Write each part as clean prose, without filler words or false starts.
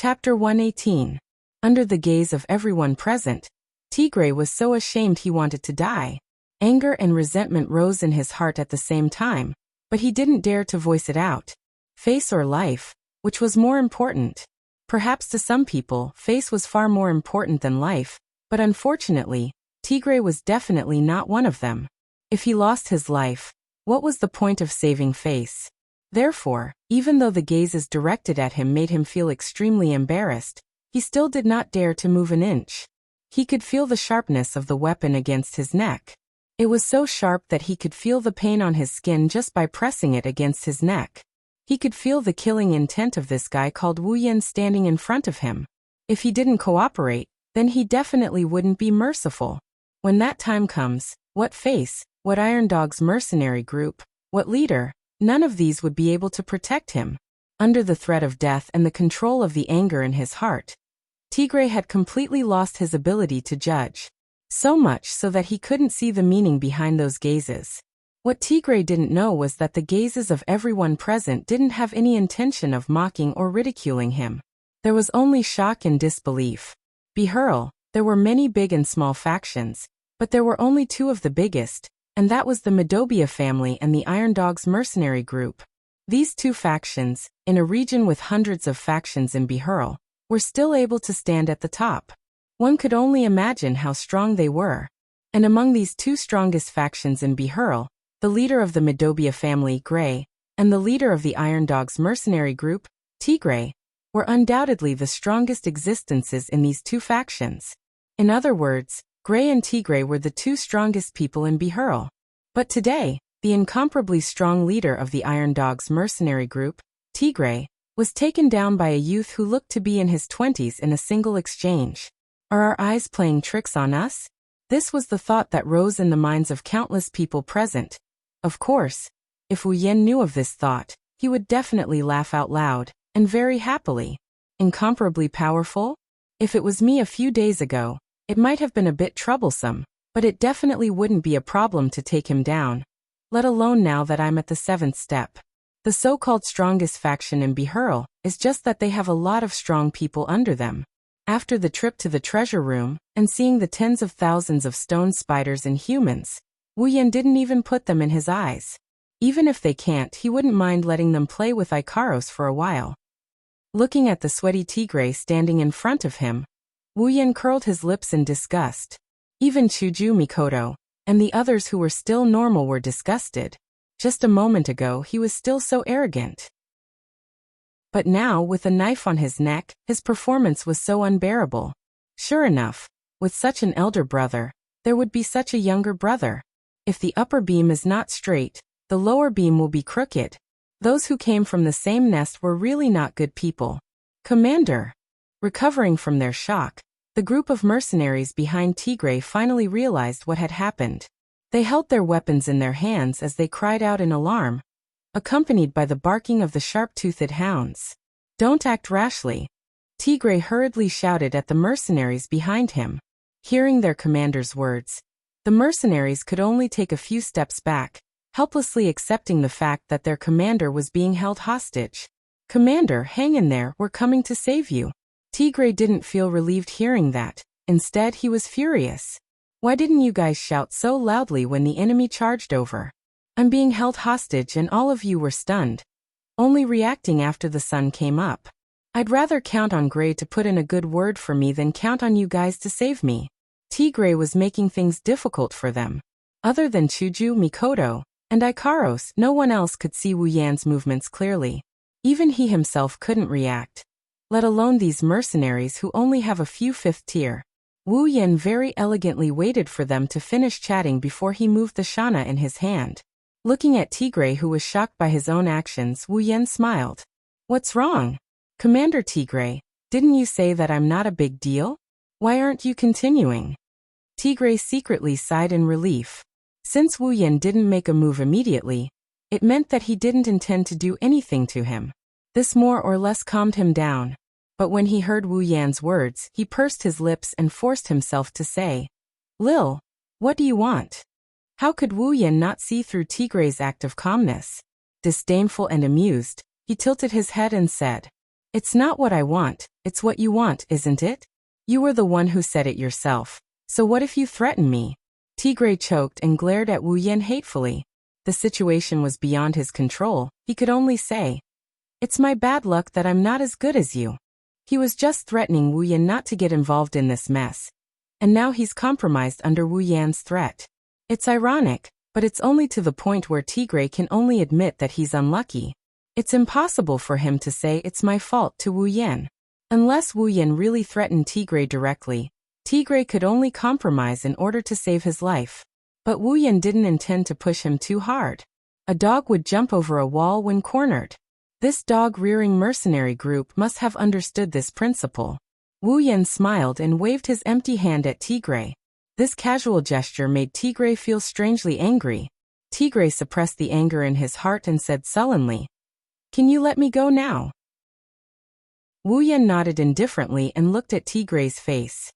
Chapter 118. Under the gaze of everyone present, Tigray was so ashamed he wanted to die. Anger and resentment rose in his heart at the same time, but he didn't dare to voice it out. Face or life, which was more important? Perhaps to some people, face was far more important than life, but unfortunately, Tigray was definitely not one of them. If he lost his life, what was the point of saving face? Therefore, even though the gazes directed at him made him feel extremely embarrassed, he still did not dare to move an inch. He could feel the sharpness of the weapon against his neck. It was so sharp that he could feel the pain on his skin just by pressing it against his neck. He could feel the killing intent of this guy called Wu Yan standing in front of him. If he didn't cooperate, then he definitely wouldn't be merciful. When that time comes, what face, what Iron Dog's mercenary group, what leader, none of these would be able to protect him. Under the threat of death and the control of the anger in his heart, Tigray had completely lost his ability to judge. So much so that he couldn't see the meaning behind those gazes. What Tigray didn't know was that the gazes of everyone present didn't have any intention of mocking or ridiculing him. There was only shock and disbelief. Behurl, there were many big and small factions, but there were only two of the biggest, and that was the Medobia family and the Iron Dog's mercenary group. These two factions, in a region with hundreds of factions in Behurl, were still able to stand at the top. One could only imagine how strong they were. And among these two strongest factions in Behurl, the leader of the Medobia family, Gray, and the leader of the Iron Dog's mercenary group, Tigray, were undoubtedly the strongest existences in these two factions. In other words, Gray and Tigray were the two strongest people in Behurl. But today, the incomparably strong leader of the Iron Dog's mercenary group, Tigray, was taken down by a youth who looked to be in his 20s in a single exchange. Are our eyes playing tricks on us? This was the thought that rose in the minds of countless people present. Of course, if Wu Yan knew of this thought, he would definitely laugh out loud, and very happily. Incomparably powerful? If it was me a few days ago, it might have been a bit troublesome, but it definitely wouldn't be a problem to take him down. Let alone now that I'm at the 7th step. The so-called strongest faction in Behurl is just that they have a lot of strong people under them. After the trip to the treasure room, and seeing the tens of thousands of stone spiders and humans, Wu Yan didn't even put them in his eyes. Even if they can't, he wouldn't mind letting them play with Ikaros for a while. Looking at the sweaty Tigray standing in front of him, Wu Yan curled his lips in disgust. Even Chuju Mikoto, and the others who were still normal were disgusted. Just a moment ago he was still so arrogant. But now, with a knife on his neck, his performance was so unbearable. Sure enough, with such an elder brother, there would be such a younger brother. If the upper beam is not straight, the lower beam will be crooked. Those who came from the same nest were really not good people. Commander! Recovering from their shock, the group of mercenaries behind Tigray finally realized what had happened. They held their weapons in their hands as they cried out in alarm, accompanied by the barking of the sharp-toothed hounds. Don't act rashly. Tigray hurriedly shouted at the mercenaries behind him. Hearing their commander's words, the mercenaries could only take a few steps back, helplessly accepting the fact that their commander was being held hostage. Commander, hang in there, we're coming to save you. Tigray didn't feel relieved hearing that. Instead, he was furious. Why didn't you guys shout so loudly when the enemy charged over? I'm being held hostage and all of you were stunned, only reacting after the sun came up. I'd rather count on Gray to put in a good word for me than count on you guys to save me. Tigray was making things difficult for them. Other than Chuju, Mikoto, and Ikaros, no one else could see Wu Yan's movements clearly. Even he himself couldn't react, let alone these mercenaries who only have a few 5th tier. Wu Yan very elegantly waited for them to finish chatting before he moved the shana in his hand. Looking at Tigray, who was shocked by his own actions, Wu Yan smiled. What's wrong? Commander Tigray, didn't you say that I'm not a big deal? Why aren't you continuing? Tigray secretly sighed in relief. Since Wu Yan didn't make a move immediately, it meant that he didn't intend to do anything to him. This more or less calmed him down. But when he heard Wu Yan's words, he pursed his lips and forced himself to say, Lil, what do you want? How could Wu Yan not see through Tigray's act of calmness? Disdainful and amused, he tilted his head and said, It's not what I want, it's what you want, isn't it? You were the one who said it yourself. So what if you threaten me? Tigray choked and glared at Wu Yan hatefully. The situation was beyond his control. He could only say, "It's my bad luck that I'm not as good as you." He was just threatening Wu Yan not to get involved in this mess. And now he's compromised under Wu Yan's threat. It's ironic, but it's only to the point where Tigray can only admit that he's unlucky. It's impossible for him to say it's my fault to Wu Yan. Unless Wu Yan really threatened Tigray directly, Tigray could only compromise in order to save his life. But Wu Yan didn't intend to push him too hard. A dog would jump over a wall when cornered. This dog-rearing mercenary group must have understood this principle. Wu Yan smiled and waved his empty hand at Tigray. This casual gesture made Tigray feel strangely angry. Tigray suppressed the anger in his heart and said sullenly, "Can you let me go now?" Wu Yan nodded indifferently and looked at Tigray's face.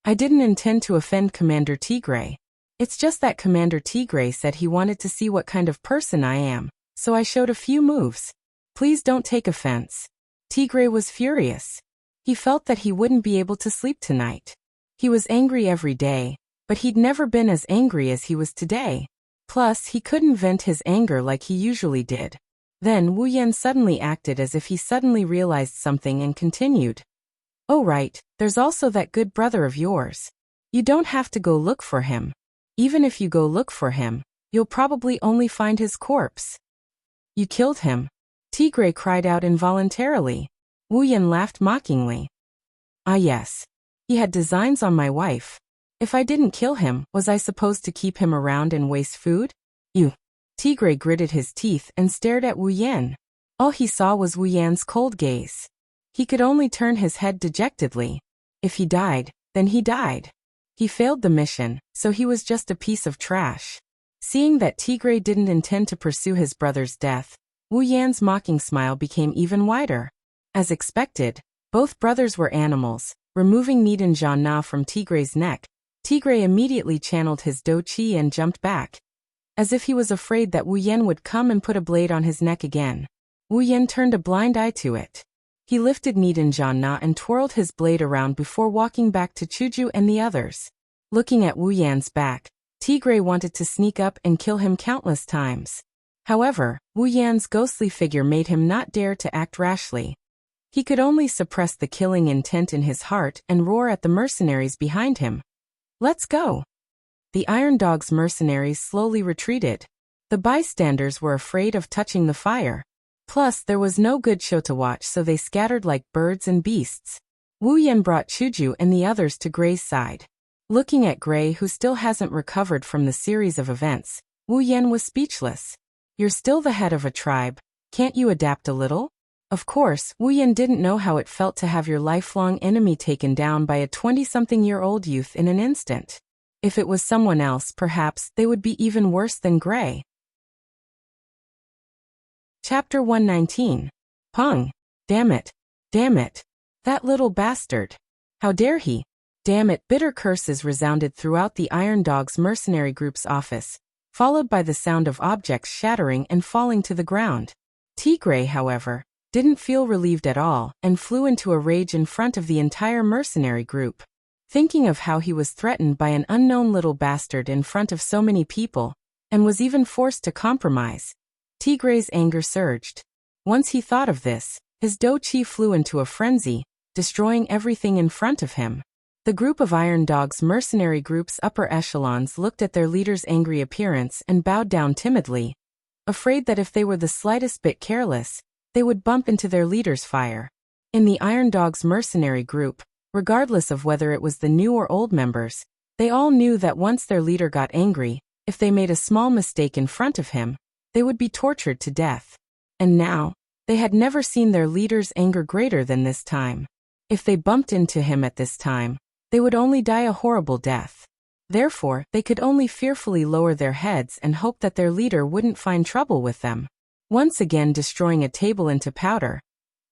"I didn't intend to offend Commander Tigray. It's just that Commander Tigray said he wanted to see what kind of person I am, so I showed a few moves. Please don't take offense." Tigray was furious. He felt that he wouldn't be able to sleep tonight. He was angry every day, but he'd never been as angry as he was today. Plus, he couldn't vent his anger like he usually did. Then Wu Yan suddenly acted as if he suddenly realized something and continued. "Oh right, there's also that good brother of yours. You don't have to go look for him. Even if you go look for him, you'll probably only find his corpse." "You killed him?" Tigray cried out involuntarily. Wu Yan laughed mockingly. "Ah yes. He had designs on my wife. If I didn't kill him, was I supposed to keep him around and waste food? You." Tigray gritted his teeth and stared at Wu Yan. All he saw was Wu Yan's cold gaze. He could only turn his head dejectedly. If he died, then he died. He failed the mission, so he was just a piece of trash. Seeing that Tigray didn't intend to pursue his brother's death, Wu Yan's mocking smile became even wider. As expected, both brothers were animals. Removing Nidan Janna from Tigray's neck, Tigray immediately channeled his Do Chi and jumped back, as if he was afraid that Wu Yan would come and put a blade on his neck again. Wu Yan turned a blind eye to it. He lifted Nidan Janna and twirled his blade around before walking back to Chuju and the others. Looking at Wu Yan's back, Tigray wanted to sneak up and kill him countless times. However, Wu Yan's ghostly figure made him not dare to act rashly. He could only suppress the killing intent in his heart and roar at the mercenaries behind him. "Let's go!" The Iron Dog's mercenaries slowly retreated. The bystanders were afraid of touching the fire. Plus, there was no good show to watch, so they scattered like birds and beasts. Wu Yan brought Chuju and the others to Gray's side. Looking at Gray, who still hasn't recovered from the series of events, Wu Yan was speechless. "You're still the head of a tribe. Can't you adapt a little?" Of course, Wu Yan didn't know how it felt to have your lifelong enemy taken down by a 20-something-year-old youth in an instant. If it was someone else, perhaps they would be even worse than Gray. Chapter 119. Pung. Damn it. Damn it. That little bastard. How dare he? Damn it. Bitter curses resounded throughout the Iron Dog's mercenary group's office, followed by the sound of objects shattering and falling to the ground. Tigray, however, didn't feel relieved at all and flew into a rage in front of the entire mercenary group. Thinking of how he was threatened by an unknown little bastard in front of so many people, and was even forced to compromise, Tigray's anger surged. Once he thought of this, his Do Chi flew into a frenzy, destroying everything in front of him. The group of Iron Dog's mercenary group's upper echelons looked at their leader's angry appearance and bowed down timidly, afraid that if they were the slightest bit careless, they would bump into their leader's fire. In the Iron Dog's mercenary group, regardless of whether it was the new or old members, they all knew that once their leader got angry, if they made a small mistake in front of him, they would be tortured to death. And now, they had never seen their leader's anger greater than this time. If they bumped into him at this time, they would only die a horrible death. Therefore, they could only fearfully lower their heads and hope that their leader wouldn't find trouble with them. Once again destroying a table into powder,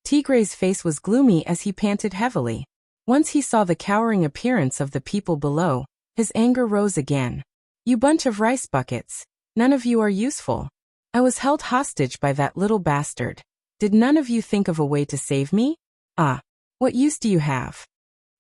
Tigray's face was gloomy as he panted heavily. Once he saw the cowering appearance of the people below, his anger rose again. "You bunch of rice buckets. None of you are useful. I was held hostage by that little bastard. Did none of you think of a way to save me? Ah, what use do you have?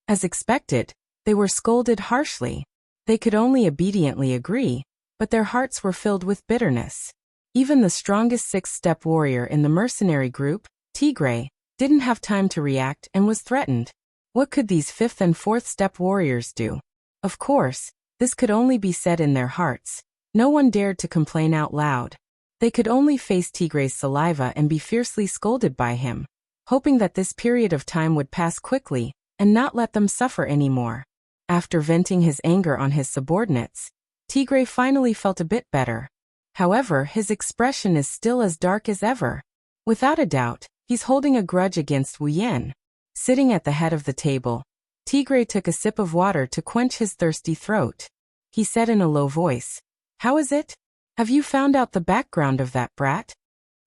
As expected, they were scolded harshly. They could only obediently agree, but their hearts were filled with bitterness. Even the strongest sixth-step warrior in the mercenary group, Tigray, didn't have time to react and was threatened. What could these fifth and fourth-step warriors do? Of course, this could only be said in their hearts. No one dared to complain out loud. They could only face Tigray's saliva and be fiercely scolded by him, hoping that this period of time would pass quickly and not let them suffer anymore. After venting his anger on his subordinates, Tigray finally felt a bit better. However, his expression is still as dark as ever. Without a doubt, he's holding a grudge against Wu Yan. Sitting at the head of the table, Tigray took a sip of water to quench his thirsty throat. He said in a low voice, "How is it? Have you found out the background of that brat?"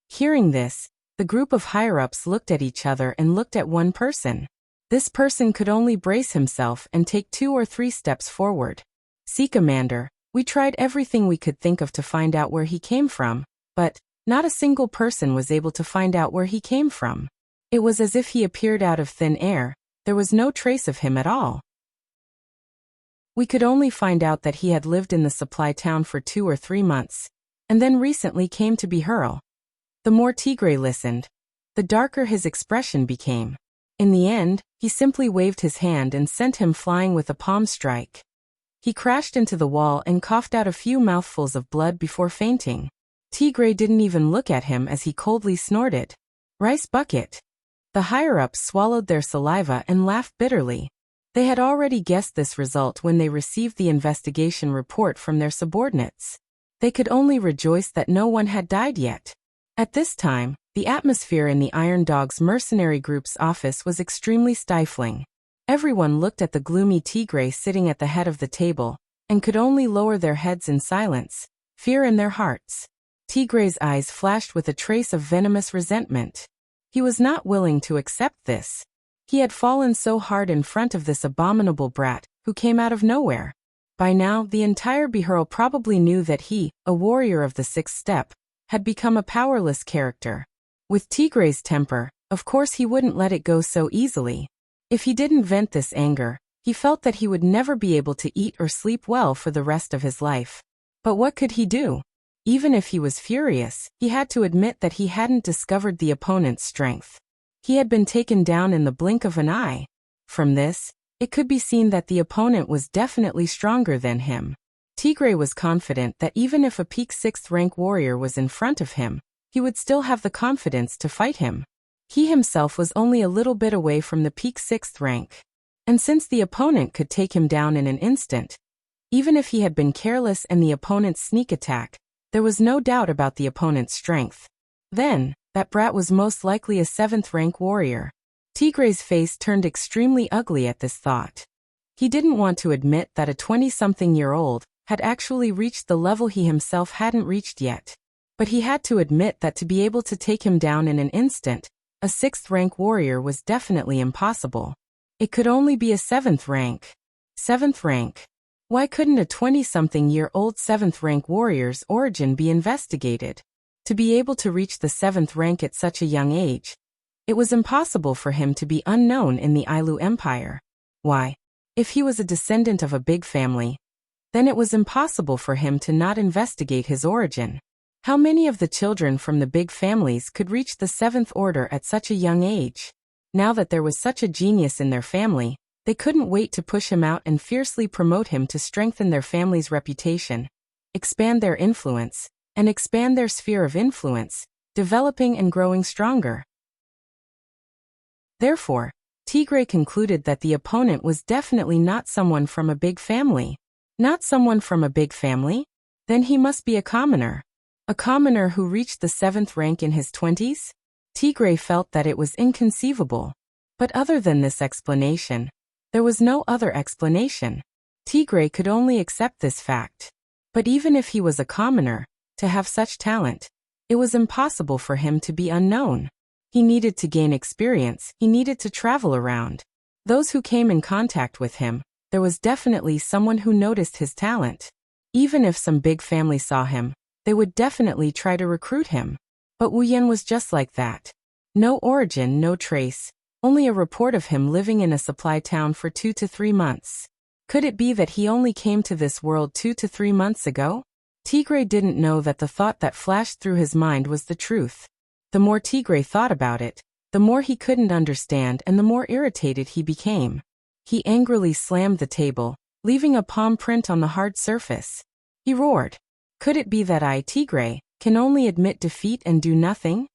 Hearing this, the group of higher-ups looked at each other and looked at one person. This person could only brace himself and take 2 or 3 steps forward. "See, Commander, we tried everything we could think of to find out where he came from, but not a single person was able to find out where he came from. It was as if he appeared out of thin air. There was no trace of him at all. We could only find out that he had lived in the supply town for 2 or 3 months, and then recently came to be Harem." The more Tigray listened, the darker his expression became. In the end, he simply waved his hand and sent him flying with a palm strike. He crashed into the wall and coughed out a few mouthfuls of blood before fainting. Tigray didn't even look at him as he coldly snorted, "Rice bucket." The higher-ups swallowed their saliva and laughed bitterly. They had already guessed this result when they received the investigation report from their subordinates. They could only rejoice that no one had died yet. At this time, the atmosphere in the Iron Dog's mercenary group's office was extremely stifling. Everyone looked at the gloomy Tigray sitting at the head of the table, and could only lower their heads in silence, fear in their hearts. Tigray's eyes flashed with a trace of venomous resentment. He was not willing to accept this. He had fallen so hard in front of this abominable brat, who came out of nowhere. By now, the entire Bihurl probably knew that he, a warrior of the sixth step, had become a powerless character. With Tigray's temper, of course he wouldn't let it go so easily. If he didn't vent this anger, he felt that he would never be able to eat or sleep well for the rest of his life. But what could he do? Even if he was furious, he had to admit that he hadn't discovered the opponent's strength. He had been taken down in the blink of an eye. From this, it could be seen that the opponent was definitely stronger than him. Tigray was confident that even if a peak 6th rank warrior was in front of him, he would still have the confidence to fight him. He himself was only a little bit away from the peak 6th rank. And since the opponent could take him down in an instant, even if he had been careless and the opponent's sneak attack, there was no doubt about the opponent's strength. Then, that brat was most likely a 7th rank warrior. Tigray's face turned extremely ugly at this thought. He didn't want to admit that a 20-something-year-old had actually reached the level he himself hadn't reached yet. But he had to admit that to be able to take him down in an instant, a 6th rank warrior was definitely impossible. It could only be a 7th rank. 7th rank. Why couldn't a 20-something-year-old 7th rank warrior's origin be investigated? To be able to reach the 7th rank at such a young age, it was impossible for him to be unknown in the Ailu Empire. Why? If he was a descendant of a big family, then it was impossible for him to not investigate his origin. How many of the children from the big families could reach the 7th order at such a young age? Now that there was such a genius in their family, they couldn't wait to push him out and fiercely promote him to strengthen their family's reputation, expand their influence, and expand their sphere of influence, developing and growing stronger. Therefore, Tigray concluded that the opponent was definitely not someone from a big family. Not someone from a big family? Then he must be a commoner. A commoner who reached the 7th rank in his 20s? Tigray felt that it was inconceivable. But other than this explanation, there was no other explanation. Tigray could only accept this fact. But even if he was a commoner, to have such talent, it was impossible for him to be unknown. He needed to gain experience, he needed to travel around. Those who came in contact with him, there was definitely someone who noticed his talent. Even if some big family saw him, they would definitely try to recruit him. But Wu Yan was just like that. No origin, no trace, only a report of him living in a supply town for 2 to 3 months. Could it be that he only came to this world 2 to 3 months ago? Tigray didn't know that the thought that flashed through his mind was the truth. The more Tigray thought about it, the more he couldn't understand and the more irritated he became. He angrily slammed the table, leaving a palm print on the hard surface. He roared. Could it be that I, Tigray, can only admit defeat and do nothing?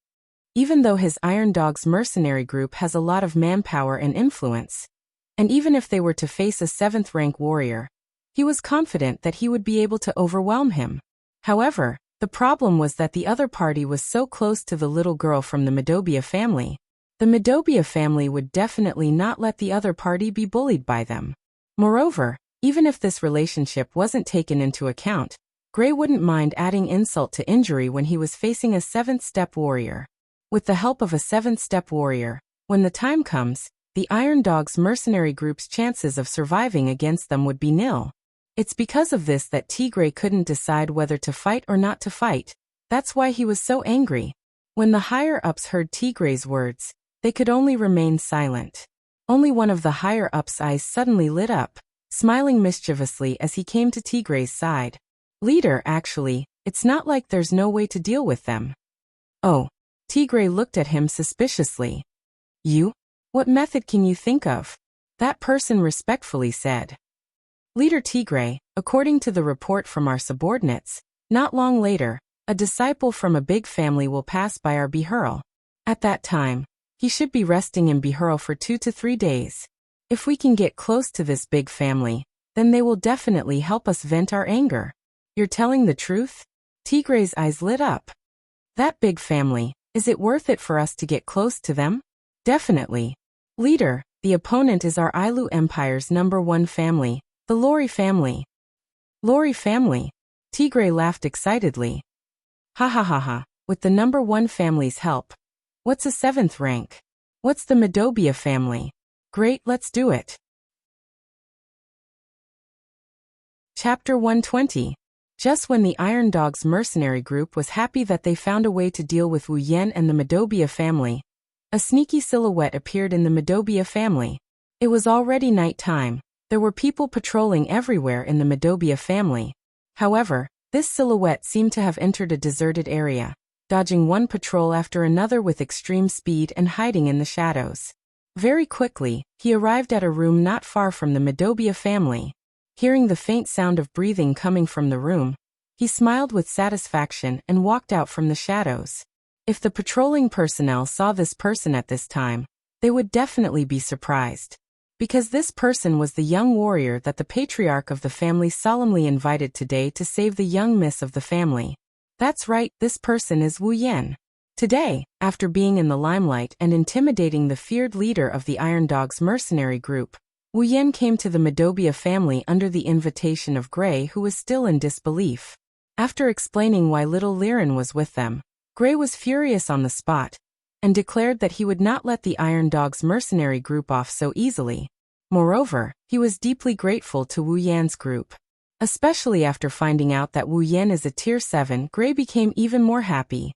Even though his Iron Dog's mercenary group has a lot of manpower and influence, and even if they were to face a 7th-rank warrior, he was confident that he would be able to overwhelm him. However, the problem was that the other party was so close to the little girl from the Madobia family. The Madobia family would definitely not let the other party be bullied by them. Moreover, even if this relationship wasn't taken into account, Gray wouldn't mind adding insult to injury when he was facing a 7th-step warrior. With the help of a 7th-step warrior, when the time comes, the Iron Dog's mercenary group's chances of surviving against them would be nil. It's because of this that Tigray couldn't decide whether to fight or not to fight. That's why he was so angry. When the higher-ups heard Tigray's words, they could only remain silent. Only one of the higher-ups' eyes suddenly lit up, smiling mischievously as he came to Tigray's side. Leader, actually, it's not like there's no way to deal with them. Oh. Tigray looked at him suspiciously. You? What method can you think of? That person respectfully said. Leader Tigray, according to the report from our subordinates, not long later, a disciple from a big family will pass by our Bihurl. At that time, he should be resting in Bihurl for 2 to 3 days. If we can get close to this big family, then they will definitely help us vent our anger. You're telling the truth? Tigray's eyes lit up. That big family, is it worth it for us to get close to them? Definitely. Leader, the opponent is our Ailu Empire's #1 family, the Lori family. Lori family? Tigray laughed excitedly. Ha ha ha ha, with the #1 family's help. What's a 7th rank? What's the Madobia family? Great, let's do it. Chapter 120. Just when the Iron Dog's mercenary group was happy that they found a way to deal with Wu Yan and the Madobia family, a sneaky silhouette appeared in the Madobia family. It was already night time. There were people patrolling everywhere in the Madobia family. However, this silhouette seemed to have entered a deserted area, dodging one patrol after another with extreme speed and hiding in the shadows. Very quickly, he arrived at a room not far from the Madobia family. Hearing the faint sound of breathing coming from the room, he smiled with satisfaction and walked out from the shadows. If the patrolling personnel saw this person at this time, they would definitely be surprised. Because this person was the young warrior that the patriarch of the family solemnly invited today to save the young miss of the family. That's right, this person is Wu Yan. Today, after being in the limelight and intimidating the feared leader of the Iron Dog's mercenary group, Wu Yan came to the Madobia family under the invitation of Gray, who was still in disbelief. After explaining why little Liren was with them, Gray was furious on the spot, and declared that he would not let the Iron Dog's mercenary group off so easily. Moreover, he was deeply grateful to Wu Yan's group. Especially after finding out that Wu Yan is a tier 7, Gray became even more happy.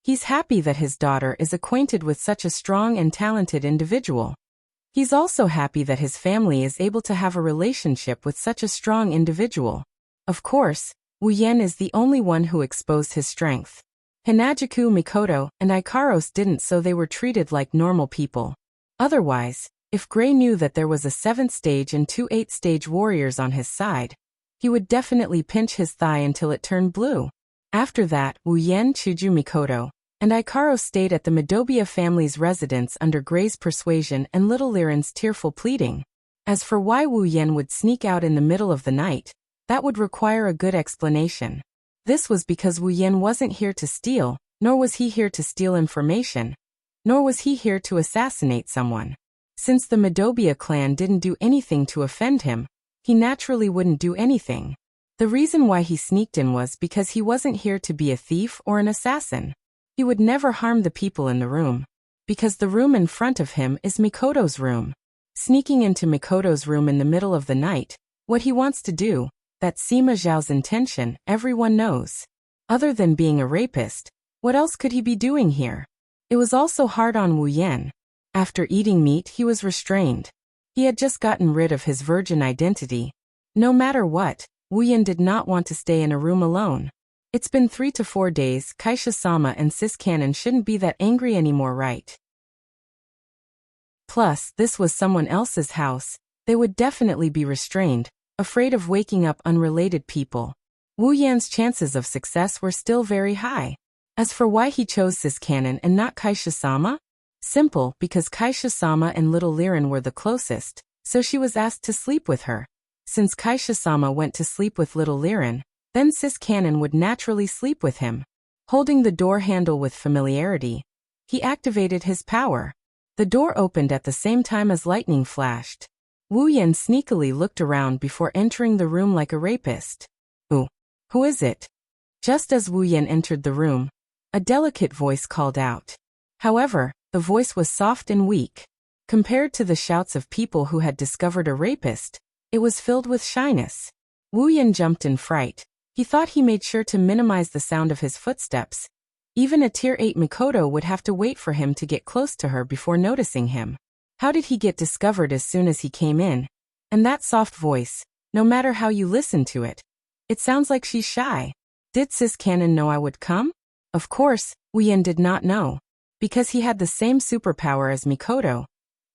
He's happy that his daughter is acquainted with such a strong and talented individual. He's also happy that his family is able to have a relationship with such a strong individual. Of course, Wu Yan is the only one who exposed his strength. Hinajuku, Mikoto, and Ikaros didn't, so they were treated like normal people. Otherwise, if Gray knew that there was a 7th stage and 2 8th-stage warriors on his side, he would definitely pinch his thigh until it turned blue. After that, Wu Yan, Chuju, Mikoto, and Ikaros stayed at the Madobia family's residence under Gray's persuasion and little Liren's tearful pleading. As for why Wu Yan would sneak out in the middle of the night, that would require a good explanation. This was because Wu Yan wasn't here to steal, nor was he here to steal information, nor was he here to assassinate someone. Since the Madobia clan didn't do anything to offend him, he naturally wouldn't do anything. The reason why he sneaked in was because he wasn't here to be a thief or an assassin. He would never harm the people in the room, because the room in front of him is Mikoto's room. Sneaking into Mikoto's room in the middle of the night, what he wants to do, that's Sima Zhao's intention, everyone knows. Other than being a rapist, what else could he be doing here? It was also hard on Wu Yan. After eating meat, he was restrained. He had just gotten rid of his virgin identity. No matter what, Wu Yan did not want to stay in a room alone. It's been 3 to 4 days, Kaisha-sama and Sis Cannon shouldn't be that angry anymore, right? Plus, this was someone else's house. They would definitely be restrained, afraid of waking up unrelated people. Wu Yan's chances of success were still very high. As for why he chose Sis Cannon and not Kaisha-sama? Simple, because Kaisha-sama and little Liren were the closest, so she was asked to sleep with her. Since Kaisha-sama went to sleep with little Liren, then Sis Cannon would naturally sleep with him. Holding the door handle with familiarity, he activated his power. The door opened at the same time as lightning flashed. Wu Yan sneakily looked around before entering the room like a rapist. "Ooh, who is it?" Just as Wu Yan entered the room, a delicate voice called out. However, the voice was soft and weak. Compared to the shouts of people who had discovered a rapist, it was filled with shyness. Wu Yan jumped in fright. He thought he made sure to minimize the sound of his footsteps. Even a Tier 8 Mikoto would have to wait for him to get close to her before noticing him. How did he get discovered as soon as he came in? And that soft voice, no matter how you listen to it, it sounds like she's shy. Did Sis Cannon know I would come? Of course, Wu Yan did not know. Because he had the same superpower as Mikoto.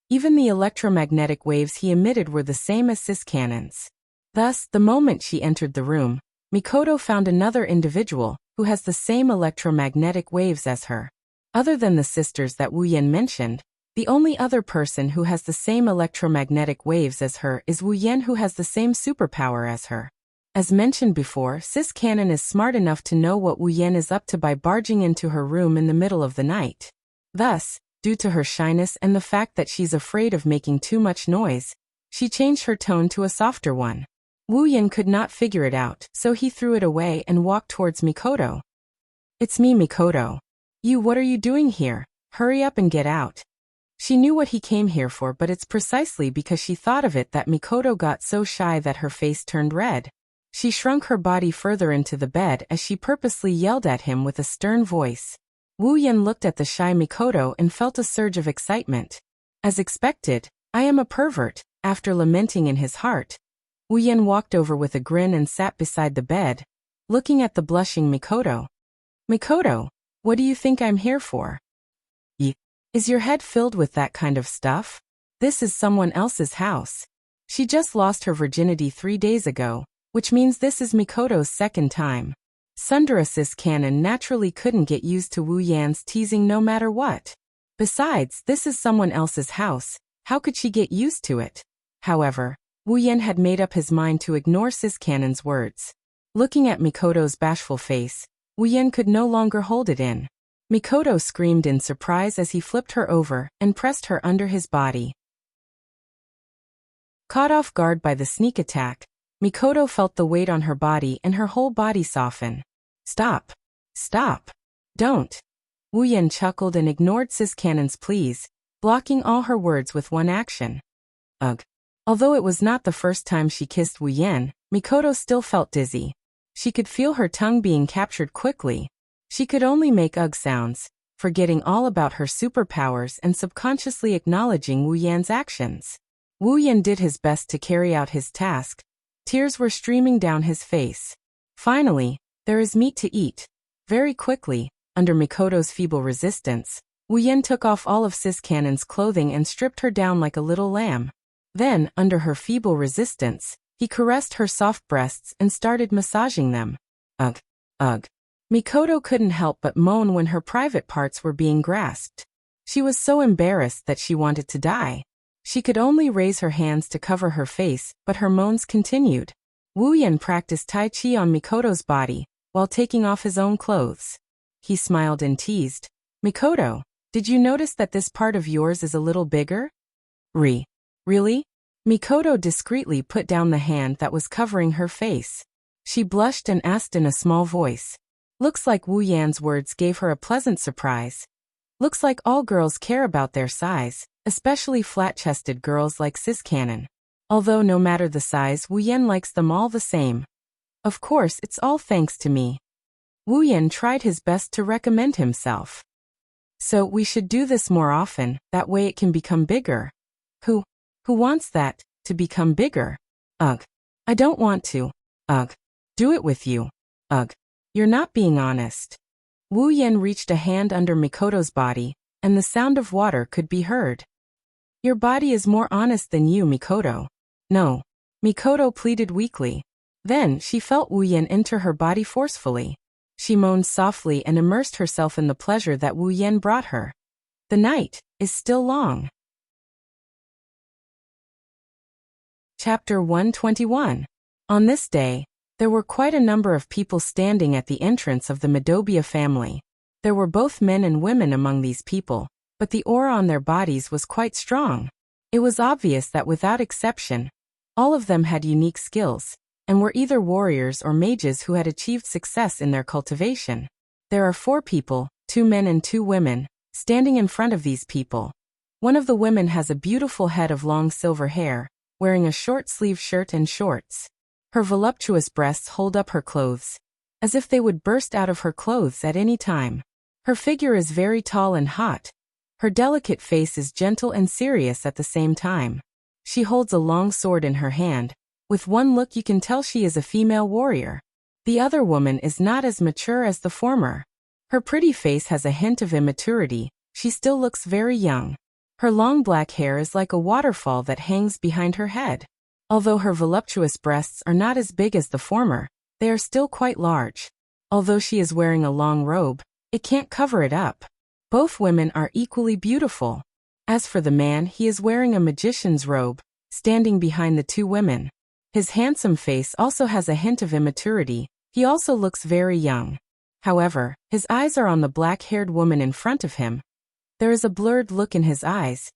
Even the electromagnetic waves he emitted were the same as Sis Cannon's. Thus, the moment she entered the room, Mikoto found another individual who has the same electromagnetic waves as her. Other than the sisters that Wu Yan mentioned, the only other person who has the same electromagnetic waves as her is Wu Yan, who has the same superpower as her. As mentioned before, Sis Cannon is smart enough to know what Wu Yan is up to by barging into her room in the middle of the night. Thus, due to her shyness and the fact that she's afraid of making too much noise, she changed her tone to a softer one. Wu Yan could not figure it out, so he threw it away and walked towards Mikoto. "It's me, Mikoto. What are you doing here? Hurry up and get out." She knew what he came here for, but it's precisely because she thought of it that Mikoto got so shy that her face turned red. She shrunk her body further into the bed as she purposely yelled at him with a stern voice. Wu Yan looked at the shy Mikoto and felt a surge of excitement. As expected, "I am a pervert," after lamenting in his heart. Wu Yan walked over with a grin and sat beside the bed, looking at the blushing Mikoto. "Mikoto, what do you think I'm here for? Is your head filled with that kind of stuff? This is someone else's house. She just lost her virginity 3 days ago, which means this is Mikoto's second time." Sundara Sis Cannon naturally couldn't get used to Wu Yan's teasing no matter what. Besides, this is someone else's house. How could she get used to it? However, Wu Yan had made up his mind to ignore Sis Cannon's words. Looking at Mikoto's bashful face, Wu Yan could no longer hold it in. Mikoto screamed in surprise as he flipped her over and pressed her under his body. Caught off guard by the sneak attack, Mikoto felt the weight on her body and her whole body soften. "Stop! Stop! Don't!" Wu Yan chuckled and ignored Sis Cannon's pleas, blocking all her words with one action. Ugh. Although it was not the first time she kissed Wu Yan, Mikoto still felt dizzy. She could feel her tongue being captured quickly. She could only make ugh sounds, forgetting all about her superpowers and subconsciously acknowledging Wu Yan's actions. Wu Yan did his best to carry out his task. Tears were streaming down his face. Finally, there is meat to eat. Very quickly, under Mikoto's feeble resistance, Wu Yan took off all of Sis Cannon's clothing and stripped her down like a little lamb. Then, under her feeble resistance, he caressed her soft breasts and started massaging them. Ugh, ugh. Mikoto couldn't help but moan when her private parts were being grasped. She was so embarrassed that she wanted to die. She could only raise her hands to cover her face, but her moans continued. Wu Yan practiced Tai Chi on Mikoto's body, while taking off his own clothes. He smiled and teased. "Mikoto, did you notice that this part of yours is a little bigger?" Really? Mikoto discreetly put down the hand that was covering her face. She blushed and asked in a small voice. Looks like Wu Yan's words gave her a pleasant surprise. Looks like all girls care about their size, especially flat-chested girls like Sis Cannon. Although no matter the size, Wu Yan likes them all the same. Of course, it's all thanks to me. Wu Yan tried his best to recommend himself. So we should do this more often, that way it can become bigger. Who wants that, to become bigger? Ugh. I don't want to. Ugh. Do it with you. Ugh. You're not being honest. Wu Yan reached a hand under Mikoto's body, and the sound of water could be heard. Your body is more honest than you, Mikoto. No. Mikoto pleaded weakly. Then she felt Wu Yan enter her body forcefully. She moaned softly and immersed herself in the pleasure that Wu Yan brought her. The night is still long. Chapter 121. On this day, there were quite a number of people standing at the entrance of the Midobia family. There were both men and women among these people, but the aura on their bodies was quite strong. It was obvious that without exception, all of them had unique skills, and were either warriors or mages who had achieved success in their cultivation. There are 4 people, 2 men and 2 women, standing in front of these people. One of the women has a beautiful head of long silver hair, wearing a short-sleeved shirt and shorts. Her voluptuous breasts hold up her clothes, as if they would burst out of her clothes at any time. Her figure is very tall and hot. Her delicate face is gentle and serious at the same time. She holds a long sword in her hand. With one look you can tell she is a female warrior. The other woman is not as mature as the former. Her pretty face has a hint of immaturity. She still looks very young. Her long black hair is like a waterfall that hangs behind her head. Although her voluptuous breasts are not as big as the former, they are still quite large. Although she is wearing a long robe, it can't cover it up. Both women are equally beautiful. As for the man, he is wearing a magician's robe, standing behind the 2 women. His handsome face also has a hint of immaturity. He also looks very young. However, his eyes are on the black-haired woman in front of him. There is a blurred look in his eyes,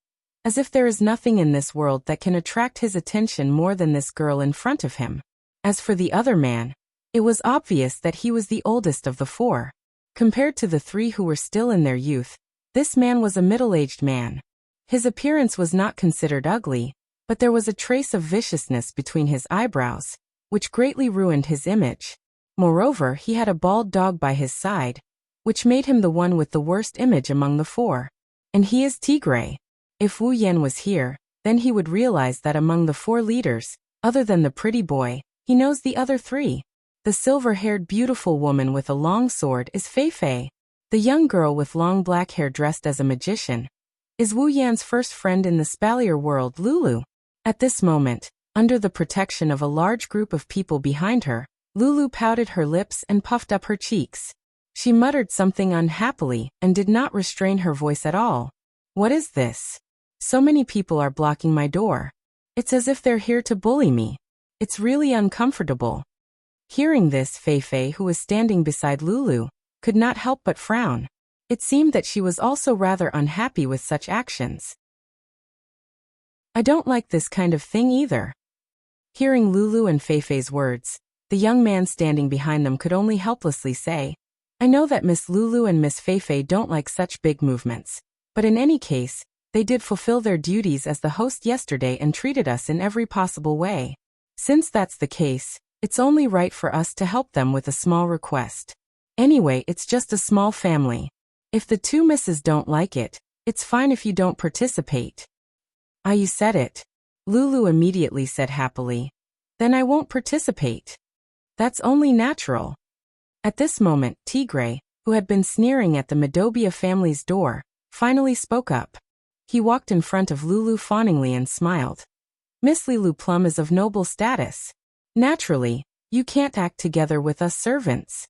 as if there is nothing in this world that can attract his attention more than this girl in front of him. As for the other man, it was obvious that he was the oldest of the 4. Compared to the 3 who were still in their youth, this man was a middle-aged man. His appearance was not considered ugly, but there was a trace of viciousness between his eyebrows, which greatly ruined his image. Moreover, he had a bald dog by his side, which made him the one with the worst image among the 4. And he is Tigray. If Wu Yan was here, then he would realize that among the 4 leaders, other than the pretty boy, he knows the other 3. The silver-haired beautiful woman with a long sword is Fei Fei. The young girl with long black hair dressed as a magician is Wu Yan's first friend in the Spalier world, Lulu. At this moment, under the protection of a large group of people behind her, Lulu pouted her lips and puffed up her cheeks. She muttered something unhappily and did not restrain her voice at all. What is this? So many people are blocking my door. It's as if they're here to bully me. It's really uncomfortable. Hearing this, Fei Fei, who was standing beside Lulu, could not help but frown. It seemed that she was also rather unhappy with such actions. I don't like this kind of thing either. Hearing Lulu and Fei Fei's words, the young man standing behind them could only helplessly say, I know that Miss Lulu and Miss Fei Fei don't like such big movements, but in any case, they did fulfill their duties as the host yesterday and treated us in every possible way. Since that's the case, it's only right for us to help them with a small request. Anyway, it's just a small family. If the 2 misses don't like it, it's fine if you don't participate. Ah, you said it. Lulu immediately said happily. Then I won't participate. That's only natural. At this moment, Tigray, who had been sneering at the Midobia family's door, finally spoke up. He walked in front of Lulu fawningly and smiled. Miss Lulu Plum is of noble status. Naturally, you can't act together with us servants.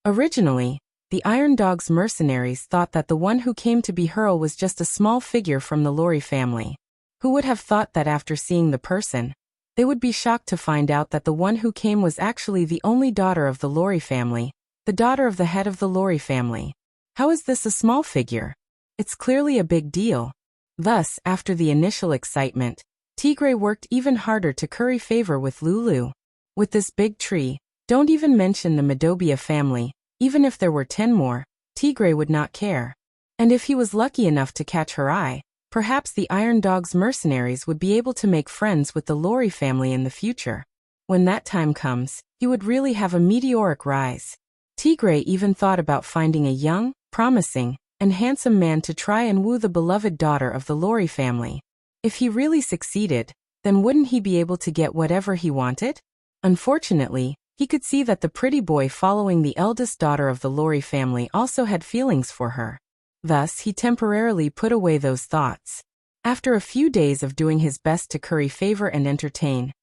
Originally, the Iron Dog's mercenaries thought that the one who came to be Hurl was just a small figure from the Lori family. Who would have thought that after seeing the person, they would be shocked to find out that the one who came was actually the only daughter of the Lori family, the daughter of the head of the Lori family. How is this a small figure? It's clearly a big deal. Thus, after the initial excitement, Tigray worked even harder to curry favor with Lulu. With this big tree, don't even mention the Midobia family, even if there were 10 more, Tigray would not care. And if he was lucky enough to catch her eye, perhaps the Iron Dog's mercenaries would be able to make friends with the Lori family in the future. When that time comes, he would really have a meteoric rise. Tigray even thought about finding a young, promising, and handsome man to try and woo the beloved daughter of the Lori family. If he really succeeded, then wouldn't he be able to get whatever he wanted? Unfortunately, he could see that the pretty boy following the eldest daughter of the Lori family also had feelings for her. Thus, he temporarily put away those thoughts. After a few days of doing his best to curry favor and entertain,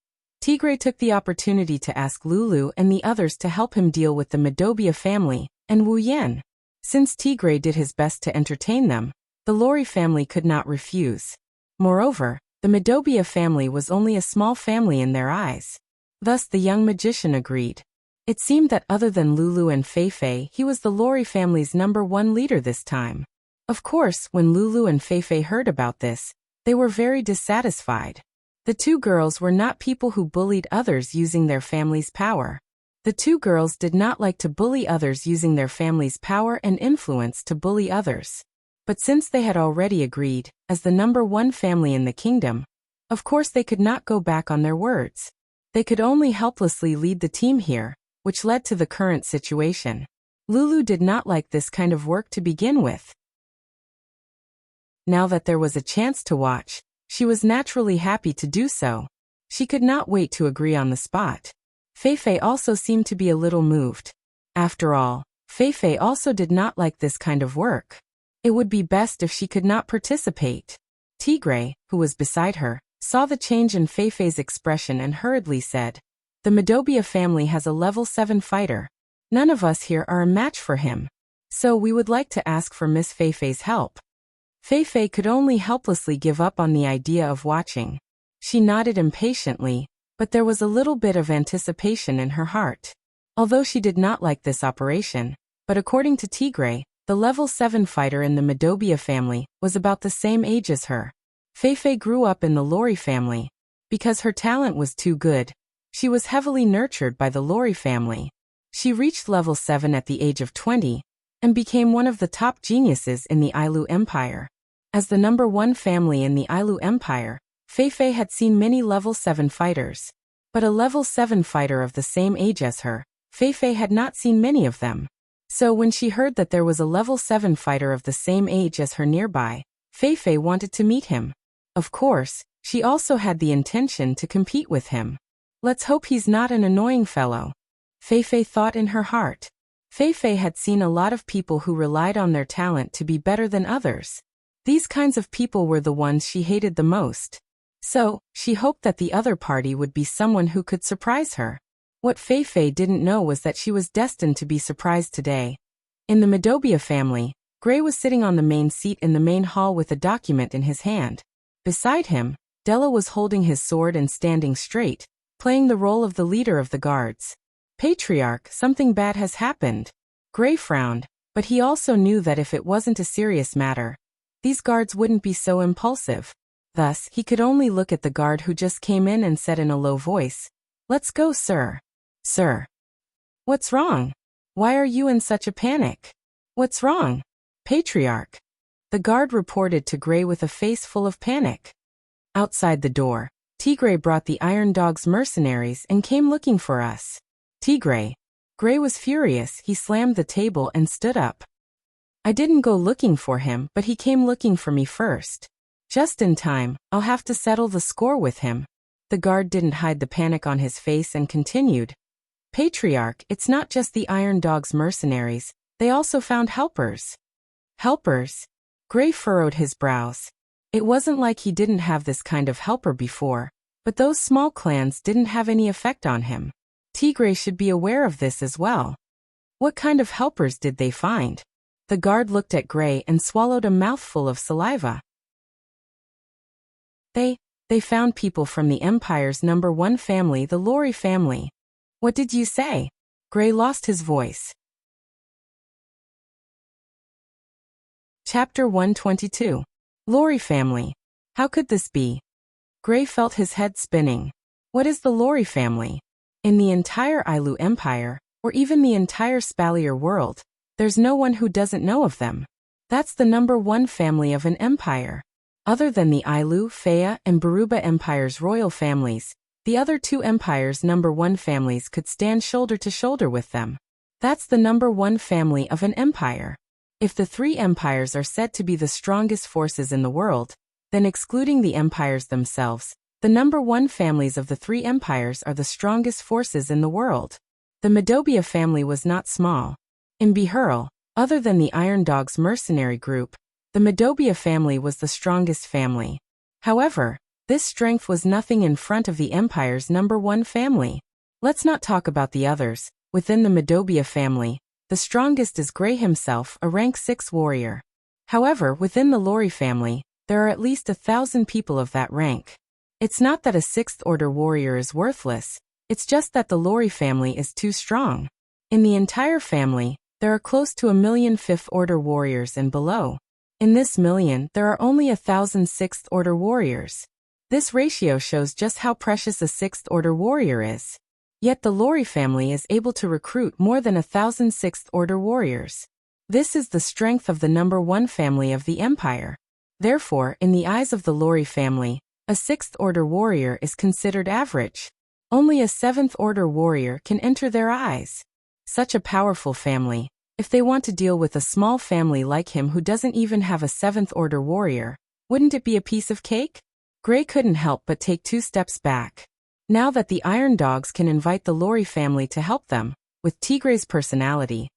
Tigray took the opportunity to ask Lulu and the others to help him deal with the Medobia family and Wu Yan. Since Tigray did his best to entertain them, the Lori family could not refuse. Moreover, the Medobia family was only a small family in their eyes. Thus the young magician agreed. It seemed that other than Lulu and Feifei, he was the Lori family's #1 leader this time. Of course, when Lulu and Feifei heard about this, they were very dissatisfied. The two girls were not people who bullied others using their family's power. The two girls did not like to bully others using their family's power and influence to bully others. But since they had already agreed, as the #1 family in the kingdom, of course they could not go back on their words. They could only helplessly lead the team here, which led to the current situation. Lulu did not like this kind of work to begin with. Now that there was a chance to watch, she was naturally happy to do so. She could not wait to agree on the spot. Feifei also seemed to be a little moved. After all, Feifei also did not like this kind of work. It would be best if she could not participate. Tigray, who was beside her, saw the change in Feifei's expression and hurriedly said, "The Medobia family has a level 7 fighter. None of us here are a match for him. So we would like to ask for Miss Feifei's help." Feifei could only helplessly give up on the idea of watching. She nodded impatiently, but there was a little bit of anticipation in her heart. Although she did not like this operation, but according to Tigray, the level 7 fighter in the Medobia family was about the same age as her. Feifei grew up in the Lori family. Because her talent was too good, she was heavily nurtured by the Lori family. She reached level 7 at the age of 20, and became one of the top geniuses in the Ailu Empire. As the #1 family in the Ailu Empire, Feifei had seen many level 7 fighters. But a level 7 fighter of the same age as her, Feifei had not seen many of them. So when she heard that there was a level 7 fighter of the same age as her nearby, Feifei wanted to meet him. Of course, she also had the intention to compete with him. Let's hope he's not an annoying fellow, Feifei thought in her heart. Feifei had seen a lot of people who relied on their talent to be better than others. These kinds of people were the ones she hated the most. So, she hoped that the other party would be someone who could surprise her. What Feifei didn't know was that she was destined to be surprised today. In the Medobia family, Gray was sitting on the main seat in the main hall with a document in his hand. Beside him, Della was holding his sword and standing straight, playing the role of the leader of the guards. "Patriarch, something bad has happened." Gray frowned, but he also knew that if it wasn't a serious matter, these guards wouldn't be so impulsive. Thus, he could only look at the guard who just came in and said in a low voice, "Let's go, sir." "Sir. What's wrong? Why are you in such a panic? What's wrong, Patriarch?" The guard reported to Gray with a face full of panic. Outside the door, Tigray brought the Iron Dog's mercenaries and came looking for us. Tigray. Gray was furious. He slammed the table and stood up. "I didn't go looking for him, but he came looking for me first. Just in time, I'll have to settle the score with him." The guard didn't hide the panic on his face and continued, "Patriarch, it's not just the Iron Dog's mercenaries, they also found helpers." "Helpers?" Gray furrowed his brows. It wasn't like he didn't have this kind of helper before, but those small clans didn't have any effect on him. Tigray should be aware of this as well. What kind of helpers did they find? The guard looked at Gray and swallowed a mouthful of saliva. They found people from the Empire's #1 family, the Lori family." "What did you say?" Gray lost his voice. Chapter 122. Lori family. How could this be? Gray felt his head spinning. What is the Lori family? In the entire Ailu Empire, or even the entire Spalier world, there's no one who doesn't know of them. That's the #1 family of an empire. Other than the Ailu, Fea, and Baruba empires' royal families, the other two empires' #1 families could stand shoulder to shoulder with them. That's the #1 family of an empire. If the three empires are said to be the strongest forces in the world, then excluding the empires themselves, the number one families of the three empires are the strongest forces in the world. The Medobia family was not small. In Behurl, other than the Iron Dog's mercenary group, the Medobia family was the strongest family. However, this strength was nothing in front of the empire's number one family. Let's not talk about the others. Within the Medobia family, the strongest is Gray himself, a rank 6 warrior. However, within the Lori family, there are at least 1,000 people of that rank. It's not that a 6th order warrior is worthless, it's just that the Lori family is too strong. In the entire family, there are close to 1,000,000 5th order warriors and below. In this million, there are only 1,000 6th order warriors. This ratio shows just how precious a 6th order warrior is. Yet the Lori family is able to recruit more than 1,000 6th order warriors. This is the strength of the number one family of the empire. Therefore, in the eyes of the Lori family, a 6th order warrior is considered average. Only a 7th order warrior can enter their eyes. Such a powerful family, if they want to deal with a small family like him who doesn't even have a 7th order warrior, wouldn't it be a piece of cake? Gray couldn't help but take 2 steps back. Now that the Iron Dogs can invite the Lori family to help them, with Tigre's personality,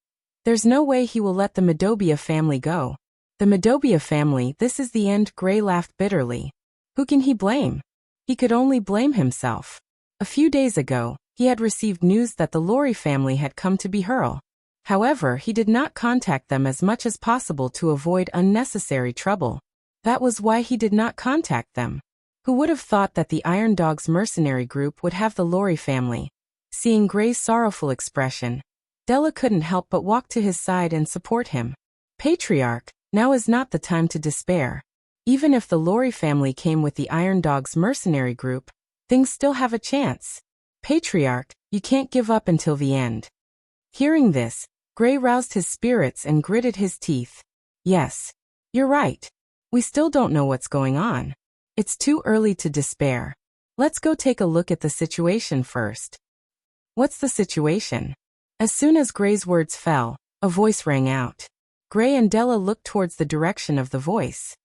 there's no way he will let the Medobia family go. The Medobia family, this is the end. Gray laughed bitterly. Who can he blame? He could only blame himself. A few days ago, he had received news that the Lori family had come to Behurl. However, he did not contact them as much as possible to avoid unnecessary trouble. That was why he did not contact them. Who would have thought that the Iron Dog's mercenary group would have the Lori family? Seeing Gray's sorrowful expression, Della couldn't help but walk to his side and support him. Patriarch, now is not the time to despair. Even if the Lori family came with the Iron Dog's mercenary group, things still have a chance. Patriarch, you can't give up until the end. Hearing this, Gray roused his spirits and gritted his teeth. Yes, you're right. We still don't know what's going on. It's too early to despair. Let's go take a look at the situation first. What's the situation? As soon as Gray's words fell, a voice rang out. Gray and Della looked towards the direction of the voice.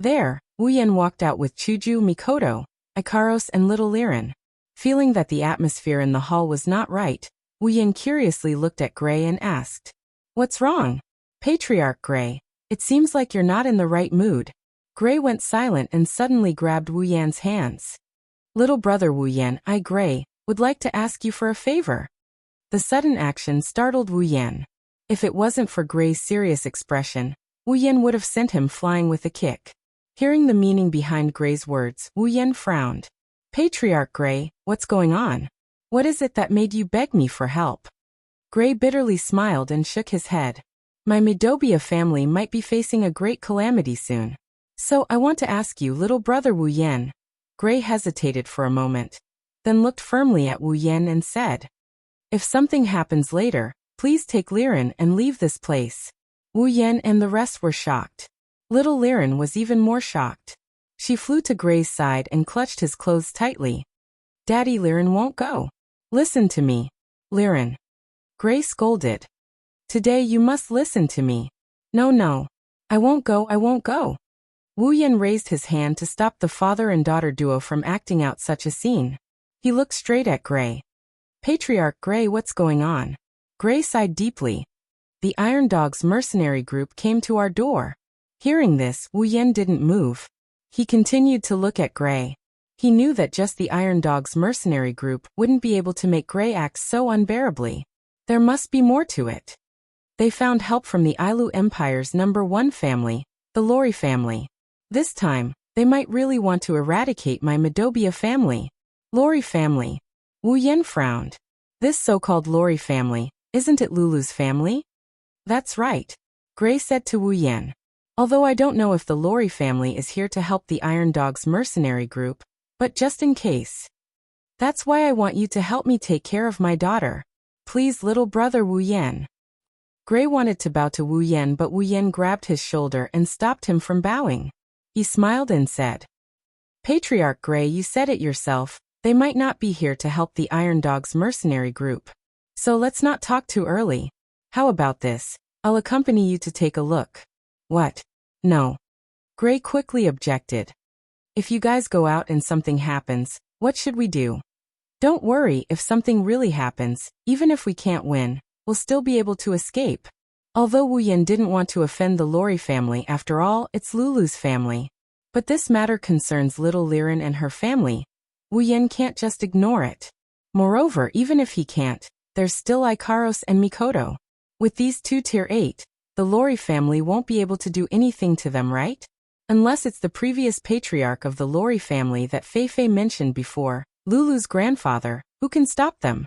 There, Wuyen walked out with Chuju, Mikoto, Ikaros and little Liren. Feeling that the atmosphere in the hall was not right, Wuyen curiously looked at Gray and asked, "What's wrong?" "Patriarch Gray, it seems like you're not in the right mood." Gray went silent and suddenly grabbed Wuyen's hands. "Little brother Wuyen, I, Gray, would like to ask you for a favor." The sudden action startled Wuyen. If it wasn't for Gray's serious expression, Wuyen would have sent him flying with a kick. Hearing the meaning behind Gray's words, Wuyen frowned. "Patriarch Gray, what's going on? What is it that made you beg me for help?" Gray bitterly smiled and shook his head. "My Medobia family might be facing a great calamity soon. So I want to ask you, little brother Wuyen." Gray hesitated for a moment, then looked firmly at Wuyen and said, "If something happens later, please take Liren and leave this place." Wuyen and the rest were shocked. Little Liren was even more shocked. She flew to Gray's side and clutched his clothes tightly. "Daddy, Liren won't go. Listen to me. Liren." Gray scolded. "Today you must listen to me." No, I won't go, I won't go." Wuyen raised his hand to stop the father and daughter duo from acting out such a scene. He looked straight at Gray. "Patriarch Gray, what's going on?" Gray sighed deeply. "The Iron Dog's mercenary group came to our door." Hearing this, Wuyen didn't move. He continued to look at Gray. He knew that just the Iron Dog's mercenary group wouldn't be able to make Gray act so unbearably. There must be more to it. They found help from the Ailu Empire's number one family, the Lori family. This time, they might really want to eradicate my Medobia family. Lori family. Wuyen frowned. This so-called Lori family, isn't it Lulu's family? That's right, Gray said to Wuyen. Although I don't know if the Lori family is here to help the Iron Dog's mercenary group, but just in case. That's why I want you to help me take care of my daughter. Please, little brother Wuyen. Gray wanted to bow to Wuyen, but Wuyen grabbed his shoulder and stopped him from bowing. He smiled and said, "Patriarch Gray, you said it yourself, they might not be here to help the Iron Dog's mercenary group. So let's not talk too early. How about this? I'll accompany you to take a look. What? No. Gray quickly objected. If you guys go out and something happens, what should we do? Don't worry, if something really happens, even if we can't win, we'll still be able to escape. Although Wu Yan didn't want to offend the Lori family, after all, it's Lulu's family. But this matter concerns little Liren and her family. Wu Yan can't just ignore it. Moreover, even if he can't, there's still Ikaros and Mikoto. With these two tier 8, the Lori family won't be able to do anything to them, right? Unless it's the previous patriarch of the Lori family that Fei mentioned before, Lulu's grandfather, who can stop them.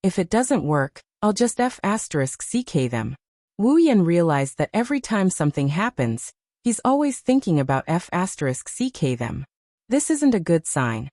If it doesn't work, I'll just F***CK them. Wu Yan realized that every time something happens, he's always thinking about F***CK them. This isn't a good sign.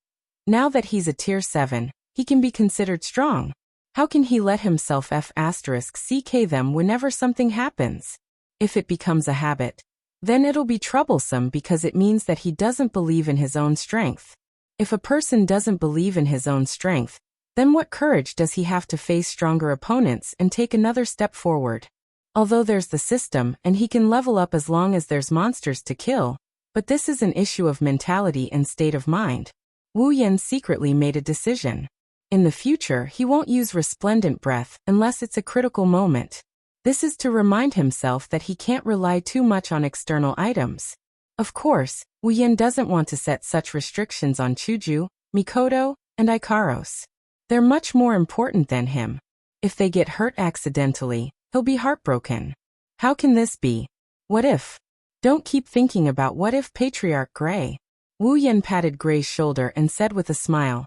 Now that he's a tier 7, he can be considered strong. How can he let himself F***CK them whenever something happens? If it becomes a habit, then it'll be troublesome because it means that he doesn't believe in his own strength. If a person doesn't believe in his own strength, then what courage does he have to face stronger opponents and take another step forward? Although there's the system and he can level up as long as there's monsters to kill, but this is an issue of mentality and state of mind. Wu Yan secretly made a decision. In the future, he won't use resplendent breath unless it's a critical moment. This is to remind himself that he can't rely too much on external items. Of course, Wu Yan doesn't want to set such restrictions on Chuju, Mikoto, and Ikaros. They're much more important than him. If they get hurt accidentally, he'll be heartbroken. How can this be? What if? Don't keep thinking about what if, Patriarch Gray. Wu Yan patted Gray's shoulder and said with a smile.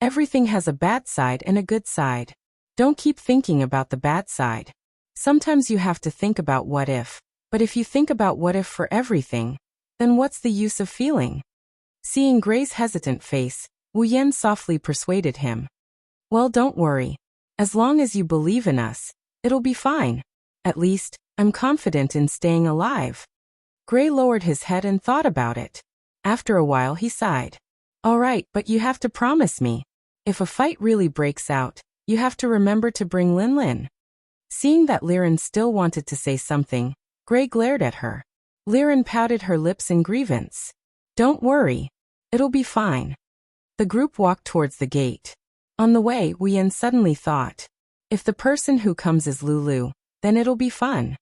Everything has a bad side and a good side. Don't keep thinking about the bad side. Sometimes you have to think about what if, but if you think about what if for everything, then what's the use of feeling? Seeing Gray's hesitant face, Wu Yan softly persuaded him. Well, don't worry. As long as you believe in us, it'll be fine. At least, I'm confident in staying alive. Gray lowered his head and thought about it. After a while he sighed. All right, but you have to promise me. If a fight really breaks out, you have to remember to bring Lin Lin. Seeing that Liren still wanted to say something, Gray glared at her. Liren pouted her lips in grievance. Don't worry. It'll be fine. The group walked towards the gate. On the way, Wu Yan suddenly thought, if the person who comes is Lulu, then it'll be fun.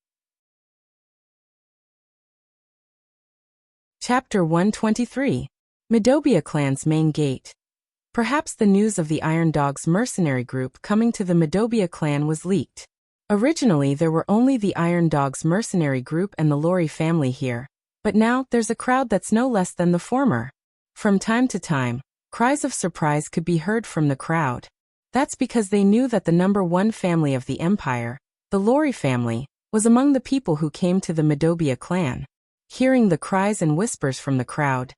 Chapter 123. Midobia Clan's Main Gate. Perhaps the news of the Iron Dog's mercenary group coming to the Midobia clan was leaked. Originally there were only the Iron Dog's mercenary group and the Lori family here, but now there's a crowd that's no less than the former. From time to time, cries of surprise could be heard from the crowd. That's because they knew that the number 1 family of the empire, the Lori family, was among the people who came to the Midobia clan. Hearing the cries and whispers from the crowd,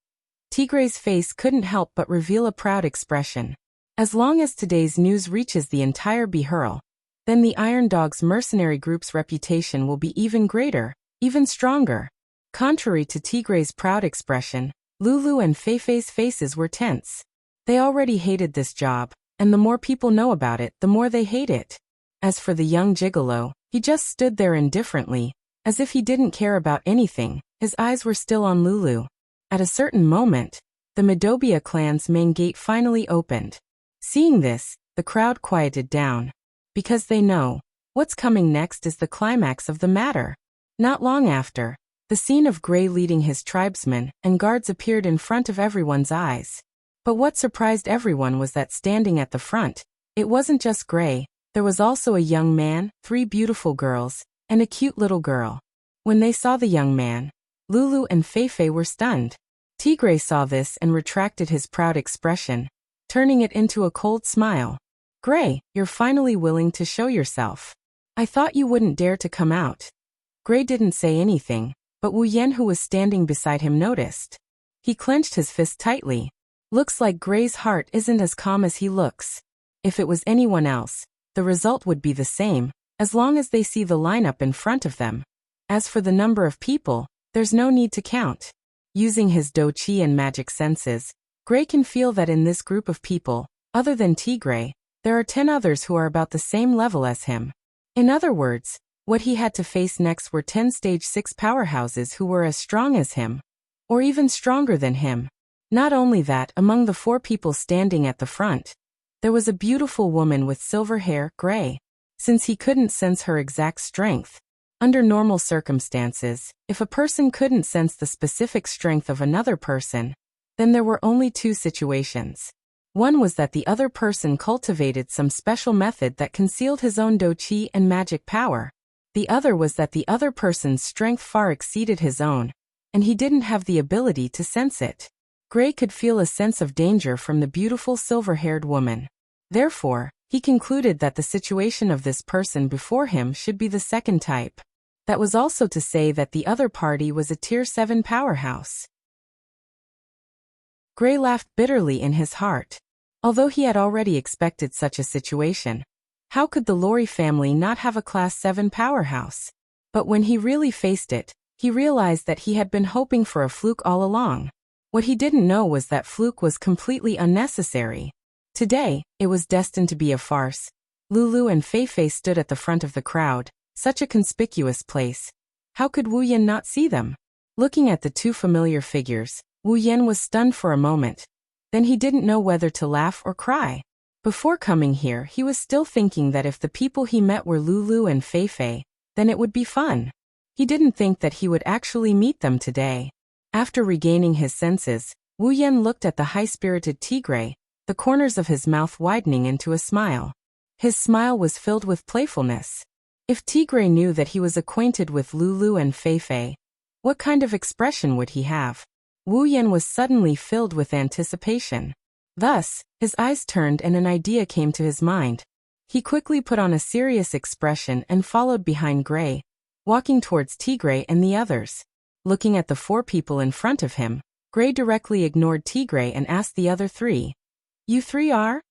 Tigray's face couldn't help but reveal a proud expression. As long as today's news reaches the entire Bihurl, then the Iron Dog's mercenary group's reputation will be even greater, even stronger. Contrary to Tigray's proud expression, Lulu and Fei's faces were tense. They already hated this job, and the more people know about it, the more they hate it. As for the young gigolo, he just stood there indifferently, as if he didn't care about anything. His eyes were still on Lulu. At a certain moment, the Midobia clan's main gate finally opened. Seeing this, the crowd quieted down. Because they know, what's coming next is the climax of the matter. Not long after, the scene of Gray leading his tribesmen and guards appeared in front of everyone's eyes. But what surprised everyone was that standing at the front, it wasn't just Gray, there was also a young man, 3 beautiful girls, and a cute little girl. When they saw the young man, Lulu and Fei were stunned. Tigray saw this and retracted his proud expression, turning it into a cold smile. Gray, you're finally willing to show yourself. I thought you wouldn't dare to come out. Gray didn't say anything, but Wu Yan, who was standing beside him, noticed. He clenched his fist tightly. Looks like Gray's heart isn't as calm as he looks. If it was anyone else, the result would be the same, as long as they see the lineup in front of them. As for the number of people, there's no need to count. Using his Do-Chi and magic senses, Gray can feel that in this group of people, other than Tigray, there are 10 others who are about the same level as him. In other words, what he had to face next were 10 stage 6 powerhouses who were as strong as him, or even stronger than him. Not only that, among the 4 people standing at the front, there was a beautiful woman with silver hair, gray. Since he couldn't sense her exact strength, under normal circumstances, if a person couldn't sense the specific strength of another person, then there were only 2 situations. One was that the other person cultivated some special method that concealed his own do-chi and magic power. The other was that the other person's strength far exceeded his own, and he didn't have the ability to sense it. Gray could feel a sense of danger from the beautiful silver-haired woman. Therefore, he concluded that the situation of this person before him should be the second type. That was also to say that the other party was a Tier 7 powerhouse. Gray laughed bitterly in his heart. Although he had already expected such a situation, how could the Lori family not have a Class 7 powerhouse? But when he really faced it, he realized that he had been hoping for a fluke all along. What he didn't know was that fluke was completely unnecessary. Today, it was destined to be a farce. Lulu and Fei-Fei stood at the front of the crowd, such a conspicuous place. How could Wu Yan not see them? Looking at the 2 familiar figures, Wu Yan was stunned for a moment. Then he didn't know whether to laugh or cry. Before coming here, he was still thinking that if the people he met were Lulu and Fei-Fei, then it would be fun. He didn't think that he would actually meet them today. After regaining his senses, Wu Yan looked at the high-spirited Tigray, the corners of his mouth widening into a smile. His smile was filled with playfulness. If Tigray knew that he was acquainted with Lulu and Fei-Fei, what kind of expression would he have? Wu Yan was suddenly filled with anticipation. Thus, his eyes turned and an idea came to his mind. He quickly put on a serious expression and followed behind Gray, walking towards Tigray and the others. Looking at the 4 people in front of him, Gray directly ignored Tigray and asked the other 3. "You 3 are?"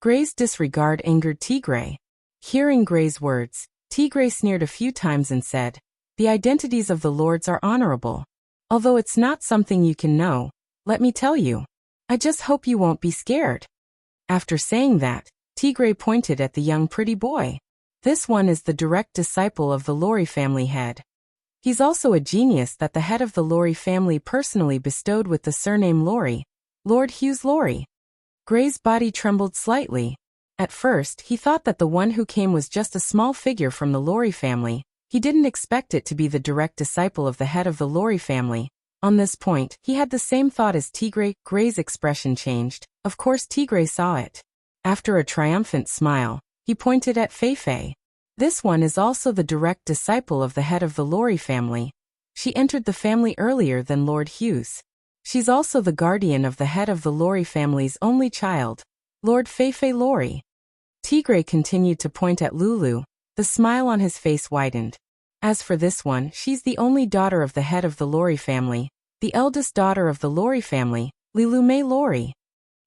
Gray's disregard angered Tigray. Hearing Gray's words, Tigray sneered a few times and said, "The identities of the lords are honorable. Although it's not something you can know, let me tell you. I just hope you won't be scared." After saying that, Tigray pointed at the young pretty boy. This one is the direct disciple of the Lori family head. He's also a genius that the head of the Lori family personally bestowed with the surname Lori, Lord Hughes Lori. Gray's body trembled slightly. At first, he thought that the one who came was just a small figure from the Lori family. He didn't expect it to be the direct disciple of the head of the Lori family. On this point, he had the same thought as Tigray. Gray's expression changed. Of course Tigray saw it. After a triumphant smile, he pointed at Fei-Fei. This one is also the direct disciple of the head of the Lori family. She entered the family earlier than Lord Hughes. She's also the guardian of the head of the Lori family's only child, Lord Fei-Fei Lori. Tigray continued to point at Lulu. The smile on his face widened. As for this one, she's the only daughter of the head of the Lori family, the eldest daughter of the Lori family, Lilu-Mei Lori.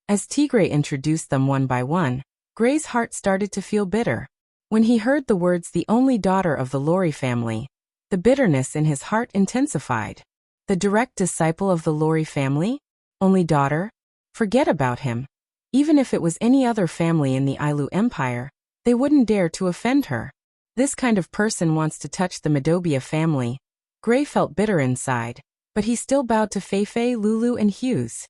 As Tigray introduced them one by one, Gray's heart started to feel bitter. When he heard the words "the only daughter of the Lori family," the bitterness in his heart intensified. The direct disciple of the Lori family? Only daughter? Forget about him. Even if it was any other family in the Ailu Empire, they wouldn't dare to offend her. This kind of person wants to touch the Medobia family. Gray felt bitter inside, but he still bowed to Fei-Fei, Lulu and Hughes.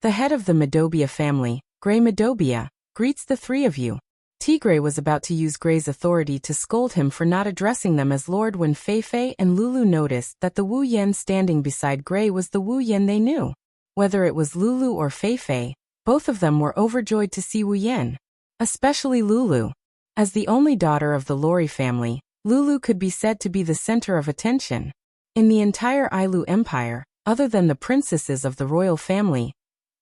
The head of the Medobia family, Gray Medobia, greets the 3 of you. Tigray was about to use Gray's authority to scold him for not addressing them as Lord when Fei-Fei and Lulu noticed that the Wu Yan standing beside Gray was the Wu Yan they knew. Whether it was Lulu or Fei-Fei, both of them were overjoyed to see Wu Yan. Especially Lulu. As the only daughter of the Lori family, Lulu could be said to be the center of attention. In the entire Ailu Empire, other than the princesses of the royal family,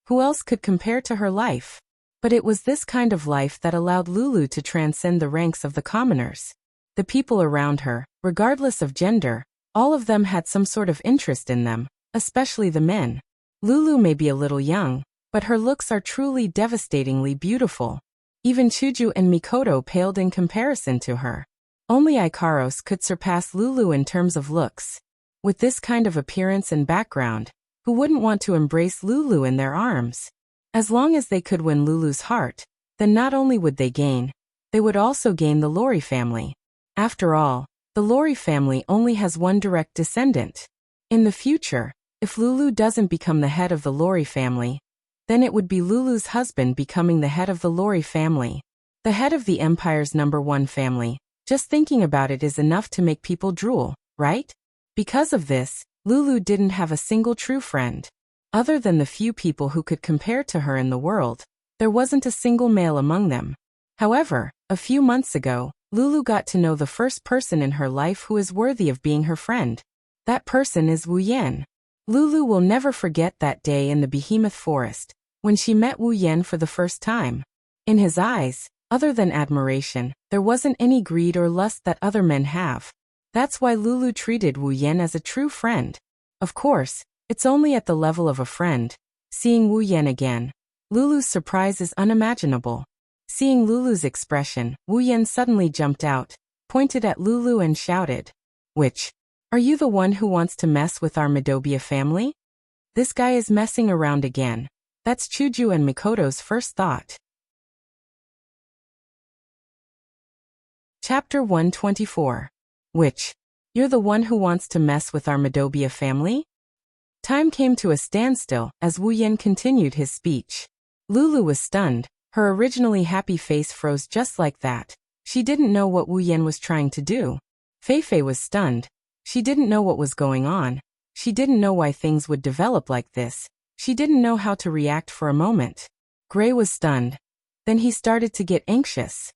who else could compare to her life? But it was this kind of life that allowed Lulu to transcend the ranks of the commoners. The people around her, regardless of gender, all of them had some sort of interest in them, especially the men. Lulu may be a little young, but her looks are truly devastatingly beautiful. Even Chuju and Mikoto paled in comparison to her. Only Ikaros could surpass Lulu in terms of looks. With this kind of appearance and background, who wouldn't want to embrace Lulu in their arms? As long as they could win Lulu's heart, then not only would they would also gain the Lori family. After all, the Lori family only has one direct descendant. In the future, if Lulu doesn't become the head of the Lori family, then it would be Lulu's husband becoming the head of the Lori family. The head of the empire's #1 family. Just thinking about it is enough to make people drool, right? Because of this, Lulu didn't have a single true friend. Other than the few people who could compare to her in the world, there wasn't a single male among them. However, a few months ago, Lulu got to know the first person in her life who is worthy of being her friend. That person is Wu Yan. Lulu will never forget that day in the behemoth forest, when she met Wu Yan for the first time. In his eyes, other than admiration, there wasn't any greed or lust that other men have. That's why Lulu treated Wu Yan as a true friend. Of course, it's only at the level of a friend. Seeing Wu Yan again, Lulu's surprise is unimaginable. Seeing Lulu's expression, Wu Yan suddenly jumped out, pointed at Lulu and shouted, "Which? Are you the one who wants to mess with our Midobia family? This guy is messing around again." That's Chuju and Mikoto's first thought. Chapter 124. Which? You're the one who wants to mess with our Midobia family? Time came to a standstill as Wu Yan continued his speech. Lulu was stunned. Her originally happy face froze just like that. She didn't know what Wu Yan was trying to do. Feifei was stunned. She didn't know what was going on. She didn't know why things would develop like this. She didn't know how to react for a moment. Gray was stunned. Then he started to get anxious.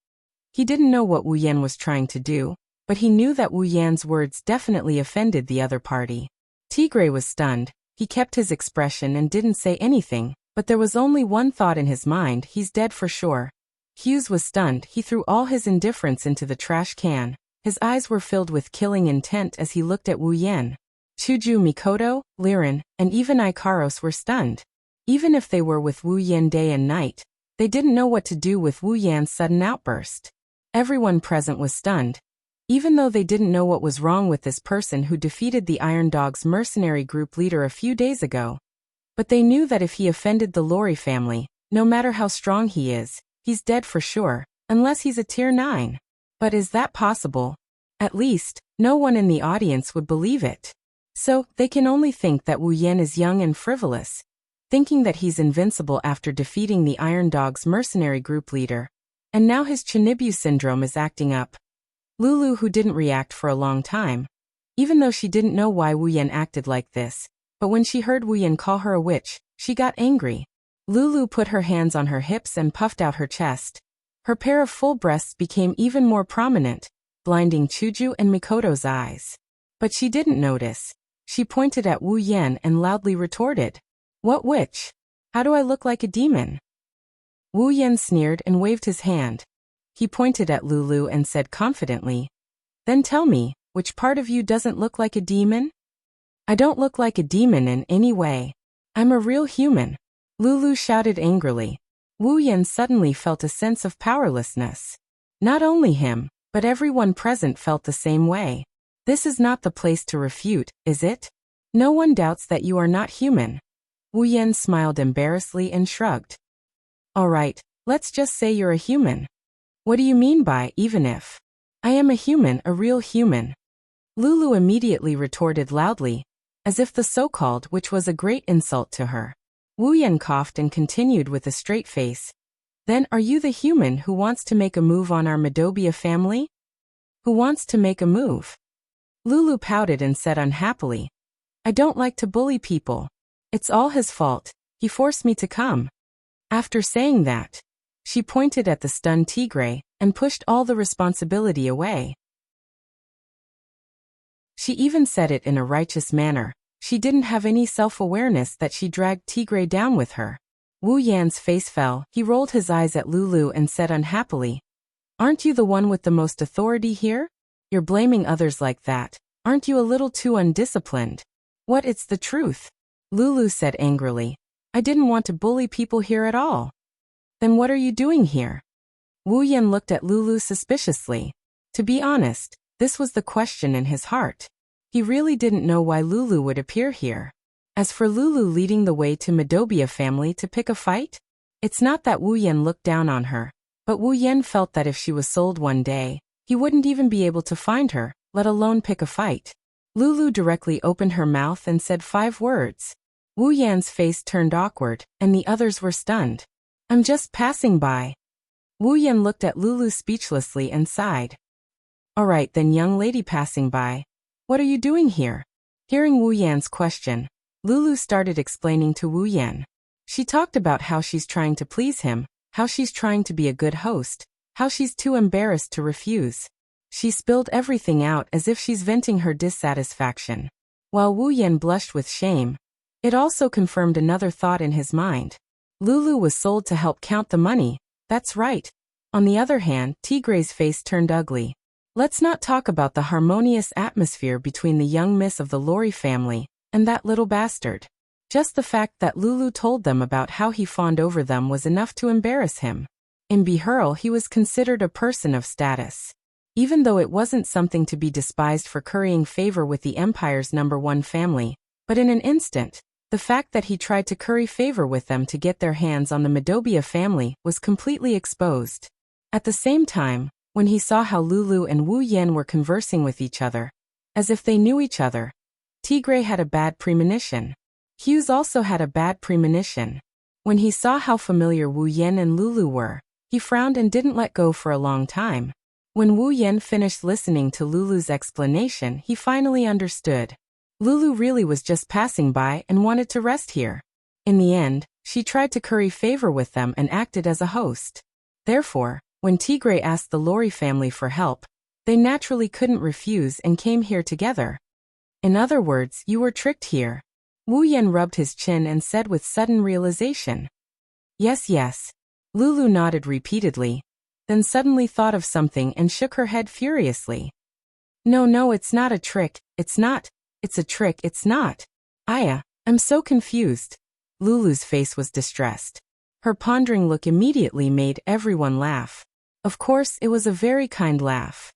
He didn't know what Wu Yan was trying to do, but he knew that Wu Yan's words definitely offended the other party. Tigray was stunned. He kept his expression and didn't say anything. But there was only one thought in his mind: he's dead for sure. Hughes was stunned. He threw all his indifference into the trash can. His eyes were filled with killing intent as he looked at Wu Yan. Chuju, Mikoto, Liren, and even Ikaros were stunned. Even if they were with Wu Yan day and night, they didn't know what to do with Wu Yan's sudden outburst. Everyone present was stunned. Even though they didn't know what was wrong with this person who defeated the Iron Dog's mercenary group leader a few days ago. But they knew that if he offended the Lori family, no matter how strong he is, he's dead for sure, unless he's a tier 9. But is that possible? At least, no one in the audience would believe it. So, they can only think that Wu Yan is young and frivolous, thinking that he's invincible after defeating the Iron Dog's mercenary group leader. And now his Chinibu syndrome is acting up. Lulu, who didn't react for a long time, even though she didn't know why Wu Yan acted like this. But when she heard Wu Yan call her a witch, she got angry. Lulu put her hands on her hips and puffed out her chest. Her pair of full breasts became even more prominent, blinding Chuju and Mikoto's eyes. But she didn't notice. She pointed at Wu Yan and loudly retorted, "What witch? How do I look like a demon?" Wu Yan sneered and waved his hand. He pointed at Lulu and said confidently, "Then tell me, which part of you doesn't look like a demon?" "I don't look like a demon in any way. I'm a real human," Lulu shouted angrily. Wu Yan suddenly felt a sense of powerlessness. Not only him, but everyone present felt the same way. This is not the place to refute, is it? No one doubts that you are not human. Wu Yan smiled embarrassedly and shrugged. "All right, let's just say you're a human." "What do you mean by even if?" "I am a human, a real human." Lulu immediately retorted loudly, as if the so-called which was a great insult to her. Wu Yan coughed and continued with a straight face. "Then are you the human who wants to make a move on our Midobia family?" "Who wants to make a move?" Lulu pouted and said unhappily, "I don't like to bully people. It's all his fault. He forced me to come." After saying that, she pointed at the stunned Tigray and pushed all the responsibility away. She even said it in a righteous manner. She didn't have any self-awareness that she dragged Tigray down with her. Wu Yan's face fell. He rolled his eyes at Lulu and said unhappily, "Aren't you the one with the most authority here? You're blaming others like that. Aren't you a little too undisciplined?" "What? It's the truth," Lulu said angrily. "I didn't want to bully people here at all." "Then what are you doing here?" Wu Yan looked at Lulu suspiciously. To be honest, this was the question in his heart. He really didn't know why Lulu would appear here. As for Lulu leading the way to Midobia family to pick a fight, It's not that Wu Yan looked down on her, but Wu Yan felt that if she was sold one day, he wouldn't even be able to find her, let alone pick a fight. Lulu directly opened her mouth and said 5 words. Wu Yan's face turned awkward, and the others were stunned. I'm just passing by. Wu Yan looked at Lulu speechlessly and sighed. Alright then, young lady passing by. What are you doing here? Hearing Wu Yan's question, Lulu started explaining to Wu Yan. She talked about how she's trying to please him, how she's trying to be a good host, how she's too embarrassed to refuse. She spilled everything out as if she's venting her dissatisfaction. While Wu Yan blushed with shame, it also confirmed another thought in his mind. Lulu was sold to help count the money, that's right. On the other hand, Tigre's face turned ugly. Let's not talk about the harmonious atmosphere between the young miss of the Lorry family and that little bastard. Just the fact that Lulu told them about how he fawned over them was enough to embarrass him. In Behurl, he was considered a person of status. Even though it wasn't something to be despised for currying favor with the Empire's #1 family, but in an instant, the fact that he tried to curry favor with them to get their hands on the Madobia family was completely exposed. At the same time, when he saw how Lulu and Wu Yan were conversing with each other, as if they knew each other, Tigre had a bad premonition. Hughes also had a bad premonition. When he saw how familiar Wu Yan and Lulu were, he frowned and didn't let go for a long time. When Wu Yan finished listening to Lulu's explanation, he finally understood. Lulu really was just passing by and wanted to rest here. In the end, she tried to curry favor with them and acted as a host. Therefore, when Tigre asked the Lorry family for help, they naturally couldn't refuse and came here together. In other words, you were tricked here. Wu Yan rubbed his chin and said with sudden realization. Yes, yes. Lulu nodded repeatedly, then suddenly thought of something and shook her head furiously. No, it's not a trick, it's not. It's a trick, it's not. Aya, I'm so confused. Lulu's face was distressed. Her pondering look immediately made everyone laugh. Of course, it was a very kind laugh.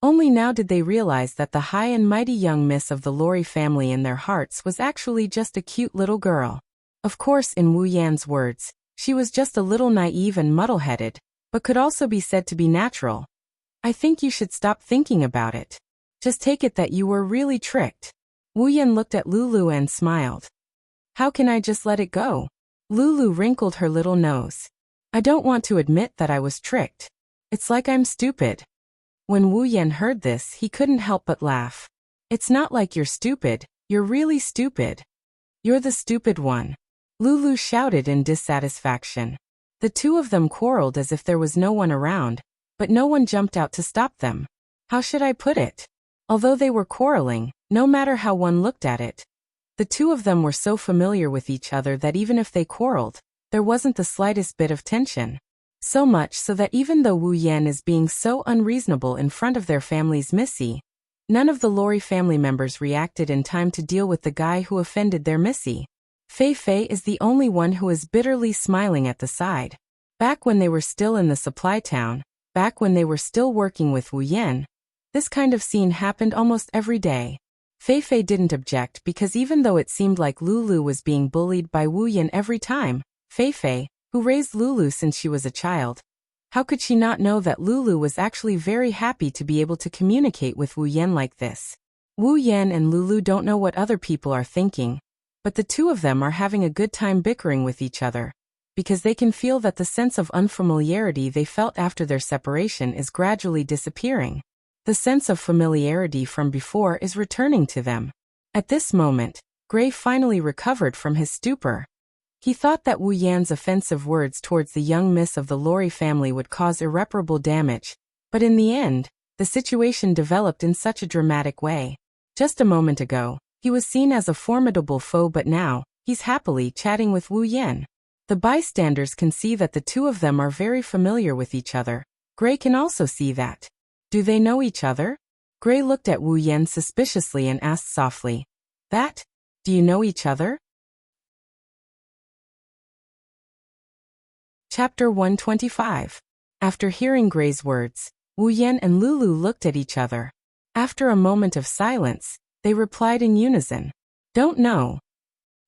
Only now did they realize that the high and mighty young miss of the Lorry family in their hearts was actually just a cute little girl. Of course, in Wu Yan's words, she was just a little naive and muddle-headed, but could also be said to be natural. I think you should stop thinking about it. Just take it that you were really tricked. Wu Yan looked at Lulu and smiled. How can I just let it go? Lulu wrinkled her little nose. I don't want to admit that I was tricked. It's like I'm stupid. When Wu Yan heard this, he couldn't help but laugh. It's not like you're stupid, you're really stupid. You're the stupid one. Lulu shouted in dissatisfaction. The two of them quarreled as if there was no one around, but no one jumped out to stop them. How should I put it? Although they were quarreling, no matter how one looked at it, the two of them were so familiar with each other that even if they quarreled, there wasn't the slightest bit of tension. So much so that even though Wu Yan is being so unreasonable in front of their family's Missy, none of the Lorry family members reacted in time to deal with the guy who offended their Missy. Fei Fei is the only one who is bitterly smiling at the side. Back when they were still in the supply town, back when they were still working with Wu Yan, this kind of scene happened almost every day. Fei Fei didn't object because even though it seemed like Lulu was being bullied by Wu Yan every time, Fei Fei, who raised Lulu since she was a child, how could she not know that Lulu was actually very happy to be able to communicate with Wu Yan like this? Wu Yan and Lulu don't know what other people are thinking, but the two of them are having a good time bickering with each other, because they can feel that the sense of unfamiliarity they felt after their separation is gradually disappearing. The sense of familiarity from before is returning to them. At this moment, Gray finally recovered from his stupor. He thought that Wu Yan's offensive words towards the young miss of the Lorry family would cause irreparable damage, but in the end, the situation developed in such a dramatic way. Just a moment ago, he was seen as a formidable foe, but now, he's happily chatting with Wu Yan. The bystanders can see that the two of them are very familiar with each other. Gray can also see that. Do they know each other? Gray looked at Wu Yan suspiciously and asked softly, "That? Do you know each other?" Chapter 125. After hearing Gray's words, Wu Yan and Lulu looked at each other. After a moment of silence, they replied in unison, "Don't know."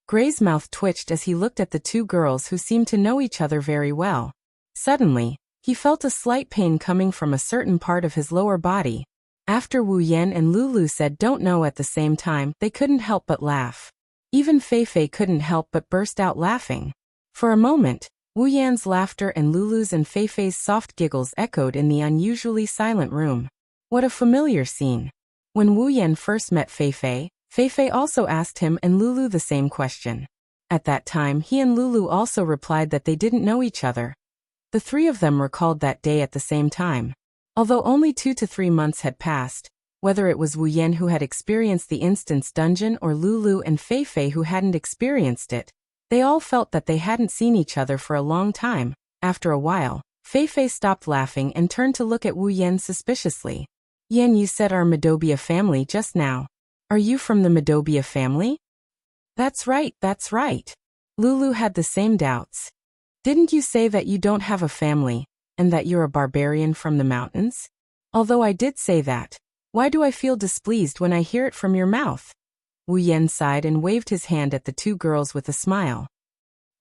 Gray's mouth twitched as he looked at the two girls who seemed to know each other very well. Suddenly, he felt a slight pain coming from a certain part of his lower body. After Wu Yan and Lulu said don't know at the same time, they couldn't help but laugh. Even Fei Fei couldn't help but burst out laughing. For a moment, Wu Yan's laughter and Lulu's and Fei Fei's soft giggles echoed in the unusually silent room. What a familiar scene. When Wu Yan first met Fei Fei also asked him and Lulu the same question. At that time he and Lulu also replied that they didn't know each other. The three of them recalled that day at the same time. Although only 2 to 3 months had passed, whether it was Wu Yan who had experienced the instance dungeon or Lulu and Fei Fei who hadn't experienced it, they all felt that they hadn't seen each other for a long time. After a while, Fei Fei stopped laughing and turned to look at Wu Yan suspiciously. Yan, you said our Madobia family just now. Are you from the Madobia family? That's right, that's right. Lulu had the same doubts. Didn't you say that you don't have a family, and that you're a barbarian from the mountains? Although I did say that, why do I feel displeased when I hear it from your mouth? Wu Yan sighed and waved his hand at the two girls with a smile.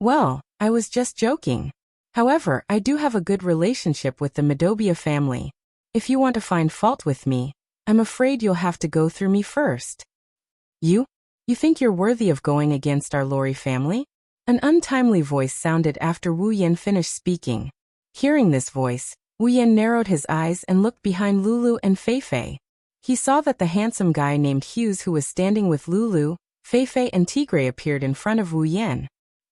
Well, I was just joking. However, I do have a good relationship with the Madobia family. If you want to find fault with me, I'm afraid you'll have to go through me first. You think you're worthy of going against our Lori family? An untimely voice sounded after Wu Yan finished speaking. Hearing this voice, Wu Yan narrowed his eyes and looked behind Lulu and Fei Fei. He saw that the handsome guy named Hughes who was standing with Lulu, Fei Fei and Tigray appeared in front of Wu Yan.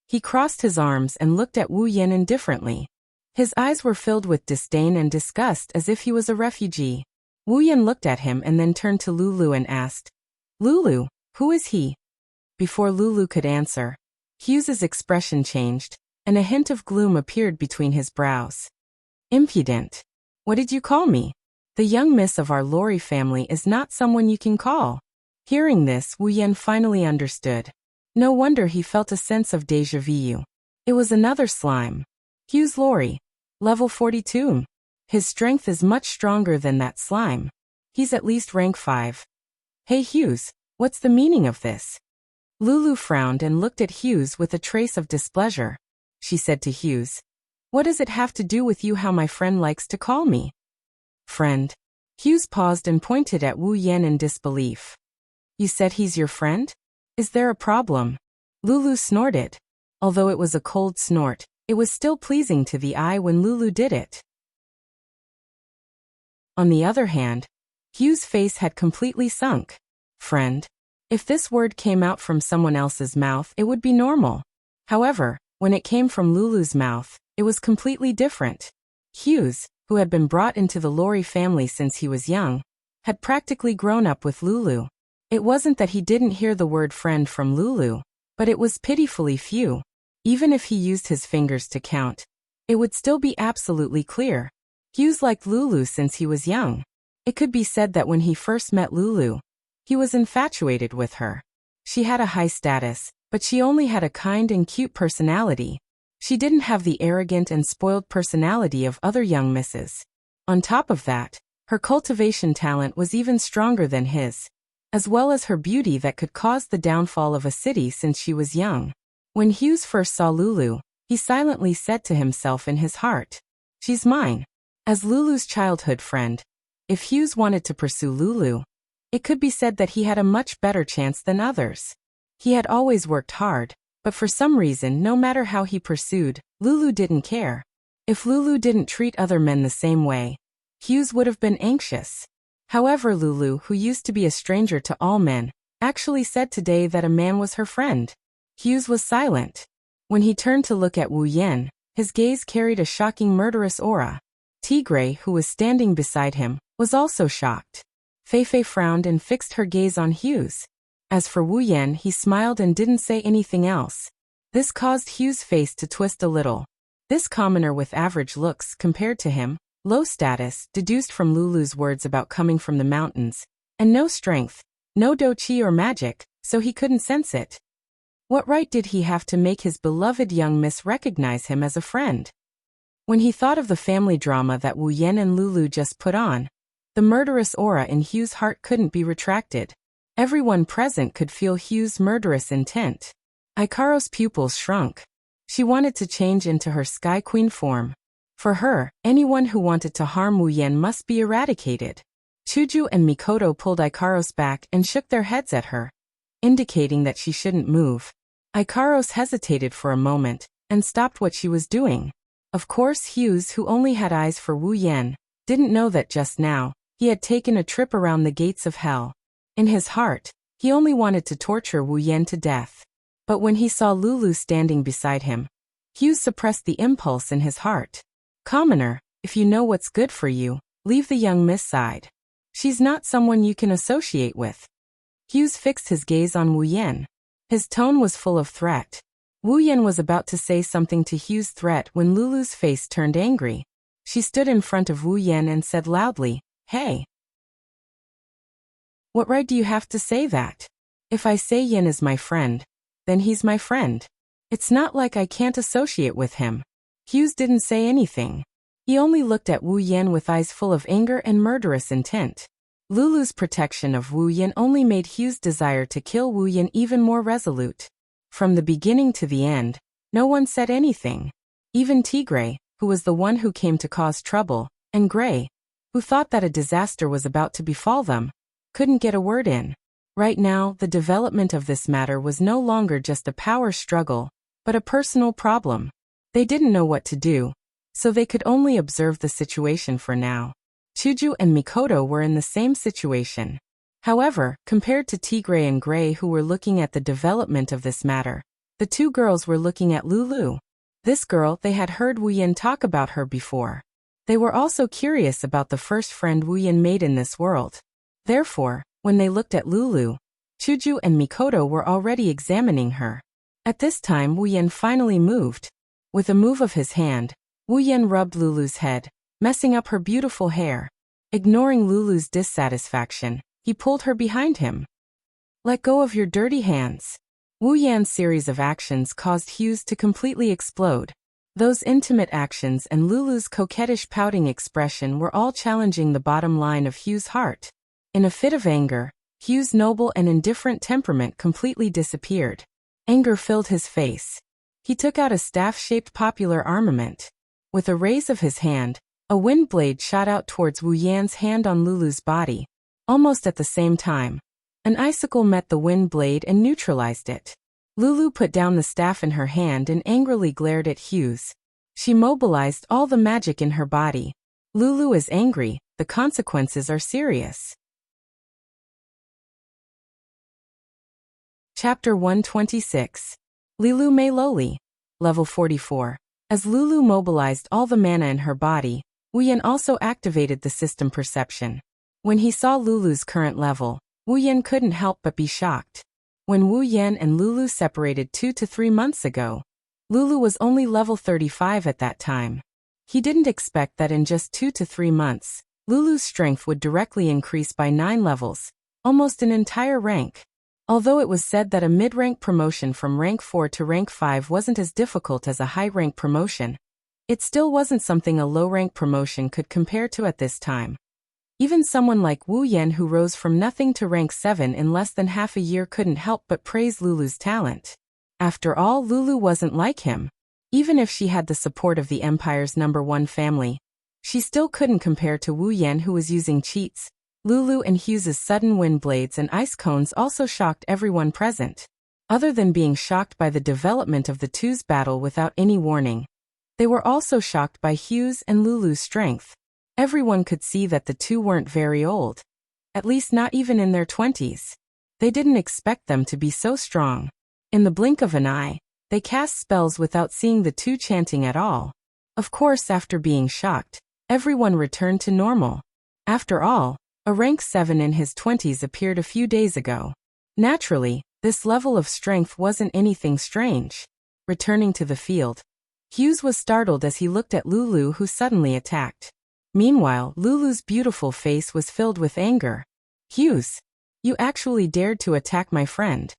He crossed his arms and looked at Wu Yan indifferently. His eyes were filled with disdain and disgust as if he was a refugee. Wu Yan looked at him and then turned to Lulu and asked, Lulu, who is he? Before Lulu could answer, Hughes's expression changed, and a hint of gloom appeared between his brows. Impudent. What did you call me? The young miss of our Lori family is not someone you can call. Hearing this, Wu Yan finally understood. No wonder he felt a sense of déjà vu. It was another slime. Hughes Lori. Level 42. His strength is much stronger than that slime. He's at least rank 5. Hey Hughes, what's the meaning of this? Lulu frowned and looked at Hughes with a trace of displeasure. She said to Hughes, what does it have to do with you how my friend likes to call me? Friend. Hughes paused and pointed at Wu Yan in disbelief. You said he's your friend? Is there a problem? Lulu snorted. Although it was a cold snort, it was still pleasing to the eye when Lulu did it. On the other hand, Hughes' face had completely sunk. Friend. If this word came out from someone else's mouth, it would be normal. However, when it came from Lulu's mouth, it was completely different. Hughes, who had been brought into the Lori family since he was young, had practically grown up with Lulu. It wasn't that he didn't hear the word friend from Lulu, but it was pitifully few. Even if he used his fingers to count, it would still be absolutely clear. Hughes liked Lulu since he was young. It could be said that when he first met Lulu, he was infatuated with her. She had a high status, but she only had a kind and cute personality. She didn't have the arrogant and spoiled personality of other young misses. On top of that, her cultivation talent was even stronger than his, as well as her beauty that could cause the downfall of a city since she was young. When Hughes first saw Lulu, he silently said to himself in his heart, she's mine. As Lulu's childhood friend, if Hughes wanted to pursue Lulu, it could be said that he had a much better chance than others. He had always worked hard, but for some reason no matter how he pursued, Lulu didn't care. If Lulu didn't treat other men the same way, Hughes would have been anxious. However, Lulu, who used to be a stranger to all men, actually said today that a man was her friend. Hughes was silent. When he turned to look at Wu Yan, his gaze carried a shocking murderous aura. Tigray, who was standing beside him, was also shocked. Fei Fei frowned and fixed her gaze on Hughes. As for Wu Yan, he smiled and didn't say anything else. This caused Hughes' face to twist a little. This commoner with average looks compared to him, low status, deduced from Lulu's words about coming from the mountains, and no strength, no do-chi or magic, so he couldn't sense it. What right did he have to make his beloved young miss recognize him as a friend? When he thought of the family drama that Wu Yan and Lulu just put on, the murderous aura in Hughes' heart couldn't be retracted. Everyone present could feel Hughes' murderous intent. Ikaru's pupils shrunk. She wanted to change into her Sky Queen form. For her, anyone who wanted to harm Wu Yan must be eradicated. Chuju and Mikoto pulled Ikaros back and shook their heads at her, indicating that she shouldn't move. Ikaros hesitated for a moment and stopped what she was doing. Of course, Hughes, who only had eyes for Wu Yan, didn't know that just now, he had taken a trip around the gates of hell. In his heart, he only wanted to torture Wu Yan to death. But when he saw Lulu standing beside him, Hughes suppressed the impulse in his heart. Commoner, if you know what's good for you, leave the young miss side. She's not someone you can associate with. Hughes fixed his gaze on Wu Yan. His tone was full of threat. Wu Yan was about to say something to Hughes' threat when Lulu's face turned angry. She stood in front of Wu Yan and said loudly, "Hey! What right do you have to say that? If I say Yan is my friend, then he's my friend. It's not like I can't associate with him." Hughes didn't say anything. He only looked at Wu Yan with eyes full of anger and murderous intent. Lulu's protection of Wu Yan only made Hughes' desire to kill Wu Yan even more resolute. From the beginning to the end, no one said anything. Even Tigray, who was the one who came to cause trouble, and Gray, who thought that a disaster was about to befall them, couldn't get a word in. Right now, the development of this matter was no longer just a power struggle, but a personal problem. They didn't know what to do, so they could only observe the situation for now. Chuju and Mikoto were in the same situation. However, compared to Tigray and Gray, who were looking at the development of this matter, the two girls were looking at Lulu. This girl, they had heard Wu Yan talk about her before. They were also curious about the first friend Wu Yan made in this world. Therefore, when they looked at Lulu, Chuju and Mikoto were already examining her. At this time, Wu Yan finally moved. With a move of his hand, Wu Yan rubbed Lulu's head, messing up her beautiful hair. Ignoring Lulu's dissatisfaction, he pulled her behind him. "Let go of your dirty hands." Wu Yan's series of actions caused Hughes to completely explode. Those intimate actions and Lulu's coquettish pouting expression were all challenging the bottom line of Hughes' heart. In a fit of anger, Hughes' noble and indifferent temperament completely disappeared. Anger filled his face. He took out a staff-shaped popular armament. With a raise of his hand, a wind blade shot out towards Wu Yan's hand on Lulu's body. Almost at the same time, an icicle met the wind blade and neutralized it. Lulu put down the staff in her hand and angrily glared at Hughes. She mobilized all the magic in her body. Lulu is angry, the consequences are serious. Chapter 126. Lilu Mei Loli. Level 44. As Lulu mobilized all the mana in her body, Wu Yan also activated the system perception. When he saw Lulu's current level, Wu Yan couldn't help but be shocked. When Wu Yan and Lulu separated 2 to 3 months ago, Lulu was only level 35 at that time. He didn't expect that in just 2 to 3 months, Lulu's strength would directly increase by 9 levels, almost an entire rank. Although it was said that a mid-rank promotion from rank 4 to rank 5 wasn't as difficult as a high-rank promotion, it still wasn't something a low-rank promotion could compare to at this time. Even someone like Wu Yan, who rose from nothing to rank 7 in less than half a year, couldn't help but praise Lulu's talent. After all, Lulu wasn't like him. Even if she had the support of the Empire's #1 family, she still couldn't compare to Wu Yan, who was using cheats. Lulu and Hughes' sudden wind blades and ice cones also shocked everyone present. Other than being shocked by the development of the two's battle without any warning, they were also shocked by Hughes and Lulu's strength. Everyone could see that the two weren't very old. At least not even in their 20s. They didn't expect them to be so strong. In the blink of an eye, they cast spells without seeing the two chanting at all. Of course, after being shocked, everyone returned to normal. After all, a rank 7 in his 20s appeared a few days ago. Naturally, this level of strength wasn't anything strange. Returning to the field, Hughes was startled as he looked at Lulu, who suddenly attacked. Meanwhile, Lulu's beautiful face was filled with anger. "Hughes, you actually dared to attack my friend."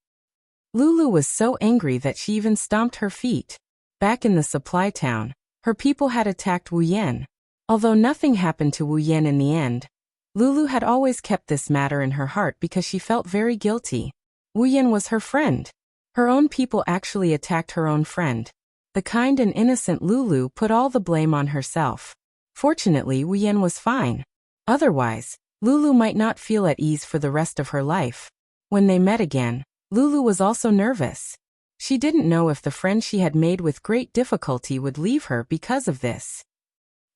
Lulu was so angry that she even stomped her feet. Back in the supply town, her people had attacked Wu Yan. Although nothing happened to Wu Yan in the end, Lulu had always kept this matter in her heart because she felt very guilty. Wu Yan was her friend. Her own people actually attacked her own friend. The kind and innocent Lulu put all the blame on herself. Fortunately, Wu Yan was fine. Otherwise, Lulu might not feel at ease for the rest of her life. When they met again, Lulu was also nervous. She didn't know if the friend she had made with great difficulty would leave her because of this.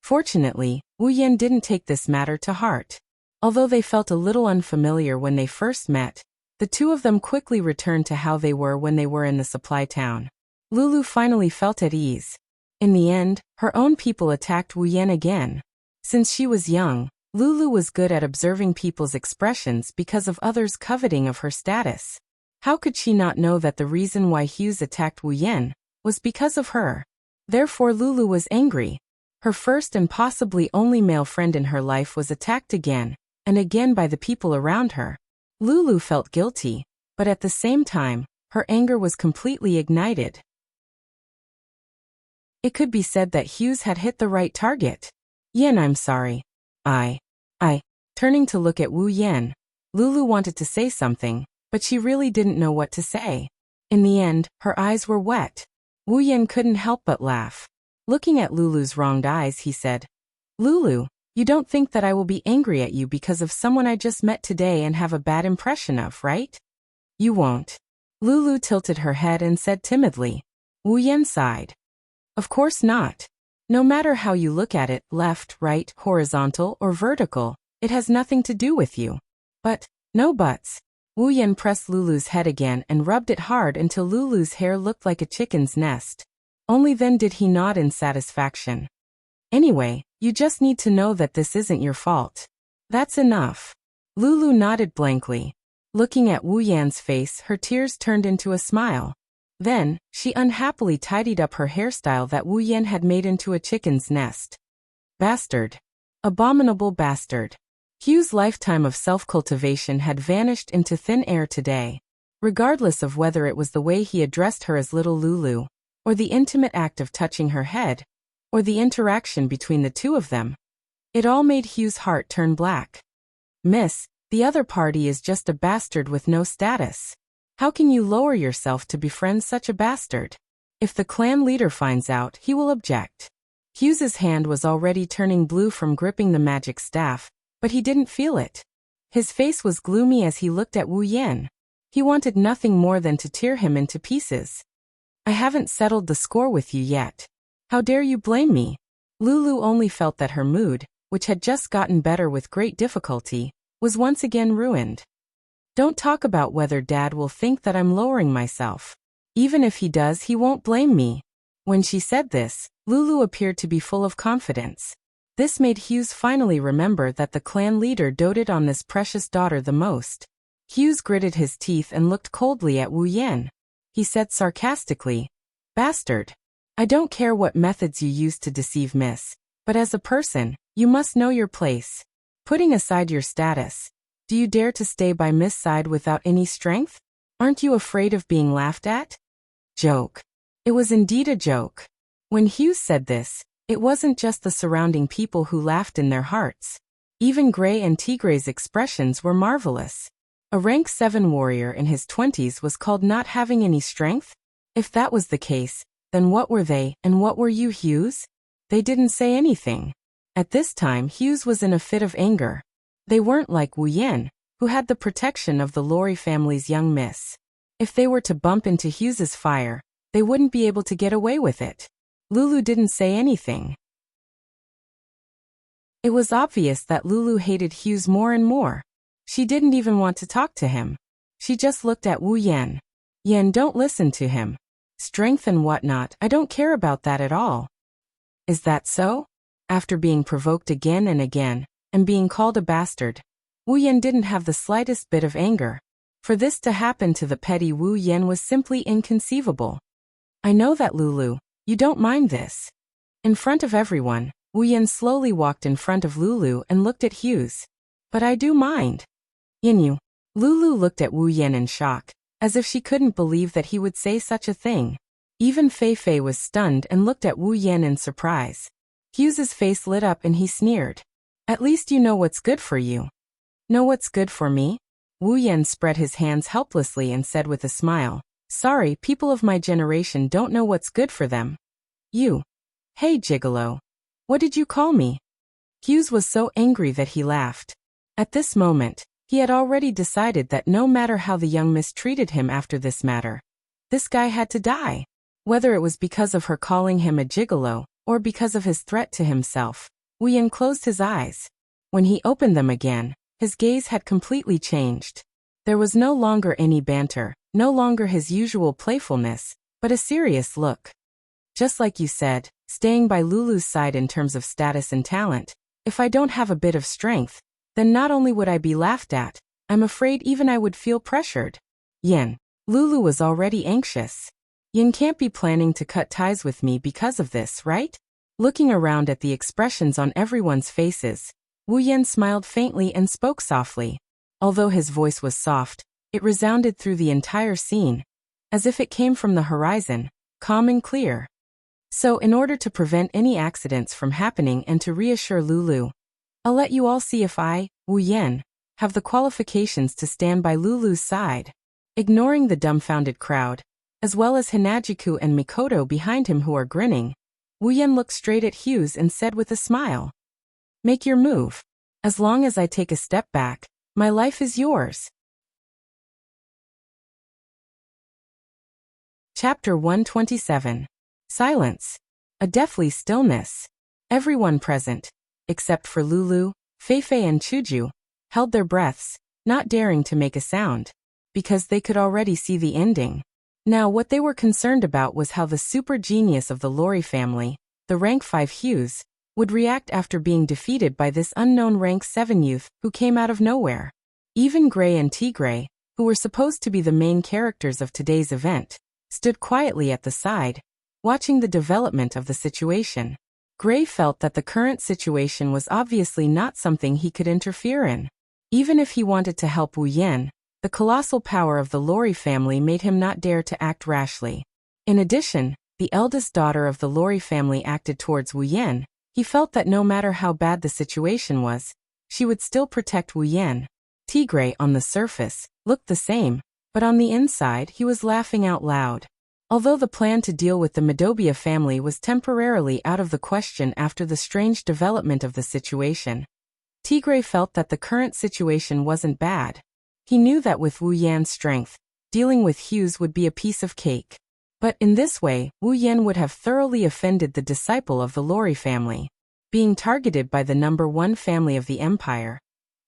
Fortunately, Wu Yan didn't take this matter to heart. Although they felt a little unfamiliar when they first met, the two of them quickly returned to how they were when they were in the supply town. Lulu finally felt at ease. In the end, her own people attacked Wu Yan again. Since she was young, Lulu was good at observing people's expressions because of others' coveting of her status. How could she not know that the reason why Hughes attacked Wu Yan was because of her? Therefore Lulu was angry. Her first and possibly only male friend in her life was attacked again, and again by the people around her. Lulu felt guilty, but at the same time, her anger was completely ignited. It could be said that Hughes had hit the right target. Yan, I'm sorry. Turning to look at Wu Yan, Lulu wanted to say something, but she really didn't know what to say. In the end, her eyes were wet. Wu Yan couldn't help but laugh. Looking at Lulu's wronged eyes, he said, "Lulu, you don't think that I will be angry at you because of someone I just met today and have a bad impression of, right?" "You won't." Lulu tilted her head and said timidly. Wu Yan sighed. "Of course not. No matter how you look at it, left, right, horizontal, or vertical, it has nothing to do with you." "But, no buts." Wu Yan pressed Lulu's head again and rubbed it hard until Lulu's hair looked like a chicken's nest. Only then did he nod in satisfaction. "Anyway, you just need to know that this isn't your fault. That's enough." Lulu nodded blankly. Looking at Wu Yan's face, her tears turned into a smile. Then, she unhappily tidied up her hairstyle that Wu Yan had made into a chicken's nest. Bastard. Abominable bastard. Hugh's lifetime of self-cultivation had vanished into thin air today. Regardless of whether it was the way he addressed her as little Lulu, or the intimate act of touching her head, or the interaction between the two of them, it all made Hugh's heart turn black. "Miss, the other party is just a bastard with no status. How can you lower yourself to befriend such a bastard? If the clan leader finds out, he will object." Hughes's hand was already turning blue from gripping the magic staff, but he didn't feel it. His face was gloomy as he looked at Wu Yan. He wanted nothing more than to tear him into pieces. "I haven't settled the score with you yet. How dare you blame me?" Lulu only felt that her mood, which had just gotten better with great difficulty, was once again ruined. "Don't talk about whether Dad will think that I'm lowering myself. Even if he does, he won't blame me." When she said this, Lulu appeared to be full of confidence. This made Hughes finally remember that the clan leader doted on this precious daughter the most. Hughes gritted his teeth and looked coldly at Wu Yan. He said sarcastically, "Bastard. I don't care what methods you use to deceive Miss, but as a person, you must know your place. Putting aside your status, do you dare to stay by Miss' side without any strength? Aren't you afraid of being laughed at?" Joke. It was indeed a joke. When Hughes said this, it wasn't just the surrounding people who laughed in their hearts. Even Gray and Tigre's expressions were marvelous. A rank 7 warrior in his 20s was called not having any strength? If that was the case, then what were they, and what were you, Hughes? They didn't say anything. At this time Hughes was in a fit of anger. They weren't like Wu Yan, who had the protection of the Lorry family's young miss. If they were to bump into Hughes's fire, they wouldn't be able to get away with it. Lulu didn't say anything. It was obvious that Lulu hated Hughes more and more. She didn't even want to talk to him. She just looked at Wu Yan. "Yan, don't listen to him. Strength and whatnot, I don't care about that at all." "Is that so?" After being provoked again and again, and being called a bastard, Wu Yan didn't have the slightest bit of anger. For this to happen to the petty Wu Yan was simply inconceivable. "I know that, Lulu. You don't mind this." In front of everyone, Wu Yan slowly walked in front of Lulu and looked at Hughes. "But I do mind." "Yinyu." Lulu looked at Wu Yan in shock, as if she couldn't believe that he would say such a thing. Even Fei Fei was stunned and looked at Wu Yan in surprise. Hughes's face lit up and he sneered. "At least you know what's good for you." "Know what's good for me?" Wu Yan spread his hands helplessly and said with a smile, Sorry, people of my generation don't know what's good for them. You. Hey, gigolo. What did you call me? Hughes was so angry that he laughed. At this moment, he had already decided that no matter how the young miss treated him after this matter, this guy had to die. Whether it was because of her calling him a gigolo, or because of his threat to himself, Wu Yan closed his eyes. When he opened them again, his gaze had completely changed. There was no longer any banter, no longer his usual playfulness, but a serious look. Just like you said, staying by Lulu's side in terms of status and talent, if I don't have a bit of strength, then not only would I be laughed at, I'm afraid even I would feel pressured. Yen. Lulu was already anxious. Yin can't be planning to cut ties with me because of this, right? Looking around at the expressions on everyone's faces, Wu Yan smiled faintly and spoke softly. Although his voice was soft, it resounded through the entire scene, as if it came from the horizon, calm and clear. So in order to prevent any accidents from happening and to reassure Lulu, I'll let you all see if I, Wu Yan, have the qualifications to stand by Lulu's side. Ignoring the dumbfounded crowd, as well as Hinajiku and Mikoto behind him who are grinning, Wu Yan looked straight at Hughes and said with a smile, "Make your move. As long as I take a step back, my life is yours." Chapter 127. Silence. A deathly stillness. Everyone present, except for Lulu, Feifei and Chuju, held their breaths, not daring to make a sound, because they could already see the ending. Now what they were concerned about was how the super genius of the Lori family, the rank 5 Hughes, would react after being defeated by this unknown rank 7 youth who came out of nowhere. Even Gray and Tigray, who were supposed to be the main characters of today's event, stood quietly at the side, watching the development of the situation. Gray felt that the current situation was obviously not something he could interfere in. Even if he wanted to help Wu Yan, the colossal power of the Lori family made him not dare to act rashly. In addition, the eldest daughter of the Lori family acted towards Wu Yan. He felt that no matter how bad the situation was, she would still protect Wu Yan. Tigray, on the surface, looked the same, but on the inside he was laughing out loud. Although the plan to deal with the Midobia family was temporarily out of the question after the strange development of the situation, Tigray felt that the current situation wasn't bad. He knew that with Wu Yan's strength, dealing with Hughes would be a piece of cake. But in this way, Wu Yan would have thoroughly offended the disciple of the Lori family, being targeted by the number 1 family of the empire.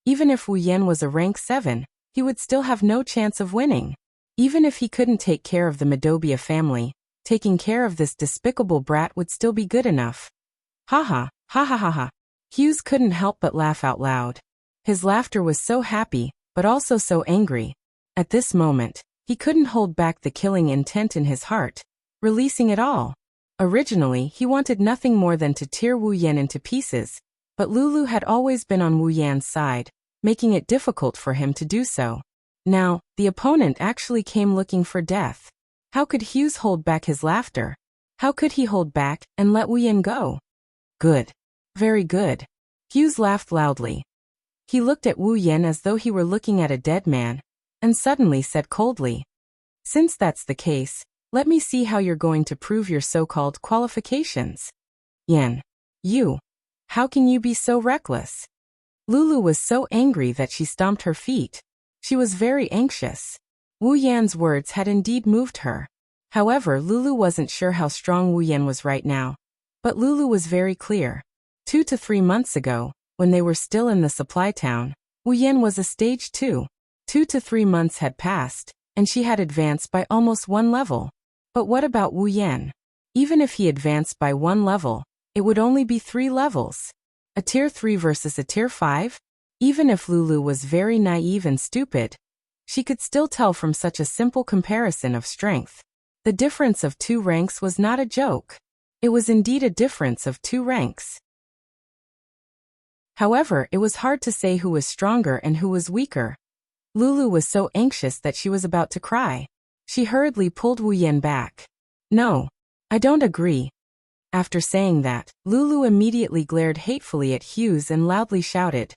Even if Wu Yan was a rank 7, he would still have no chance of winning. Even if he couldn't take care of the Midobia family, taking care of this despicable brat would still be good enough. Ha ha, ha ha ha ha. Hughes couldn't help but laugh out loud. His laughter was so happy, but also so angry. At this moment, he couldn't hold back the killing intent in his heart, releasing it all. Originally, he wanted nothing more than to tear Wu Yan into pieces, but Lulu had always been on Wu Yan's side, making it difficult for him to do so. Now, the opponent actually came looking for death. How could Hughes hold back his laughter? How could he hold back and let Wu Yan go? Good. Very good. Hughes laughed loudly. He looked at Wu Yan as though he were looking at a dead man, and suddenly said coldly, "Since that's the case, let me see how you're going to prove your so-called qualifications." Yan. You. How can you be so reckless? Lulu was so angry that she stomped her feet. She was very anxious. Wu Yan's words had indeed moved her. However, Lulu wasn't sure how strong Wu Yan was right now. But Lulu was very clear. 2 to 3 months ago, when they were still in the supply town, Wu Yan was a stage 2. 2 to 3 months had passed, and she had advanced by almost 1 level. But what about Wu Yan? Even if he advanced by 1 level, it would only be 3 levels. A tier 3 versus a tier 5? Even if Lulu was very naive and stupid, she could still tell from such a simple comparison of strength. The difference of 2 ranks was not a joke. It was indeed a difference of 2 ranks. However, it was hard to say who was stronger and who was weaker. Lulu was so anxious that she was about to cry. She hurriedly pulled Wu Yan back. "No, I don't agree." After saying that, Lulu immediately glared hatefully at Hughes and loudly shouted,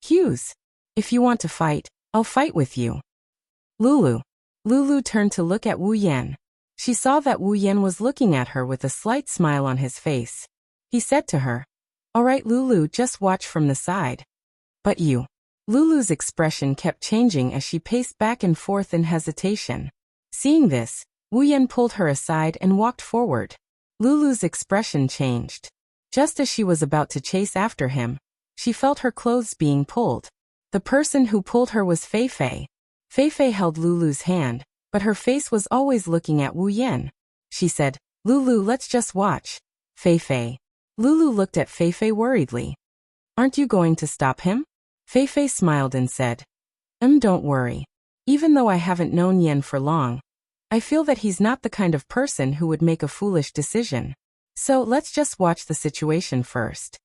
"Hughes, if you want to fight, I'll fight with you." Lulu. Lulu turned to look at Wu Yan. She saw that Wu Yan was looking at her with a slight smile on his face. He said to her, "All right, Lulu, just watch from the side." "But you." Lulu's expression kept changing as she paced back and forth in hesitation. Seeing this, Wu Yan pulled her aside and walked forward. Lulu's expression changed. Just as she was about to chase after him, she felt her clothes being pulled. The person who pulled her was Fei Fei. Fei Fei held Lulu's hand, but her face was always looking at Wu Yan. She said, "Lulu, let's just watch." "Fei Fei." Lulu looked at Fei Fei worriedly. "Aren't you going to stop him?" Fei Fei smiled and said, Don't worry. Even though I haven't known Yan for long, I feel that he's not the kind of person who would make a foolish decision. So let's just watch the situation first."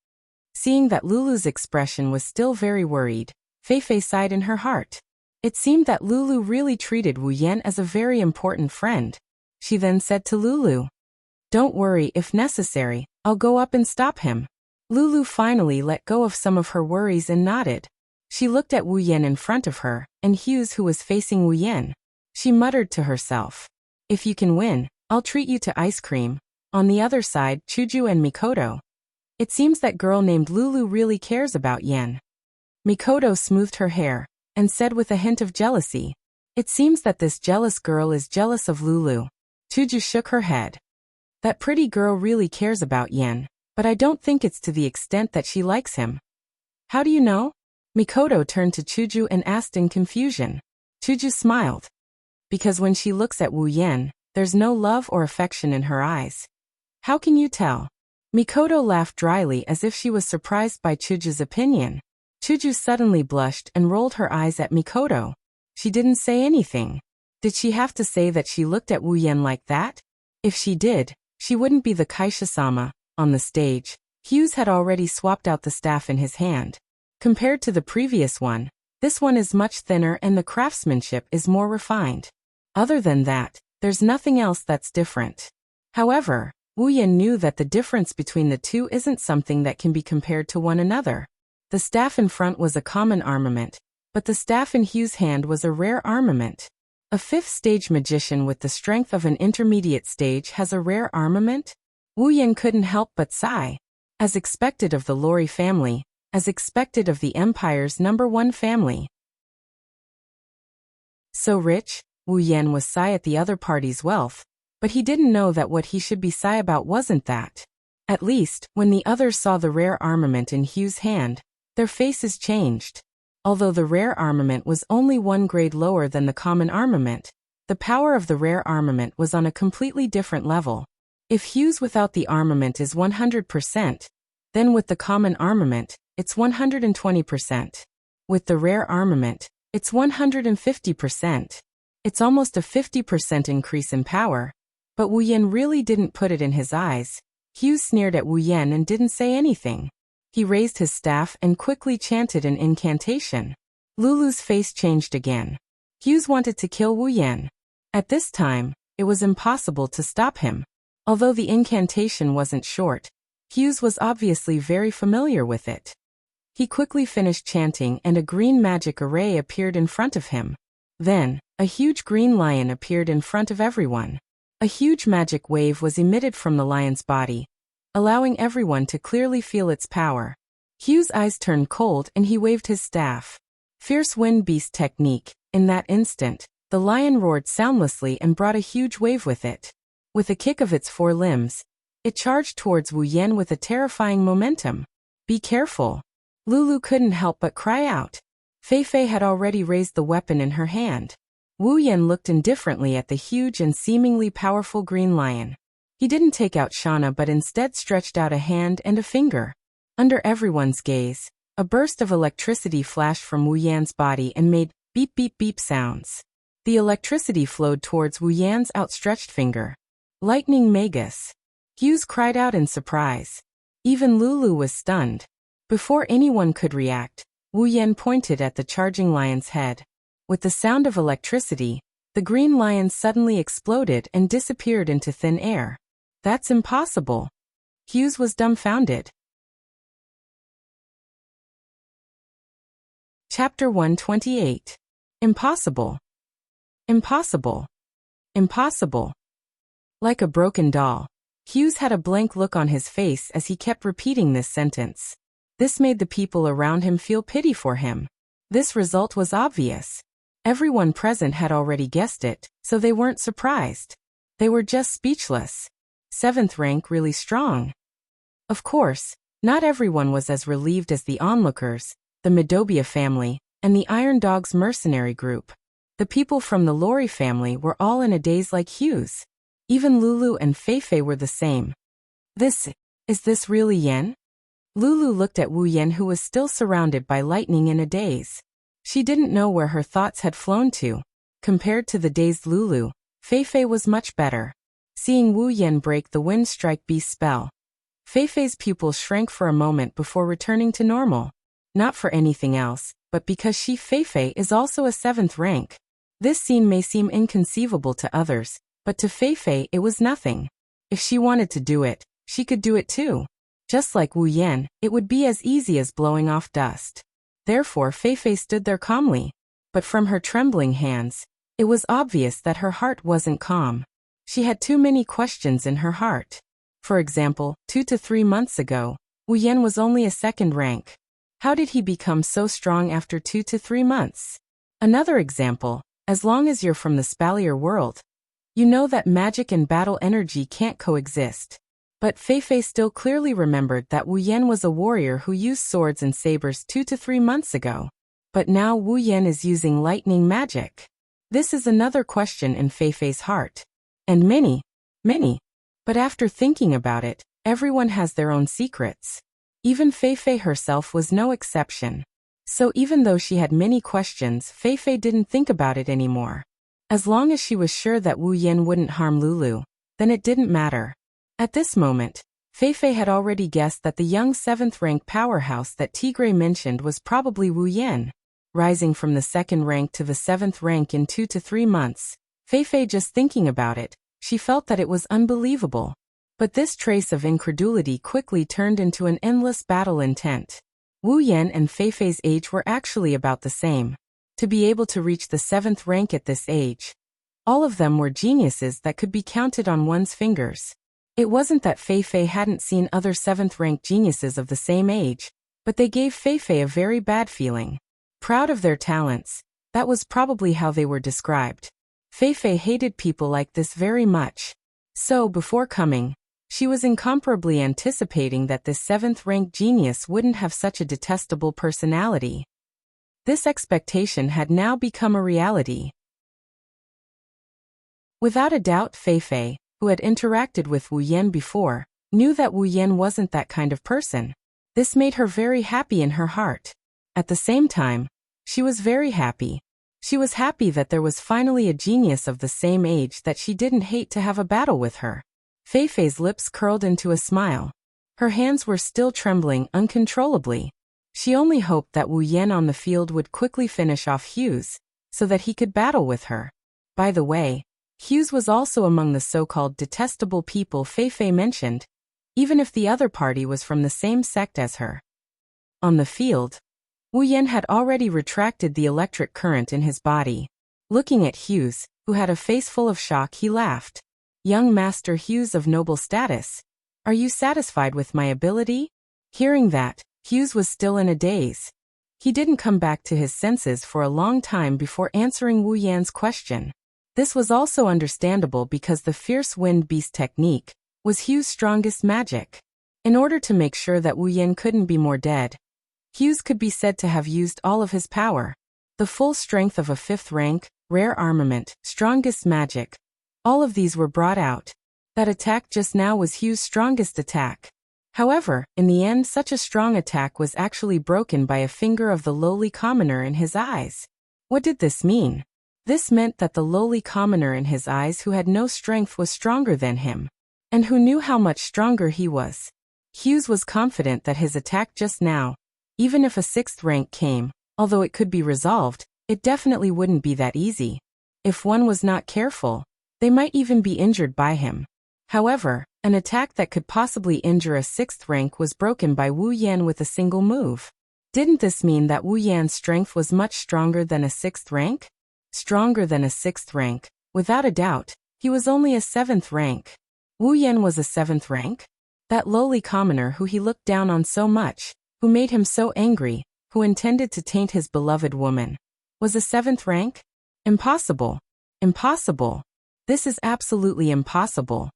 Seeing that Lulu's expression was still very worried, Fei Fei sighed in her heart. It seemed that Lulu really treated Wu Yan as a very important friend. She then said to Lulu, "Don't worry, if necessary, I'll go up and stop him." Lulu finally let go of some of her worries and nodded. She looked at Wu Yan in front of her, and Hughes, who was facing Wu Yan. She muttered to herself, "If you can win, I'll treat you to ice cream." On the other side, Chuju and Mikoto. It seems that girl named Lulu really cares about Yan. Mikoto smoothed her hair, and said with a hint of jealousy, "It seems that this jealous girl is jealous of Lulu." Chuju shook her head. "That pretty girl really cares about Yan, but I don't think it's to the extent that she likes him." "How do you know?" Mikoto turned to Chuju and asked in confusion. Chuju smiled. "Because when she looks at Wu Yan, there's no love or affection in her eyes." "How can you tell?" Mikoto laughed dryly as if she was surprised by Chuju's opinion. Chuju suddenly blushed and rolled her eyes at Mikoto. She didn't say anything. Did she have to say that she looked at Wu Yan like that? If she did, she wouldn't be the Kaisha-sama. On the stage, Hughes had already swapped out the staff in his hand. Compared to the previous one, this one is much thinner and the craftsmanship is more refined. Other than that, there's nothing else that's different. However, Wu Yan knew that the difference between the two isn't something that can be compared to one another. The staff in front was a common armament, but the staff in Hughes' hand was a rare armament. A fifth-stage magician with the strength of an intermediate stage has a rare armament? Wu Yan couldn't help but sigh. As expected of the Lori family, as expected of the Empire's #1 family. So rich, Wu Yan was sigh at the other party's wealth, but he didn't know that what he should be sigh about wasn't that. At least, when the others saw the rare armament in Hughes' hand, their faces changed. Although the rare armament was only one grade lower than the common armament, the power of the rare armament was on a completely different level. If Hughes without the armament is 100%, then with the common armament, it's 120%. With the rare armament, it's 150%. It's almost a 50% increase in power. But Wu Yan really didn't put it in his eyes. Hughes sneered at Wu Yan and didn't say anything. He raised his staff and quickly chanted an incantation. Lulu's face changed again. Hughes wanted to kill Wu Yan. At this time, it was impossible to stop him. Although the incantation wasn't short, Hughes was obviously very familiar with it. He quickly finished chanting and a green magic array appeared in front of him. Then, a huge green lion appeared in front of everyone. A huge magic wave was emitted from the lion's body, allowing everyone to clearly feel its power. Hughes' eyes turned cold and he waved his staff. Fierce wind beast technique. In that instant, the lion roared soundlessly and brought a huge wave with it. With a kick of its 4 limbs, it charged towards Wu Yan with a terrifying momentum. "Be careful." Lulu couldn't help but cry out. Fei Fei had already raised the weapon in her hand. Wu Yan looked indifferently at the huge and seemingly powerful green lion. He didn't take out Shauna but instead stretched out a hand and a finger. Under everyone's gaze, a burst of electricity flashed from Wu Yan's body and made beep beep beep sounds. The electricity flowed towards Wu Yan's outstretched finger. Lightning Magus. Hughes cried out in surprise. Even Lulu was stunned. Before anyone could react, Wu Yan pointed at the charging lion's head. With the sound of electricity, the green lion suddenly exploded and disappeared into thin air. "That's impossible." Hughes was dumbfounded. Chapter 128. Impossible. Impossible. Impossible. Like a broken doll, Hughes had a blank look on his face as he kept repeating this sentence. This made the people around him feel pity for him. This result was obvious. Everyone present had already guessed it, so they weren't surprised. They were just speechless. 7th rank really strong. Of course, not everyone was as relieved as the onlookers, the Midobia family, and the Iron Dog's mercenary group. The people from the Lori family were all in a daze like Hughes. Even Lulu and Feifei were the same. Is this really Yen? Lulu looked at Wu Yen, who was still surrounded by lightning, in a daze. She didn't know where her thoughts had flown to. Compared to the dazed Lulu, Feifei was much better. Seeing Wu Yen break the Wind Strike Beast spell, Feifei's pupils shrank for a moment before returning to normal. Not for anything else, but because Feifei is also a 7th rank. This scene may seem inconceivable to others, but to Feifei it was nothing. If she wanted to do it, she could do it too. Just like Wu Yen, it would be as easy as blowing off dust. Therefore Feifei stood there calmly. But from her trembling hands, it was obvious that her heart wasn't calm. She had too many questions in her heart. For example, 2 to 3 months ago, Wu Yen was only a 2nd rank. How did he become so strong after 2 to 3 months? Another example, as long as you're from the Spalier world, you know that magic and battle energy can't coexist. But Feifei still clearly remembered that Wu Yen was a warrior who used swords and sabers 2 to 3 months ago. But now Wu Yen is using lightning magic. This is another question in Feifei's heart. And many. But after thinking about it, everyone has their own secrets. Even Feifei herself was no exception. So even though she had many questions, Feifei didn't think about it anymore. As long as she was sure that Wu Yen wouldn't harm Lulu, then it didn't matter. At this moment, Feifei had already guessed that the young 7th rank powerhouse that Tigray mentioned was probably Wu Yen. Rising from the 2nd rank to the 7th rank in 2 to 3 months, Feifei, just thinking about it, she felt that it was unbelievable. But this trace of incredulity quickly turned into an endless battle intent. Wu Yen and Feifei's age were actually about the same. To be able to reach the 7th rank at this age, all of them were geniuses that could be counted on one's fingers. It wasn't that Feifei hadn't seen other 7th rank geniuses of the same age, but they gave Feifei a very bad feeling. Proud of their talents, that was probably how they were described. Feifei hated people like this very much. So, before coming, she was incomparably anticipating that this 7th rank genius wouldn't have such a detestable personality. This expectation had now become a reality. Without a doubt, Feifei, who had interacted with Wu Yen before, knew that Wu Yen wasn't that kind of person. This made her very happy in her heart. At the same time, she was very happy. She was happy that there was finally a genius of the same age that she didn't hate to have a battle with her. Feifei's lips curled into a smile. Her hands were still trembling uncontrollably. She only hoped that Wu Yen on the field would quickly finish off Hughes, so that he could battle with her. By the way, Hughes was also among the so-called detestable people Feifei mentioned, even if the other party was from the same sect as her. On the field, Wu Yen had already retracted the electric current in his body. Looking at Hughes, who had a face full of shock, he laughed. "Young Master Hughes of noble status, are you satisfied with my ability?" Hearing that, Hughes was still in a daze. He didn't come back to his senses for a long time before answering Wu Yan's question. This was also understandable because the fierce wind beast technique was Hughes' strongest magic. In order to make sure that Wu Yan couldn't be more dead, Hughes could be said to have used all of his power. The full strength of a 5th rank, rare armament, strongest magic, all of these were brought out. That attack just now was Hughes' strongest attack. However, in the end, such a strong attack was actually broken by a finger of the lowly commoner in his eyes. What did this mean? This meant that the lowly commoner in his eyes who had no strength was stronger than him, and who knew how much stronger he was. Hughes was confident that his attack just now, even if a 6th rank came, although it could be resolved, it definitely wouldn't be that easy. If one was not careful, they might even be injured by him. However, an attack that could possibly injure a 6th rank was broken by Wu Yan with a single move. Didn't this mean that Wu Yan's strength was much stronger than a 6th rank? stronger than a 6th rank. Without a doubt, he was only a 7th rank. Wu Yan was a 7th rank? That lowly commoner who he looked down on so much, who made him so angry, who intended to taint his beloved woman, was a 7th rank? Impossible. Impossible. This is absolutely impossible.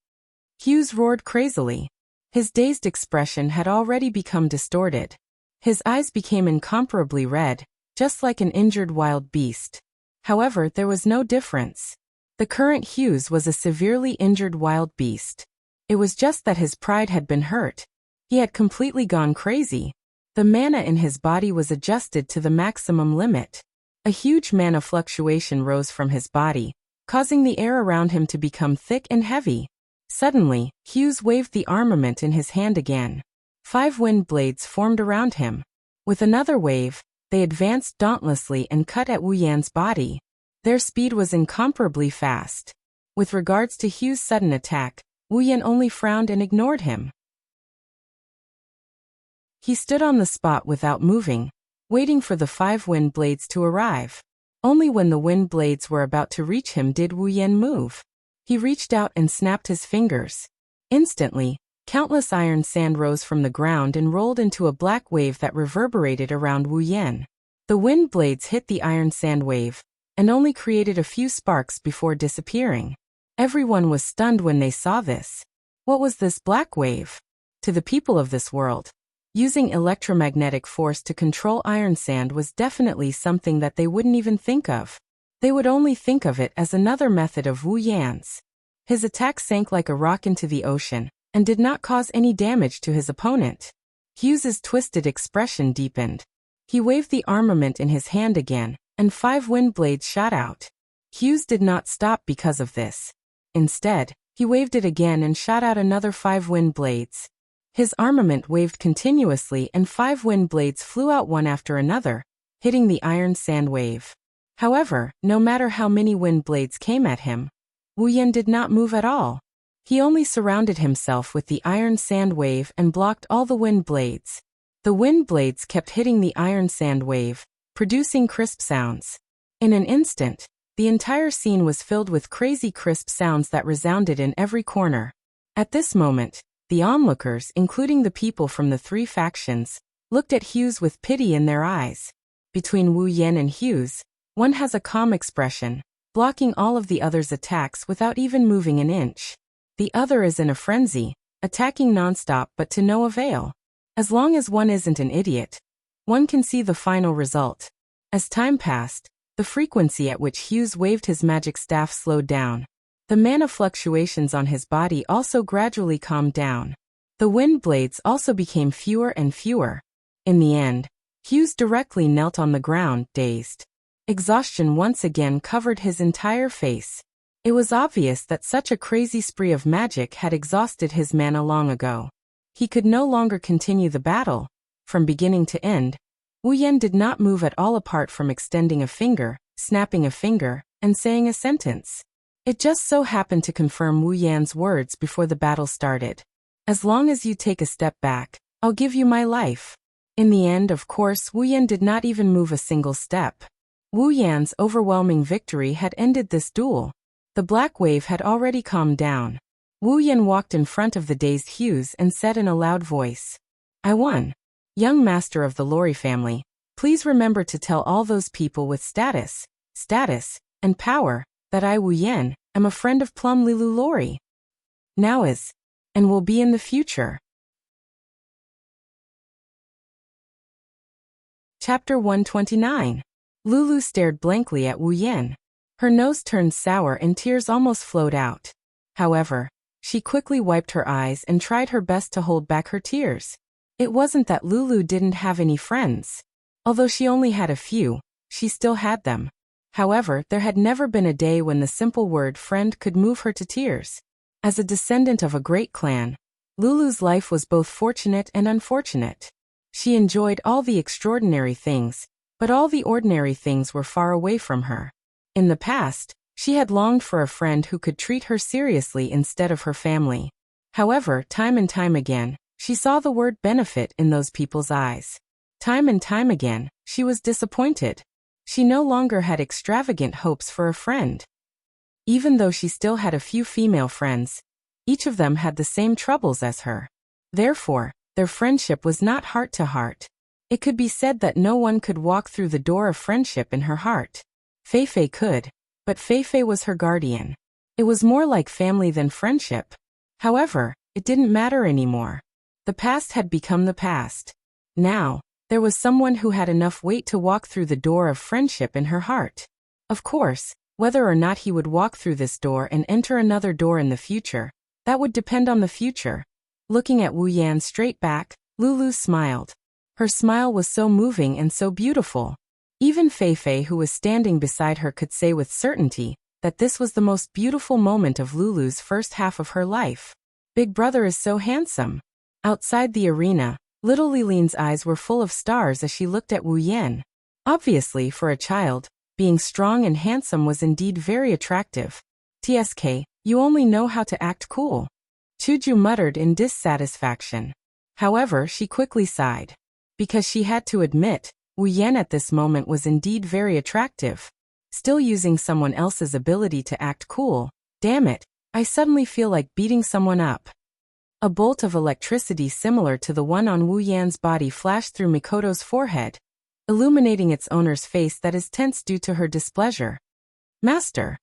Hughes roared crazily. His dazed expression had already become distorted. His eyes became incomparably red, just like an injured wild beast. However, there was no difference. The current Hughes was a severely injured wild beast. It was just that his pride had been hurt. He had completely gone crazy. The mana in his body was adjusted to the maximum limit. A huge mana fluctuation rose from his body, causing the air around him to become thick and heavy. Suddenly, Hughes waved the armament in his hand again. 5 wind blades formed around him. With another wave, they advanced dauntlessly and cut at Wu Yan's body. Their speed was incomparably fast. With regards to Hughes' sudden attack, Wu Yan only frowned and ignored him. He stood on the spot without moving, waiting for the 5 wind blades to arrive. Only when the wind blades were about to reach him did Wu Yan move. He reached out and snapped his fingers. Instantly, countless iron sand rose from the ground and rolled into a black wave that reverberated around Wu Yan. The wind blades hit the iron sand wave, and only created a few sparks before disappearing. Everyone was stunned when they saw this. What was this black wave? To the people of this world, using electromagnetic force to control iron sand was definitely something that they wouldn't even think of. They would only think of it as another method of Wu Yan's. His attack sank like a rock into the ocean, and did not cause any damage to his opponent. Hughes's twisted expression deepened. He waved the armament in his hand again, and 5 wind blades shot out. Hughes did not stop because of this. Instead, he waved it again and shot out another 5 wind blades. His armament waved continuously and 5 wind blades flew out one after another, hitting the iron sand wave. However, no matter how many wind blades came at him, Wu Yan did not move at all. He only surrounded himself with the iron sand wave and blocked all the wind blades. The wind blades kept hitting the iron sand wave, producing crisp sounds. In an instant, the entire scene was filled with crazy crisp sounds that resounded in every corner. At this moment, the onlookers, including the people from the 3 factions, looked at Hughes with pity in their eyes. Between Wu Yan and Hughes, one has a calm expression, blocking all of the other's attacks without even moving an inch. The other is in a frenzy, attacking nonstop but to no avail. As long as one isn't an idiot, one can see the final result. As time passed, the frequency at which Hughes waved his magic staff slowed down. The mana fluctuations on his body also gradually calmed down. The wind blades also became fewer and fewer. In the end, Hughes directly knelt on the ground, dazed. Exhaustion once again covered his entire face. It was obvious that such a crazy spree of magic had exhausted his mana long ago. He could no longer continue the battle. From beginning to end, Wu Yan did not move at all apart from extending a finger, snapping a finger, and saying a sentence. It just so happened to confirm Wu Yan's words before the battle started. As long as you take a step back, I'll give you my life. In the end, of course, Wu Yan did not even move a single step. Wu Yan's overwhelming victory had ended this duel. The black wave had already calmed down. Wu Yan walked in front of the dazed Hughes and said in a loud voice, "I won. Young master of the Lori family, please remember to tell all those people with status, and power, that I, Wu Yan, am a friend of Plum Lilu Lori. Now is, and will be in the future." Chapter 129. Lulu stared blankly at Wu Yan. Her nose turned sour and tears almost flowed out. However, she quickly wiped her eyes and tried her best to hold back her tears. It wasn't that Lulu didn't have any friends. Although she only had a few, she still had them. However, there had never been a day when the simple word friend could move her to tears. As a descendant of a great clan, Lulu's life was both fortunate and unfortunate. She enjoyed all the extraordinary things, but all the ordinary things were far away from her. In the past, she had longed for a friend who could treat her seriously instead of her family. However, time and time again, she saw the word benefit in those people's eyes. Time and time again, she was disappointed. She no longer had extravagant hopes for a friend. Even though she still had a few female friends, each of them had the same troubles as her. Therefore, their friendship was not heart to heart. It could be said that no one could walk through the door of friendship in her heart. Feifei could, but Feifei was her guardian. It was more like family than friendship. However, it didn't matter anymore. The past had become the past. Now, there was someone who had enough weight to walk through the door of friendship in her heart. Of course, whether or not he would walk through this door and enter another door in the future, that would depend on the future. Looking at Wu Yan straight back, Lulu smiled. Her smile was so moving and so beautiful. Even Feifei, who was standing beside her, could say with certainty that this was the most beautiful moment of Lulu's first half of her life. Big brother is so handsome. Outside the arena, little Lilin's eyes were full of stars as she looked at Wu Yan. Obviously, for a child, being strong and handsome was indeed very attractive. "Tsk, you only know how to act cool," Chuju muttered in dissatisfaction. However, she quickly sighed. Because she had to admit, Wu Yan at this moment was indeed very attractive. Still using someone else's ability to act cool. Damn it, I suddenly feel like beating someone up. A bolt of electricity similar to the one on Wu Yan's body flashed through Mikoto's forehead, illuminating its owner's face that is tense due to her displeasure. "Master.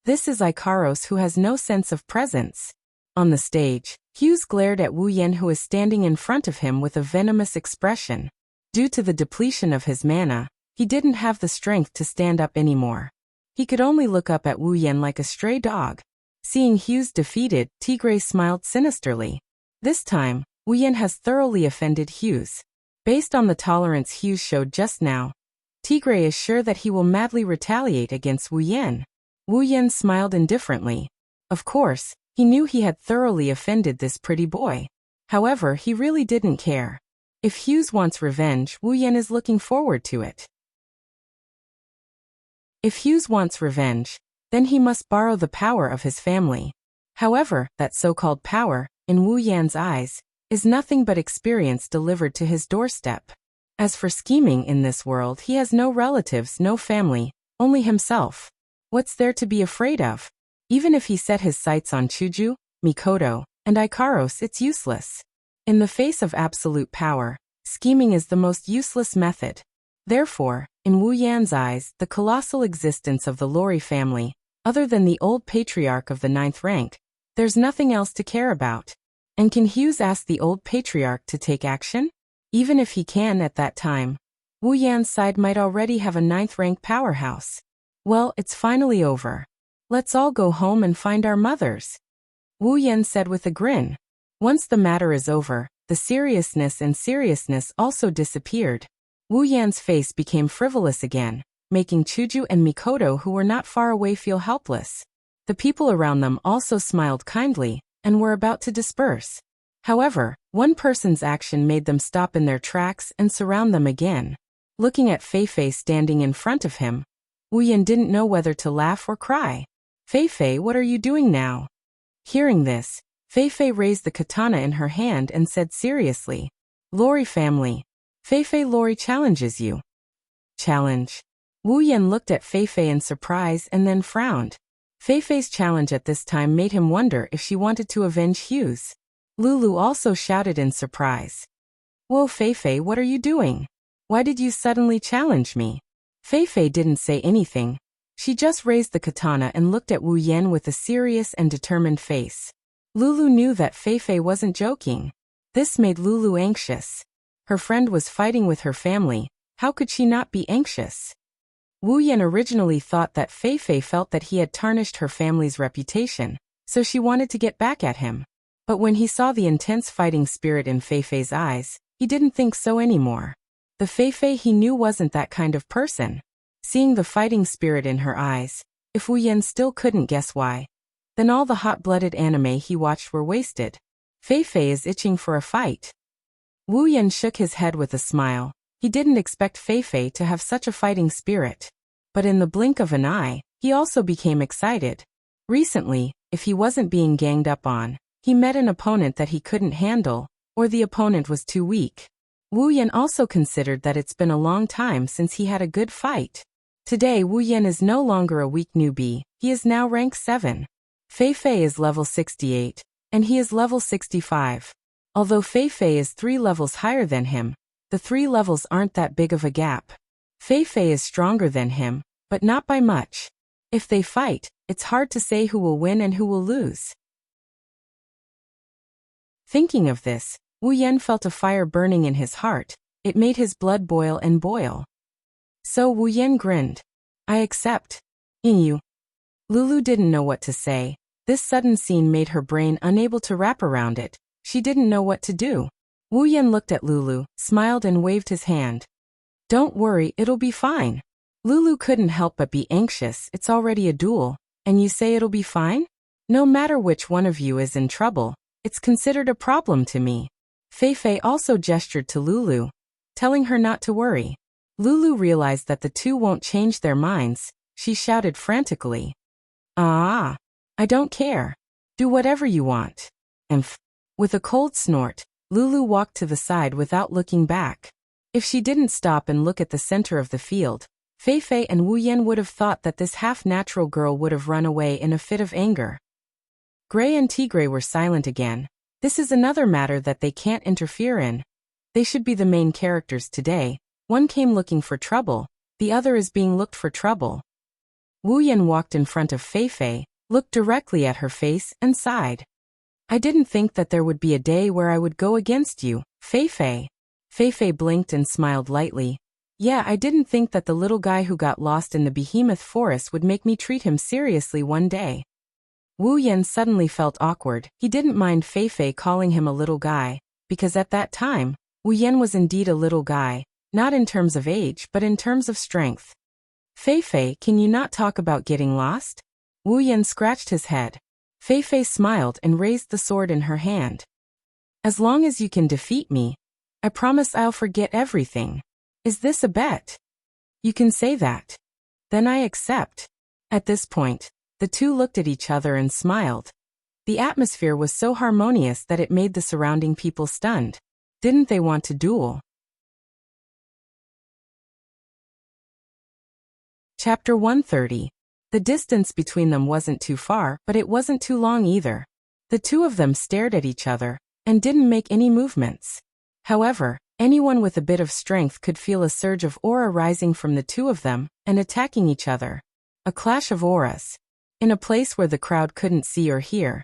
This is Ikaros, who has no sense of presence." On the stage, Hughes glared at Wu Yan, who was standing in front of him with a venomous expression. Due to the depletion of his mana, he didn't have the strength to stand up anymore. He could only look up at Wu Yan like a stray dog. Seeing Hughes defeated, Tigray smiled sinisterly. This time, Wu Yan has thoroughly offended Hughes. Based on the tolerance Hughes showed just now, Tigray is sure that he will madly retaliate against Wu Yan. Wu Yan smiled indifferently. Of course, he knew he had thoroughly offended this pretty boy. However, he really didn't care. If Hughes wants revenge, Wu Yan is looking forward to it. If Hughes wants revenge, then he must borrow the power of his family. However, that so-called power, in Wu Yan's eyes, is nothing but experience delivered to his doorstep. As for scheming in this world, he has no relatives, no family, only himself. What's there to be afraid of? Even if he set his sights on Chuju, Mikoto, and Ikaros, it's useless. In the face of absolute power, scheming is the most useless method. Therefore, in Wu Yan's eyes, the colossal existence of the Lori family, other than the old patriarch of the 9th rank, there's nothing else to care about. And can Hughes ask the old patriarch to take action? Even if he can at that time, Wu Yan's side might already have a 9th rank powerhouse. Well, it's finally over. Let's all go home and find our mothers, Wu Yan said with a grin. Once the matter is over, the seriousness also disappeared. Wu Yan's face became frivolous again, making Chuju and Mikoto, who were not far away, feel helpless. The people around them also smiled kindly, and were about to disperse. However, one person's action made them stop in their tracks and surround them again. Looking at Feifei standing in front of him, Wu Yan didn't know whether to laugh or cry. "Feifei, what are you doing now?" Hearing this, Feifei raised the katana in her hand and said seriously, "Lori family. Feifei, Lori challenges you." "Challenge?" Wu Yan looked at Feifei in surprise and then frowned. Feifei's challenge at this time made him wonder if she wanted to avenge Hughes. Lulu also shouted in surprise. "Whoa, Feifei, what are you doing? Why did you suddenly challenge me?" Feifei didn't say anything. She just raised the katana and looked at Wu Yan with a serious and determined face. Lulu knew that Feifei wasn't joking. This made Lulu anxious. Her friend was fighting with her family. How could she not be anxious? Wu Yan originally thought that Feifei felt that he had tarnished her family's reputation, so she wanted to get back at him. But when he saw the intense fighting spirit in Feifei's eyes, he didn't think so anymore. The Feifei he knew wasn't that kind of person. Seeing the fighting spirit in her eyes, if Wu Yan still couldn't guess why, then all the hot-blooded anime he watched were wasted. Feifei is itching for a fight. Wu Yan shook his head with a smile. He didn't expect Feifei to have such a fighting spirit. But in the blink of an eye, he also became excited. Recently, if he wasn't being ganged up on, he met an opponent that he couldn't handle, or the opponent was too weak. Wu Yan also considered that it's been a long time since he had a good fight. Today Wu Yan is no longer a weak newbie, he is now rank 7. Fei Fei is level 68, and he is level 65. Although Fei Fei is 3 levels higher than him, the 3 levels aren't that big of a gap. Fei Fei is stronger than him, but not by much. If they fight, it's hard to say who will win and who will lose. Thinking of this, Wu Yan felt a fire burning in his heart. It made his blood boil and boil. So Wu Yan grinned. I accept. You. Lulu didn't know what to say. This sudden scene made her brain unable to wrap around it. She didn't know what to do. Wu Yan looked at Lulu, smiled and waved his hand. Don't worry, it'll be fine. Lulu couldn't help but be anxious. It's already a duel, and you say it'll be fine? No matter which one of you is in trouble, it's considered a problem to me. Fei Fei also gestured to Lulu, telling her not to worry. Lulu realized that the two won't change their minds. She shouted frantically. I don't care. Do whatever you want. With a cold snort, Lulu walked to the side without looking back. If she didn't stop and look at the center of the field, Fei Fei and Wu Yan would have thought that this half-natural girl would have run away in a fit of anger. Gray and Tigray were silent again. This is another matter that they can't interfere in. They should be the main characters today. One came looking for trouble, the other is being looked for trouble. Wu Yan walked in front of Fei Fei, looked directly at her face, and sighed. I didn't think that there would be a day where I would go against you, Fei Fei. Fei Fei blinked and smiled lightly. Yeah, I didn't think that the little guy who got lost in the behemoth forest would make me treat him seriously one day. Wu Yan suddenly felt awkward. He didn't mind Fei Fei calling him a little guy, because at that time, Wu Yan was indeed a little guy, not in terms of age but in terms of strength. Fei Fei, can you not talk about getting lost? Wu Yan scratched his head. Fei Fei smiled and raised the sword in her hand. As long as you can defeat me, I promise I'll forget everything. Is this a bet? You can say that. Then I accept. At this point, the two looked at each other and smiled. The atmosphere was so harmonious that it made the surrounding people stunned. Didn't they want to duel? Chapter 130. The distance between them wasn't too far, but it wasn't too long either. The two of them stared at each other, and didn't make any movements. However, anyone with a bit of strength could feel a surge of aura rising from the two of them, and attacking each other. A clash of auras. In a place where the crowd couldn't see or hear.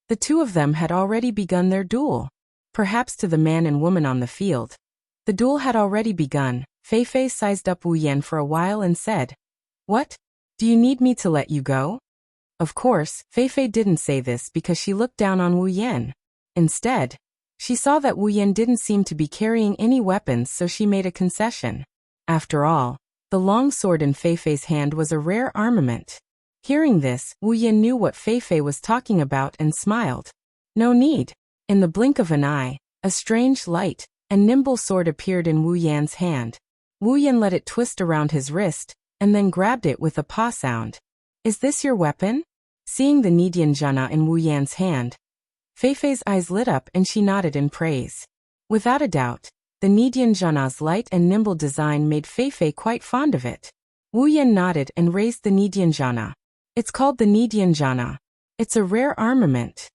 The two of them had already begun their duel. Perhaps to the man and woman on the field. The duel had already begun. Fei Fei sized up Wu Yan for a while and said, What? Do you need me to let you go? Of course, Fei Fei didn't say this because she looked down on Wu Yan. Instead, she saw that Wu Yan didn't seem to be carrying any weapons, so she made a concession. After all, the long sword in Fei Fei's hand was a rare armament. Hearing this, Wu Yan knew what Fei Fei was talking about and smiled. No need. In the blink of an eye, a strange, light, and nimble sword appeared in Wu Yan's hand. Wu Yan let it twist around his wrist, and then grabbed it with a paw sound. Is this your weapon? Seeing the Nidianjana in Wu Yan's hand, Fei Fei's eyes lit up and she nodded in praise. Without a doubt, the Nidianjana's light and nimble design made Fei Fei quite fond of it. Wu Yan nodded and raised the Nidianjana. It's called the Nidianjana. It's a rare armament.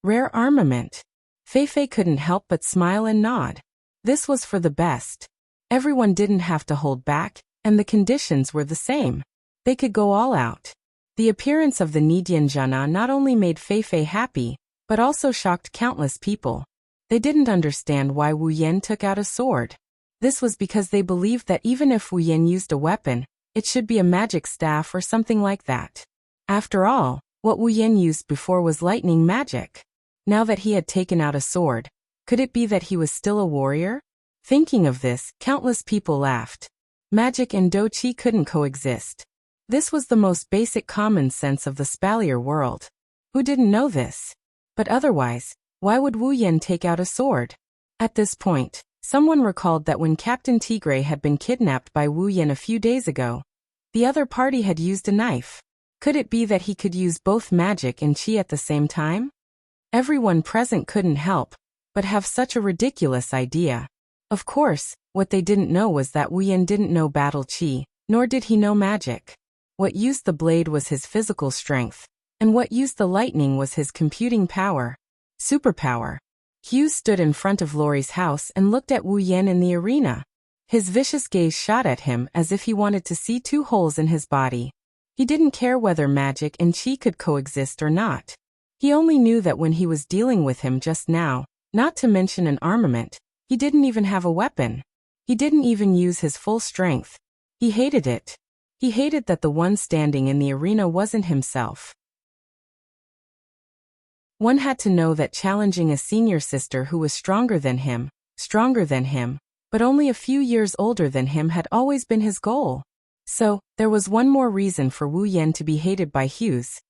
Rare armament. Fei Fei couldn't help but smile and nod. This was for the best. Everyone didn't have to hold back, and the conditions were the same. They could go all out. The appearance of the Nidianjana not only made Fei Fei happy, but also shocked countless people. They didn't understand why Wu Yan took out a sword. This was because they believed that even if Wu Yan used a weapon, it should be a magic staff or something like that. After all, what Wu Yan used before was lightning magic. Now that he had taken out a sword, could it be that he was still a warrior? Thinking of this, countless people laughed. Magic and Do-Chi couldn't coexist. This was the most basic common sense of the Spalier world. Who didn't know this? But otherwise, why would Wu Yan take out a sword? At this point, someone recalled that when Captain Tigray had been kidnapped by Wu Yan a few days ago, the other party had used a knife. Could it be that he could use both magic and chi at the same time? Everyone present couldn't help but have such a ridiculous idea. Of course, what they didn't know was that Wu Yan didn't know battle chi, Nor did he know magic. What used the blade was his physical strength, and what used the lightning was his computing power. Superpower. Hughes stood in front of Laurie's house and looked at Wu Yan in the arena. His vicious gaze shot at him as if he wanted to see two holes in his body. He didn't care whether magic and chi could coexist or not. He only knew that when he was dealing with him just now, not to mention an armament, he didn't even have a weapon. He didn't even use his full strength. He hated it. He hated that the one standing in the arena wasn't himself. One had to know that challenging a senior sister who was stronger than him, but only a few years older than him had always been his goal. So, there was one more reason for Wu Yan to be hated by Hughes.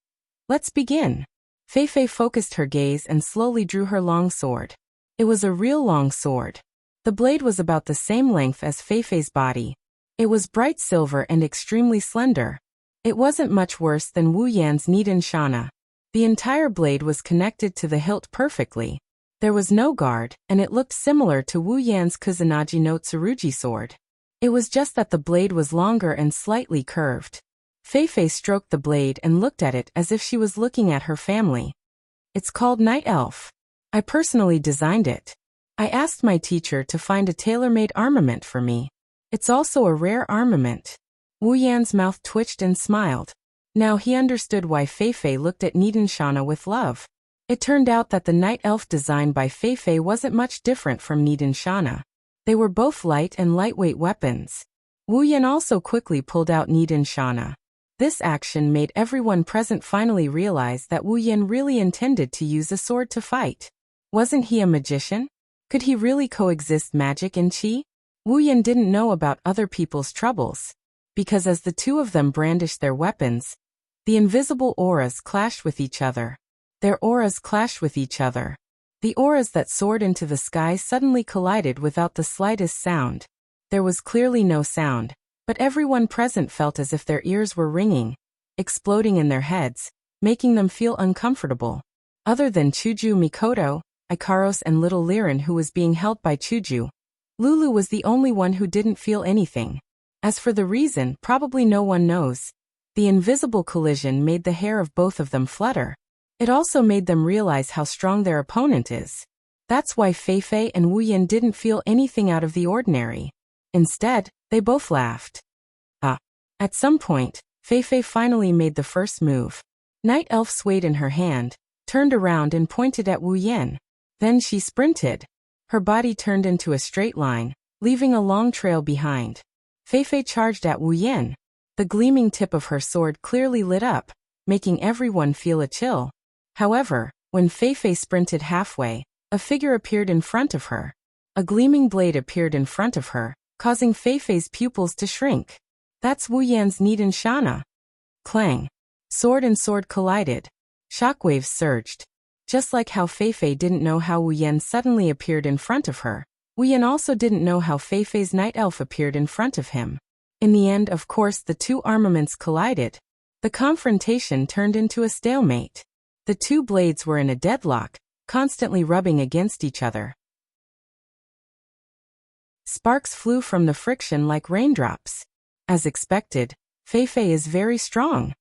Let's begin. Fei Fei focused her gaze and slowly drew her long sword. It was a real long sword. The blade was about the same length as Fei Fei's body. It was bright silver and extremely slender. It wasn't much worse than Wu Yan's Niden Shana. The entire blade was connected to the hilt perfectly. There was no guard, and it looked similar to Wu Yan's Kusanagi no Tsurugi sword. It was just that the blade was longer and slightly curved. Fei Fei stroked the blade and looked at it as if she was looking at her family. It's called Night Elf. I personally designed it. I asked my teacher to find a tailor-made armament for me. It's also a rare armament. Wu Yan's mouth twitched and smiled. Now he understood why Fei Fei looked at Niden Shana with love. It turned out that the Night Elf design by Fei Fei wasn't much different from Niden Shana. They were both light and lightweight weapons. Wu Yan also quickly pulled out Niden Shana. This action made everyone present finally realize that Wu Yan really intended to use a sword to fight. Wasn't he a magician? Could he really coexist magic and chi? Wu Yan didn't know about other people's troubles. Because as the two of them brandished their weapons, the invisible auras clashed with each other. Their auras clashed with each other. The auras that soared into the sky suddenly collided without the slightest sound. There was clearly no sound, but everyone present felt as if their ears were ringing, exploding in their heads, making them feel uncomfortable. Other than Chuju Mikoto, Ikaros and little Liren who was being held by Chuju, Lulu was the only one who didn't feel anything. As for the reason, probably no one knows. The invisible collision made the hair of both of them flutter. It also made them realize how strong their opponent is. That's why Fei Fei and Wu Yan didn't feel anything out of the ordinary. Instead, they both laughed. At some point, Fei Fei finally made the first move. Night Elf swayed in her hand, turned around and pointed at Wu Yan. Then she sprinted. Her body turned into a straight line, leaving a long trail behind. Fei Fei charged at Wu Yan. The gleaming tip of her sword clearly lit up, making everyone feel a chill. However, when Fei Fei sprinted halfway, a figure appeared in front of her. A gleaming blade appeared in front of her, causing Fei Fei's pupils to shrink. That's Wu Yan's Niden Shana. Clang. Sword and sword collided. Shockwaves surged. Just like how Fei Fei didn't know how Wu Yan suddenly appeared in front of her, Wu Yan also didn't know how Fei Fei's Night Elf appeared in front of him. In the end, of course, the two armaments collided. The confrontation turned into a stalemate. The two blades were in a deadlock, constantly rubbing against each other. Sparks flew from the friction like raindrops. As expected, Fei Fei is very strong.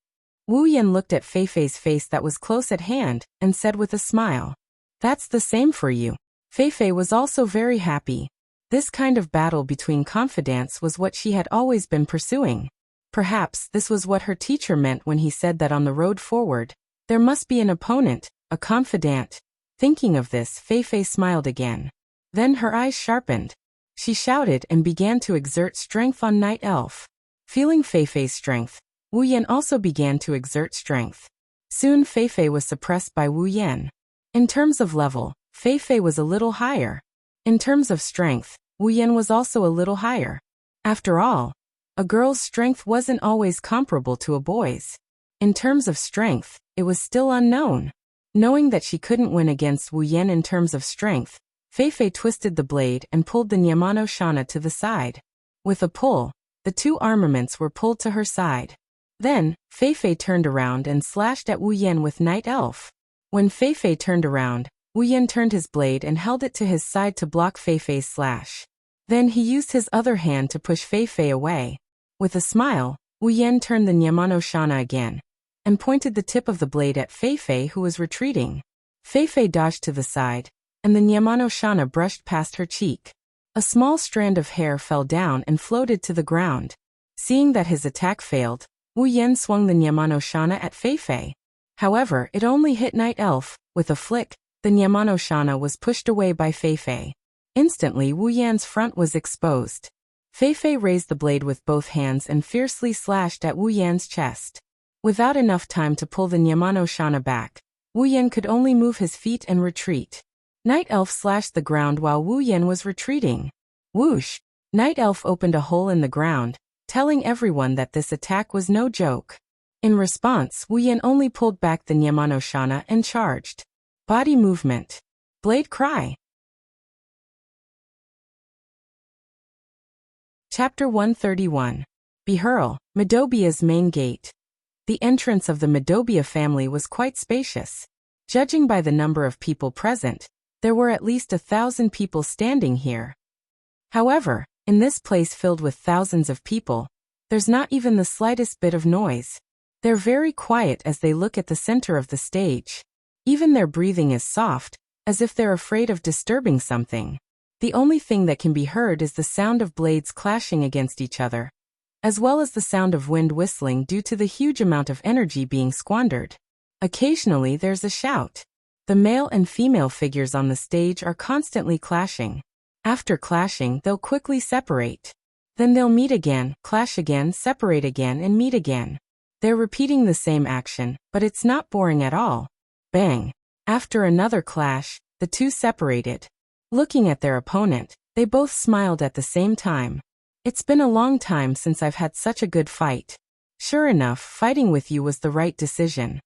Wu Yan looked at Fei Fei's face that was close at hand, and said with a smile, "That's the same for you." Fei Fei was also very happy. This kind of battle between confidants was what she had always been pursuing. Perhaps this was what her teacher meant when he said that on the road forward, there must be an opponent, a confidant. Thinking of this, Fei Fei smiled again. Then her eyes sharpened. She shouted and began to exert strength on Night Elf. Feeling Fei Fei's strength, Wu Yan also began to exert strength. Soon Fei Fei was suppressed by Wu Yan. In terms of level, Fei Fei was a little higher. In terms of strength, Wu Yan was also a little higher. After all, a girl's strength wasn't always comparable to a boy's. In terms of strength, it was still unknown. Knowing that she couldn't win against Wu Yan in terms of strength, Fei Fei twisted the blade and pulled the Nyamano Shana to the side. With a pull, the two armaments were pulled to her side. Then, Fei Fei turned around and slashed at Wu Yan with Night Elf. When Fei Fei turned around, Wu Yan turned his blade and held it to his side to block Fei Fei's slash. Then he used his other hand to push Fei Fei away. With a smile, Wu Yan turned the Nyamano Shana again and pointed the tip of the blade at Fei Fei, who was retreating. Fei Fei dodged to the side, and the Nyamano Shana brushed past her cheek. A small strand of hair fell down and floated to the ground. Seeing that his attack failed, Wu Yan swung the Nyamano Shana at Fei Fei. However, it only hit Night Elf. With a flick, the Nyamano Shana was pushed away by Fei Fei. Instantly, Wu Yan's front was exposed. Fei Fei raised the blade with both hands and fiercely slashed at Wu Yan's chest. Without enough time to pull the Nyamano Shana back, Wu Yan could only move his feet and retreat. Night Elf slashed the ground while Wu Yan was retreating. Whoosh! Night Elf opened a hole in the ground, telling everyone that this attack was no joke. In response, Wu Yan only pulled back the Nyamano Shana and charged. Body movement. Blade cry. Chapter 131. Behurl, Medobia's main gate. The entrance of the Medobia family was quite spacious. Judging by the number of people present, there were at least 1,000 people standing here. However, in this place filled with thousands of people, there's not even the slightest bit of noise. They're very quiet as they look at the center of the stage. Even their breathing is soft, as if they're afraid of disturbing something. The only thing that can be heard is the sound of blades clashing against each other, as well as the sound of wind whistling due to the huge amount of energy being squandered. Occasionally there's a shout. The male and female figures on the stage are constantly clashing. After clashing, they'll quickly separate. Then they'll meet again, clash again, separate again, and meet again. They're repeating the same action, but it's not boring at all. Bang! After another clash, the two separated. Looking at their opponent, they both smiled at the same time. It's been a long time since I've had such a good fight. Sure enough, fighting with you was the right decision.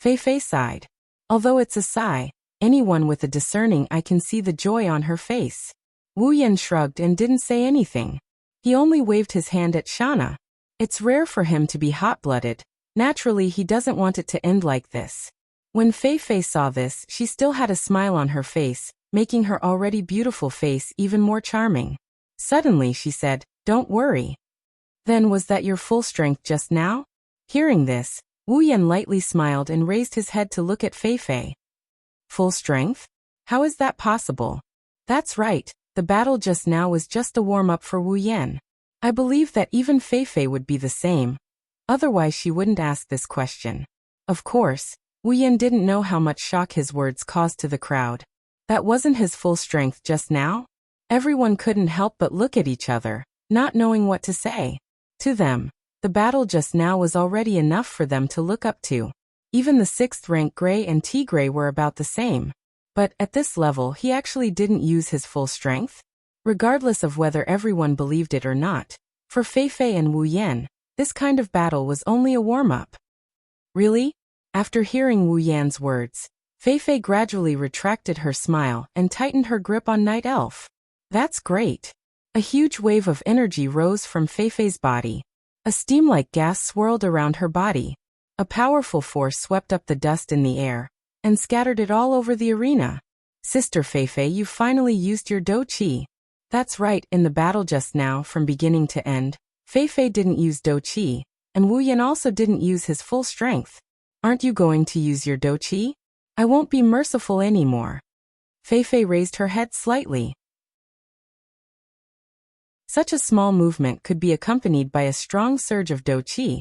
Fei Fei sighed. Although it's a sigh, anyone with a discerning eye can see the joy on her face. Wu Yan shrugged and didn't say anything. He only waved his hand at Shana. It's rare for him to be hot-blooded. Naturally, he doesn't want it to end like this. When Fei Fei saw this, she still had a smile on her face, making her already beautiful face even more charming. Suddenly she said, "Don't worry." Then was that your full strength just now? Hearing this, Wu Yan lightly smiled and raised his head to look at Fei Fei. Full strength? How is that possible? That's right, the battle just now was just a warm-up for Wu Yan. I believe that even Fei Fei would be the same. Otherwise she wouldn't ask this question. Of course, Wu Yan didn't know how much shock his words caused to the crowd. That wasn't his full strength just now? Everyone couldn't help but look at each other, not knowing what to say. To them, the battle just now was already enough for them to look up to. Even the 6th rank Gray and Tigray were about the same. But at this level he actually didn't use his full strength. Regardless of whether everyone believed it or not, for Fei Fei and Wu Yan, this kind of battle was only a warm-up. Really? After hearing Wu Yan's words, Fei Fei gradually retracted her smile and tightened her grip on Night Elf. That's great. A huge wave of energy rose from Fei Fei's body. A steam-like gas swirled around her body. A powerful force swept up the dust in the air and scattered it all over the arena. Sister Fei Fei, you finally used your Do Chi. That's right, in the battle just now, from beginning to end, Fei Fei didn't use Do Chi, and Wu Yan also didn't use his full strength. Aren't you going to use your Do Chi? I won't be merciful anymore. Fei Fei raised her head slightly. Such a small movement could be accompanied by a strong surge of Do Chi,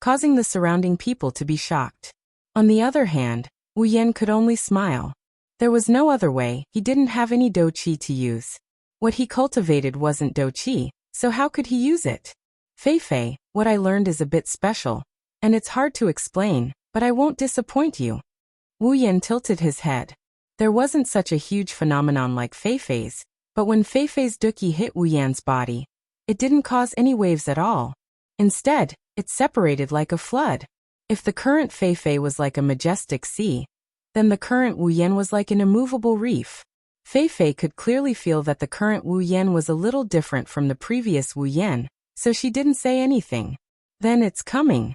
causing the surrounding people to be shocked. On the other hand, Wu Yan could only smile. There was no other way, he didn't have any Do Chi to use. What he cultivated wasn't Do Chi, so how could he use it? Fei Fei, what I learned is a bit special, and it's hard to explain, but I won't disappoint you. Wu Yan tilted his head. There wasn't such a huge phenomenon like Fei Fei's, but when Fei Fei's Duki hit Wu Yan's body, it didn't cause any waves at all. Instead, it separated like a flood. If the current Fei Fei was like a majestic sea, then the current Wu Yan was like an immovable reef. Fei Fei could clearly feel that the current Wu Yan was a little different from the previous Wu Yan, so she didn't say anything. Then it's coming.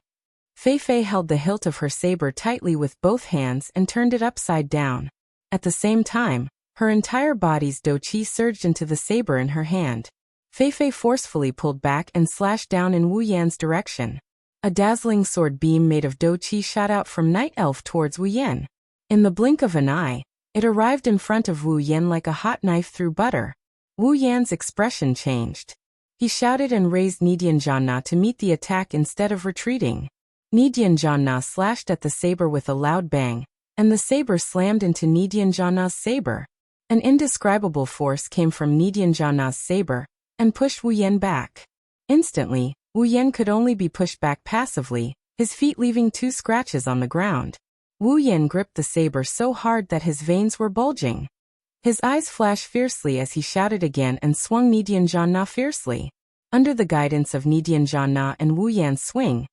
Fei Fei held the hilt of her saber tightly with both hands and turned it upside down. At the same time, her entire body's Do Chi surged into the saber in her hand. Fei Fei forcefully pulled back and slashed down in Wu Yan's direction. A dazzling sword beam made of dou qi shot out from Night Elf towards Wu Yan. In the blink of an eye, it arrived in front of Wu Yan like a hot knife through butter. Wu Yan's expression changed. He shouted and raised Nidian Janna to meet the attack instead of retreating. Nidian Janna slashed at the saber with a loud bang, and the saber slammed into Nidian Janna's saber. An indescribable force came from Nidian Janna's saber and pushed Wu Yan back. Instantly, Wu Yan could only be pushed back passively, his feet leaving 2 scratches on the ground. Wu Yan gripped the saber so hard that his veins were bulging. His eyes flashed fiercely as he shouted again and swung Nidian Janna fiercely. Under the guidance of Nidian Janna and Wu Yan's swing,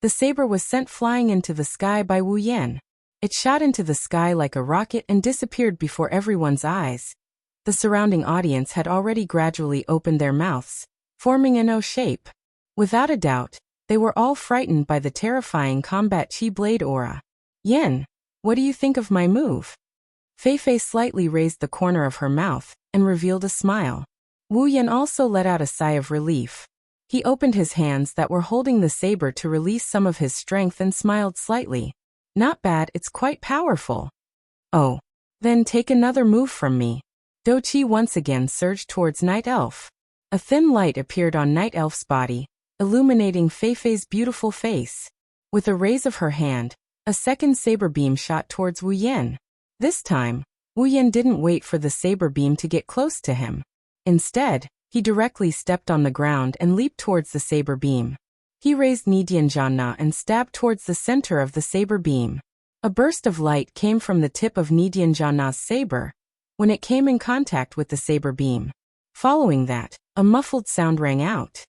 the saber was sent flying into the sky by Wu Yan. It shot into the sky like a rocket and disappeared before everyone's eyes. The surrounding audience had already gradually opened their mouths, forming an O shape. Without a doubt, they were all frightened by the terrifying combat chi blade aura. Yan, what do you think of my move? Fei Fei slightly raised the corner of her mouth and revealed a smile. Wu Yan also let out a sigh of relief. He opened his hands that were holding the saber to release some of his strength and smiled slightly. Not bad, it's quite powerful. Oh. Then take another move from me. Dou qi once again surged towards Night Elf. A thin light appeared on Night Elf's body, illuminating Fei Fei's beautiful face. With a raise of her hand, a second saber beam shot towards Wu Yan. This time, Wu Yan didn't wait for the saber beam to get close to him. Instead, he directly stepped on the ground and leaped towards the saber beam. He raised Nidian Janna and stabbed towards the center of the saber beam. A burst of light came from the tip of Nidian Janna's saber when it came in contact with the saber beam. Following that, a muffled sound rang out.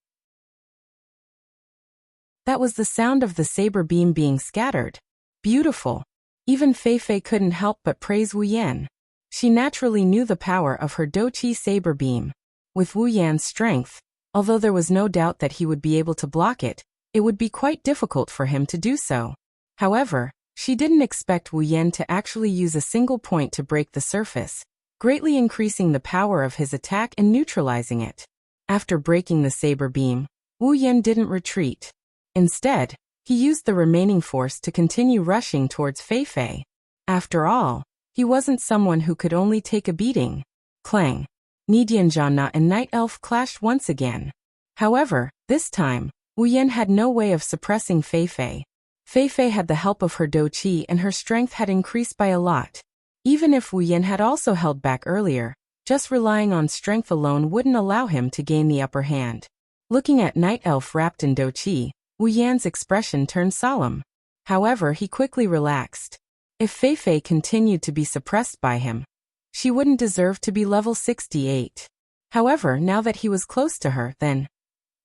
That was the sound of the saber beam being scattered. Beautiful. Even Fei Fei couldn't help but praise Wu Yan. She naturally knew the power of her dou qi saber beam. With Wu Yan's strength, although there was no doubt that he would be able to block it, it would be quite difficult for him to do so. However, she didn't expect Wu Yan to actually use a single point to break the surface, greatly increasing the power of his attack and neutralizing it. After breaking the saber beam, Wu Yan didn't retreat. Instead, he used the remaining force to continue rushing towards Fei Fei. After all, he wasn't someone who could only take a beating. Clang. Nidian Janna and Night Elf clashed once again. However, this time, Wu Yan had no way of suppressing Fei Fei. Fei Fei had the help of her dou qi and her strength had increased by a lot. Even if Wu Yan had also held back earlier, just relying on strength alone wouldn't allow him to gain the upper hand. Looking at Night Elf wrapped in dou qi, Wu Yan's expression turned solemn. However, he quickly relaxed. If Fei Fei continued to be suppressed by him, she wouldn't deserve to be level 68. However, now that he was close to her, then...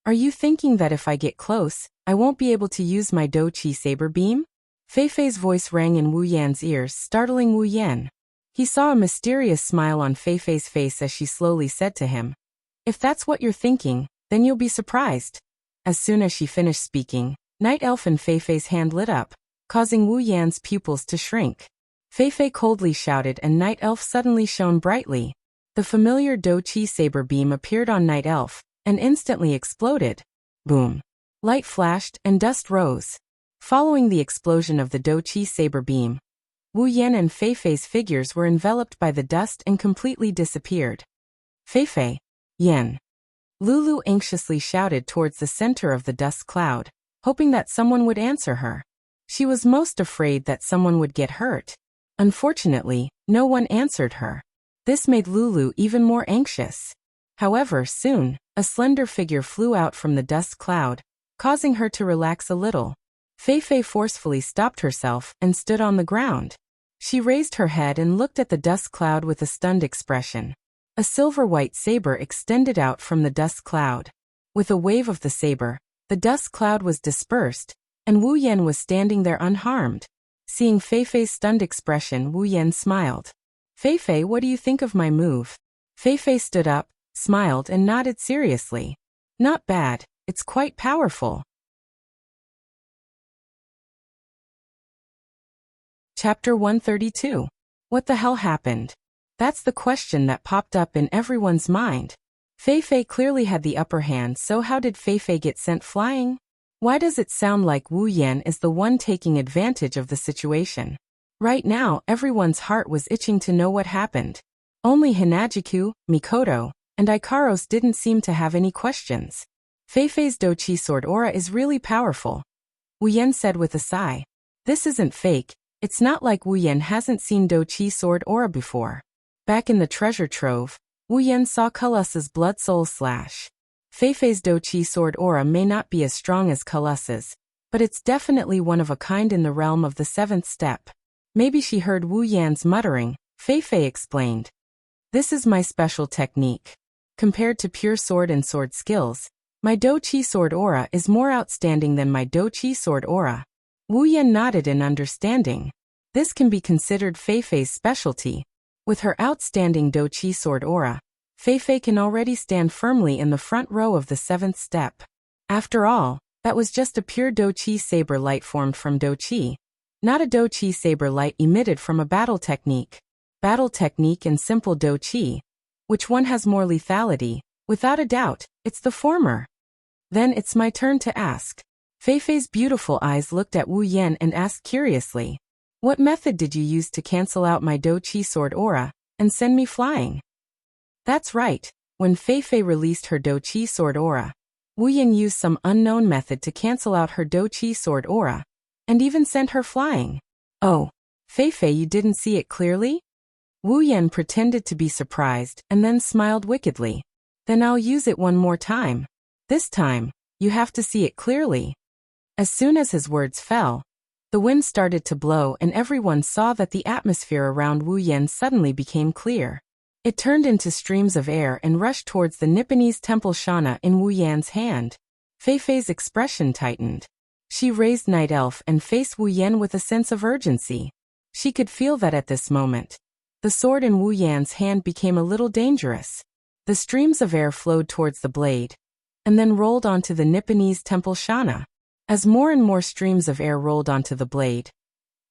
Are you thinking that if I get close, I won't be able to use my dou qi saber beam? Fei Fei's voice rang in Wu Yan's ears, startling Wu Yan. He saw a mysterious smile on Fei Fei's face as she slowly said to him, "If that's what you're thinking, then you'll be surprised." As soon as she finished speaking, Night Elf and Fei Fei's hand lit up, causing Wu Yan's pupils to shrink. Fei Fei coldly shouted and Night Elf suddenly shone brightly. The familiar dou qi saber beam appeared on Night Elf and instantly exploded. Boom. Light flashed and dust rose. Following the explosion of the dou qi saber beam, Wu Yan and Fei Fei's figures were enveloped by the dust and completely disappeared. Fei Fei. Yan. Lulu anxiously shouted towards the center of the dust cloud, hoping that someone would answer her. She was most afraid that someone would get hurt. Unfortunately, no one answered her. This made Lulu even more anxious. However, soon, a slender figure flew out from the dust cloud, causing her to relax a little. Fei Fei forcefully stopped herself and stood on the ground. She raised her head and looked at the dust cloud with a stunned expression. A silver-white saber extended out from the dust cloud. With a wave of the saber, the dust cloud was dispersed, and Wu Yan was standing there unharmed. Seeing Fei Fei's stunned expression, Wu Yan smiled. "Fei Fei, what do you think of my move?" Fei Fei stood up, smiled and nodded seriously. "Not bad, it's quite powerful." Chapter 132. What the hell happened? That's the question that popped up in everyone's mind. Fei Fei clearly had the upper hand, so how did Fei Fei get sent flying? Why does it sound like Wu Yan is the one taking advantage of the situation? Right now, everyone's heart was itching to know what happened. Only Hinajiku, Mikoto, and Ikaros didn't seem to have any questions. Fei Fei's Dochi sword aura is really powerful, Wu Yan said with a sigh. This isn't fake. It's not like Wu Yan hasn't seen Dochi sword aura before. Back in the treasure trove, Wu Yan saw Kalus's blood soul slash. Fei Fei's Dochi sword aura may not be as strong as Kalus's, but it's definitely one of a kind in the realm of the seventh step. Maybe she heard Wu Yan's muttering, Fei Fei explained. This is my special technique. Compared to pure sword and sword skills, my Dochi sword aura is more outstanding than my Dochi sword aura. Wu Yan nodded in understanding. This can be considered Fei Fei's specialty. With her outstanding Dochi sword aura, Fei Fei can already stand firmly in the front row of the seventh step. After all, that was just a pure Dochi saber light formed from Dochi, not a Dochi saber light emitted from a battle technique. Battle technique and simple Dochi. Which one has more lethality? Without a doubt, it's the former. Then it's my turn to ask. Fei Fei's beautiful eyes looked at Wu Yan and asked curiously, what method did you use to cancel out my Dochi sword aura and send me flying? That's right. When Fei Fei released her Dochi sword aura, Wu Yan used some unknown method to cancel out her Dochi sword aura and even sent her flying. Oh, Fei Fei, you didn't see it clearly? Wu Yan pretended to be surprised and then smiled wickedly. Then I'll use it one more time. This time, you have to see it clearly. As soon as his words fell, the wind started to blow and everyone saw that the atmosphere around Wu Yan suddenly became clear. It turned into streams of air and rushed towards the Nipponese temple Shana in Wu Yan's hand. Fei Fei's expression tightened. She raised Night Elf and faced Wu Yan with a sense of urgency. She could feel that at this moment, the sword in Wu Yan's hand became a little dangerous. The streams of air flowed towards the blade, and then rolled onto the Nipponese temple Shana. As more and more streams of air rolled onto the blade,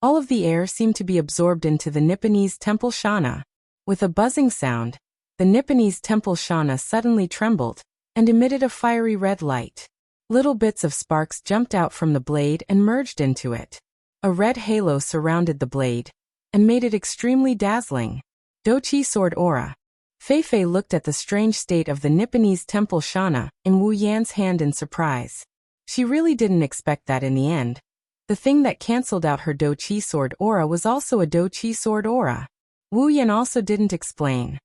all of the air seemed to be absorbed into the Nipponese temple Shana. With a buzzing sound, the Nipponese temple Shana suddenly trembled and emitted a fiery red light. Little bits of sparks jumped out from the blade and merged into it. A red halo surrounded the blade and made it extremely dazzling. Dochi sword aura. Fei Fei looked at the strange state of the Nipponese temple Shana in Wu Yan's hand in surprise. She really didn't expect that in the end. The thing that cancelled out her Dochi sword aura was also a Dochi sword aura. Wu Yan also didn't explain.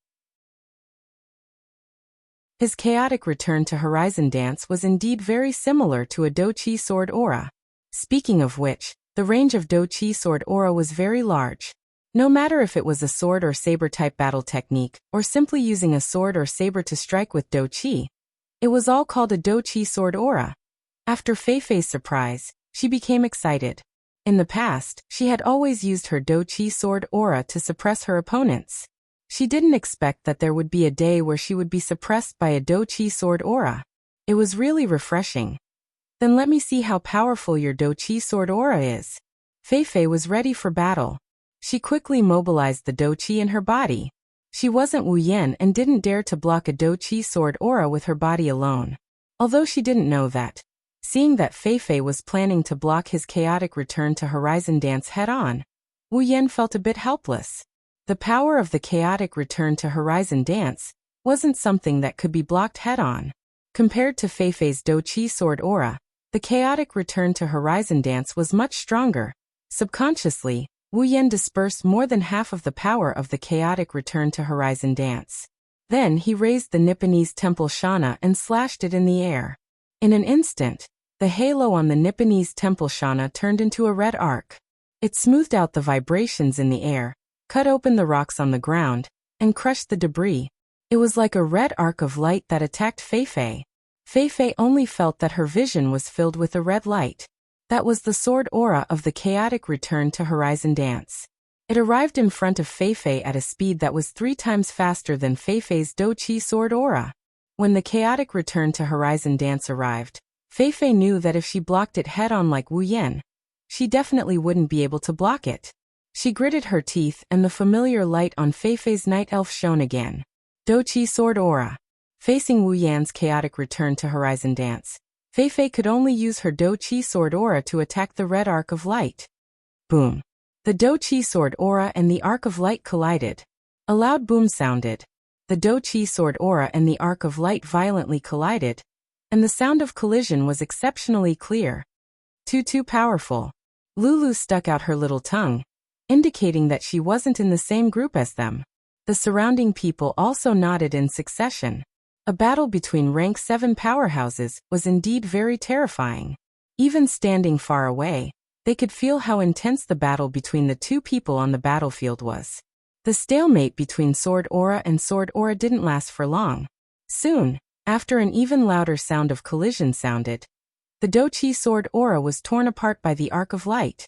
His chaotic return to Horizon Dance was indeed very similar to a Dochi sword aura. Speaking of which, the range of Dochi sword aura was very large. No matter if it was a sword or saber type battle technique, or simply using a sword or saber to strike with Dochi, it was all called a Dochi sword aura. After Fei Fei's surprise, she became excited. In the past, she had always used her Dochi sword aura to suppress her opponents. She didn't expect that there would be a day where she would be suppressed by a Dochi sword aura. It was really refreshing. Then let me see how powerful your Dochi sword aura is. Fei Fei was ready for battle. She quickly mobilized the Dochi in her body. She wasn't Wu Yan and didn't dare to block a Dochi sword aura with her body alone. Although she didn't know that. Seeing that Fei Fei was planning to block his chaotic return to Horizon Dance head-on, Wu Yan felt a bit helpless. The power of the chaotic return to Horizon Dance wasn't something that could be blocked head-on. Compared to Fei Fei's Dochi sword aura, the chaotic return to Horizon Dance was much stronger. Subconsciously, Wu Yan dispersed more than half of the power of the chaotic return to Horizon Dance. Then he raised the Nipponese temple Shana and slashed it in the air. In an instant, the halo on the Nipponese temple Shana turned into a red arc. It smoothed out the vibrations in the air, cut open the rocks on the ground, and crushed the debris. It was like a red arc of light that attacked Fei Fei. Fei Fei only felt that her vision was filled with a red light. That was the sword aura of the chaotic return to Horizon Dance. It arrived in front of Fei Fei at a speed that was 3 times faster than Fei Fei's Dochi sword aura. When the chaotic return to Horizon Dance arrived, Fei Fei knew that if she blocked it head-on like Wu Yan, she definitely wouldn't be able to block it. She gritted her teeth and the familiar light on Fei Fei's Night Elf shone again. Dochi sword aura. Facing Wu Yan's chaotic return to Horizon Dance, Fei Fei could only use her Do Chi sword aura to attack the red arc of light. Boom. The Do Chi sword aura and the arc of light collided. A loud boom sounded. The Do Chi sword aura and the arc of light violently collided, and the sound of collision was exceptionally clear. Too powerful. Lulu stuck out her little tongue, indicating that she wasn't in the same group as them. The surrounding people also nodded in succession. A battle between rank 7 powerhouses was indeed very terrifying. Even standing far away, they could feel how intense the battle between the two people on the battlefield was. The stalemate between Sword Aura and Sword Aura didn't last for long. Soon, after an even louder sound of collision sounded, the Do Chi sword aura was torn apart by the arc of light.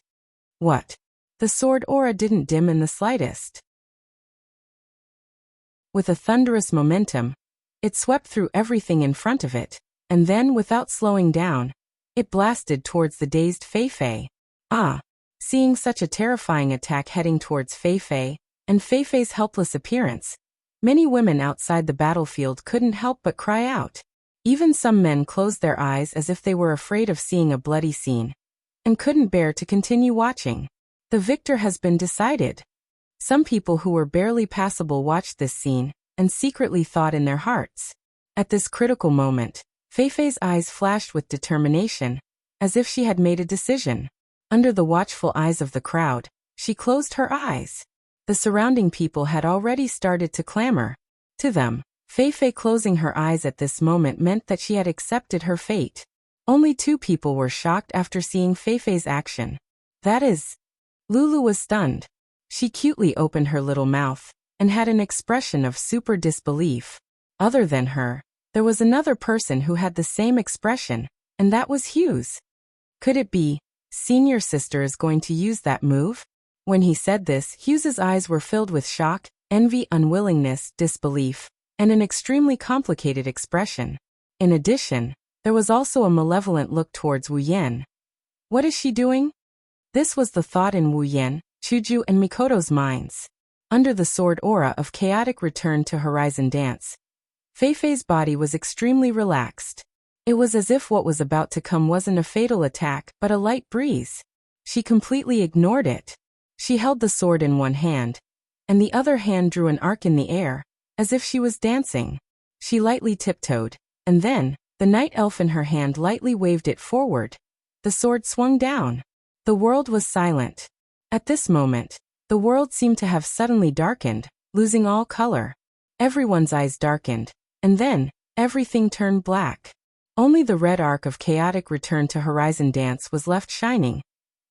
What? The sword aura didn't dim in the slightest. With a thunderous momentum, it swept through everything in front of it, and then, without slowing down, it blasted towards the dazed Fei Fei. Seeing such a terrifying attack heading towards Fei Fei, and Fei Fei's helpless appearance, many women outside the battlefield couldn't help but cry out. Even some men closed their eyes as if they were afraid of seeing a bloody scene, and couldn't bear to continue watching. The victor has been decided. Some people who were barely passable watched this scene, and secretly thought in their hearts. At this critical moment, Fei Fei's eyes flashed with determination, as if she had made a decision. Under the watchful eyes of the crowd, she closed her eyes. The surrounding people had already started to clamor. To them, Fei Fei closing her eyes at this moment meant that she had accepted her fate. Only 2 people were shocked after seeing Fei Fei's action. That is, Lulu was stunned. She cutely opened her little mouth, and had an expression of super disbelief. Other than her, there was another person who had the same expression, and that was Hughes. Could it be, Senior Sister is going to use that move? When he said this, Hughes's eyes were filled with shock, envy, unwillingness, disbelief, and an extremely complicated expression. In addition, there was also a malevolent look towards Wu Yan. What is she doing? This was the thought in Wu Yan, Chuju, and Mikoto's minds. Under the sword aura of chaotic return to Horizon Dance, Fei Fei's body was extremely relaxed. It was as if what was about to come wasn't a fatal attack, but a light breeze. She completely ignored it. She held the sword in one hand, and the other hand drew an arc in the air, as if she was dancing. She lightly tiptoed, and then, the night elf in her hand lightly waved it forward. The sword swung down. The world was silent. At this moment, the world seemed to have suddenly darkened, losing all color. Everyone's eyes darkened, and then, everything turned black. Only the red arc of chaotic return to Horizon Dance was left shining,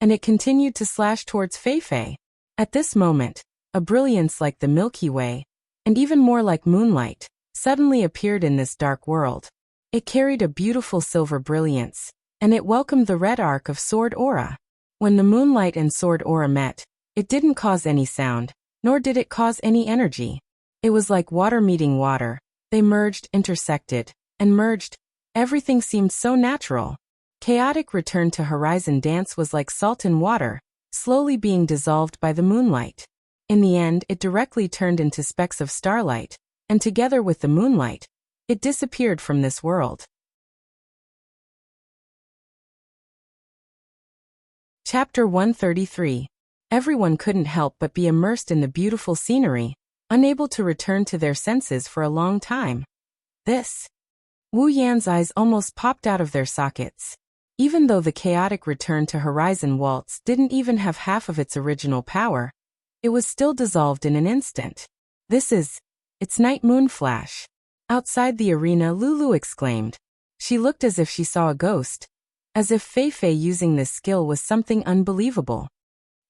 and it continued to slash towards Fei Fei. At this moment, a brilliance like the Milky Way, and even more like moonlight, suddenly appeared in this dark world. It carried a beautiful silver brilliance, and it welcomed the red arc of sword aura. When the moonlight and sword aura met, it didn't cause any sound, nor did it cause any energy. It was like water meeting water. They merged, intersected, and merged. Everything seemed so natural. Chaotic return to Horizon Dance was like salt in water, slowly being dissolved by the moonlight. In the end, it directly turned into specks of starlight, and together with the moonlight, it disappeared from this world. Chapter 133. Everyone couldn't help but be immersed in the beautiful scenery, unable to return to their senses for a long time. Wu Yan's eyes almost popped out of their sockets. Even though the chaotic return to Horizon Waltz didn't even have half of its original power, it was still dissolved in an instant. It's Night Moon Flash. Outside the arena, Lulu exclaimed. She looked as if she saw a ghost, as if Fei Fei using this skill was something unbelievable.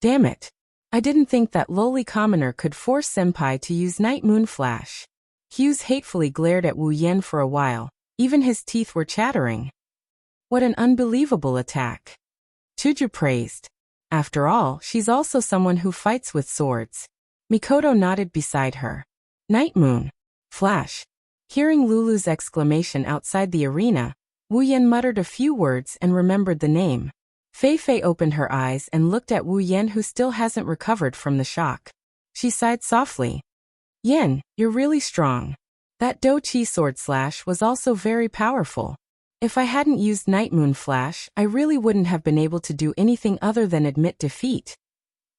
Damn it. I didn't think that lowly commoner could force Senpai to use Night Moon Flash. Hughes hatefully glared at Wu Yan for a while. Even his teeth were chattering. What an unbelievable attack. Chuju praised. After all, she's also someone who fights with swords. Mikoto nodded beside her. Night Moon Flash. Hearing Lulu's exclamation outside the arena, Wu Yan muttered a few words and remembered the name. Fei Fei opened her eyes and looked at Wu Yan, who still hasn't recovered from the shock. She sighed softly. Yan, you're really strong. That Do-Chi sword slash was also very powerful. If I hadn't used Night Moon Flash, I really wouldn't have been able to do anything other than admit defeat.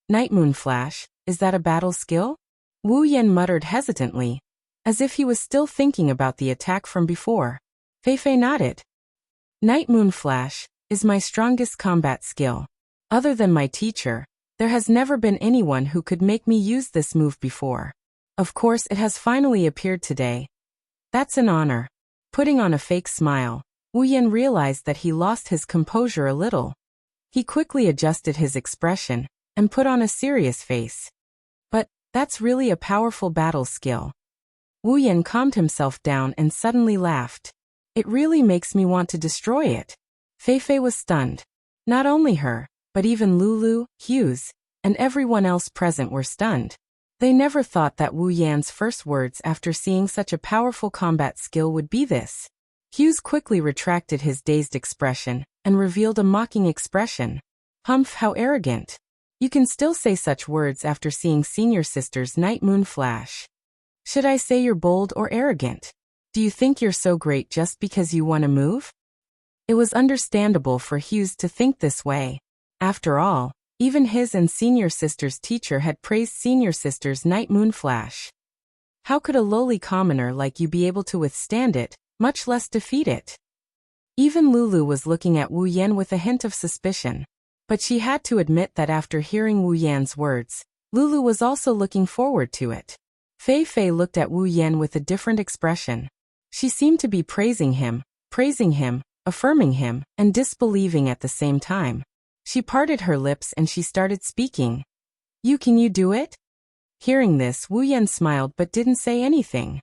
Night Moon Flash, is that a battle skill? Wu Yan muttered hesitantly, as if he was still thinking about the attack from before. Fei Fei nodded. Night Moon Flash is my strongest combat skill. Other than my teacher, there has never been anyone who could make me use this move before. Of course, it has finally appeared today. That's an honor. Putting on a fake smile, Wu Yan realized that he lost his composure a little. He quickly adjusted his expression and put on a serious face. But that's really a powerful battle skill. Wu Yan calmed himself down and suddenly laughed. It really makes me want to destroy it. Fei Fei was stunned. Not only her, but even Lulu, Hughes, and everyone else present were stunned. They never thought that Wu Yan's first words after seeing such a powerful combat skill would be this. Hughes quickly retracted his dazed expression and revealed a mocking expression. Humph, how arrogant. You can still say such words after seeing senior sister's Night Moon Flash. Should I say you're bold or arrogant? Do you think you're so great just because you won a move? It was understandable for Hughes to think this way. After all, even his and senior sister's teacher had praised senior sister's Night Moon Flash. How could a lowly commoner like you be able to withstand it, much less defeat it? Even Lulu was looking at Wu Yan with a hint of suspicion. But she had to admit that after hearing Wu Yan's words, Lulu was also looking forward to it. Fei Fei looked at Wu Yan with a different expression. She seemed to be praising him, affirming him, and disbelieving at the same time. She parted her lips and she started speaking. Can you do it? Hearing this, Wu Yan smiled but didn't say anything.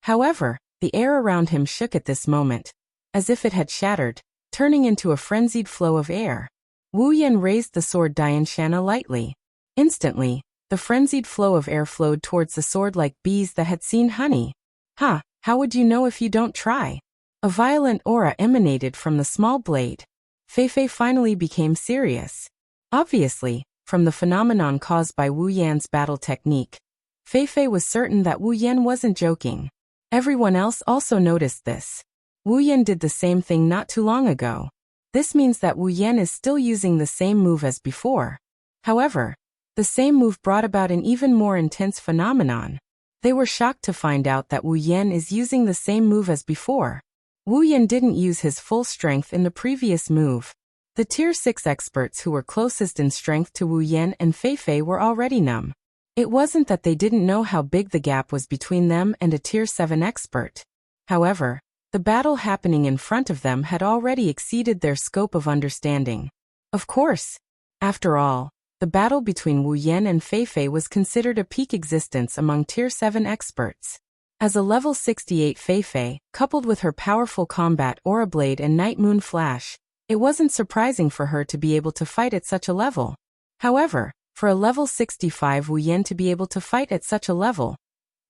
However, the air around him shook at this moment, as if it had shattered, turning into a frenzied flow of air. Wu Yan raised the sword Dianshana lightly. Instantly, the frenzied flow of air flowed towards the sword like bees that had seen honey. How would you know if you don't try? A violent aura emanated from the small blade. Fei Fei finally became serious. Obviously, from the phenomenon caused by Wu Yan's battle technique, Fei Fei was certain that Wu Yan wasn't joking. Everyone else also noticed this. Wu Yan did the same thing not too long ago. This means that Wu Yan is still using the same move as before. However, the same move brought about an even more intense phenomenon. They were shocked to find out that Wu Yan is using the same move as before. Wu Yan didn't use his full strength in the previous move. The Tier 6 experts who were closest in strength to Wu Yan and Fei Fei were already numb. It wasn't that they didn't know how big the gap was between them and a Tier 7 expert. However, the battle happening in front of them had already exceeded their scope of understanding. Of course. After all, the battle between Wu Yan and Fei Fei was considered a peak existence among Tier 7 experts. As a level 68 Fei Fei, coupled with her powerful combat Aura Blade and Night Moon Flash, it wasn't surprising for her to be able to fight at such a level. However, for a level 65 Wu Yan to be able to fight at such a level,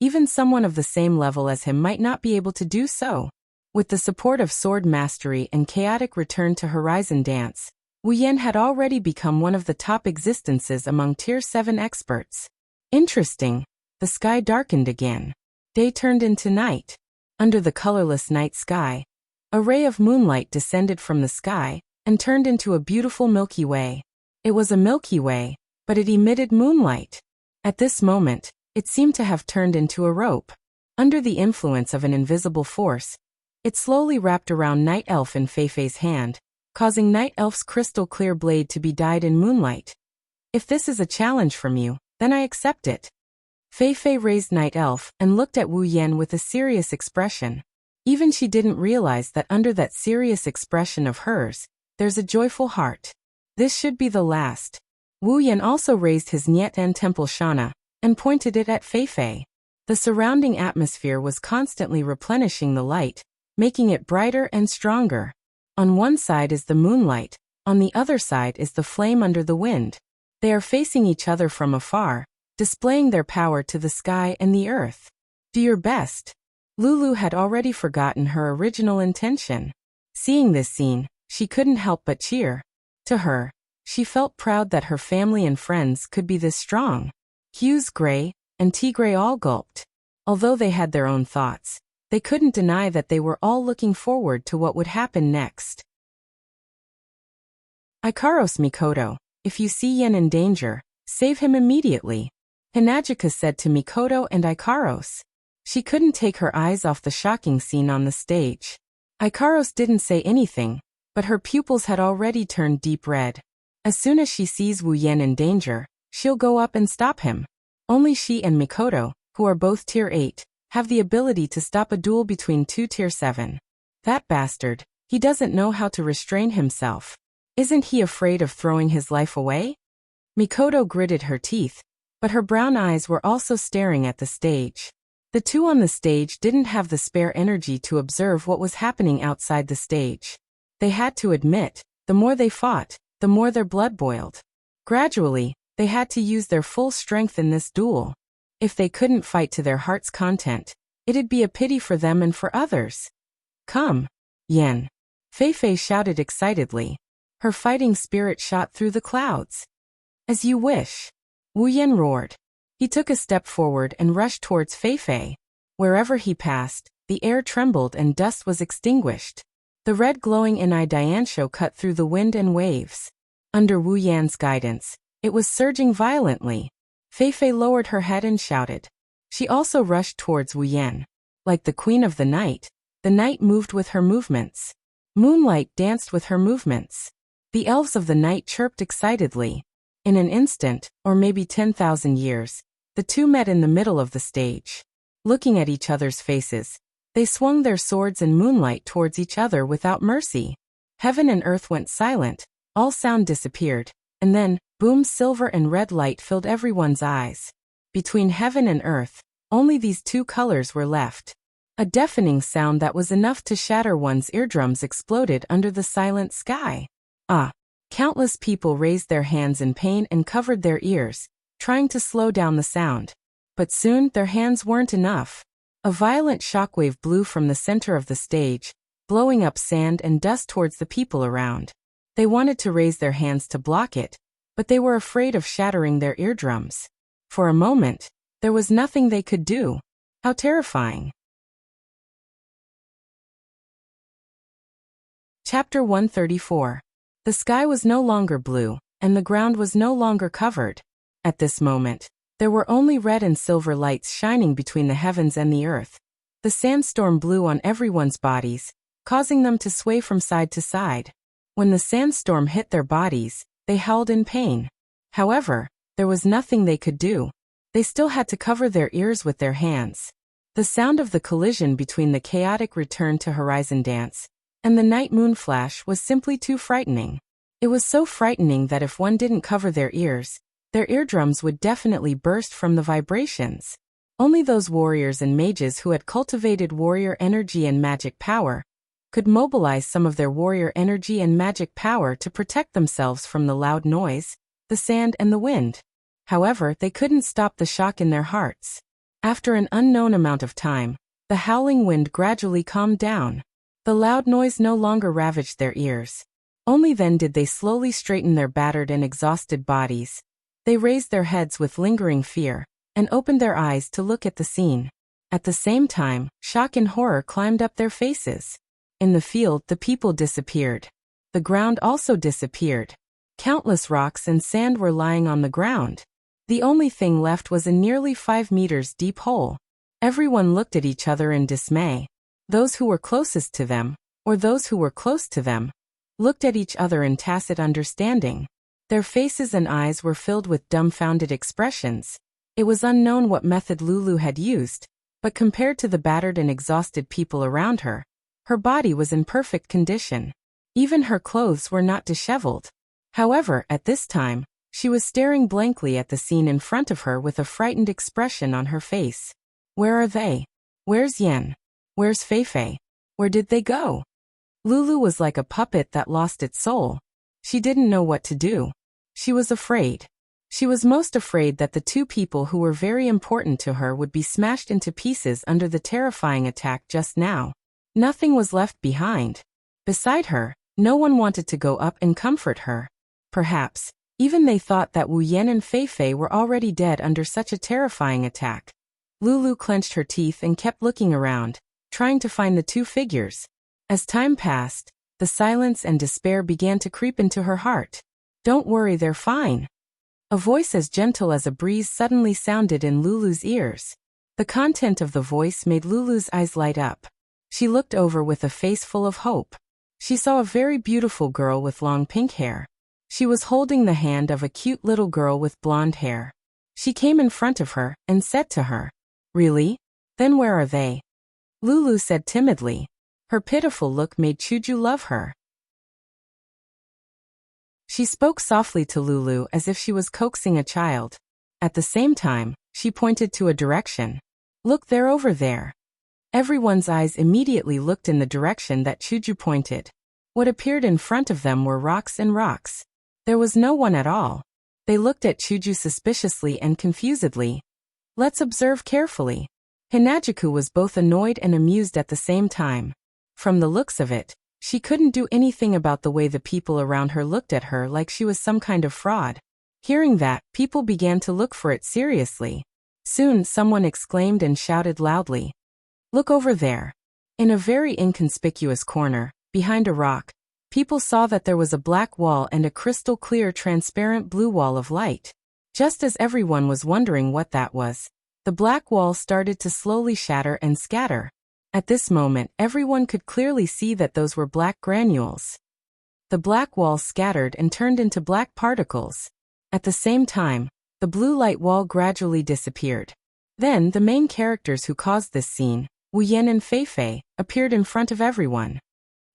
even someone of the same level as him might not be able to do so. With the support of Sword Mastery and Chaotic Return to Horizon Dance, Wu Yan had already become one of the top existences among Tier 7 experts. Interesting. The sky darkened again. Day turned into night. Under the colorless night sky, a ray of moonlight descended from the sky and turned into a beautiful Milky Way. It was a Milky Way, but it emitted moonlight. At this moment, it seemed to have turned into a rope. Under the influence of an invisible force, it slowly wrapped around Night Elf in Fei Fei's hand, causing Night Elf's crystal clear blade to be dyed in moonlight. If this is a challenge from you, then I accept it. Fei Fei raised Night Elf and looked at Wu Yan with a serious expression. Even she didn't realize that under that serious expression of hers, there's a joyful heart. This should be the last. Wu Yan also raised his Nyeten Temple Shana and pointed it at Fei Fei. The surrounding atmosphere was constantly replenishing the light, making it brighter and stronger. On one side is the moonlight, on the other side is the flame under the wind. They are facing each other from afar, displaying their power to the sky and the earth. Do your best. Lulu had already forgotten her original intention. Seeing this scene, she couldn't help but cheer. To her, she felt proud that her family and friends could be this strong. Hughes Gray and Tigray all gulped. Although they had their own thoughts, they couldn't deny that they were all looking forward to what would happen next. Ikaros Mikoto, if you see Yen in danger, save him immediately, Hinagika said to Mikoto and Ikaros. She couldn't take her eyes off the shocking scene on the stage. Ikaros didn't say anything, but her pupils had already turned deep red. As soon as she sees Wu Yen in danger, she'll go up and stop him. Only she and Mikoto, who are both Tier 8, have the ability to stop a duel between two Tier 7. That bastard, he doesn't know how to restrain himself. Isn't he afraid of throwing his life away? Mikoto gritted her teeth, but her brown eyes were also staring at the stage. The two on the stage didn't have the spare energy to observe what was happening outside the stage. They had to admit, the more they fought, the more their blood boiled. Gradually, they had to use their full strength in this duel. If they couldn't fight to their heart's content, it'd be a pity for them and for others. Come, Yen. Fei shouted excitedly. Her fighting spirit shot through the clouds. As you wish. Wu Yen roared. He took a step forward and rushed towards Fei. Wherever he passed, the air trembled and dust was extinguished. The red glowing Inai Diansho cut through the wind and waves. Under Wu Yan's guidance, it was surging violently. Fei lowered her head and shouted. She also rushed towards Wu Yan. Like the queen of the night moved with her movements. Moonlight danced with her movements. The elves of the night chirped excitedly. In an instant, or maybe 10,000 years, the two met in the middle of the stage. Looking at each other's faces, they swung their swords in moonlight towards each other without mercy. Heaven and earth went silent, all sound disappeared, and then, boom, silver and red light filled everyone's eyes. Between heaven and earth, only these two colors were left. A deafening sound that was enough to shatter one's eardrums exploded under the silent sky. Ah! Countless people raised their hands in pain and covered their ears, trying to slow down the sound. But soon their hands weren't enough. A violent shockwave blew from the center of the stage, blowing up sand and dust towards the people around. They wanted to raise their hands to block it, but they were afraid of shattering their eardrums. For a moment, there was nothing they could do. How terrifying. Chapter 134. The sky was no longer blue, and the ground was no longer covered. At this moment, there were only red and silver lights shining between the heavens and the earth. The sandstorm blew on everyone's bodies, causing them to sway from side to side. When the sandstorm hit their bodies, they howled in pain. However, there was nothing they could do. They still had to cover their ears with their hands. The sound of the collision between the chaotic return to Horizon Dance and the night moon flash was simply too frightening. It was so frightening that if one didn't cover their ears, their eardrums would definitely burst from the vibrations. Only those warriors and mages who had cultivated warrior energy and magic power could mobilize some of their warrior energy and magic power to protect themselves from the loud noise, the sand and the wind. However, they couldn't stop the shock in their hearts. After an unknown amount of time, the howling wind gradually calmed down. The loud noise no longer ravaged their ears. Only then did they slowly straighten their battered and exhausted bodies. They raised their heads with lingering fear, and opened their eyes to look at the scene. At the same time, shock and horror climbed up their faces. In the field, the people disappeared. The ground also disappeared. Countless rocks and sand were lying on the ground. The only thing left was a nearly 5 meters deep hole. Everyone looked at each other in dismay. Those who were closest to them, or those who were close to them, looked at each other in tacit understanding. Their faces and eyes were filled with dumbfounded expressions. It was unknown what method Lulu had used, but compared to the battered and exhausted people around her, her body was in perfect condition. Even her clothes were not disheveled. However, at this time, she was staring blankly at the scene in front of her with a frightened expression on her face. Where are they? Where's Yen? Where's Fei? Where did they go? Lulu was like a puppet that lost its soul. She didn't know what to do. She was afraid. She was most afraid that the two people who were very important to her would be smashed into pieces under the terrifying attack just now. Nothing was left behind. Beside her, no one wanted to go up and comfort her. Perhaps, even they thought that Wu Yan and Fei were already dead under such a terrifying attack. Lulu clenched her teeth and kept looking around, trying to find the two figures. As time passed, the silence and despair began to creep into her heart. "Don't worry, they're fine." A voice as gentle as a breeze suddenly sounded in Lulu's ears. The content of the voice made Lulu's eyes light up. She looked over with a face full of hope. She saw a very beautiful girl with long pink hair. She was holding the hand of a cute little girl with blonde hair. She came in front of her and said to her, "Really? Then where are they?" Lulu said timidly. Her pitiful look made Chuju love her. She spoke softly to Lulu as if she was coaxing a child. At the same time, she pointed to a direction. "Look, they're over there." Everyone's eyes immediately looked in the direction that Chuju pointed. What appeared in front of them were rocks and rocks. There was no one at all. They looked at Chuju suspiciously and confusedly. "Let's observe carefully." Hinajuku was both annoyed and amused at the same time. From the looks of it, she couldn't do anything about the way the people around her looked at her like she was some kind of fraud. Hearing that, people began to look for it seriously. Soon someone exclaimed and shouted loudly, "Look over there." In a very inconspicuous corner, behind a rock, people saw that there was a black wall and a crystal clear transparent blue wall of light. Just as everyone was wondering what that was, the black wall started to slowly shatter and scatter. At this moment, everyone could clearly see that those were black granules. The black wall scattered and turned into black particles. At the same time, the blue light wall gradually disappeared. Then the main characters who caused this scene, Wu Yan and Fei Fei, appeared in front of everyone.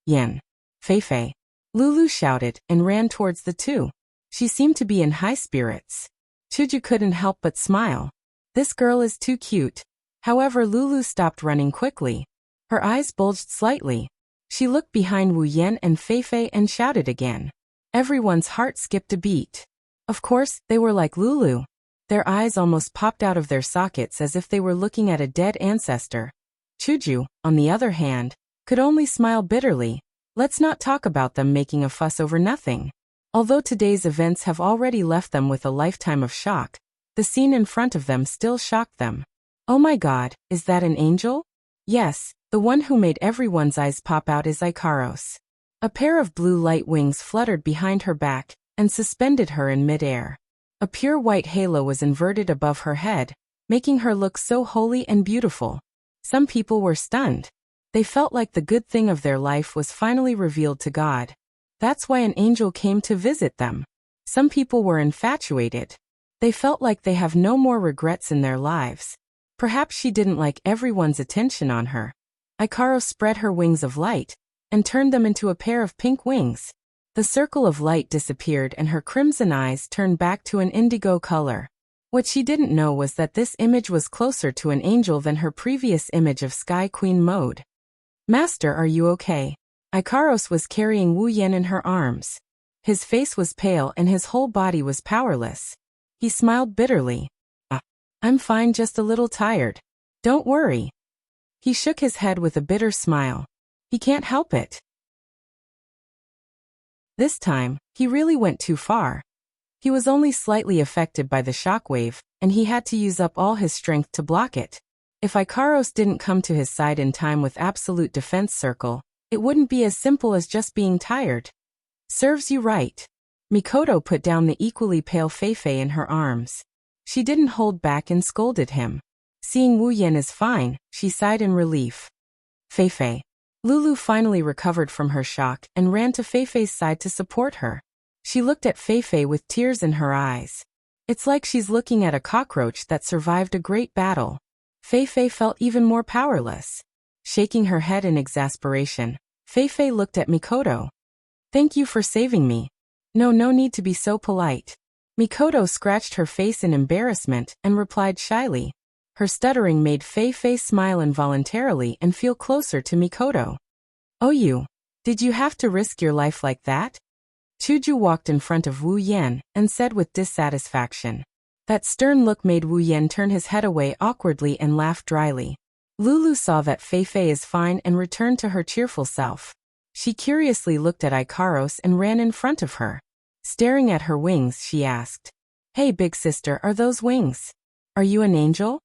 "Yan, Fei Fei," Lulu shouted and ran towards the two. She seemed to be in high spirits. Chuju couldn't help but smile. This girl is too cute. However, Lulu stopped running quickly. Her eyes bulged slightly. She looked behind Wu Yan and Fei Fei and shouted again. Everyone's heart skipped a beat. Of course, they were like Lulu. Their eyes almost popped out of their sockets as if they were looking at a dead ancestor. Chuju, on the other hand, could only smile bitterly. Let's not talk about them making a fuss over nothing. Although today's events have already left them with a lifetime of shock, the scene in front of them still shocked them. "Oh my God, is that an angel?" Yes, the one who made everyone's eyes pop out is Ikaros. A pair of blue light wings fluttered behind her back and suspended her in midair. A pure white halo was inverted above her head, making her look so holy and beautiful. Some people were stunned. They felt like the good thing of their life was finally revealed to God. That's why an angel came to visit them. Some people were infatuated. They felt like they have no more regrets in their lives. Perhaps she didn't like everyone's attention on her. Ikaros spread her wings of light and turned them into a pair of pink wings. The circle of light disappeared and her crimson eyes turned back to an indigo color. What she didn't know was that this image was closer to an angel than her previous image of Sky Queen mode. "Master, are you okay?" Ikaros was carrying Wu Yan in her arms. His face was pale and his whole body was powerless. He smiled bitterly. "I'm fine, just a little tired. Don't worry." He shook his head with a bitter smile. He can't help it. This time, he really went too far. He was only slightly affected by the shockwave, and he had to use up all his strength to block it. If Ikaros didn't come to his side in time with absolute defense circle, it wouldn't be as simple as just being tired. "Serves you right." Mikoto put down the equally pale Fei Fei in her arms. She didn't hold back and scolded him. Seeing Wu Yan is fine, she sighed in relief. "Fei Fei." Lulu finally recovered from her shock and ran to Fei Fei's side to support her. She looked at Fei Fei with tears in her eyes. It's like she's looking at a cockroach that survived a great battle. Fei Fei felt even more powerless. Shaking her head in exasperation, Fei Fei looked at Mikoto. "Thank you for saving me." No need to be so polite." Mikoto scratched her face in embarrassment and replied shyly. Her stuttering made Fei Fei smile involuntarily and feel closer to Mikoto. "Oh, did you have to risk your life like that?" Chuju walked in front of Wu Yan and said with dissatisfaction. That stern look made Wu Yan turn his head away awkwardly and laugh dryly. Lulu saw that Fei Fei is fine and returned to her cheerful self. She curiously looked at Ikaros and ran in front of her. Staring at her wings, she asked, "Hey, big sister, are those wings? Are you an angel?"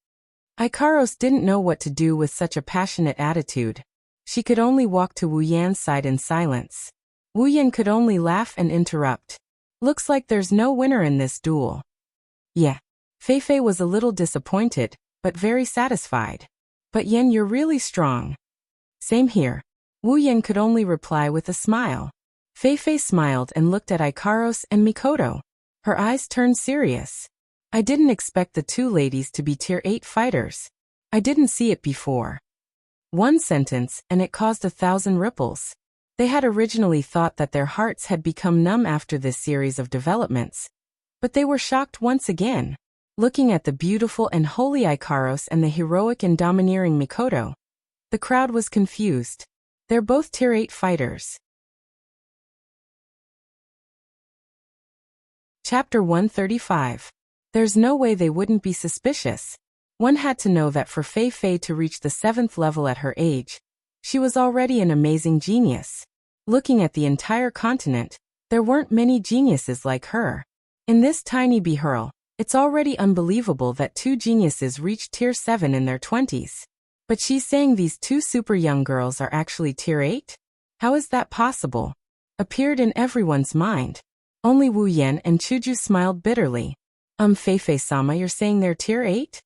Ikaros didn't know what to do with such a passionate attitude. She could only walk to Wu Yan's side in silence. Wu Yan could only laugh and interrupt. Looks like there's no winner in this duel. Yeah. Fei Fei was a little disappointed, but very satisfied. But Yan, you're really strong. Same here. Wu Yan could only reply with a smile. Fei Fei smiled and looked at Ikaros and Mikoto. Her eyes turned serious. I didn't expect the two ladies to be tier 8 fighters. I didn't see it before. One sentence, and it caused 1,000 ripples. They had originally thought that their hearts had become numb after this series of developments. But they were shocked once again. Looking at the beautiful and holy Ikaros and the heroic and domineering Mikoto. The crowd was confused. They're both tier 8 fighters. Chapter 135. There's no way they wouldn't be suspicious. One had to know that for Fei Fei to reach the 7th level at her age, she was already an amazing genius. Looking at the entire continent, there weren't many geniuses like her. In this tiny Behurl, it's already unbelievable that two geniuses reached tier 7 in their 20s. But she's saying these two super young girls are actually tier 8? How is that possible? Appeared in everyone's mind. Only Wu Yan and Chuju smiled bitterly. Fei Fei-sama, you're saying they're tier 8?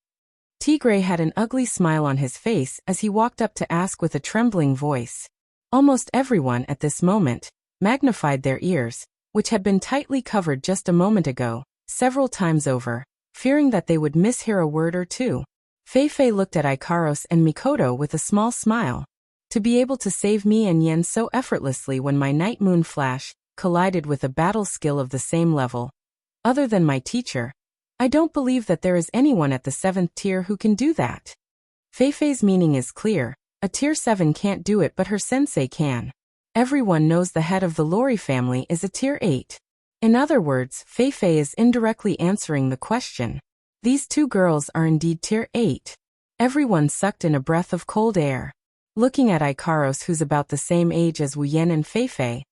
Tigray had an ugly smile on his face as he walked up to ask with a trembling voice. Almost everyone at this moment magnified their ears, which had been tightly covered just a moment ago, several times over, fearing that they would mishear a word or two. Fei Fei looked at Ikaros and Mikoto with a small smile. To be able to save me and Yen so effortlessly when my night moon flash collided with a battle skill of the same level. Other than my teacher, I don't believe that there is anyone at the 7th tier who can do that. Fei Fei's meaning is clear. A tier 7 can't do it, but her sensei can. Everyone knows the head of the Lori family is a tier 8. In other words, Fei Fei is indirectly answering the question. These two girls are indeed tier 8. Everyone sucked in a breath of cold air. Looking at Ikaros, who's about the same age as Wu Yan and Fei Fei,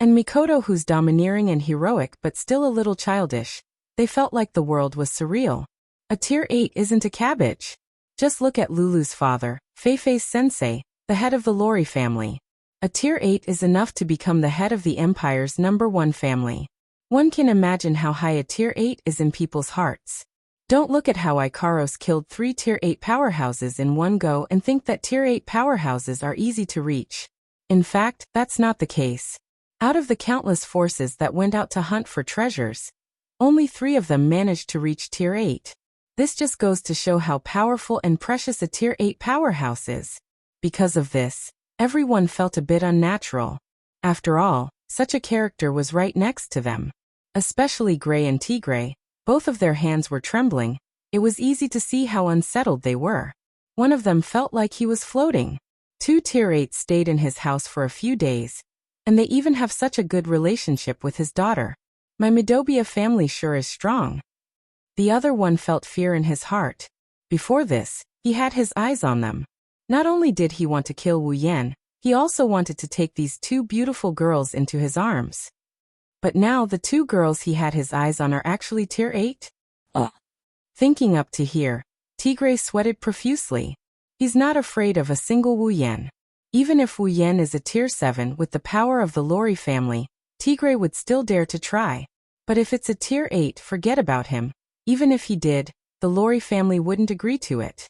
and Mikoto, who's domineering and heroic but still a little childish, they felt like the world was surreal. A tier 8 isn't a cabbage. Just look at Lulu's father, Fei Fei's sensei, the head of the Lori family. A tier 8 is enough to become the head of the empire's #1 family. One can imagine how high a tier 8 is in people's hearts. Don't look at how Ikaros killed 3 tier 8 powerhouses in one go and think that tier 8 powerhouses are easy to reach. In fact, that's not the case. Out of the countless forces that went out to hunt for treasures, only 3 of them managed to reach tier 8. This just goes to show how powerful and precious a tier 8 powerhouse is. Because of this, everyone felt a bit unnatural. After all, such a character was right next to them. Especially Gray and Tigray, both of their hands were trembling. It was easy to see how unsettled they were. One of them felt like he was floating. 2 tier 8s stayed in his house for a few days, and they even have such a good relationship with his daughter. My Midobia family sure is strong. The other one felt fear in his heart. Before this, he had his eyes on them. Not only did he want to kill Wu Yan, he also wanted to take these 2 beautiful girls into his arms. But now the 2 girls he had his eyes on are actually tier 8? Thinking up to here, Tigray sweated profusely. He's not afraid of a single Wu Yan. Even if Wu Yan is a tier 7 with the power of the Lori family, Tigray would still dare to try. But if it's a tier 8, forget about him. Even if he did, the Lori family wouldn't agree to it.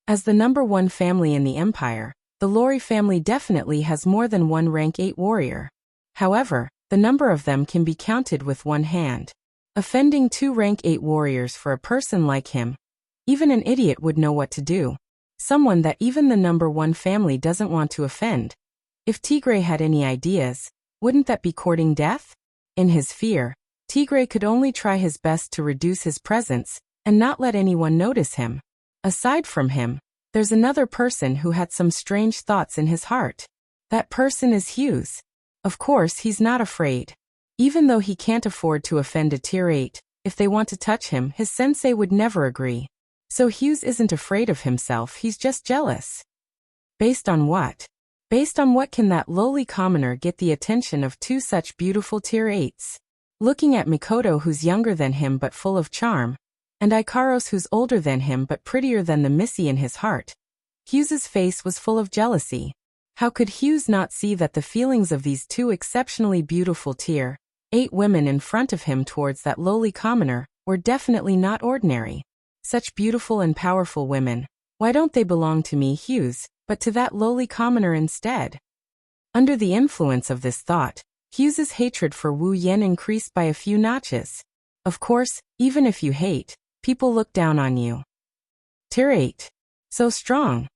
As the #1 family in the empire, the Lori family definitely has more than one rank 8 warrior. However, the number of them can be counted with one hand. Offending 2 rank 8 warriors for a person like him, even an idiot would know what to do. Someone that even the #1 family doesn't want to offend. If Tigray had any ideas, wouldn't that be courting death? In his fear, Tigray could only try his best to reduce his presence and not let anyone notice him. Aside from him, there's another person who had some strange thoughts in his heart. That person is Hughes. Of course, he's not afraid. Even though he can't afford to offend a tier 8, if they want to touch him, his sensei would never agree. So Hughes isn't afraid of himself, he's just jealous. Based on what? Based on what can that lowly commoner get the attention of 2 such beautiful tier 8s? Looking at Mikoto, who's younger than him but full of charm, And Ikaros, who's older than him but prettier than the Missy in his heart. Hughes's face was full of jealousy. How could Hughes not see that the feelings of these two exceptionally beautiful tier 8 women in front of him towards that lowly commoner were definitely not ordinary? Such beautiful and powerful women. Why don't they belong to me, Hughes, but to that lowly commoner instead? Under the influence of this thought, Hughes's hatred for Wu Yan increased by a few notches. Of course, even if you hate, people look down on you. Tier 8. So strong.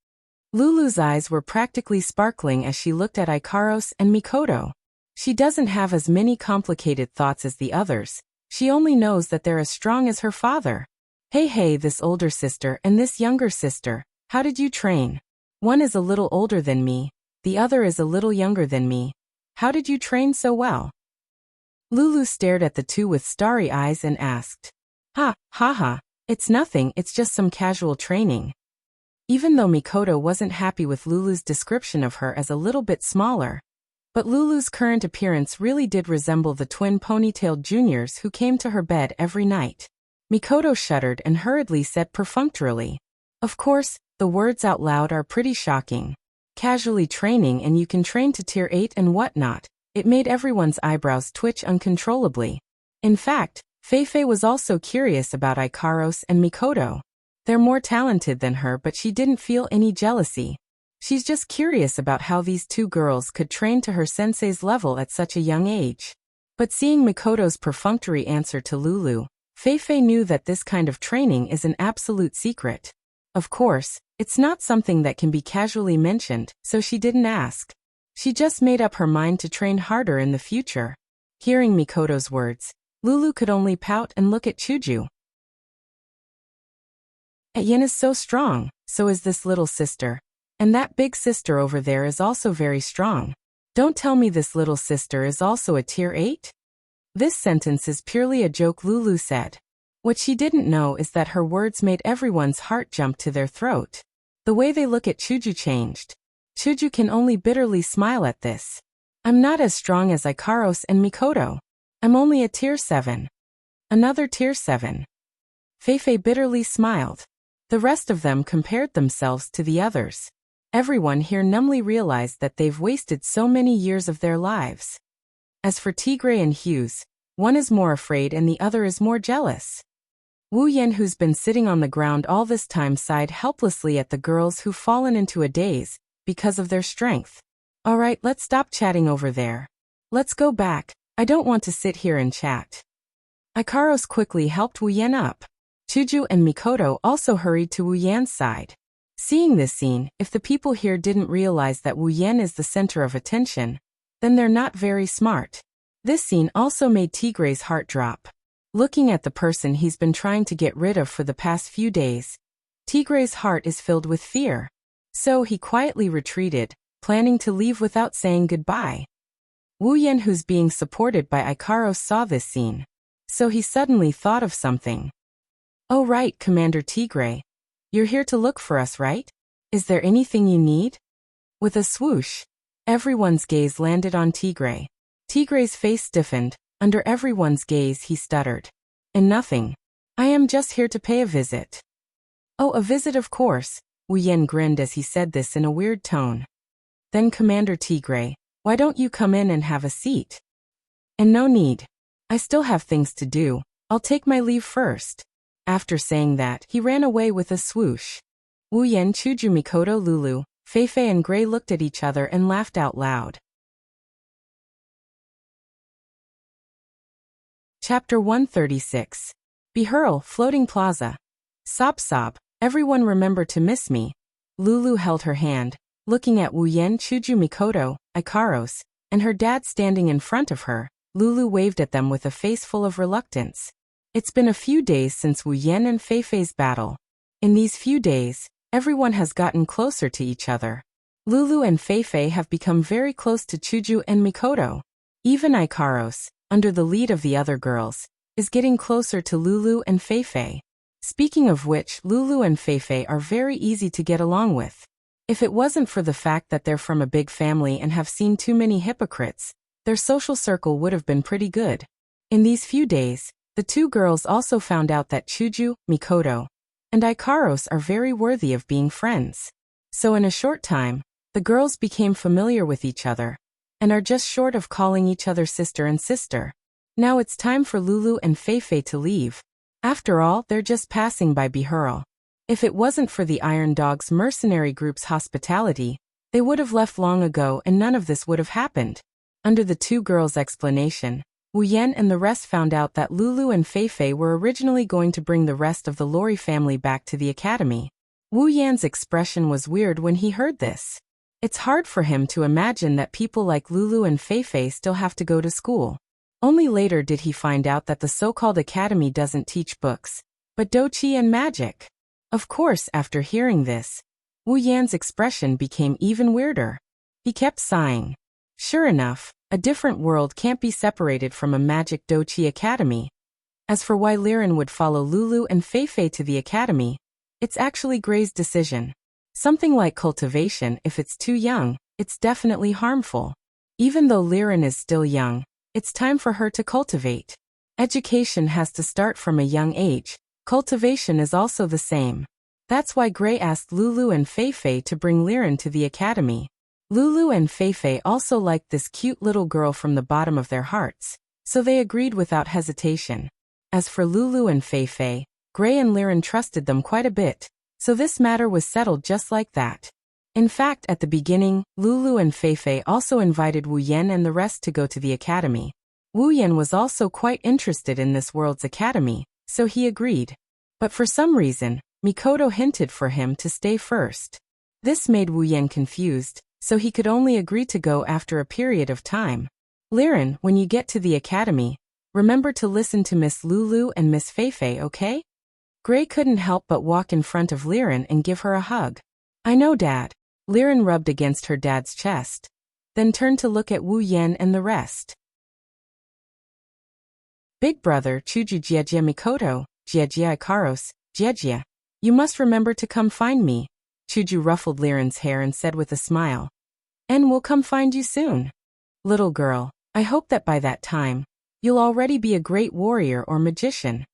Lulu's eyes were practically sparkling as she looked at Ikaros and Mikoto. She doesn't have as many complicated thoughts as the others. She only knows that they're as strong as her father. Hey, this older sister and this younger sister, how did you train? One is a little older than me, the other is a little younger than me. How did you train so well? Lulu stared at the two with starry eyes and asked. Ha, it's nothing, it's just some casual training. Even though Mikoto wasn't happy with Lulu's description of her as a little bit smaller, but Lulu's current appearance really did resemble the twin ponytailed juniors who came to her bed every night. Mikoto shuddered and hurriedly said perfunctorily, "Of course, the words out loud are pretty shocking. Casually training and you can train to tier 8 and whatnot." It made everyone's eyebrows twitch uncontrollably. In fact, Feifei was also curious about Ikaros and Mikoto. They're more talented than her, but she didn't feel any jealousy. She's just curious about how these two girls could train to her sensei's level at such a young age. But seeing Mikoto's perfunctory answer to Lulu, Feifei knew that this kind of training is an absolute secret. Of course, it's not something that can be casually mentioned, so she didn't ask. She just made up her mind to train harder in the future. Hearing Mikoto's words, Lulu could only pout and look at Chuju. Yen is so strong, so is this little sister. And that big sister over there is also very strong. Don't tell me this little sister is also a tier 8? This sentence is purely a joke, Lulu said. What she didn't know is that her words made everyone's heart jump to their throat. The way they look at Chuju changed. Chuju can only bitterly smile at this. I'm not as strong as Ikaros and Mikoto. I'm only a tier 7. Another tier 7. Feifei bitterly smiled. The rest of them compared themselves to the others. Everyone here numbly realized that they've wasted so many years of their lives. As for Tigray and Hughes, one is more afraid and the other is more jealous. Wu Yan, who's been sitting on the ground all this time, sighed helplessly at the girls who've fallen into a daze because of their strength. All right, let's stop chatting over there. Let's go back. I don't want to sit here and chat. Ikaros quickly helped Wu Yan up. Chuju and Mikoto also hurried to Wu Yan's side. Seeing this scene, if the people here didn't realize that Wu Yan is the center of attention, then they're not very smart. This scene also made Tigray's heart drop. Looking at the person he's been trying to get rid of for the past few days, Tigray's heart is filled with fear. So he quietly retreated, planning to leave without saying goodbye. Wu Yan, who's being supported by Ikaros, saw this scene. So he suddenly thought of something. Oh right, Commander Tigray. You're here to look for us, right? Is there anything you need? With a swoosh, everyone's gaze landed on Tigray. Tigray's face stiffened. Under everyone's gaze, he stuttered. And nothing. I am just here to pay a visit. Oh, a visit, of course. Wu Yan grinned as he said this in a weird tone. Then Commander Tigray, why don't you come in and have a seat? And no need. I still have things to do. I'll take my leave first. After saying that, he ran away with a swoosh. Wu Yan, Chuju, Mikoto, Lulu, Feifei and Gray looked at each other and laughed out loud. Chapter 136. Behurl, Floating Plaza. Sob, everyone remember to miss me. Lulu held her hand, looking at Wu Yan, Chuju, Mikoto, Ikaros, and her dad standing in front of her. Lulu waved at them with a face full of reluctance. It's been a few days since Wu Yan and Feifei's battle. In these few days, everyone has gotten closer to each other. Lulu and Feifei have become very close to Chuju and Mikoto. Even Ikaros, under the lead of the other girls, is getting closer to Lulu and Feifei. Speaking of which, Lulu and Feifei are very easy to get along with. If it wasn't for the fact that they're from a big family and have seen too many hypocrites, their social circle would have been pretty good. In these few days, The two girls also found out that Chuju, Mikoto, and Ikaros are very worthy of being friends. So in a short time, the girls became familiar with each other, and are just short of calling each other sister and sister. Now it's time for Lulu and Feifei to leave. After all, they're just passing by Bihurl. If it wasn't for the Iron Dog's mercenary group's hospitality, they would have left long ago and none of this would have happened. Under the two girls' explanation, Wu Yan and the rest found out that Lulu and Feifei were originally going to bring the rest of the Lori family back to the academy. Wu Yan's expression was weird when he heard this. It's hard for him to imagine that people like Lulu and Feifei still have to go to school. Only later did he find out that the so-called academy doesn't teach books, but dochi and magic. Of course, after hearing this, Wu Yan's expression became even weirder. He kept sighing. Sure enough, a different world can't be separated from a magic dochi academy. As for why Liren would follow Lulu and Feifei to the academy, it's actually Gray's decision. Something like cultivation, if it's too young, it's definitely harmful. Even though Liren is still young, it's time for her to cultivate. Education has to start from a young age. Cultivation is also the same. That's why Gray asked Lulu and Feifei to bring Liren to the academy. Lulu and Feifei also liked this cute little girl from the bottom of their hearts, so they agreed without hesitation. As for Lulu and Feifei, Gray and Liren trusted them quite a bit, so this matter was settled just like that. In fact, at the beginning, Lulu and Feifei also invited Wu Yan and the rest to go to the academy. Wu Yan was also quite interested in this world's academy, so he agreed. But for some reason, Mikoto hinted for him to stay first. This made Wu Yan confused, so he could only agree to go after a period of time. Liren, when you get to the academy, remember to listen to Miss Lulu and Miss Feifei, okay? Gray couldn't help but walk in front of Liren and give her a hug. I know, Dad. Liren rubbed against her dad's chest, then turned to look at Wu Yan and the rest. Big brother Chuju Jiejia Mikoto, Jiejia Ikaros, Jiejia. You must remember to come find me. Chuju ruffled Liren's hair and said with a smile. And we'll come find you soon. Little girl, I hope that by that time, you'll already be a great warrior or magician.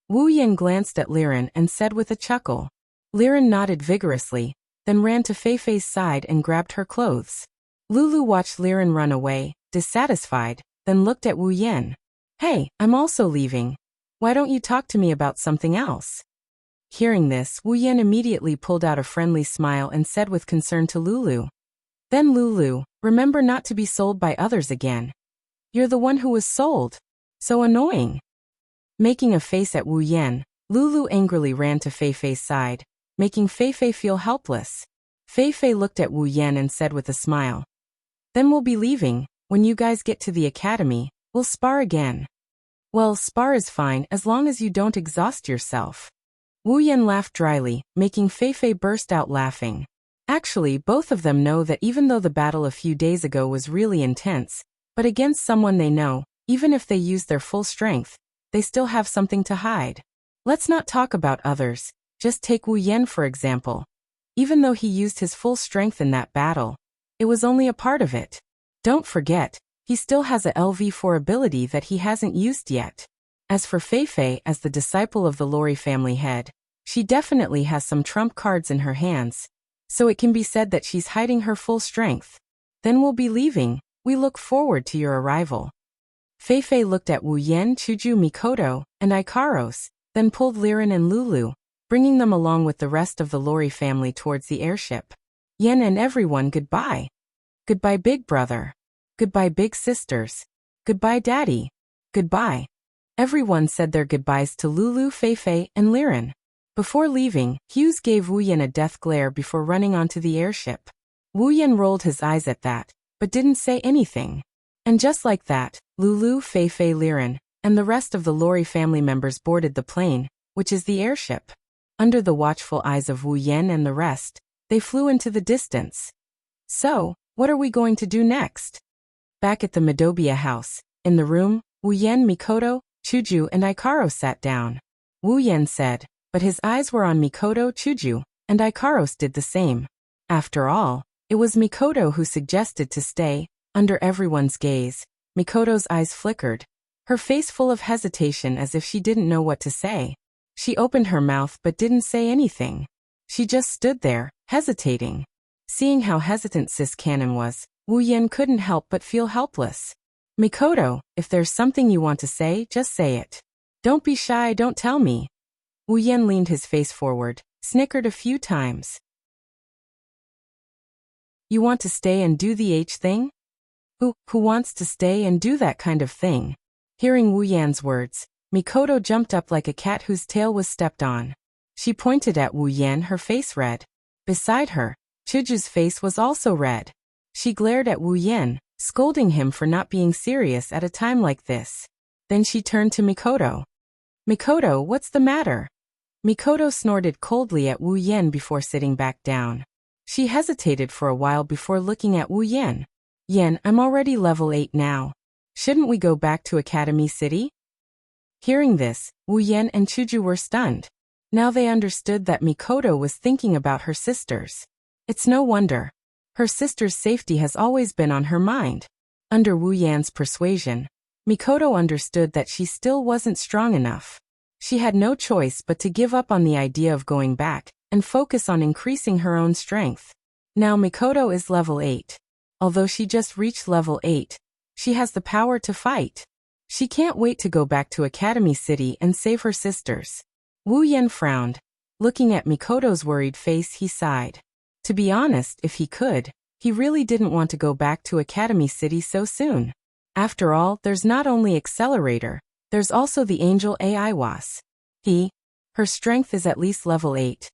Wu Yan glanced at Liren and said with a chuckle. Liren nodded vigorously, then ran to Feifei's side and grabbed her clothes. Lulu watched Liren run away, dissatisfied, then looked at Wu Yan. Hey, I'm also leaving. Why don't you talk to me about something else? Hearing this, Wu Yan immediately pulled out a friendly smile and said with concern to Lulu. Then Lulu, remember not to be sold by others again. You're the one who was sold. So annoying. Making a face at Wu Yan, Lulu angrily ran to Feifei's side, making Feifei feel helpless. Feifei looked at Wu Yan and said with a smile. Then we'll be leaving. When you guys get to the academy, we'll spar again. Well, spar is fine as long as you don't exhaust yourself. Wu Yan laughed dryly, making Feifei burst out laughing. Actually, both of them know that even though the battle a few days ago was really intense, but against someone they know, even if they use their full strength, they still have something to hide. Let's not talk about others, just take Wu Yan for example. Even though he used his full strength in that battle, it was only a part of it. Don't forget, he still has a LV4 ability that he hasn't used yet. As for Feifei, as the disciple of the Lori family head, she definitely has some trump cards in her hands, so it can be said that she's hiding her full strength. Then we'll be leaving. We look forward to your arrival. Feifei looked at Wu Yan, Chuju, Mikoto, and Ikaros, then pulled Liren and Lulu, bringing them along with the rest of the Lori family towards the airship. Yan and everyone, goodbye. Goodbye, big brother. Goodbye, big sisters. Goodbye, daddy. Goodbye. Everyone said their goodbyes to Lulu, Feifei, and Liren. Before leaving, Hughes gave Wu Yan a death glare before running onto the airship. Wu Yan rolled his eyes at that, but didn't say anything. And just like that, Lulu, Feifei, Liren, and the rest of the Lori family members boarded the plane, which is the airship. Under the watchful eyes of Wu Yan and the rest, they flew into the distance. So, what are we going to do next? Back at the Midobia house, in the room, Wu Yan, Mikoto, Chuju, and Ikaros sat down. Wu Yan said, but his eyes were on Mikoto, Chuju, and Ikaros did the same. After all, it was Mikoto who suggested to stay. Under everyone's gaze, Mikoto's eyes flickered. her face full of hesitation as if she didn't know what to say. She opened her mouth but didn't say anything. She just stood there, hesitating. Seeing how hesitant Sis Canon was, Wu Yan couldn't help but feel helpless. Mikoto, if there's something you want to say, just say it. Don't be shy, don't tell me. Wu Yan leaned his face forward, snickered a few times. You want to stay and do the H thing? Who wants to stay and do that kind of thing? Hearing Wu Yan's words, Mikoto jumped up like a cat whose tail was stepped on. She pointed at Wu Yan, her face red. Beside her, Chuju's face was also red. She glared at Wu Yan, scolding him for not being serious at a time like this. Then she turned to Mikoto. Mikoto, what's the matter? Mikoto snorted coldly at Wu Yan before sitting back down. She hesitated for a while before looking at Wu Yan. Yan, I'm already level 8 now. Shouldn't we go back to Academy City? Hearing this, Wu Yan and Chuju were stunned. Now they understood that Mikoto was thinking about her sisters. It's no wonder. Her sister's safety has always been on her mind. Under Wu Yan's persuasion, Mikoto understood that she still wasn't strong enough. She had no choice but to give up on the idea of going back and focus on increasing her own strength. Now Mikoto is level 8. Although she just reached level 8, she has the power to fight. She can't wait to go back to Academy City and save her sisters. Wu Yan frowned. Looking at Mikoto's worried face, he sighed. To be honest, if he could, he really didn't want to go back to Academy City so soon. After all, there's not only Accelerator, there's also the Angel AI Was. Her strength is at least level 8.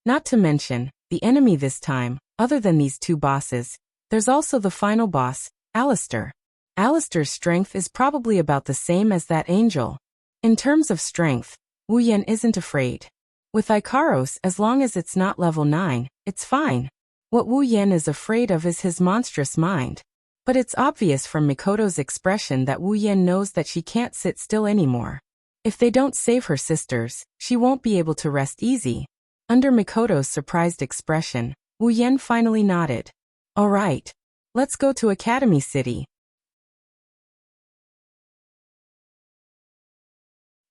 Not to mention, the enemy this time, other than these two bosses, there's also the final boss, Alistair. Alistair's strength is probably about the same as that angel. In terms of strength, Wu Yan isn't afraid. With Ikaros, as long as it's not level 9, it's fine. What Wu Yan is afraid of is his monstrous mind. But it's obvious from Mikoto's expression that Wu Yan knows that she can't sit still anymore. If they don't save her sisters, she won't be able to rest easy. Under Mikoto's surprised expression, Wu Yan finally nodded. All right. Let's go to Academy City.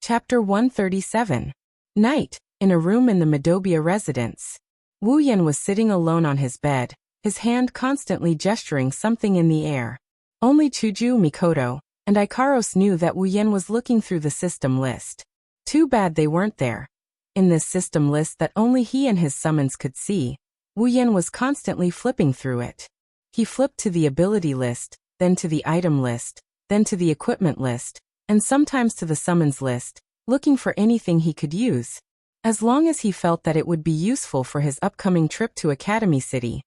Chapter 137. Night, in a room in the Midobia residence. Wu Yan was sitting alone on his bed, his hand constantly gesturing something in the air. Only Chuju, Mikoto, and Ikaros knew that Wu Yan was looking through the system list. Too bad they weren't there. In this system list that only he and his summons could see, Wu Yan was constantly flipping through it. He flipped to the ability list, then to the item list, then to the equipment list, and sometimes to the summons list, looking for anything he could use. As long as he felt that it would be useful for his upcoming trip to Academy City,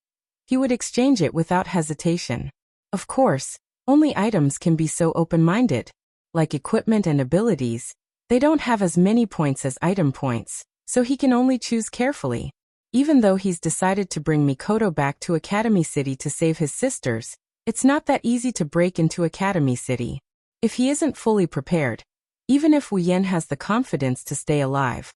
he would exchange it without hesitation. Of course, only items can be so open-minded. Like equipment and abilities, they don't have as many points as item points, so he can only choose carefully. Even though he's decided to bring Mikoto back to Academy City to save his sisters, it's not that easy to break into Academy City. If he isn't fully prepared, even if Wu Yan has the confidence to stay alive,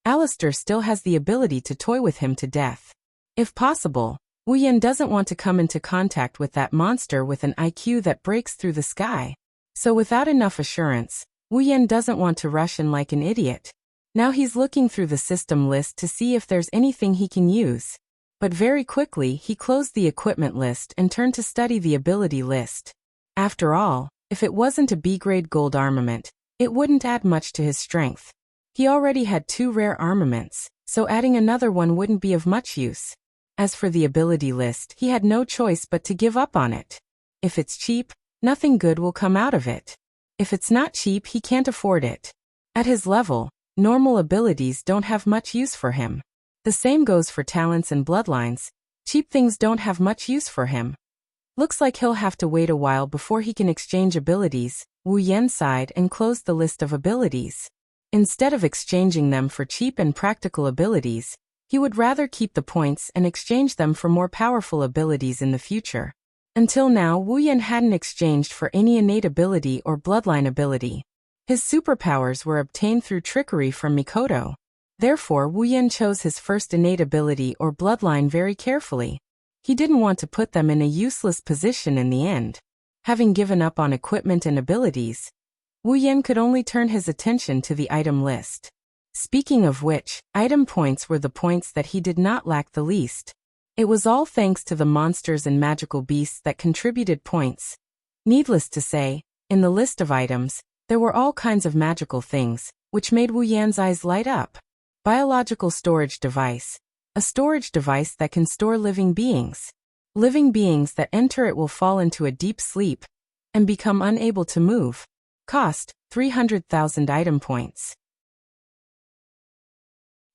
Alistair still has the ability to toy with him to death. If possible, Wu Yan doesn't want to come into contact with that monster with an IQ that breaks through the sky. So without enough assurance, Wu Yan doesn't want to rush in like an idiot. Now he's looking through the system list to see if there's anything he can use. But very quickly he closed the equipment list and turned to study the ability list. After all, if it wasn't a B-grade gold armament, it wouldn't add much to his strength. He already had 2 rare armaments, so adding another one wouldn't be of much use. As for the ability list, he had no choice but to give up on it. If it's cheap, nothing good will come out of it. If it's not cheap, he can't afford it. At his level, normal abilities don't have much use for him. The same goes for talents and bloodlines. Cheap things don't have much use for him. Looks like he'll have to wait a while before he can exchange abilities. Wu Yan sighed and closed the list of abilities. Instead of exchanging them for cheap and practical abilities, he would rather keep the points and exchange them for more powerful abilities in the future. Until now, Wu Yan hadn't exchanged for any innate ability or bloodline ability. His superpowers were obtained through trickery from Mikoto. Therefore, Wu Yan chose his first innate ability or bloodline very carefully. He didn't want to put them in a useless position in the end. Having given up on equipment and abilities, Wu Yan could only turn his attention to the item list. Speaking of which, item points were the points that he did not lack the least. It was all thanks to the monsters and magical beasts that contributed points. Needless to say, in the list of items, there were all kinds of magical things, which made Wu Yan's eyes light up. Biological storage device. A storage device that can store living beings. Living beings that enter it will fall into a deep sleep and become unable to move. Cost, 300,000 item points.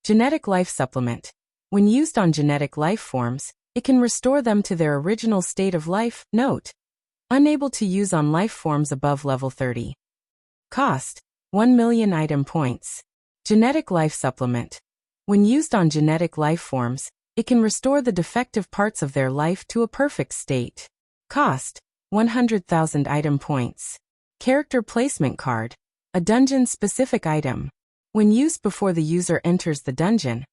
Genetic life supplement. When used on genetic life forms, it can restore them to their original state of life. Note: unable to use on life forms above level 30. Cost: 1 million item points. Genetic life supplement. When used on genetic life forms, it can restore the defective parts of their life to a perfect state. Cost: 100,000 item points. Character placement card. A dungeon-specific item. When used before the user enters the dungeon,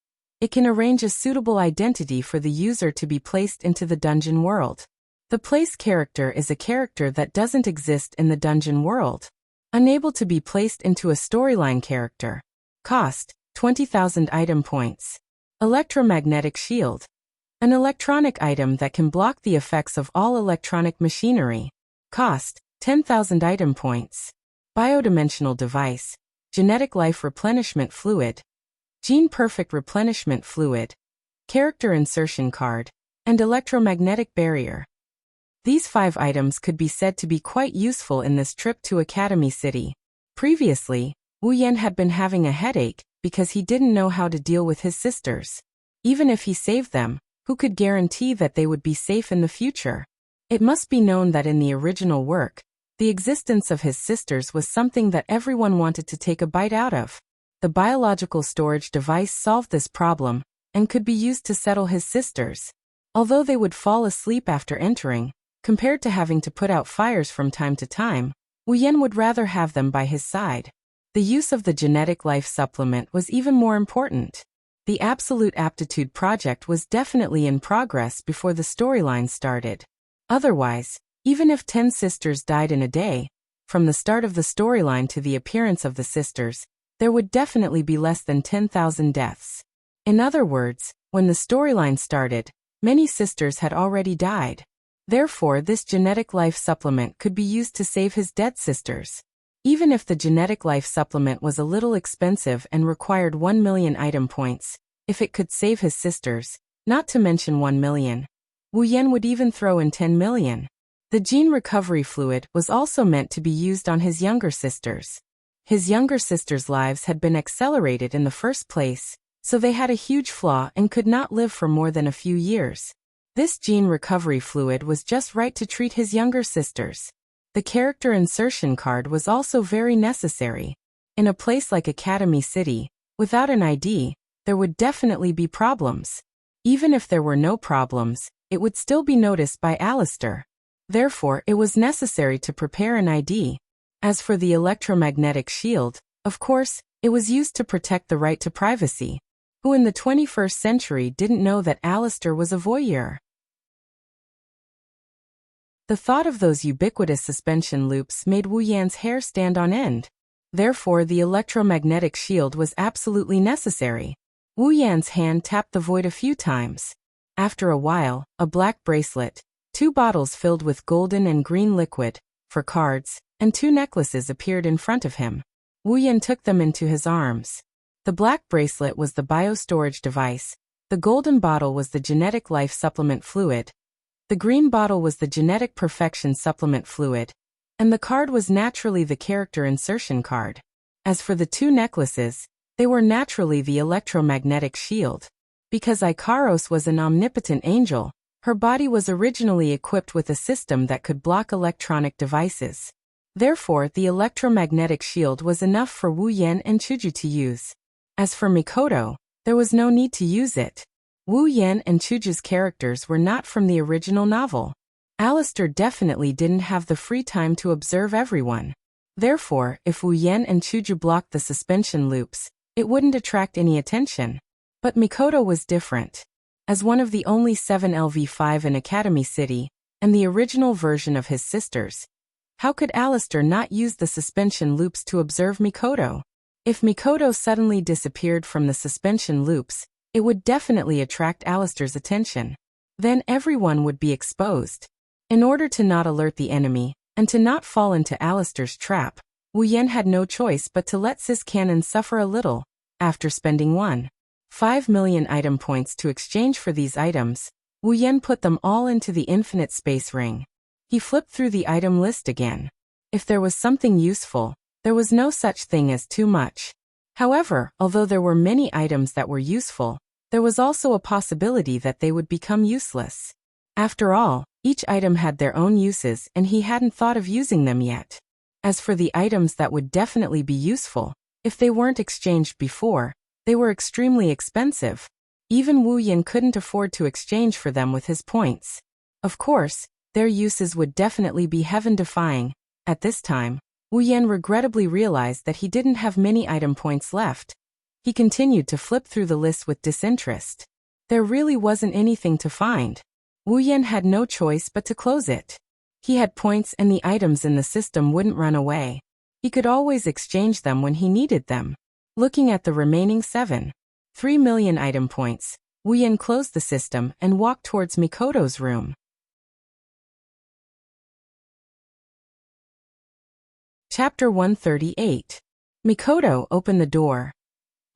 it can arrange a suitable identity for the user to be placed into the dungeon world. The place character is a character that doesn't exist in the dungeon world. Unable to be placed into a storyline character. Cost: 20,000 item points. Electromagnetic shield. An electronic item that can block the effects of all electronic machinery. Cost: 10,000 item points. Biodimensional device. Genetic life replenishment fluid. Gene perfect replenishment fluid. Character insertion card. And electromagnetic barrier. These 5 items could be said to be quite useful in this trip to Academy City. Previously, Wu Yan had been having a headache because he didn't know how to deal with his sisters. Even if he saved them, who could guarantee that they would be safe in the future? It must be known that in the original work, the existence of his sisters was something that everyone wanted to take a bite out of. The biological storage device solved this problem and could be used to settle his sisters. Although they would fall asleep after entering, compared to having to put out fires from time to time, Wu Yan would rather have them by his side. The use of the genetic life supplement was even more important. The Absolute Aptitude project was definitely in progress before the storyline started. Otherwise, even if 10 sisters died in a day, from the start of the storyline to the appearance of the sisters, there would definitely be less than 10,000 deaths. In other words, when the storyline started, many sisters had already died. Therefore, this genetic life supplement could be used to save his dead sisters. Even if the genetic life supplement was a little expensive and required 1 million item points, if it could save his sisters, not to mention 1 million, Wu Yan would even throw in 10 million. The gene recovery fluid was also meant to be used on his younger sisters. His younger sisters' lives had been accelerated in the first place, so they had a huge flaw and could not live for more than a few years. This gene recovery fluid was just right to treat his younger sisters. The character insertion card was also very necessary. In a place like Academy City, without an ID, there would definitely be problems. Even if there were no problems, it would still be noticed by Alistair. Therefore, it was necessary to prepare an ID. As for the electromagnetic shield, of course, it was used to protect the right to privacy. Who in the 21st century didn't know that Alistair was a voyeur? The thought of those ubiquitous suspension loops made Wu Yan's hair stand on end. Therefore, the electromagnetic shield was absolutely necessary. Wu Yan's hand tapped the void a few times. After a while, a black bracelet, 2 bottles filled with golden and green liquid, for cards, and 2 necklaces appeared in front of him. Wu Yan took them into his arms. The black bracelet was the biostorage device, the golden bottle was the genetic life supplement fluid, the green bottle was the genetic perfection supplement fluid, and the card was naturally the character insertion card. As for the 2 necklaces, they were naturally the electromagnetic shield. Because Ikaros was an omnipotent angel, her body was originally equipped with a system that could block electronic devices. Therefore, the electromagnetic shield was enough for Wu Yan and Chuju to use. As for Mikoto, there was no need to use it. Wu Yan and Chuju's characters were not from the original novel. Alistair definitely didn't have the free time to observe everyone. Therefore, if Wu Yan and Chuju blocked the suspension loops, it wouldn't attract any attention. But Mikoto was different. As one of the only 7 LV5 in Academy City, and the original version of his sisters, How could Alistair not use the suspension loops to observe Mikoto? If Mikoto suddenly disappeared from the suspension loops, it would definitely attract Alistair's attention. Then everyone would be exposed. In order to not alert the enemy, and to not fall into Alistair's trap, Wu Yan had no choice but to let Sis Cannon suffer a little. After spending 1.5 million item points to exchange for these items, Wu Yan put them all into the infinite space ring. He flipped through the item list again. If there was something useful, there was no such thing as too much. However, although there were many items that were useful, there was also a possibility that they would become useless. After all, each item had their own uses and he hadn't thought of using them yet. As for the items that would definitely be useful, if they weren't exchanged before, they were extremely expensive. Even Wu Yan couldn't afford to exchange for them with his points. Of course, their uses would definitely be heaven-defying. At this time, Wu Yan regrettably realized that he didn't have many item points left. He continued to flip through the list with disinterest. There really wasn't anything to find. Wu Yan had no choice but to close it. He had points and the items in the system wouldn't run away. He could always exchange them when he needed them. Looking at the remaining 7.3 million item points, Wu Yan closed the system and walked towards Mikoto's room. Chapter 138. Mikoto opened the door.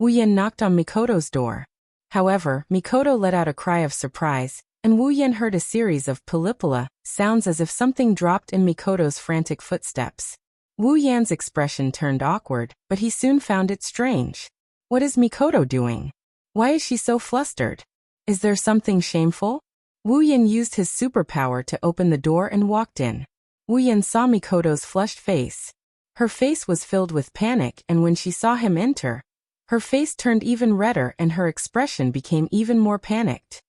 Wu Yan knocked on Mikoto's door. However, Mikoto let out a cry of surprise, and Wu Yan heard a series of pilipila sounds as if something dropped in Mikoto's frantic footsteps. Wu Yan's expression turned awkward, but he soon found it strange. What is Mikoto doing? Why is she so flustered? Is there something shameful? Wu Yan used his superpower to open the door and walked in. Wu Yan saw Mikoto's flushed face. Her face was filled with panic, and when she saw him enter, her face turned even redder and her expression became even more panicked.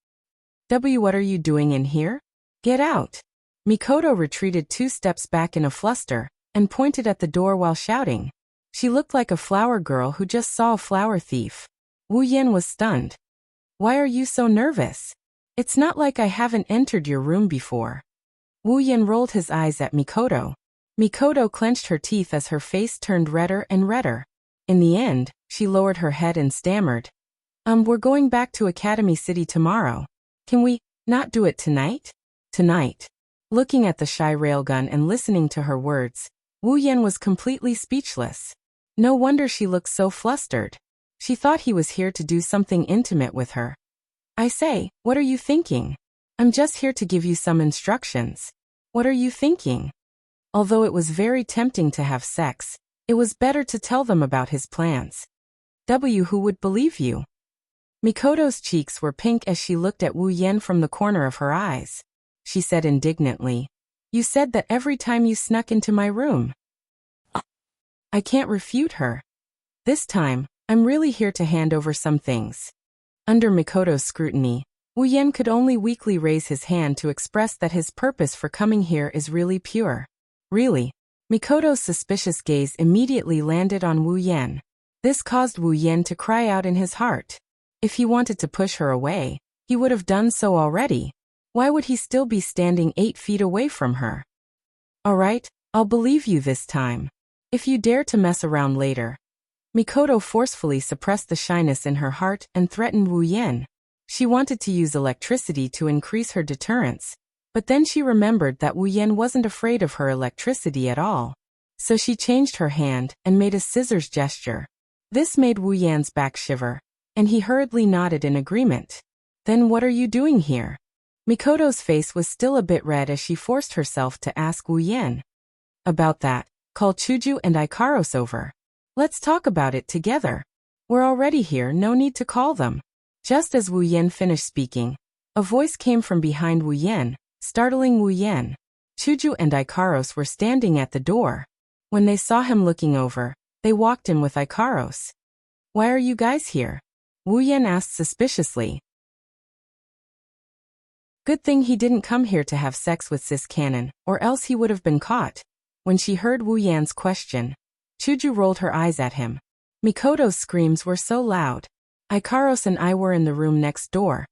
What are you doing in here? Get out! Mikoto retreated 2 steps back in a fluster, and pointed at the door while shouting. She looked like a flower girl who just saw a flower thief. Wu Yan was stunned. Why are you so nervous? It's not like I haven't entered your room before. Wu Yan rolled his eyes at Mikoto. Mikoto clenched her teeth as her face turned redder and redder. In the end, she lowered her head and stammered. We're going back to Academy City tomorrow. Can we not do it tonight? Tonight. Looking at the shy railgun and listening to her words, Wu Yan was completely speechless. No wonder she looked so flustered. She thought he was here to do something intimate with her. I say, what are you thinking? I'm just here to give you some instructions. What are you thinking? Although it was very tempting to have sex, it was better to tell them about his plans. Who would believe you? Mikoto's cheeks were pink as she looked at Wu Yan from the corner of her eyes. She said indignantly, You said that every time you snuck into my room. I can't refute her. This time, I'm really here to hand over some things. Under Mikoto's scrutiny, Wu Yan could only weakly raise his hand to express that his purpose for coming here is really pure. Really? Mikoto's suspicious gaze immediately landed on Wu Yan. This caused Wu Yan to cry out in his heart. If he wanted to push her away, he would have done so already. Why would he still be standing 8 feet away from her? All right, I'll believe you this time. If you dare to mess around later. Mikoto forcefully suppressed the shyness in her heart and threatened Wu Yan. She wanted to use electricity to increase her deterrence, but then she remembered that Wu Yan wasn't afraid of her electricity at all. So she changed her hand and made a scissors gesture. This made Wu Yan's back shiver, and he hurriedly nodded in agreement. Then what are you doing here? Mikoto's face was still a bit red as she forced herself to ask Wu Yan. About that, call Chuju and Ikaros over. Let's talk about it together. We're already here, no need to call them. Just as Wu Yan finished speaking, a voice came from behind Wu Yan, startling Wu Yan. Chuju and Ikaros were standing at the door. When they saw him looking over, they walked in with Ikaros. Why are you guys here? Wu Yan asked suspiciously. Good thing he didn't come here to have sex with Sis Cannon, or else he would have been caught. When she heard Wu Yan's question, Chuju rolled her eyes at him. Mikoto's screams were so loud. Ikaros and I were in the room next door.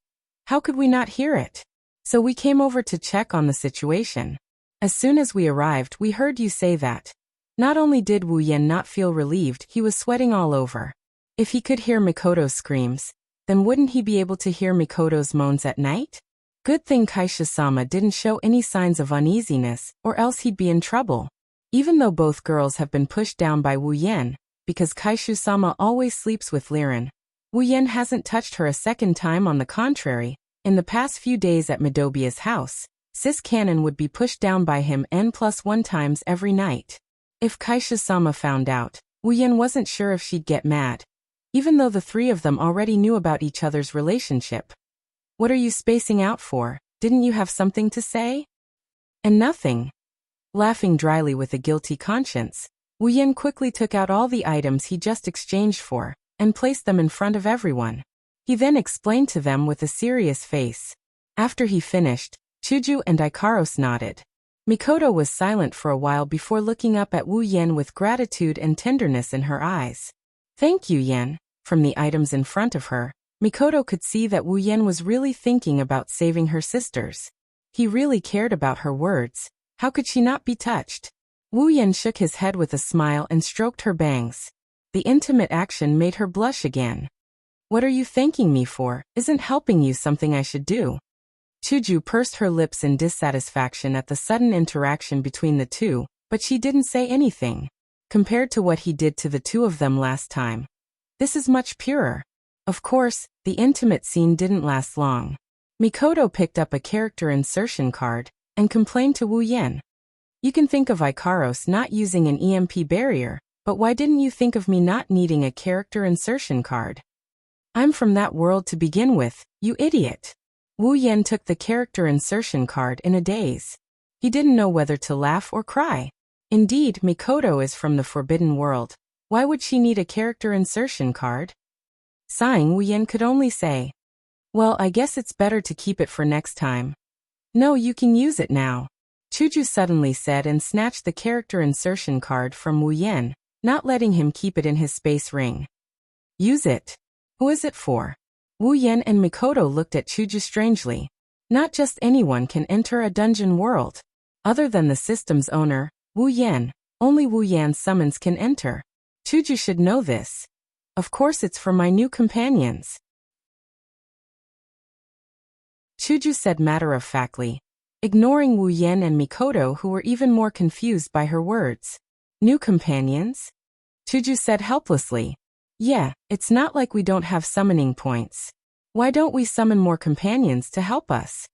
How could we not hear it? So we came over to check on the situation. As soon as we arrived, we heard you say that. Not only did Wu Yan not feel relieved, he was sweating all over. If he could hear Mikoto's screams, then wouldn't he be able to hear Mikoto's moans at night? Good thing Kaisha-sama didn't show any signs of uneasiness, or else he'd be in trouble. Even though both girls have been pushed down by Wu Yan, because Kaishu-sama always sleeps with Liren, Wu Yan hasn't touched her a second time. On the contrary, in the past few days at Midobia's house, Sis Cannon would be pushed down by him n+1 times every night. If Kaisha-sama found out, Wu Yan wasn't sure if she'd get mad, even though the three of them already knew about each other's relationship. What are you spacing out for? Didn't you have something to say? And nothing. Laughing dryly with a guilty conscience, Wu Yan quickly took out all the items he just exchanged for, and placed them in front of everyone. He then explained to them with a serious face. After he finished, Chuju and Ikaros nodded. Mikoto was silent for a while before looking up at Wu Yan with gratitude and tenderness in her eyes. Thank you, Yan. From the items in front of her, Mikoto could see that Wu Yan was really thinking about saving her sisters. He really cared about her words. How could she not be touched? Wu Yan shook his head with a smile and stroked her bangs. The intimate action made her blush again. What are you thanking me for? Isn't helping you something I should do? Chuju pursed her lips in dissatisfaction at the sudden interaction between the two, but she didn't say anything. Compared to what he did to the two of them last time, this is much purer. Of course, the intimate scene didn't last long. Mikoto picked up a character insertion card and complained to Wu Yan. You can think of Ikaros not using an EMP barrier, but why didn't you think of me not needing a character insertion card? I'm from that world to begin with, you idiot. Wu Yan took the character insertion card in a daze. He didn't know whether to laugh or cry. Indeed, Mikoto is from the Forbidden World. Why would she need a character insertion card? Sighing, Wu Yan could only say, well, I guess it's better to keep it for next time. No, you can use it now. Chuju suddenly said and snatched the character insertion card from Wu Yan, not letting him keep it in his space ring. Use it. Who is it for? Wu Yan and Mikoto looked at Chuju strangely. Not just anyone can enter a dungeon world. Other than the system's owner, Wu Yan, only Wu Yan's summons can enter. Chuju should know this. Of course it's for my new companions. Chuju said matter-of-factly, ignoring Wu Yan and Mikoto, who were even more confused by her words. New companions? Chuju said helplessly. Yeah, it's not like we don't have summoning points. Why don't we summon more companions to help us?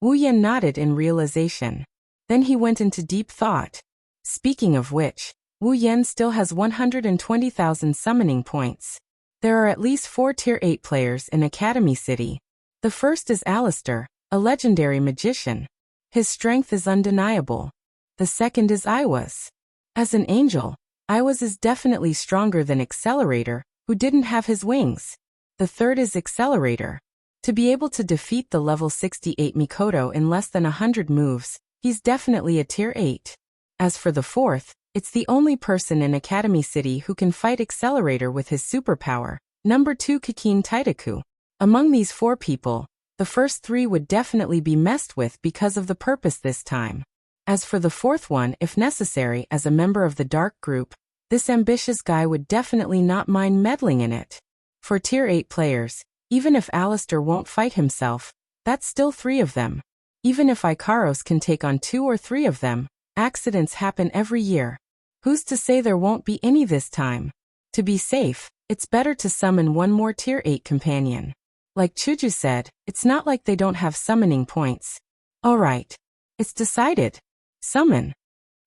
Wu Yan nodded in realization. Then he went into deep thought. Speaking of which, Wu Yan still has 120,000 summoning points. There are at least 4 Tier 8 players in Academy City. The first is Alistair, a legendary magician. His strength is undeniable. The second is Iwas. As an angel, Iwas is definitely stronger than Accelerator, who didn't have his wings. The third is Accelerator. To be able to defeat the level 68 Mikoto in less than 100 moves, he's definitely a Tier 8. As for the fourth, it's the only person in Academy City who can fight Accelerator with his superpower, number 2 Kikin Taitaku. Among these 4 people, the first 3 would definitely be messed with because of the purpose this time. As for the fourth one, if necessary as a member of the Dark Group, this ambitious guy would definitely not mind meddling in it. For Tier 8 players, even if Alistair won't fight himself, that's still 3 of them. Even if Ikaros can take on 2 or 3 of them, accidents happen every year. Who's to say there won't be any this time? To be safe, it's better to summon one more Tier 8 companion. Like Chuju said, it's not like they don't have summoning points. Alright. It's decided. Summon.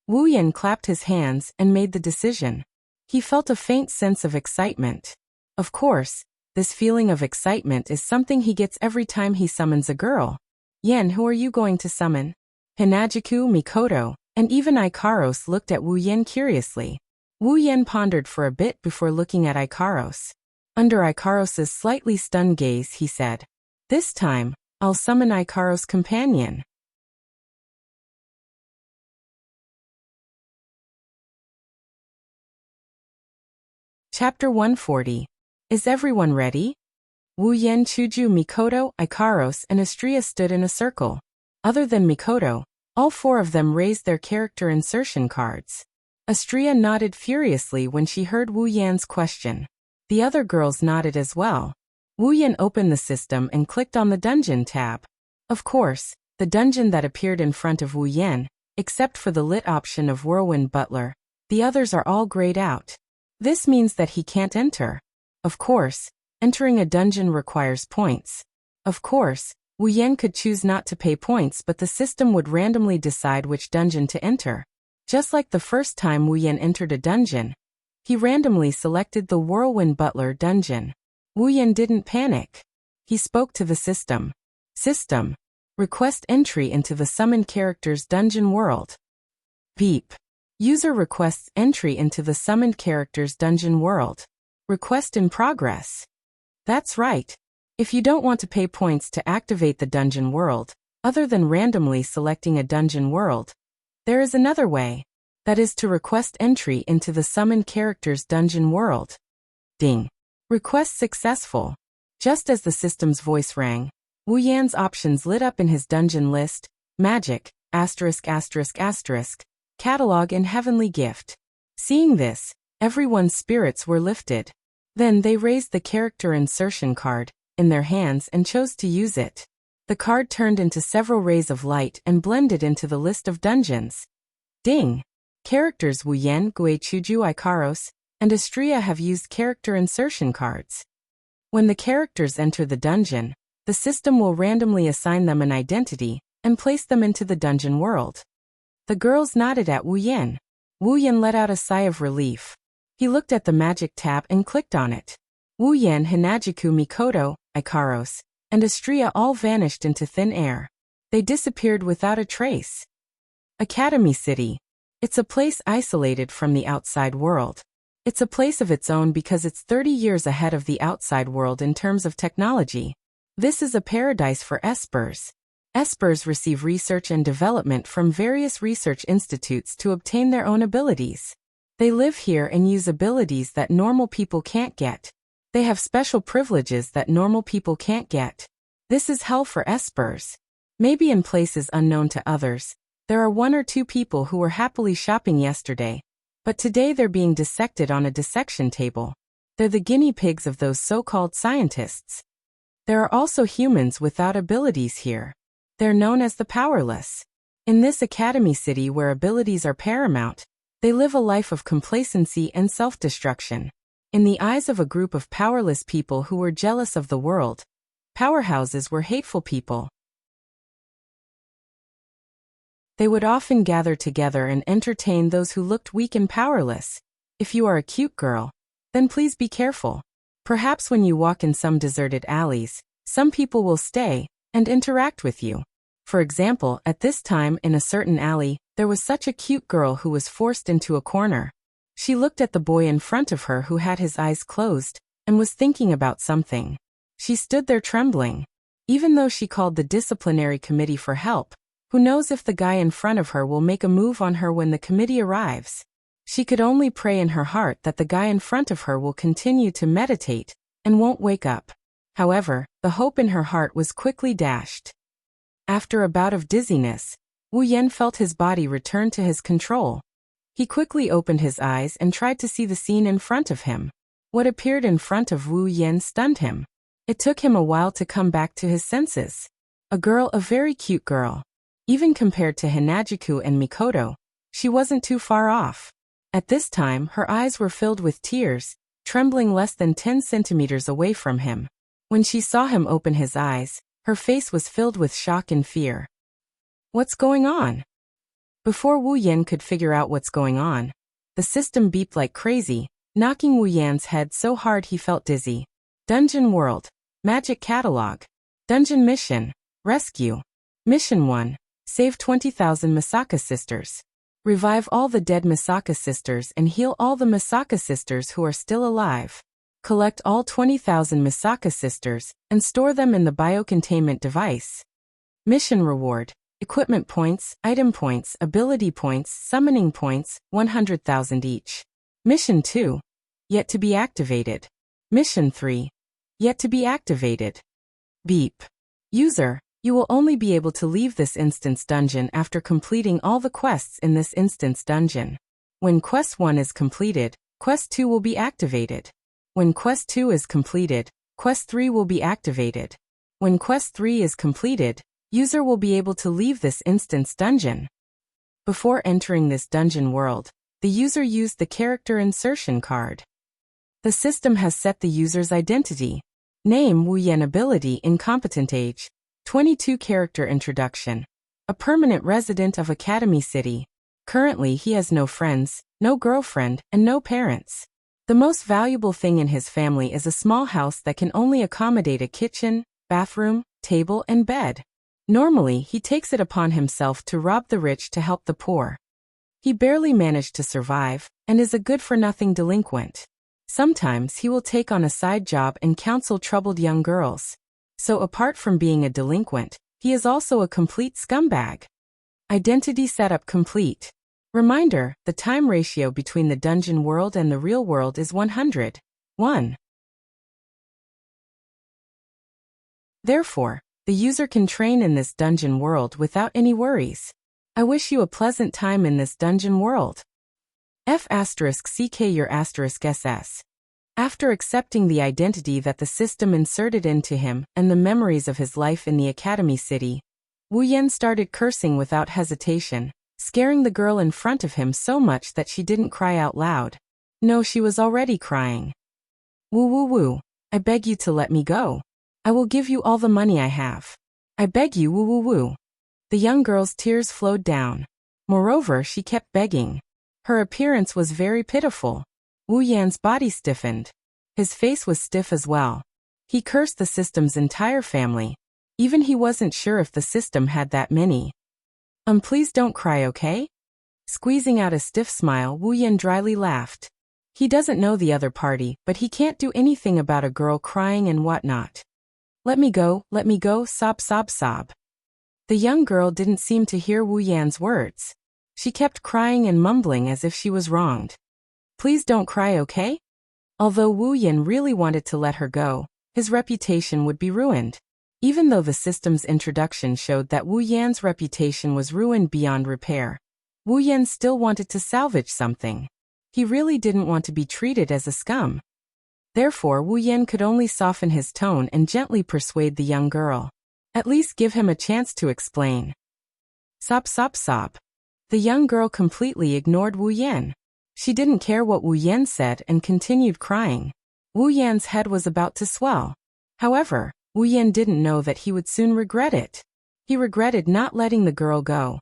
Wu Yan clapped his hands and made the decision. He felt a faint sense of excitement. Of course, this feeling of excitement is something he gets every time he summons a girl. Yan, who are you going to summon? Hinajiku, Mikoto, and even Ikaros looked at Wu Yan curiously. Wu Yan pondered for a bit before looking at Ikaros. Under Ikaros's slightly stunned gaze, he said, this time, I'll summon Ikaros' companion. Chapter 140. Is everyone ready? Wu Yan, Chuju, Mikoto, Ikaros, and Astria stood in a circle. Other than Mikoto, All four of them raised their character insertion cards. Astria nodded furiously when she heard Wu Yan's question. The other girls nodded as well. Wu Yan opened the system and clicked on the dungeon tab. Of course, the dungeon that appeared in front of Wu Yan, except for the lit option of Whirlwind Butler, the others are all grayed out. This means that he can't enter. Of course, entering a dungeon requires points. Of course, Wu Yan could choose not to pay points, but the system would randomly decide which dungeon to enter. Just like the first time Wu Yan entered a dungeon, he randomly selected the Whirlwind Butler dungeon. Wu Yan didn't panic. He spoke to the system. System. Request entry into the summoned character's dungeon world. Beep. User requests entry into the summoned character's dungeon world. Request in progress. That's right. If you don't want to pay points to activate the dungeon world, other than randomly selecting a dungeon world, there is another way. That is to request entry into the summoned character's dungeon world. Ding. Request successful. Just as the system's voice rang, Wu Yan's options lit up in his dungeon list: magic, ****, catalog and heavenly gift. Seeing this, everyone's spirits were lifted. Then they raised the character insertion card in their hands and chose to use it. The card turned into several rays of light and blended into the list of dungeons. Ding! Characters Wu Yan, Gui Chuju Ikaros, and Astria have used character insertion cards. When the characters enter the dungeon, the system will randomly assign them an identity and place them into the dungeon world. The girls nodded at Wu Yan. Wu Yan let out a sigh of relief. He looked at the magic tab and clicked on it. Wu Yan, Hinajiku, Mikoto, Ikaros, and Astria all vanished into thin air. They disappeared without a trace. Academy City. It's a place isolated from the outside world. It's a place of its own because it's 30 years ahead of the outside world in terms of technology. This is a paradise for espers. Espers receive research and development from various research institutes to obtain their own abilities. They live here and use abilities that normal people can't get. They have special privileges that normal people can't get. This is hell for espers. Maybe in places unknown to others, there are 1 or 2 people who were happily shopping yesterday, but today they're being dissected on a dissection table. They're the guinea pigs of those so-called scientists. There are also humans without abilities here. They're known as the powerless. In this academy city where abilities are paramount, they live a life of complacency and self-destruction. In the eyes of a group of powerless people who were jealous of the world, powerhouses were hateful people. They would often gather together and entertain those who looked weak and powerless. If you are a cute girl, then please be careful. Perhaps when you walk in some deserted alleys, some people will stay and interact with you. For example, at this time in a certain alley, there was such a cute girl who was forced into a corner. She looked at the boy in front of her who had his eyes closed and was thinking about something. She stood there trembling. Even though she called the disciplinary committee for help, who knows if the guy in front of her will make a move on her when the committee arrives? She could only pray in her heart that the guy in front of her will continue to meditate and won't wake up. However, the hope in her heart was quickly dashed. After a bout of dizziness, Wu Yan felt his body return to his control. He quickly opened his eyes and tried to see the scene in front of him. What appeared in front of Wu Yan stunned him. It took him a while to come back to his senses. A girl, a very cute girl. Even compared to Hinajiku and Mikoto, she wasn't too far off. At this time, her eyes were filled with tears, trembling less than 10 centimeters away from him. When she saw him open his eyes, her face was filled with shock and fear. What's going on? Before Wu Yan could figure out what's going on, the system beeped like crazy, knocking Wu Yan's head so hard he felt dizzy. Dungeon World. Magic Catalog. Dungeon Mission. Rescue. Mission 1. Save 20,000 Misaka sisters. Revive all the dead Misaka sisters and heal all the Misaka sisters who are still alive. Collect all 20,000 Misaka sisters and store them in the biocontainment device. Mission Reward. Equipment points, item points, ability points, summoning points, 100,000 each. Mission 2. Yet to be activated. Mission 3. Yet to be activated. Beep. User. You will only be able to leave this instance dungeon after completing all the quests in this instance dungeon. When Quest 1 is completed, Quest 2 will be activated. When Quest 2 is completed, Quest 3 will be activated. When Quest 3 is completed, user will be able to leave this instance dungeon. Before entering this dungeon world, the user used the character insertion card. The system has set the user's identity. Name Wu Yan, ability incompetent, age 22, character introduction. A permanent resident of Academy City. Currently he has no friends, no girlfriend, and no parents. The most valuable thing in his family is a small house that can only accommodate a kitchen, bathroom, table, and bed. Normally he takes it upon himself to rob the rich to help the poor. He barely managed to survive, and is a good-for-nothing delinquent. Sometimes he will take on a side job and counsel troubled young girls. So apart from being a delinquent, he is also a complete scumbag. Identity setup complete. Reminder, the time ratio between the dungeon world and the real world is 100:1. Therefore, the user can train in this dungeon world without any worries. I wish you a pleasant time in this dungeon world. F***CK your *SS. After accepting the identity that the system inserted into him and the memories of his life in the Academy City, Wu Yan started cursing without hesitation, scaring the girl in front of him so much that she didn't cry out loud. No, she was already crying. Woo woo woo, I beg you to let me go. I will give you all the money I have. I beg you, woo woo woo. The young girl's tears flowed down. Moreover, she kept begging. Her appearance was very pitiful. Wu Yan's body stiffened. His face was stiff as well. He cursed the system's entire family. Even he wasn't sure if the system had that many. Please don't cry, okay? Squeezing out a stiff smile, Wu Yan dryly laughed. He doesn't know the other party, but he can't do anything about a girl crying and whatnot. Let me go, sob sob sob. The young girl didn't seem to hear Wu Yan's words. She kept crying and mumbling as if she was wronged. Please don't cry, okay? Although Wu Yan really wanted to let her go, his reputation would be ruined. Even though the system's introduction showed that Wu Yan's reputation was ruined beyond repair, Wu Yan still wanted to salvage something. He really didn't want to be treated as a scum. Therefore, Wu Yan could only soften his tone and gently persuade the young girl. At least give him a chance to explain. Sob sob sob. The young girl completely ignored Wu Yan. She didn't care what Wu Yan said and continued crying. Wu Yan's head was about to swell. However, Wu Yan didn't know that he would soon regret it. He regretted not letting the girl go.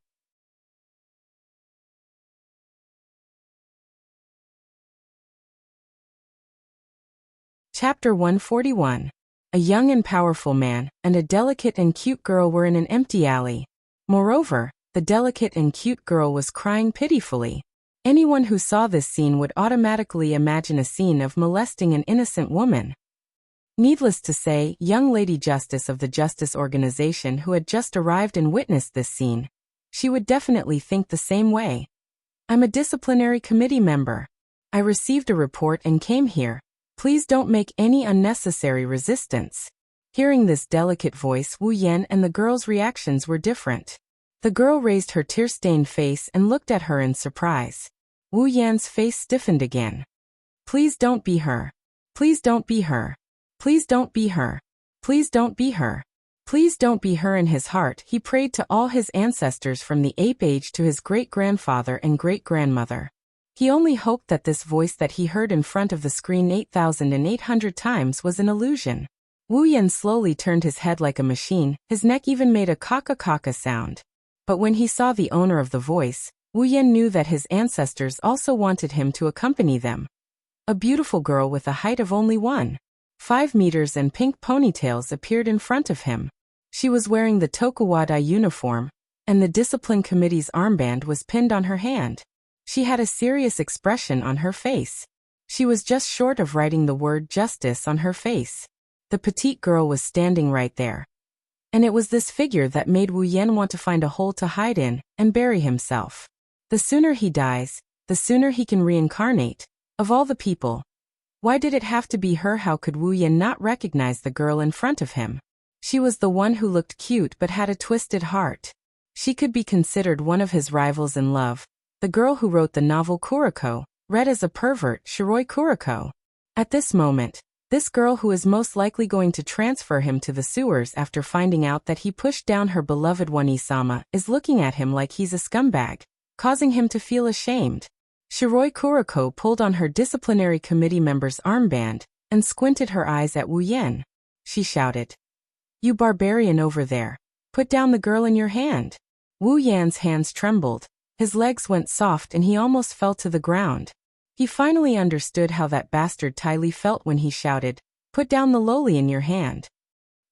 Chapter 141. A young and powerful man and a delicate and cute girl were in an empty alley. Moreover, the delicate and cute girl was crying pitifully. Anyone who saw this scene would automatically imagine a scene of molesting an innocent woman. Needless to say, young Lady Justice of the Justice Organization who had just arrived and witnessed this scene, she would definitely think the same way. I'm a disciplinary committee member. I received a report and came here. Please don't make any unnecessary resistance. Hearing this delicate voice, Wu Yan and the girl's reactions were different. The girl raised her tear-stained face and looked at her in surprise. Wu Yan's face stiffened again. Please don't be her. Please don't be her. Please don't be her. Please don't be her. Please don't be her. In his heart, he prayed to all his ancestors from the ape age to his great-grandfather and great-grandmother. He only hoped that this voice that he heard in front of the screen 8,800 times was an illusion. Wu Yan slowly turned his head like a machine, his neck even made a kaka-kaka sound. But when he saw the owner of the voice, Wu Yan knew that his ancestors also wanted him to accompany them. A beautiful girl with a height of only 1.5 meters and pink ponytails appeared in front of him. She was wearing the Tokuwada uniform, and the discipline committee's armband was pinned on her hand. She had a serious expression on her face. She was just short of writing the word justice on her face. The petite girl was standing right there. And it was this figure that made Wu Yan want to find a hole to hide in and bury himself. The sooner he dies, the sooner he can reincarnate. Of all the people, why did it have to be her? How could Wu Yan not recognize the girl in front of him? She was the one who looked cute but had a twisted heart. She could be considered one of his rivals in love, the girl who wrote the novel Kuroko, read as a pervert, Shiroi Kuroko. At this moment, this girl who is most likely going to transfer him to the sewers after finding out that he pushed down her beloved One-sama is looking at him like he's a scumbag, causing him to feel ashamed. Shiroi Kuroko pulled on her disciplinary committee member's armband and squinted her eyes at Wu Yan. She shouted, "You barbarian over there, put down the girl in your hand." Wu Yan's hands trembled, his legs went soft and he almost fell to the ground. He finally understood how that bastard Ty Lee felt when he shouted, "Put down the loli in your hand."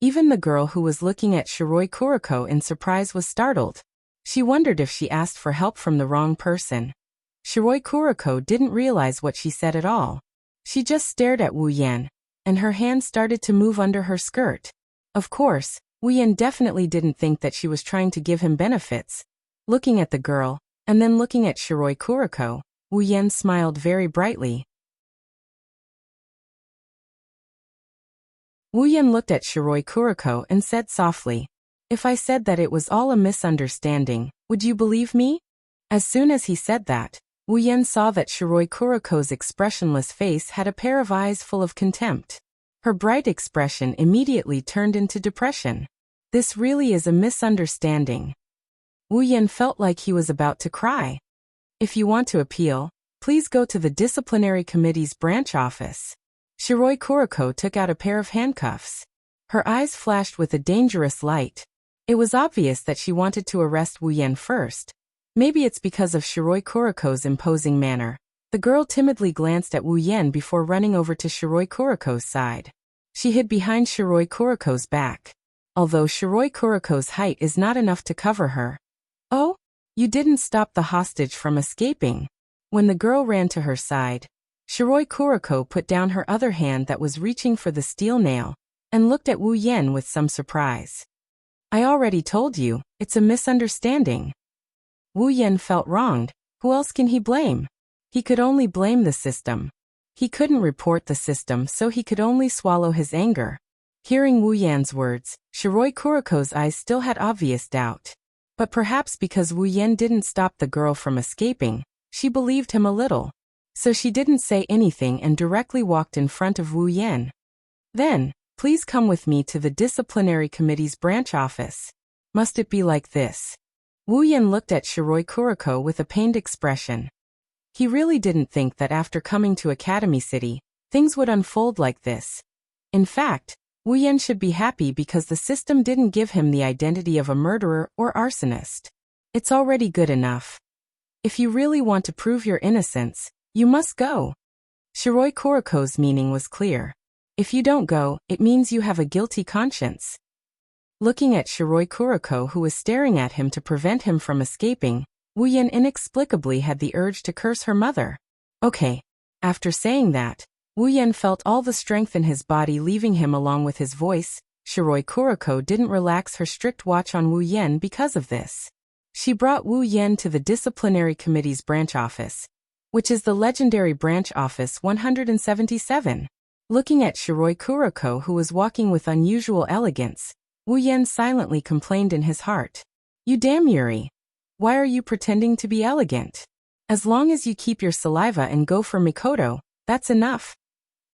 Even the girl who was looking at Shiroi Kuroko in surprise was startled. She wondered if she asked for help from the wrong person. Shiroi Kuroko didn't realize what she said at all. She just stared at Wu Yan, and her hand started to move under her skirt. Of course, Wu Yan definitely didn't think that she was trying to give him benefits. Looking at the girl, and then looking at Shiroi Kuroko, Wu Yan smiled very brightly. Wu Yan looked at Shiroi Kuroko and said softly, "If I said that it was all a misunderstanding, would you believe me?" As soon as he said that, Wu Yan saw that Shiroi Kuroko's expressionless face had a pair of eyes full of contempt. Her bright expression immediately turned into depression. This really is a misunderstanding. Wu Yan felt like he was about to cry. "If you want to appeal, please go to the disciplinary committee's branch office." Shiroi Kuroko took out a pair of handcuffs. Her eyes flashed with a dangerous light. It was obvious that she wanted to arrest Wu Yan first. Maybe it's because of Shiroi Kuroko's imposing manner. The girl timidly glanced at Wu Yan before running over to Shiroi Kuroko's side. She hid behind Shiroi Kuroko's back. Although Shiroi Kuroko's height is not enough to cover her. "Oh? You didn't stop the hostage from escaping." When the girl ran to her side, Shiroi Kuroko put down her other hand that was reaching for the steel nail, and looked at Wu Yan with some surprise. "I already told you, it's a misunderstanding." Wu Yan felt wronged. Who else can he blame? He could only blame the system. He couldn't report the system, so he could only swallow his anger. Hearing Wu Yan's words, Shiroi Kuroko's eyes still had obvious doubt. But perhaps because Wu Yan didn't stop the girl from escaping, she believed him a little. So she didn't say anything and directly walked in front of Wu Yan. "Then, please come with me to the disciplinary committee's branch office." "Must it be like this?" Wu Yan looked at Shiroi Kuroko with a pained expression. He really didn't think that after coming to Academy City, things would unfold like this. In fact, Wu Yan should be happy because the system didn't give him the identity of a murderer or arsonist. It's already good enough. If you really want to prove your innocence, you must go. Shiroi Kuroko's meaning was clear. If you don't go, it means you have a guilty conscience. Looking at Shiroi Kuroko, who was staring at him to prevent him from escaping, Wu Yan inexplicably had the urge to curse her mother. Okay. After saying that, Wu Yan felt all the strength in his body leaving him along with his voice. Shiroi Kuroko didn't relax her strict watch on Wu Yan because of this. She brought Wu Yan to the disciplinary committee's branch office, which is the legendary branch office 177. Looking at Shiroi Kuroko, who was walking with unusual elegance, Wu Yan silently complained in his heart. "You damn Yuri. Why are you pretending to be elegant? As long as you keep your saliva and go for Mikoto, that's enough."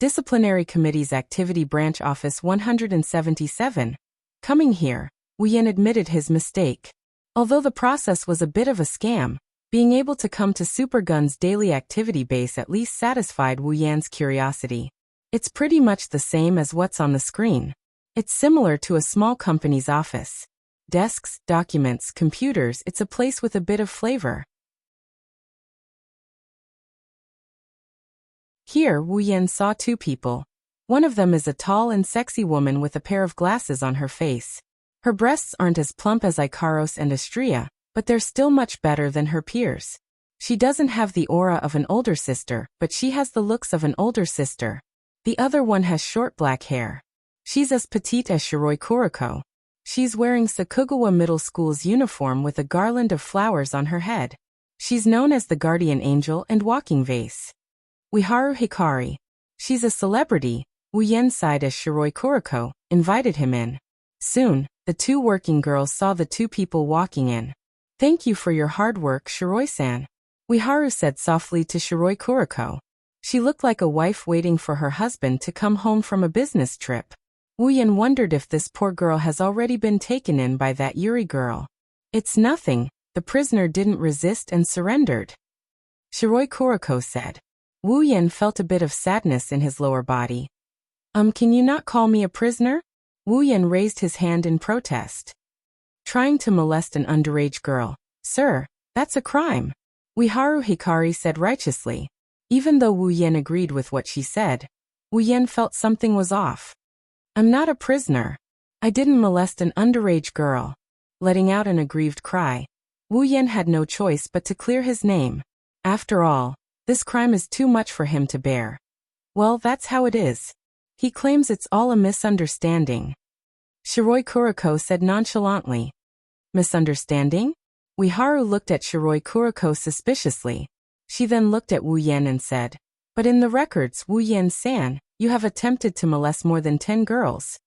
Disciplinary Committee's Activity Branch Office 177. Coming here, Wu Yan admitted his mistake. Although the process was a bit of a scam, being able to come to Supergun's daily activity base at least satisfied Wu Yan's curiosity. It's pretty much the same as what's on the screen. It's similar to a small company's office. Desks, documents, computers, it's a place with a bit of flavor. Here, Wu Yan saw two people. One of them is a tall and sexy woman with a pair of glasses on her face. Her breasts aren't as plump as Ikaros and Astria, but they're still much better than her peers. She doesn't have the aura of an older sister, but she has the looks of an older sister. The other one has short black hair. She's as petite as Shiroi Kuroko. She's wearing Sakugawa Middle School's uniform with a garland of flowers on her head. She's known as the guardian angel and walking vase. Ueharu Hikari. She's a celebrity. Wu Yan sighed as Shiroi Kuroko invited him in. Soon, the two working girls saw the two people walking in. "Thank you for your hard work, Shiroi-san," Uiharu said softly to Shiroi Kuriko. She looked like a wife waiting for her husband to come home from a business trip. Wu-yen wondered if this poor girl has already been taken in by that Yuri girl. "It's nothing," the prisoner didn't resist and surrendered, Shiroi Kuriko said. Wu-yen felt a bit of sadness in his lower body. Can you not call me a prisoner?" Wu-yen raised his hand in protest. "Trying to molest an underage girl, sir, that's a crime," Uiharu Hikari said righteously. Even though Wu-yen agreed with what she said, Wu-yen felt something was off. "I'm not a prisoner. I didn't molest an underage girl." Letting out an aggrieved cry, Wu-yen had no choice but to clear his name. After all, this crime is too much for him to bear. "Well, that's how it is. He claims it's all a misunderstanding," Shiroi Kuriko said nonchalantly. "Misunderstanding?" Uiharu looked at Shiroi Kuriko suspiciously. She then looked at Wu-yen and said, "But in the records, Wu-yen-san, you have attempted to molest more than 10 girls."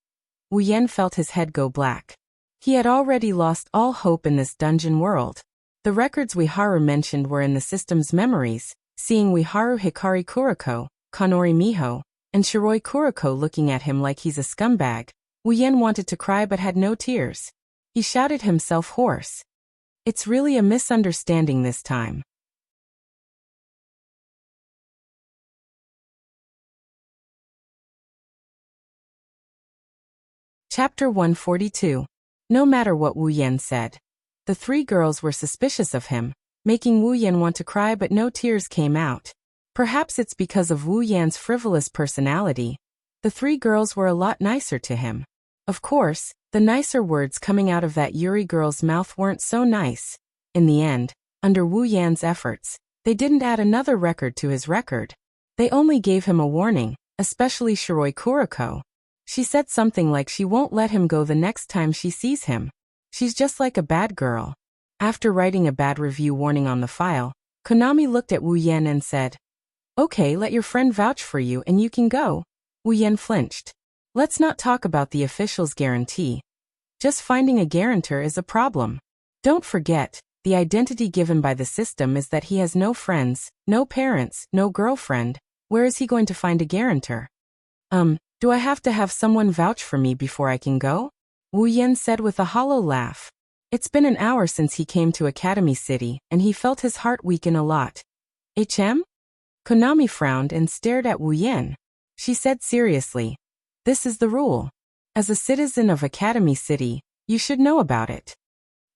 Wu-yen felt his head go black. He had already lost all hope in this dungeon world. The records Uiharu mentioned were in the system's memories. Seeing Uiharu Hikari Kuriko, Kanori Miho, and Shiroi Kuriko looking at him like he's a scumbag, Wu-yen wanted to cry but had no tears. He shouted himself hoarse. "It's really a misunderstanding this time." Chapter 142. No matter what Wu-yen said, the three girls were suspicious of him, making Wu-yen want to cry but no tears came out. Perhaps it's because of Wu-yen's frivolous personality. The three girls were a lot nicer to him. Of course, the nicer words coming out of that Yuri girl's mouth weren't so nice. In the end, under Wu-yen's efforts, they didn't add another record to his record. They only gave him a warning, especially Shiroi Kuriko. She said something like she won't let him go the next time she sees him. She's just like a bad girl. After writing a bad review warning on the file, Konami looked at Wu-yen and said, "Okay, let your friend vouch for you and you can go." Wu-yen flinched. "Let's not talk about the official's guarantee. Just finding a guarantor is a problem. Don't forget, the identity given by the system is that he has no friends, no parents, no girlfriend. Where is he going to find a guarantor?" Do I have to have someone vouch for me before I can go?" Wu-yen said with a hollow laugh. It's been an hour since he came to Academy City, and he felt his heart weaken a lot. "HM?" Konami frowned and stared at Wu-yen. She said seriously, "This is the rule. As a citizen of Academy City, you should know about it."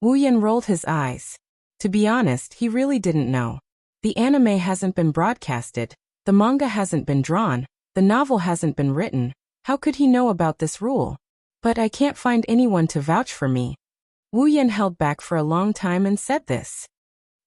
Wu-yen rolled his eyes. To be honest, he really didn't know. The anime hasn't been broadcasted, the manga hasn't been drawn, the novel hasn't been written. How could he know about this rule? "But I can't find anyone to vouch for me." Wu-yen held back for a long time and said this.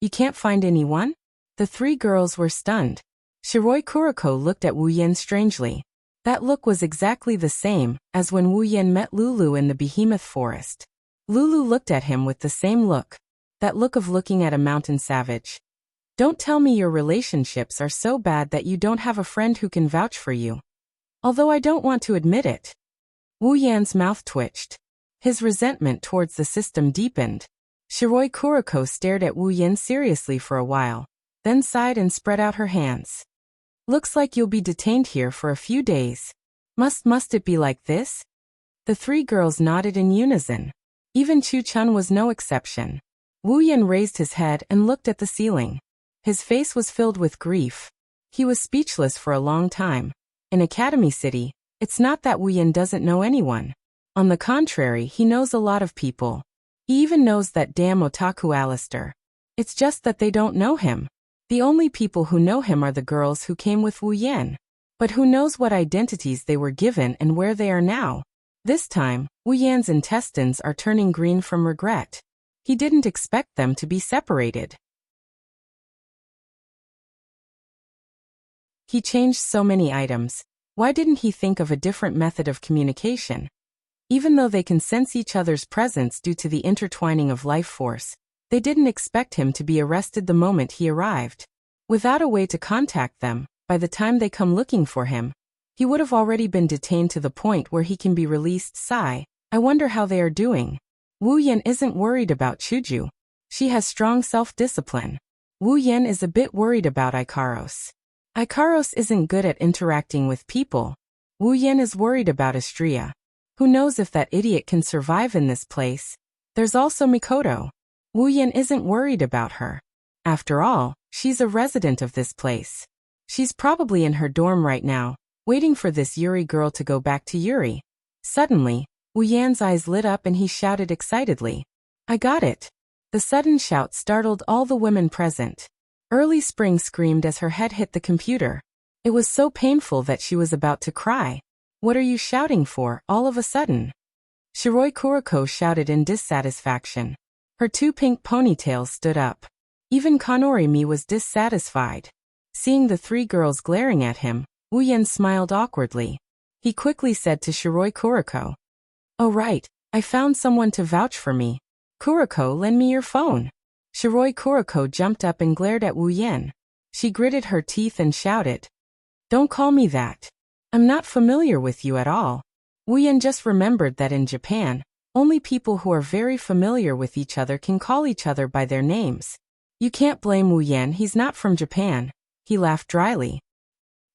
"You can't find anyone?" The three girls were stunned. Shiroi Kuriko looked at Wu-yen strangely. That look was exactly the same as when Wu-yen met Lulu in the Behemoth Forest. Lulu looked at him with the same look. That look of looking at a mountain savage. "Don't tell me your relationships are so bad that you don't have a friend who can vouch for you." Although I don't want to admit it. Wu-yen's mouth twitched. His resentment towards the system deepened. Shiroi Kuriko stared at Wu-yen seriously for a while, then sighed and spread out her hands. "Looks like you'll be detained here for a few days. Must it be like this?" The three girls nodded in unison. Even Chu-chun was no exception. Wu-yen raised his head and looked at the ceiling. His face was filled with grief. He was speechless for a long time. In Academy City, it's not that Wu-yen doesn't know anyone. On the contrary, he knows a lot of people. He even knows that damn otaku Alistair. It's just that they don't know him. The only people who know him are the girls who came with Wu-yen. But who knows what identities they were given and where they are now? This time, Wu-yen's intestines are turning green from regret. He didn't expect them to be separated. He changed so many items. Why didn't he think of a different method of communication? Even though they can sense each other's presence due to the intertwining of life force, they didn't expect him to be arrested the moment he arrived. Without a way to contact them, by the time they come looking for him, he would have already been detained to the point where he can be released. Sigh. I wonder how they are doing. Wu Yan isn't worried about Chuju. She has strong self-discipline. Wu Yan is a bit worried about Ikaros. Ikaros isn't good at interacting with people. Wu Yan is worried about Astria. Who knows if that idiot can survive in this place? There's also Mikoto. Wu Yan isn't worried about her. After all, she's a resident of this place. She's probably in her dorm right now, waiting for this Yuri girl to go back to Yuri. Suddenly, Wu Yan's eyes lit up and he shouted excitedly, "I got it!" The sudden shout startled all the women present. Early Spring screamed as her head hit the computer. It was so painful that she was about to cry. "What are you shouting for, all of a sudden?" Shiroi Kuriko shouted in dissatisfaction. Her two pink ponytails stood up. Even Kanori-mi was dissatisfied. Seeing the three girls glaring at him, Wu Yan smiled awkwardly. He quickly said to Shiroi Kuriko, "Oh right, I found someone to vouch for me. Kuriko, lend me your phone." Shiroi Kuriko jumped up and glared at Wu Yan. She gritted her teeth and shouted, "Don't call me that. I'm not familiar with you at all." Wu Yan just remembered that in Japan, only people who are very familiar with each other can call each other by their names. You can't blame Wu Yan, he's not from Japan. He laughed dryly.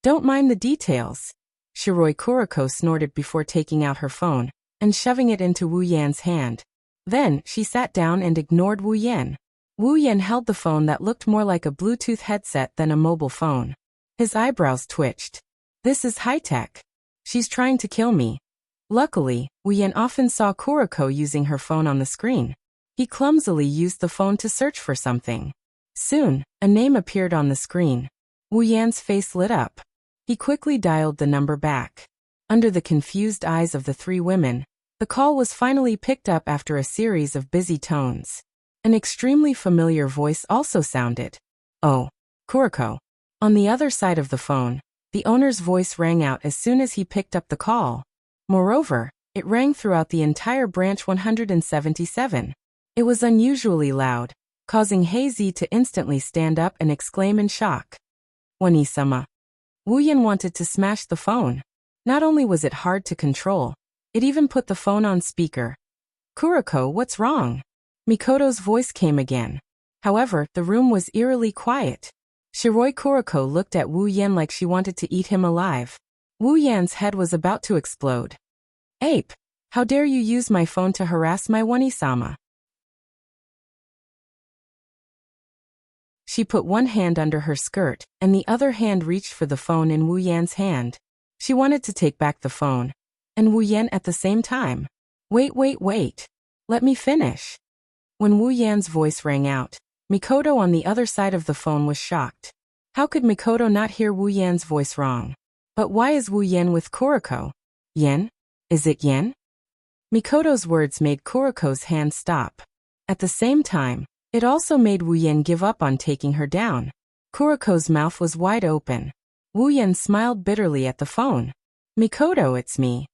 "Don't mind the details." Shiroi Kuriko snorted before taking out her phone and shoving it into Wu Yan's hand. Then, she sat down and ignored Wu Yan. Wu Yan held the phone that looked more like a Bluetooth headset than a mobile phone. His eyebrows twitched. "This is high-tech. She's trying to kill me." Luckily, Wu Yan often saw Kuriko using her phone on the screen. He clumsily used the phone to search for something. Soon, a name appeared on the screen. Wu Yan's face lit up. He quickly dialed the number back. Under the confused eyes of the three women, the call was finally picked up after a series of busy tones. An extremely familiar voice also sounded. "Oh, Kuriko." On the other side of the phone, the owner's voice rang out as soon as he picked up the call. Moreover, it rang throughout the entire branch 177. It was unusually loud, causing Hazy to instantly stand up and exclaim in shock. "Wani-sama." Wu Yan wanted to smash the phone. Not only was it hard to control, it even put the phone on speaker. "Kuriko, what's wrong?" Mikoto's voice came again. However, the room was eerily quiet. Shiroi Kuriko looked at Wu Yan like she wanted to eat him alive. Wu Yan's head was about to explode. "Ape, how dare you use my phone to harass my Wani-sama?" She put one hand under her skirt, and the other hand reached for the phone in Wu Yan's hand. She wanted to take back the phone, and Wu Yan at the same time. Wait. Let me finish." When Wu Yan's voice rang out, Mikoto on the other side of the phone was shocked. How could Mikoto not hear Wu Yan's voice wrong? But why is Wu Yan with Kuriko? "Yen? Is it Yen?" Mikoto's words made Kuriko's hand stop. At the same time, it also made Wu Yan give up on taking her down. Kuriko's mouth was wide open. Wu Yan smiled bitterly at the phone. "Mikoto, it's me.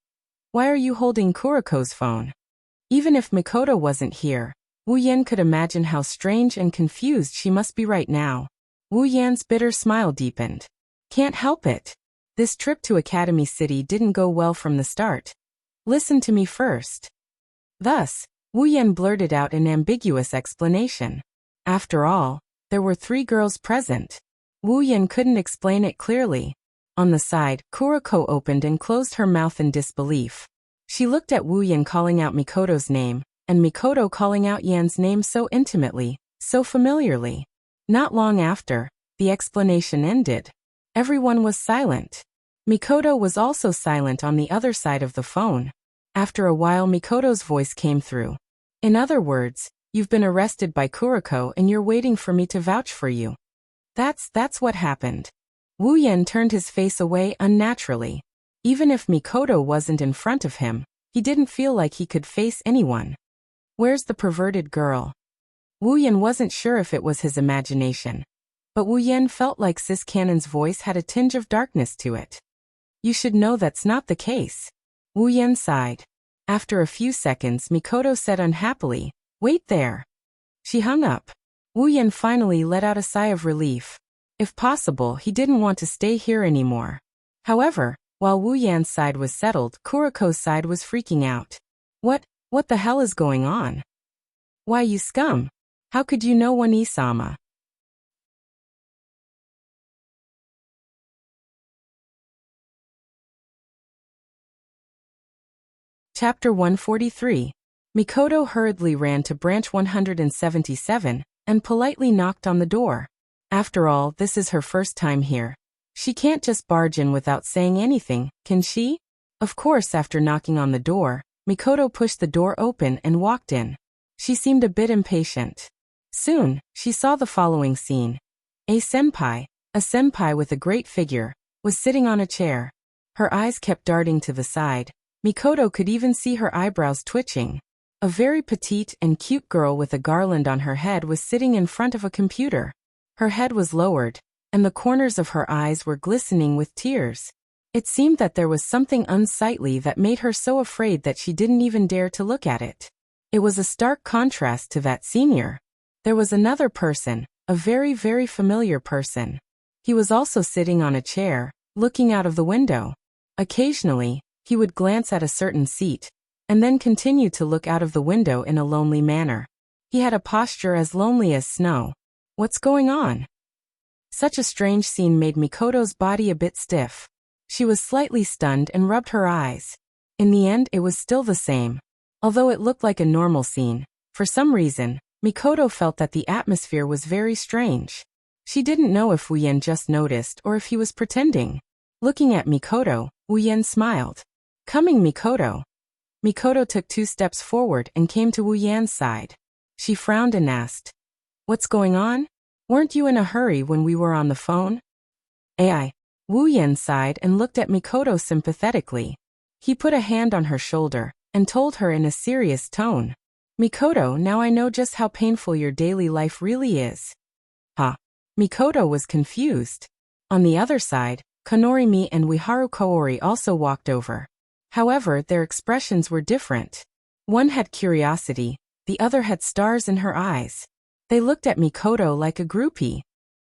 Why are you holding Kuriko's phone?" Even if Mikoto wasn't here, Wu Yan could imagine how strange and confused she must be right now. Wu Yan's bitter smile deepened. "Can't help it. This trip to Academy City didn't go well from the start. Listen to me first." Thus, Wu Yan blurted out an ambiguous explanation. After all, there were three girls present. Wu Yan couldn't explain it clearly. On the side, Kuriko opened and closed her mouth in disbelief. She looked at Wu Yan calling out Mikoto's name, and Mikoto calling out Yan's name so intimately, so familiarly. Not long after, the explanation ended. Everyone was silent. Mikoto was also silent on the other side of the phone. After a while, Mikoto's voice came through. "In other words, you've been arrested by Kuriko and you're waiting for me to vouch for you." That's what happened. Wu Yan turned his face away unnaturally. Even if Mikoto wasn't in front of him, he didn't feel like he could face anyone. Where's the perverted girl? Wu Yan wasn't sure if it was his imagination, but Wu Yan felt like Sis Cannon's voice had a tinge of darkness to it. You should know that's not the case. Wu Yan sighed. After a few seconds, Mikoto said unhappily, "Wait there." She hung up. Wu Yan finally let out a sigh of relief. If possible, he didn't want to stay here anymore. However, while Wu Yan's side was settled, Kuriko's side was freaking out. What the hell is going on? Why, you scum! How could you know Wani-sama? Chapter 143. Mikoto hurriedly ran to branch 177 and politely knocked on the door. After all, this is her first time here. She can't just barge in without saying anything, can she? Of course, after knocking on the door, Mikoto pushed the door open and walked in. She seemed a bit impatient. Soon, she saw the following scene. A senpai with a great figure, was sitting on a chair. Her eyes kept darting to the side. Mikoto could even see her eyebrows twitching. A very petite and cute girl with a garland on her head was sitting in front of a computer. Her head was lowered, and the corners of her eyes were glistening with tears. It seemed that there was something unsightly that made her so afraid that she didn't even dare to look at it. It was a stark contrast to that senior. There was another person, a very, very familiar person. He was also sitting on a chair, looking out of the window. Occasionally, he would glance at a certain seat, and then continue to look out of the window in a lonely manner. He had a posture as lonely as snow. What's going on? Such a strange scene made Mikoto's body a bit stiff. She was slightly stunned and rubbed her eyes. In the end, it was still the same. Although it looked like a normal scene, for some reason, Mikoto felt that the atmosphere was very strange. She didn't know if Wu-yen just noticed or if he was pretending. Looking at Mikoto, Wu-yen smiled. Coming, Mikoto. Mikoto took 2 steps forward and came to Wu-yen's side. She frowned and asked, "What's going on? Weren't you in a hurry when we were on the phone?" "Ai." Wu-yen sighed and looked at Mikoto sympathetically. He put a hand on her shoulder and told her in a serious tone, "Mikoto, now I know just how painful your daily life really is." Huh? Mikoto was confused. On the other side, Konorimi and Wiharu Kaori also walked over. However, their expressions were different. One had curiosity, the other had stars in her eyes. They looked at Mikoto like a groupie.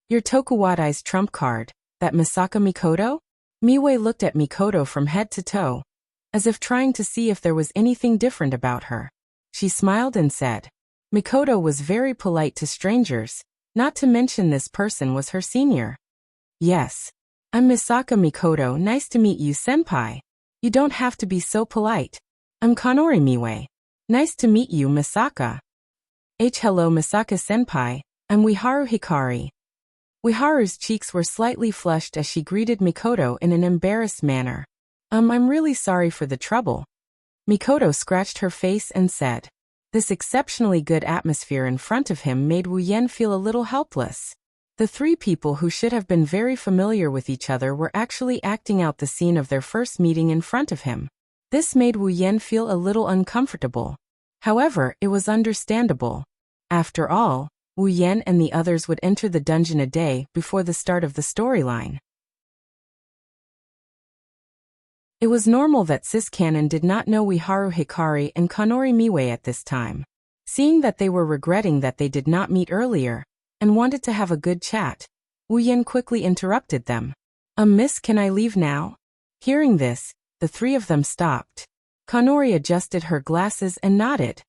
"You're Tokuwadai's trump card, that Misaka Mikoto?" Miwei looked at Mikoto from head to toe, as if trying to see if there was anything different about her. She smiled and said, Mikoto was very polite to strangers, not to mention this person was her senior. "Yes. I'm Misaka Mikoto, nice to meet you, senpai. You don't have to be so polite. I'm Kanori Miwei. Nice to meet you, Misaka." Hello, Misaka senpai. I'm Wiharu Hikari." Wiharu's cheeks were slightly flushed as she greeted Mikoto in an embarrassed manner. I'm really sorry for the trouble." Mikoto scratched her face and said. This exceptionally good atmosphere in front of him made Wu-yen feel a little helpless. The 3 people who should have been very familiar with each other were actually acting out the scene of their first meeting in front of him. This made Wu-yen feel a little uncomfortable. However, it was understandable. After all, Wu-yen and the others would enter the dungeon a day before the start of the storyline. It was normal that Sis Canon did not know Wiharu Hikari and Kanori Miwei at this time. Seeing that they were regretting that they did not meet earlier, and wanted to have a good chat, Wu-yen quickly interrupted them. Miss, can I leave now?" Hearing this, the 3 of them stopped. Kanori adjusted her glasses and nodded.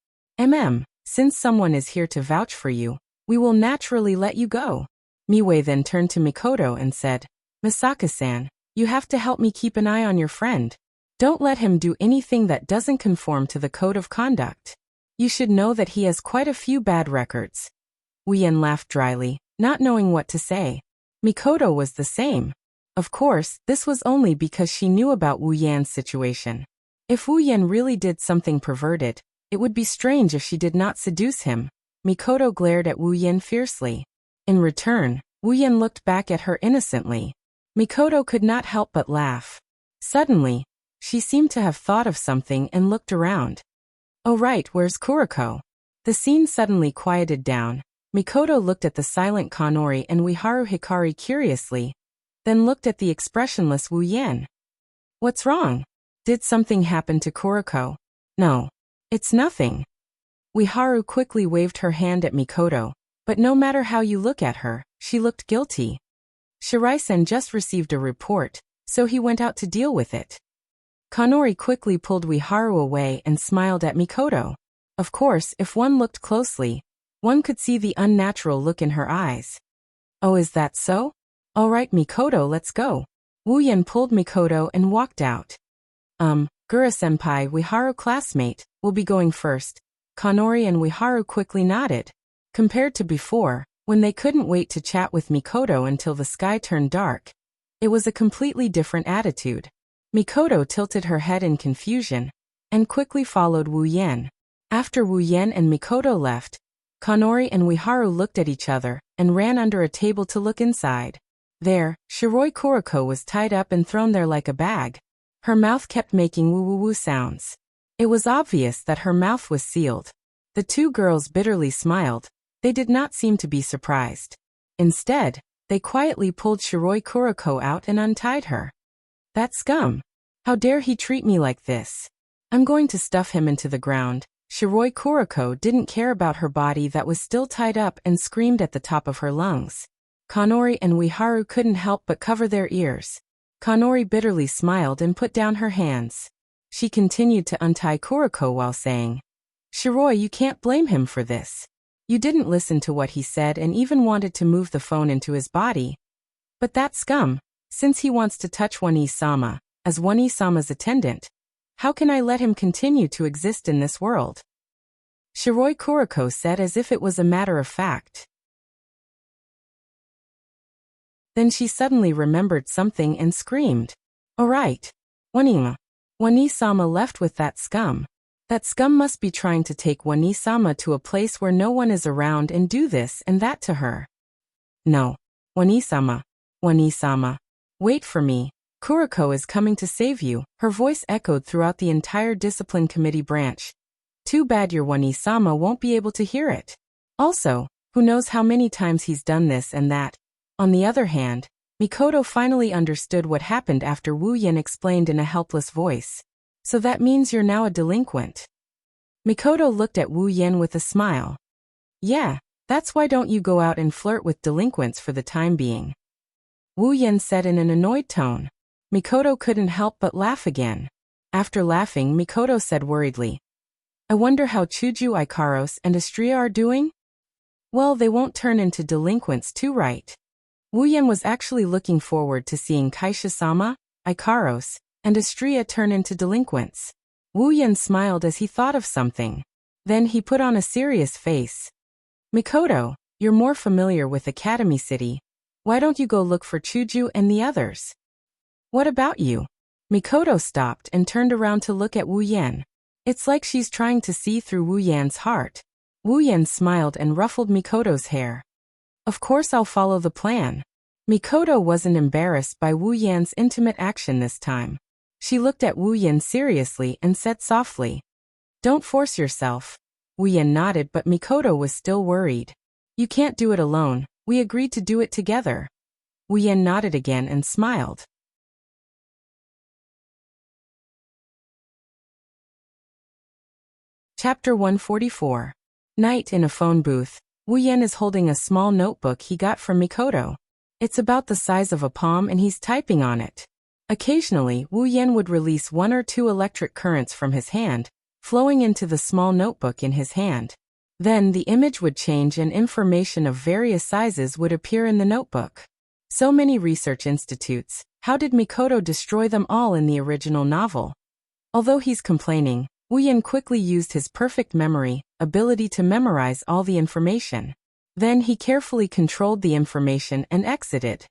Since someone is here to vouch for you, we will naturally let you go." Miwei then turned to Mikoto and said, "Misaka-san, you have to help me keep an eye on your friend. Don't let him do anything that doesn't conform to the code of conduct. You should know that he has quite a few bad records." Wu-yen laughed dryly, not knowing what to say. Mikoto was the same. Of course, this was only because she knew about Wu-yen's situation. If Wu-yen really did something perverted, it would be strange if she did not seduce him. Mikoto glared at Wu-yen fiercely. In return, Wu-yen looked back at her innocently. Mikoto could not help but laugh. Suddenly, she seemed to have thought of something and looked around. "Oh right, where's Kuriko?" The scene suddenly quieted down. Mikoto looked at the silent Kanori and Wiharu Hikari curiously, then looked at the expressionless Wu-yen. "What's wrong? Did something happen to Kuriko?" "No. It's nothing." Wiharu quickly waved her hand at Mikoto, but no matter how you look at her, she looked guilty. Shirai-sen just received a report, so he went out to deal with it. Kanori quickly pulled Ueharu away and smiled at Mikoto. Of course, if one looked closely, one could see the unnatural look in her eyes. Oh, is that so? All right, Mikoto, let's go. Wu-yen pulled Mikoto and walked out. Gura-senpai, Ueharu classmate, will be going first. Kanori and Ueharu quickly nodded. Compared to before, when they couldn't wait to chat with Mikoto until the sky turned dark, it was a completely different attitude. Mikoto tilted her head in confusion and quickly followed Wu-yen. After Wu-yen and Mikoto left, Kanori and Ueharu looked at each other and ran under a table to look inside. There, Shiroi Kuroko was tied up and thrown there like a bag. Her mouth kept making woo-woo-woo sounds. It was obvious that her mouth was sealed. The two girls bitterly smiled. They did not seem to be surprised. Instead, they quietly pulled Shiroi Kuroko out and untied her. That scum! How dare he treat me like this? I'm going to stuff him into the ground. Shiroi Kuroko didn't care about her body that was still tied up and screamed at the top of her lungs. Kanori and Ueharu couldn't help but cover their ears. Kanori bitterly smiled and put down her hands. She continued to untie Kuroko while saying, Shiroi, you can't blame him for this. You didn't listen to what he said and even wanted to move the phone into his body. But that scum, since he wants to touch Wani-sama, as Wani-sama's attendant, how can I let him continue to exist in this world? Shiroi Kuroko said as if it was a matter of fact. Then she suddenly remembered something and screamed. All right. Wani-sama left with that scum. That scum must be trying to take Wani-sama to a place where no one is around and do this and that to her. No. Wani-sama. Wani-sama. Wait for me. Kuroko is coming to save you. Her voice echoed throughout the entire discipline committee branch. Too bad your Wani-sama won't be able to hear it. Also, who knows how many times he's done this and that. On the other hand, Mikoto finally understood what happened after Wu-yen explained in a helpless voice. So that means you're now a delinquent. Mikoto looked at Wu-yen with a smile. Yeah, that's why don't you go out and flirt with delinquents for the time being. Wu-yen said in an annoyed tone. Mikoto couldn't help but laugh again. After laughing, Mikoto said worriedly, I wonder how Chuju, Ikaros, and Astria are doing? Well, they won't turn into delinquents too, right? Wu-yen was actually looking forward to seeing Kaisha-sama, Ikaros, and Astria turn into delinquents. Wu-yen smiled as he thought of something. Then he put on a serious face. Mikoto, you're more familiar with Academy City. Why don't you go look for Chuju and the others? What about you? Mikoto stopped and turned around to look at Wu-yen. It's like she's trying to see through Wu-yen's heart. Wu-yen smiled and ruffled Mikoto's hair. Of course I'll follow the plan. Mikoto wasn't embarrassed by Wu-yen's intimate action this time. She looked at Wu-yen seriously and said softly, Don't force yourself. Wu-yen nodded, but Mikoto was still worried. You can't do it alone. We agreed to do it together. Wu-yen nodded again and smiled. Chapter 144. Night in a phone booth. Wu-yen is holding a small notebook he got from Mikoto. It's about the size of a palm and he's typing on it. Occasionally, Wu-yen would release 1 or 2 electric currents from his hand, flowing into the small notebook in his hand. Then the image would change and information of various sizes would appear in the notebook. So many research institutes, how did Mikoto destroy them all in the original novel? Although he's complaining, Wu-yen quickly used his perfect memory, ability to memorize all the information. Then he carefully controlled the information and exited.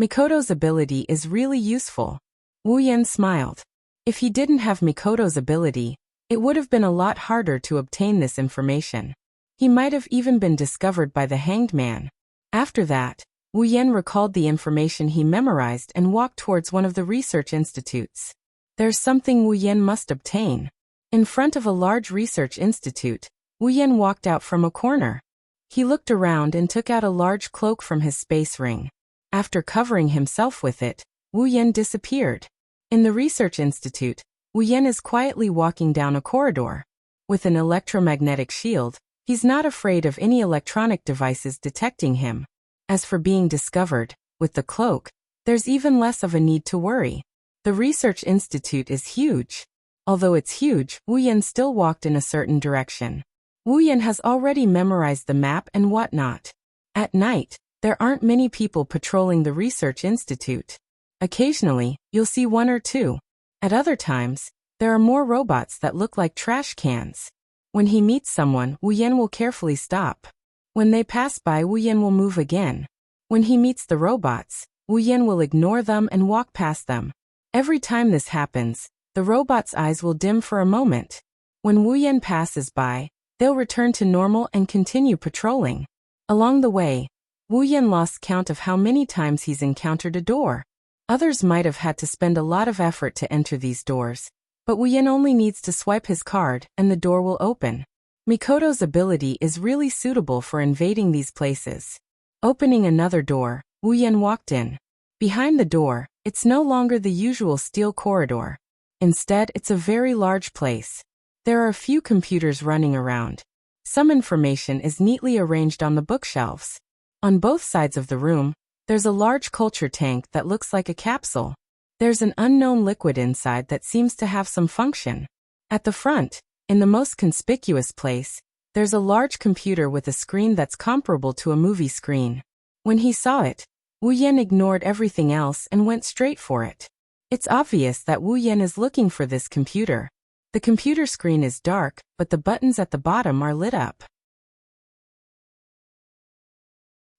Mikoto's ability is really useful. Wu-yen smiled. If he didn't have Mikoto's ability, it would have been a lot harder to obtain this information. He might have even been discovered by the hanged man. After that, Wu-yen recalled the information he memorized and walked towards one of the research institutes. There's something Wu-yen must obtain. In front of a large research institute, Wu-yen walked out from a corner. He looked around and took out a large cloak from his space ring. After covering himself with it, Wu-yen disappeared. In the research institute, Wu-yen is quietly walking down a corridor. With an electromagnetic shield, he's not afraid of any electronic devices detecting him. As for being discovered, with the cloak, there's even less of a need to worry. The research institute is huge. Although it's huge, Wu Yan still walked in a certain direction. Wu Yan has already memorized the map and whatnot. At night, there aren't many people patrolling the research institute. Occasionally, you'll see one or two. At other times, there are more robots that look like trash cans. When he meets someone, Wu Yan will carefully stop. When they pass by, Wu Yan will move again. When he meets the robots, Wu Yan will ignore them and walk past them. Every time this happens, the robot's eyes will dim for a moment. When Wu Yan passes by, they'll return to normal and continue patrolling. Along the way, Wu Yan lost count of how many times he's encountered a door. Others might have had to spend a lot of effort to enter these doors, but Wu Yan only needs to swipe his card and the door will open. Mikoto's ability is really suitable for invading these places. Opening another door, Wu Yan walked in. Behind the door, it's no longer the usual steel corridor. Instead, it's a very large place. There are a few computers running around. Some information is neatly arranged on the bookshelves. On both sides of the room, there's a large culture tank that looks like a capsule. There's an unknown liquid inside that seems to have some function. At the front, in the most conspicuous place, there's a large computer with a screen that's comparable to a movie screen. When he saw it, Wu Yan ignored everything else and went straight for it. It's obvious that Wu Yan is looking for this computer. The computer screen is dark, but the buttons at the bottom are lit up.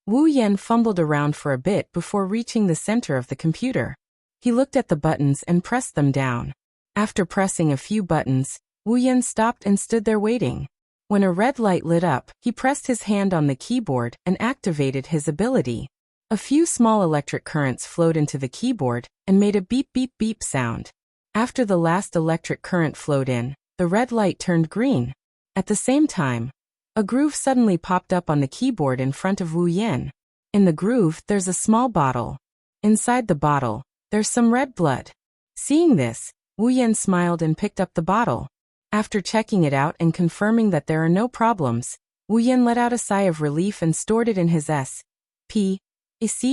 Wu Yan fumbled around for a bit before reaching the center of the computer. He looked at the buttons and pressed them down. After pressing a few buttons, Wu Yan stopped and stood there waiting. When a red light lit up, he pressed his hand on the keyboard and activated his ability. A few small electric currents flowed into the keyboard and made a beep beep beep sound. After the last electric current flowed in, the red light turned green. At the same time, a groove suddenly popped up on the keyboard in front of Wu Yan. In the groove, there's a small bottle. Inside the bottle, there's some red blood. Seeing this, Wu Yan smiled and picked up the bottle. After checking it out and confirming that there are no problems, Wu Yan let out a sigh of relief and stored it in his S.P.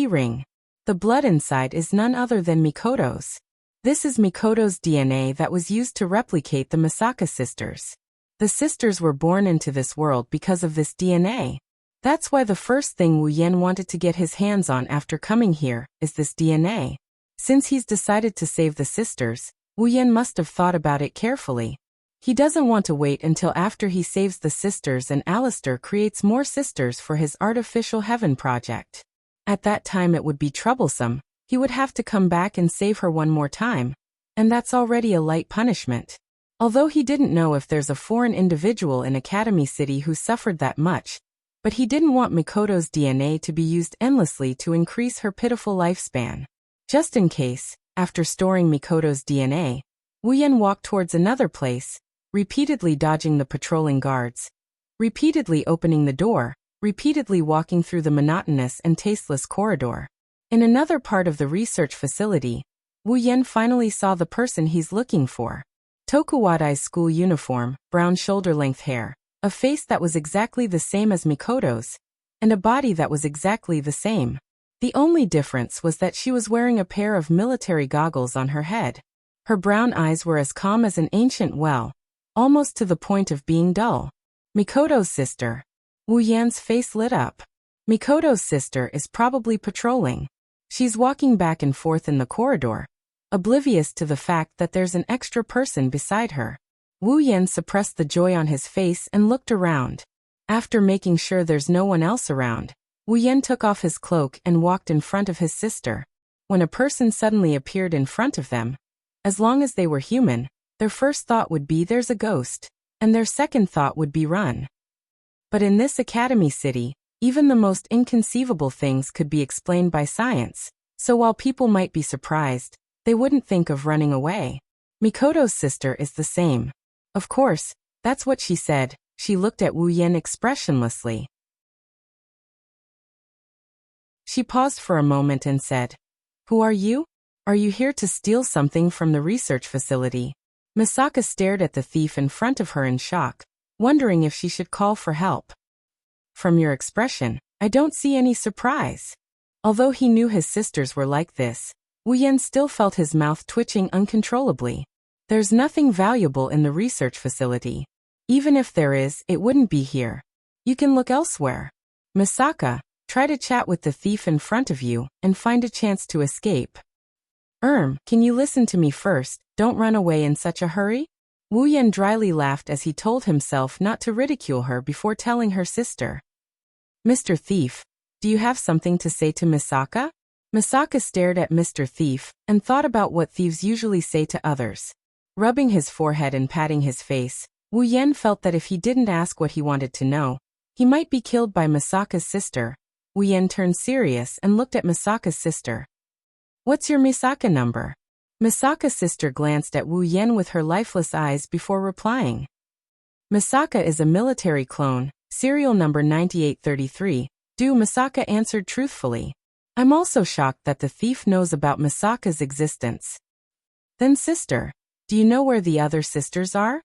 ring. The blood inside is none other than Mikoto's. This is Mikoto's DNA that was used to replicate the Misaka sisters. The sisters were born into this world because of this DNA. That's why the first thing Wu Yan wanted to get his hands on after coming here is this DNA. Since he's decided to save the sisters, Wu Yan must have thought about it carefully. He doesn't want to wait until after he saves the sisters and Alistair creates more sisters for his artificial heaven project. At that time it would be troublesome. He would have to come back and save her one more time. And that's already a light punishment. Although he didn't know if there's a foreign individual in Academy City who suffered that much, but he didn't want Mikoto's DNA to be used endlessly to increase her pitiful lifespan. Just in case, after storing Mikoto's DNA, Wu Yan walked towards another place, repeatedly dodging the patrolling guards, repeatedly opening the door, repeatedly walking through the monotonous and tasteless corridor. In another part of the research facility, Wu Yan finally saw the person he's looking for. Tokuwadai's school uniform, brown shoulder-length hair, a face that was exactly the same as Mikoto's, and a body that was exactly the same. The only difference was that she was wearing a pair of military goggles on her head. Her brown eyes were as calm as an ancient well, almost to the point of being dull. Mikoto's sister. Wu Yan's face lit up. Mikoto's sister is probably patrolling. She's walking back and forth in the corridor, oblivious to the fact that there's an extra person beside her. Wu Yan suppressed the joy on his face and looked around. After making sure there's no one else around, Wu Yan took off his cloak and walked in front of his sister. When a person suddenly appeared in front of them, as long as they were human, their first thought would be there's a ghost, and their second thought would be run. But in this Academy City, even the most inconceivable things could be explained by science, so while people might be surprised, they wouldn't think of running away. Mikoto's sister is the same. Of course, that's what she said. She looked at Wu Yan expressionlessly. She paused for a moment and said, "Who are you? Are you here to steal something from the research facility?" Misaka stared at the thief in front of her in shock, wondering if she should call for help. "From your expression, I don't see any surprise." Although he knew his sisters were like this, Wu Yan still felt his mouth twitching uncontrollably. There's nothing valuable in the research facility. Even if there is, it wouldn't be here. You can look elsewhere. Misaka, try to chat with the thief in front of you and find a chance to escape. Can you listen to me first? Don't run away in such a hurry? Wu Yan dryly laughed as he told himself not to ridicule her before telling her sister. Mr. Thief, do you have something to say to Misaka? Misaka stared at Mr. Thief and thought about what thieves usually say to others. Rubbing his forehead and patting his face, Wu Yan felt that if he didn't ask what he wanted to know, he might be killed by Misaka's sister. Wu Yan turned serious and looked at Misaka's sister. What's your Misaka number? Misaka's sister glanced at Wu Yan with her lifeless eyes before replying. Misaka is a military clone, serial number 9833. Misaka answered truthfully. I'm also shocked that the thief knows about Misaka's existence. Then sister, do you know where the other sisters are?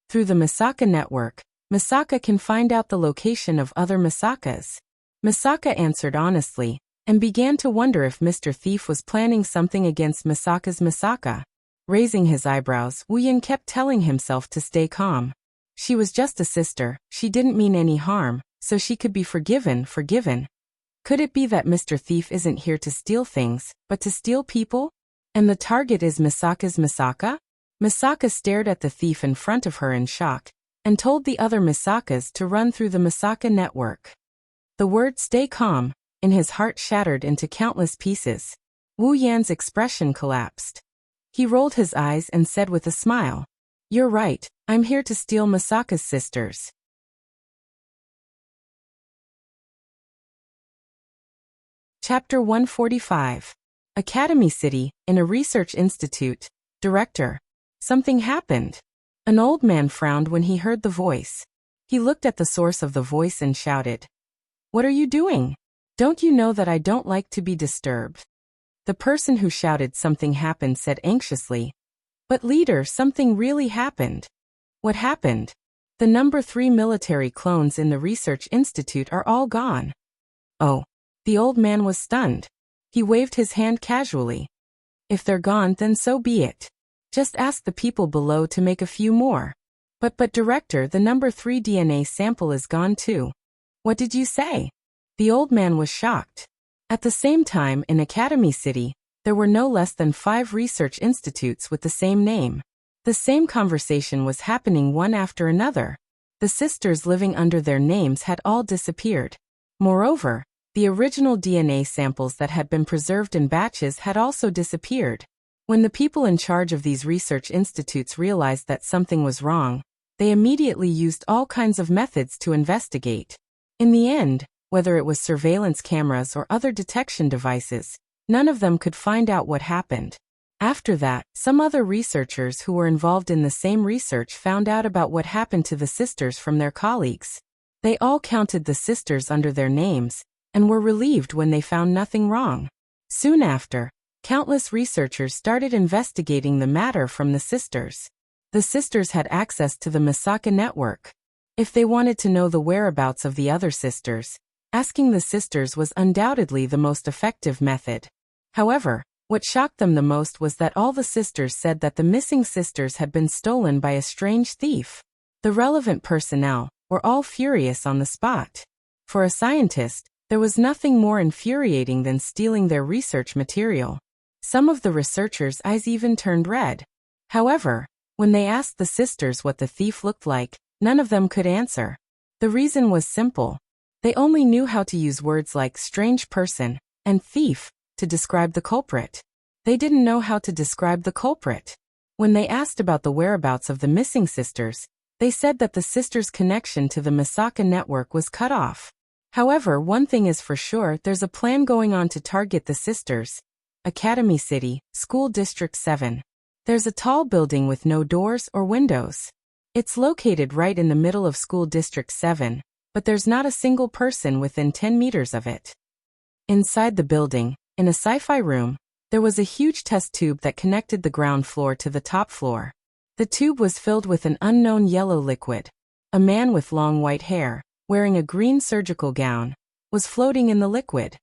Through the Misaka network, Misaka can find out the location of other Misakas. Misaka answered honestly, and began to wonder if Mr. Thief was planning something against Misaka's Misaka. Raising his eyebrows, Wu Yan kept telling himself to stay calm. She was just a sister, she didn't mean any harm, so she could be forgiven. Could it be that Mr. Thief isn't here to steal things, but to steal people? And the target is Misaka's Misaka? Misaka stared at the thief in front of her in shock, and told the other Misakas to run through the Misaka network. The word "stay calm" in his heart shattered into countless pieces. Wu Yan's expression collapsed. He rolled his eyes and said with a smile, "You're right, I'm here to steal Misaka's sisters." Chapter 145. Academy City, in a research institute. Director. Something happened. An old man frowned when he heard the voice. He looked at the source of the voice and shouted, "What are you doing? Don't you know that I don't like to be disturbed?" The person who shouted "something happened" said anxiously, "But leader, something really happened." "What happened?" "The number 3 military clones in the research institute are all gone." "Oh." The old man was stunned. He waved his hand casually. "If they're gone, then so be it. Just ask the people below to make a few more." But director, the number 3 DNA sample is gone too." "What did you say?" The old man was shocked. At the same time, in Academy City, there were no less than 5 research institutes with the same name. The same conversation was happening one after another. The sisters living under their names had all disappeared. Moreover, the original DNA samples that had been preserved in batches had also disappeared. When the people in charge of these research institutes realized that something was wrong, they immediately used all kinds of methods to investigate. In the end, whether it was surveillance cameras or other detection devices, none of them could find out what happened. After that, some other researchers who were involved in the same research found out about what happened to the sisters from their colleagues. They all counted the sisters under their names, and were relieved when they found nothing wrong. Soon after, countless researchers started investigating the matter from the sisters. The sisters had access to the Misaka network. If they wanted to know the whereabouts of the other sisters, asking the sisters was undoubtedly the most effective method. However, what shocked them the most was that all the sisters said that the missing sisters had been stolen by a strange thief. The relevant personnel were all furious on the spot. For a scientist, there was nothing more infuriating than stealing their research material. Some of the researchers' eyes even turned red. However, when they asked the sisters what the thief looked like, none of them could answer. The reason was simple. They only knew how to use words like strange person and thief to describe the culprit. They didn't know how to describe the culprit. When they asked about the whereabouts of the missing sisters, they said that the sisters' connection to the Misaka network was cut off. However, one thing is for sure, there's a plan going on to target the sisters. Academy City, School District 7. There's a tall building with no doors or windows. It's located right in the middle of School District 7, but there's not a single person within 10 meters of it. Inside the building, in a sci-fi room, there was a huge test tube that connected the ground floor to the top floor. The tube was filled with an unknown yellow liquid. A man with long white hair, wearing a green surgical gown, was floating in the liquid.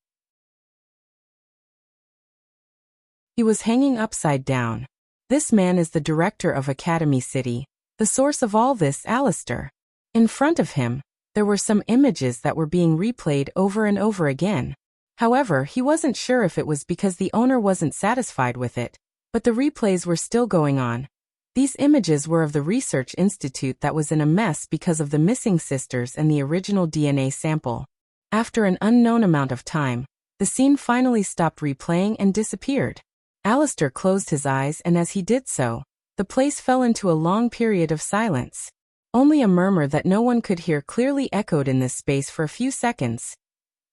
He was hanging upside down. This man is the director of Academy City, the source of all this, Alistair. In front of him, there were some images that were being replayed over and over again. However, he wasn't sure if it was because the owner wasn't satisfied with it, but the replays were still going on. These images were of the research institute that was in a mess because of the missing sisters and the original DNA sample. After an unknown amount of time, the scene finally stopped replaying and disappeared. Alistair closed his eyes, and as he did so, the place fell into a long period of silence. Only a murmur that no one could hear clearly echoed in this space for a few seconds.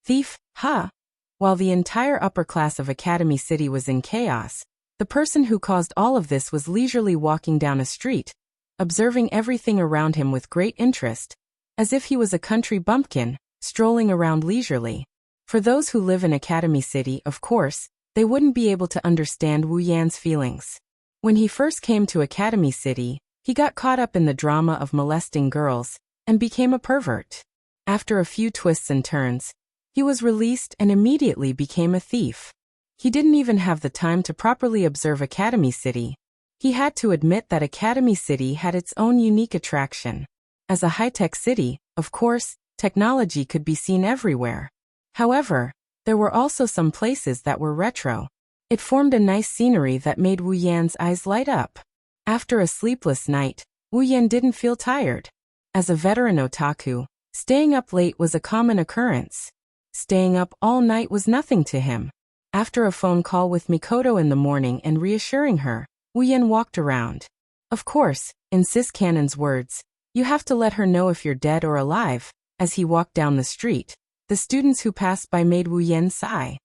Thief, ha! While the entire upper class of Academy City was in chaos, the person who caused all of this was leisurely walking down a street, observing everything around him with great interest, as if he was a country bumpkin, strolling around leisurely. For those who live in Academy City, of course, they wouldn't be able to understand Wu Yan's feelings. When he first came to Academy City, he got caught up in the drama of molesting girls and became a pervert. After a few twists and turns, he was released and immediately became a thief. He didn't even have the time to properly observe Academy City. He had to admit that Academy City had its own unique attraction. As a high-tech city, of course, technology could be seen everywhere. However, there were also some places that were retro. It formed a nice scenery that made Wu Yan's eyes light up. After a sleepless night, Wu Yan didn't feel tired. As a veteran otaku, staying up late was a common occurrence. Staying up all night was nothing to him. After a phone call with Mikoto in the morning and reassuring her, Wu Yan walked around. Of course, in Sis Cannon's words, you have to let her know if you're dead or alive. As he walked down the street, the students who passed by made Wu Yan sigh.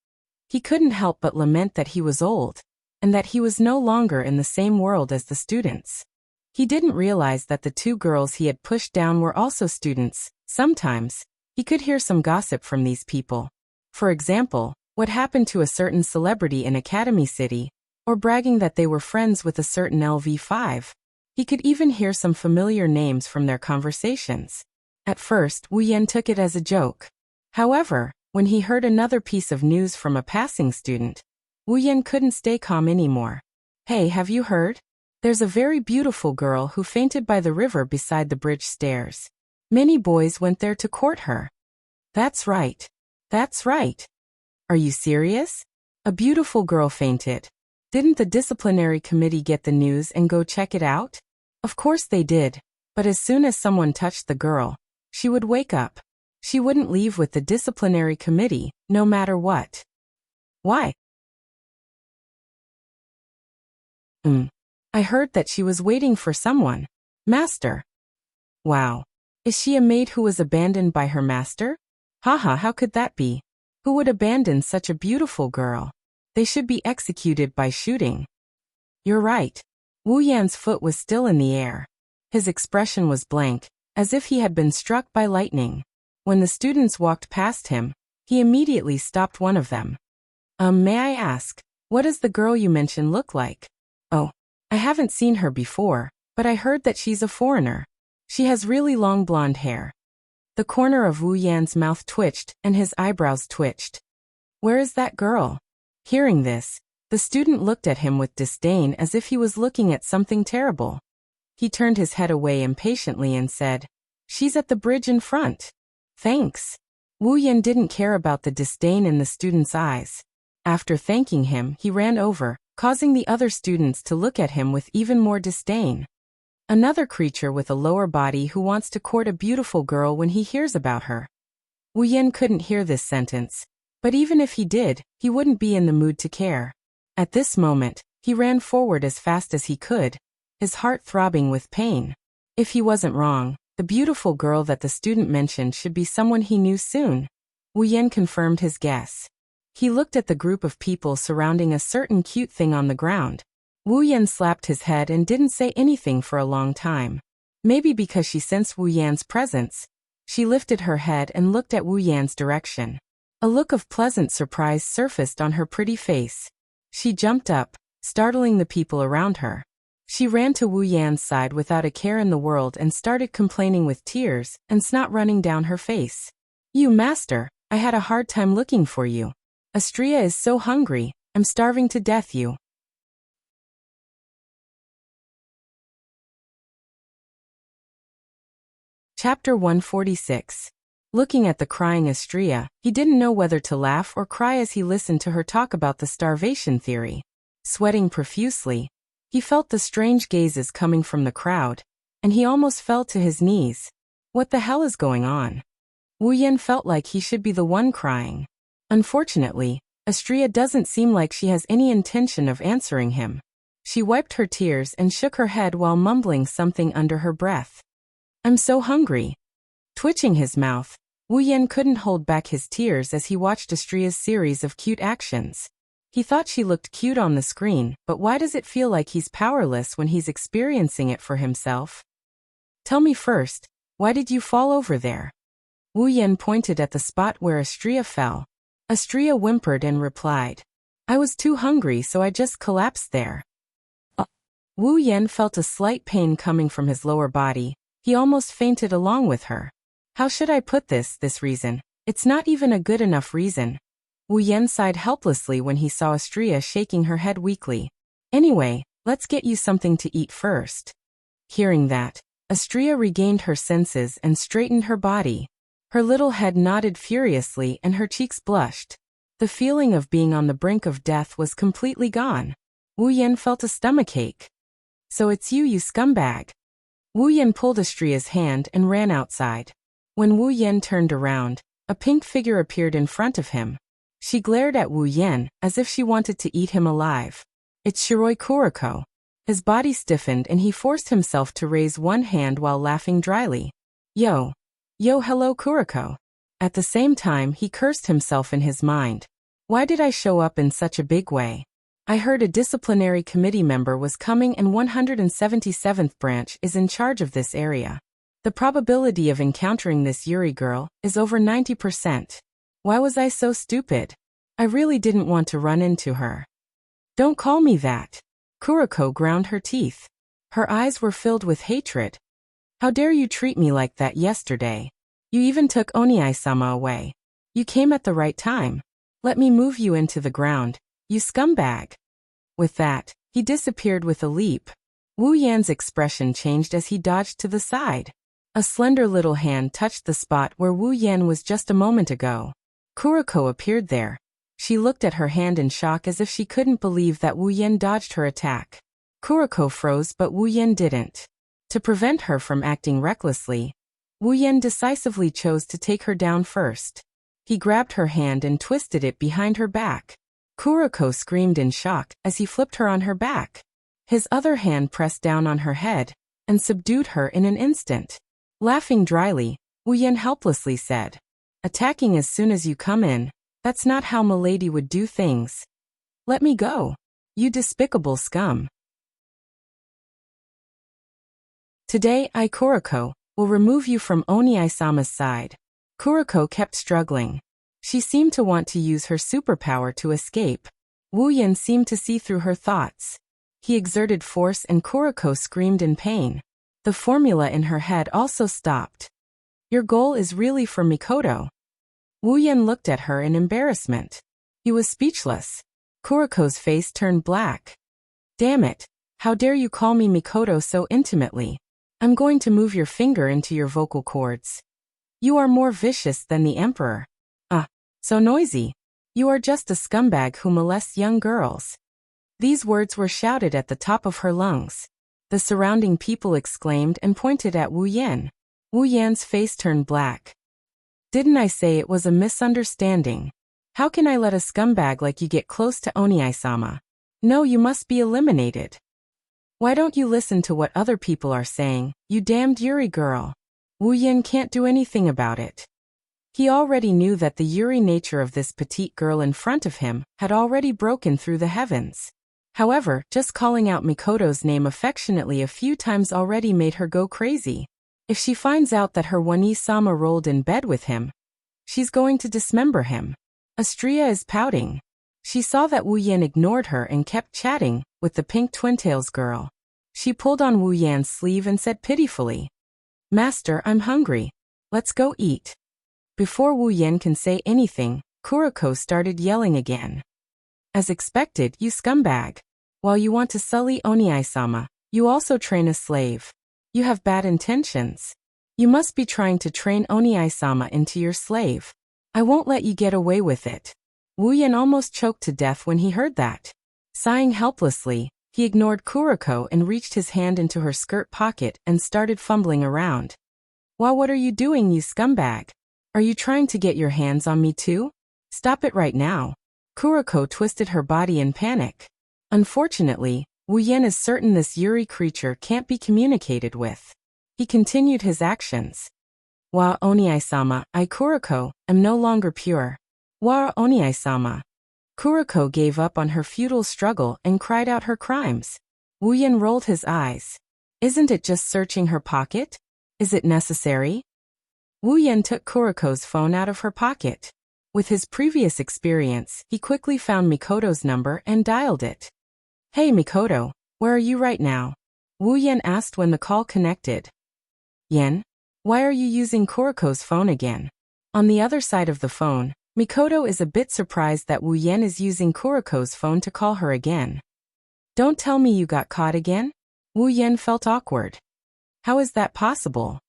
He couldn't help but lament that he was old, and that he was no longer in the same world as the students. He didn't realize that the two girls he had pushed down were also students. Sometimes, he could hear some gossip from these people. For example, what happened to a certain celebrity in Academy City, or bragging that they were friends with a certain LV5. He could even hear some familiar names from their conversations. At first, Wu Yan took it as a joke. However, when he heard another piece of news from a passing student, Wu Yan couldn't stay calm anymore. Hey, have you heard? There's a very beautiful girl who fainted by the river beside the bridge stairs. Many boys went there to court her. That's right. That's right. Are you serious? A beautiful girl fainted. Didn't the disciplinary committee get the news and go check it out? Of course they did, but as soon as someone touched the girl, she would wake up. She wouldn't leave with the disciplinary committee, no matter what. Why? I heard that she was waiting for someone. Master. Wow. Is she a maid who was abandoned by her master? Haha, how could that be? Who would abandon such a beautiful girl? They should be executed by shooting. You're right. Wu Yan's foot was still in the air. His expression was blank, as if he had been struck by lightning. When the students walked past him, he immediately stopped one of them. May I ask, what does the girl you mentioned look like? Oh, I haven't seen her before, but I heard that she's a foreigner. She has really long blonde hair. The corner of Wu Yan's mouth twitched and his eyebrows twitched. Where is that girl? Hearing this, the student looked at him with disdain as if he was looking at something terrible. He turned his head away impatiently and said, She's at the bridge in front. Thanks. Wu Yan didn't care about the disdain in the student's eyes. After thanking him, he ran over, causing the other students to look at him with even more disdain. Another creature with a lower body who wants to court a beautiful girl when he hears about her. Wu Yan couldn't hear this sentence, but even if he did, he wouldn't be in the mood to care. At this moment, he ran forward as fast as he could, his heart throbbing with pain. If he wasn't wrong, the beautiful girl that the student mentioned should be someone he knew soon. Wu Yan confirmed his guess. He looked at the group of people surrounding a certain cute thing on the ground. Wu Yan slapped his head and didn't say anything for a long time. Maybe because she sensed Wu Yan's presence, she lifted her head and looked at Wu Yan's direction. A look of pleasant surprise surfaced on her pretty face. She jumped up, startling the people around her. She ran to Wu Yan's side without a care in the world and started complaining with tears and snot running down her face. You master, I had a hard time looking for you. Astria is so hungry, I'm starving to death you. Chapter 146. Looking at the crying Astrea, he didn't know whether to laugh or cry as he listened to her talk about the starvation theory. Sweating profusely, he felt the strange gazes coming from the crowd, and he almost fell to his knees. What the hell is going on? Wu Yan felt like he should be the one crying. Unfortunately, Astrea doesn't seem like she has any intention of answering him. She wiped her tears and shook her head while mumbling something under her breath. I'm so hungry. Twitching his mouth, Wu Yan couldn't hold back his tears as he watched Astrea's series of cute actions. He thought she looked cute on the screen, but why does it feel like he's powerless when he's experiencing it for himself? Tell me first, why did you fall over there? Wu Yan pointed at the spot where Astrea fell. Astrea whimpered and replied, I was too hungry so I just collapsed there. Wu Yan felt a slight pain coming from his lower body. He almost fainted along with her. How should I put this reason? It's not even a good enough reason. Wu Yan sighed helplessly when he saw Astrea shaking her head weakly. Anyway, let's get you something to eat first. Hearing that, Astrea regained her senses and straightened her body. Her little head nodded furiously and her cheeks blushed. The feeling of being on the brink of death was completely gone. Wu Yan felt a stomachache. So it's you scumbag. Wu Yan pulled Astrea's hand and ran outside. When Wu Yan turned around, a pink figure appeared in front of him. She glared at Wu Yan as if she wanted to eat him alive. It's Shiroi Kuriko. His body stiffened and he forced himself to raise one hand while laughing dryly. Yo, hello Kuriko. At the same time he cursed himself in his mind. Why did I show up in such a big way? I heard a disciplinary committee member was coming and 177th branch is in charge of this area. The probability of encountering this Yuri girl is over 90%. Why was I so stupid? I really didn't want to run into her. Don't call me that. Kuriko ground her teeth. Her eyes were filled with hatred. How dare you treat me like that yesterday? You even took Oniai-sama away. You came at the right time. Let me move you into the ground, you scumbag. With that, he disappeared with a leap. Wu Yan's expression changed as he dodged to the side. A slender little hand touched the spot where Wu Yan was just a moment ago. Kuriko appeared there. She looked at her hand in shock as if she couldn't believe that Wu Yan dodged her attack. Kuriko froze but Wu Yan didn't. To prevent her from acting recklessly, Wu Yan decisively chose to take her down first. He grabbed her hand and twisted it behind her back. Kuriko screamed in shock as he flipped her on her back. His other hand pressed down on her head and subdued her in an instant. Laughing dryly, Wu Yan helplessly said, attacking as soon as you come in, that's not how milady would do things. Let me go, you despicable scum. Today I, Kuriko, will remove you from Oniai-sama's side. Kuriko kept struggling. She seemed to want to use her superpower to escape. Wu Yan seemed to see through her thoughts. He exerted force and Kuriko screamed in pain. The formula in her head also stopped. Your goal is really for Mikoto. Wu Yan looked at her in embarrassment. He was speechless. Kuriko's face turned black. Damn it, how dare you call me Mikoto so intimately? I'm going to move your finger into your vocal cords. You are more vicious than the emperor. So noisy. You are just a scumbag who molests young girls. These words were shouted at the top of her lungs. The surrounding people exclaimed and pointed at Wu Yan. Wu Yan's face turned black. Didn't I say it was a misunderstanding? How can I let a scumbag like you get close to Oniai-sama? No, you must be eliminated. Why don't you listen to what other people are saying, you damned Yuri girl? Wu Yan can't do anything about it. He already knew that the Yuri nature of this petite girl in front of him had already broken through the heavens. However, just calling out Mikoto's name affectionately a few times already made her go crazy. If she finds out that her Wani-sama rolled in bed with him, she's going to dismember him. Astrea is pouting. She saw that Wu Yan ignored her and kept chatting with the pink twintails girl. She pulled on Wu Yan's sleeve and said pitifully, Master, I'm hungry. Let's go eat. Before Wu Yan can say anything, Kuriko started yelling again. As expected, you scumbag. While you want to sully Oniai-sama, you also train a slave. You have bad intentions. You must be trying to train Oni-sama into your slave. I won't let you get away with it. Wu Yan almost choked to death when he heard that. Sighing helplessly, he ignored Kuriko and reached his hand into her skirt pocket and started fumbling around. Well, what are you doing, you scumbag? Are you trying to get your hands on me too? Stop it right now. Kuriko twisted her body in panic. Unfortunately, Wu Yan is certain this Yuri creature can't be communicated with. He continued his actions. Wa Oni-sama, I Kuriko, am no longer pure. Wa Oni-sama. Kuriko gave up on her futile struggle and cried out her crimes. Wu Yan rolled his eyes. Isn't it just searching her pocket? Is it necessary? Wu Yan took Kuriko's phone out of her pocket. With his previous experience, he quickly found Mikoto's number and dialed it. Hey Mikoto, where are you right now? Wu Yan asked when the call connected. Yan? Why are you using Kuriko's phone again? On the other side of the phone, Mikoto is a bit surprised that Wu Yan is using Kuriko's phone to call her again. Don't tell me you got caught again? Wu Yan felt awkward. How is that possible?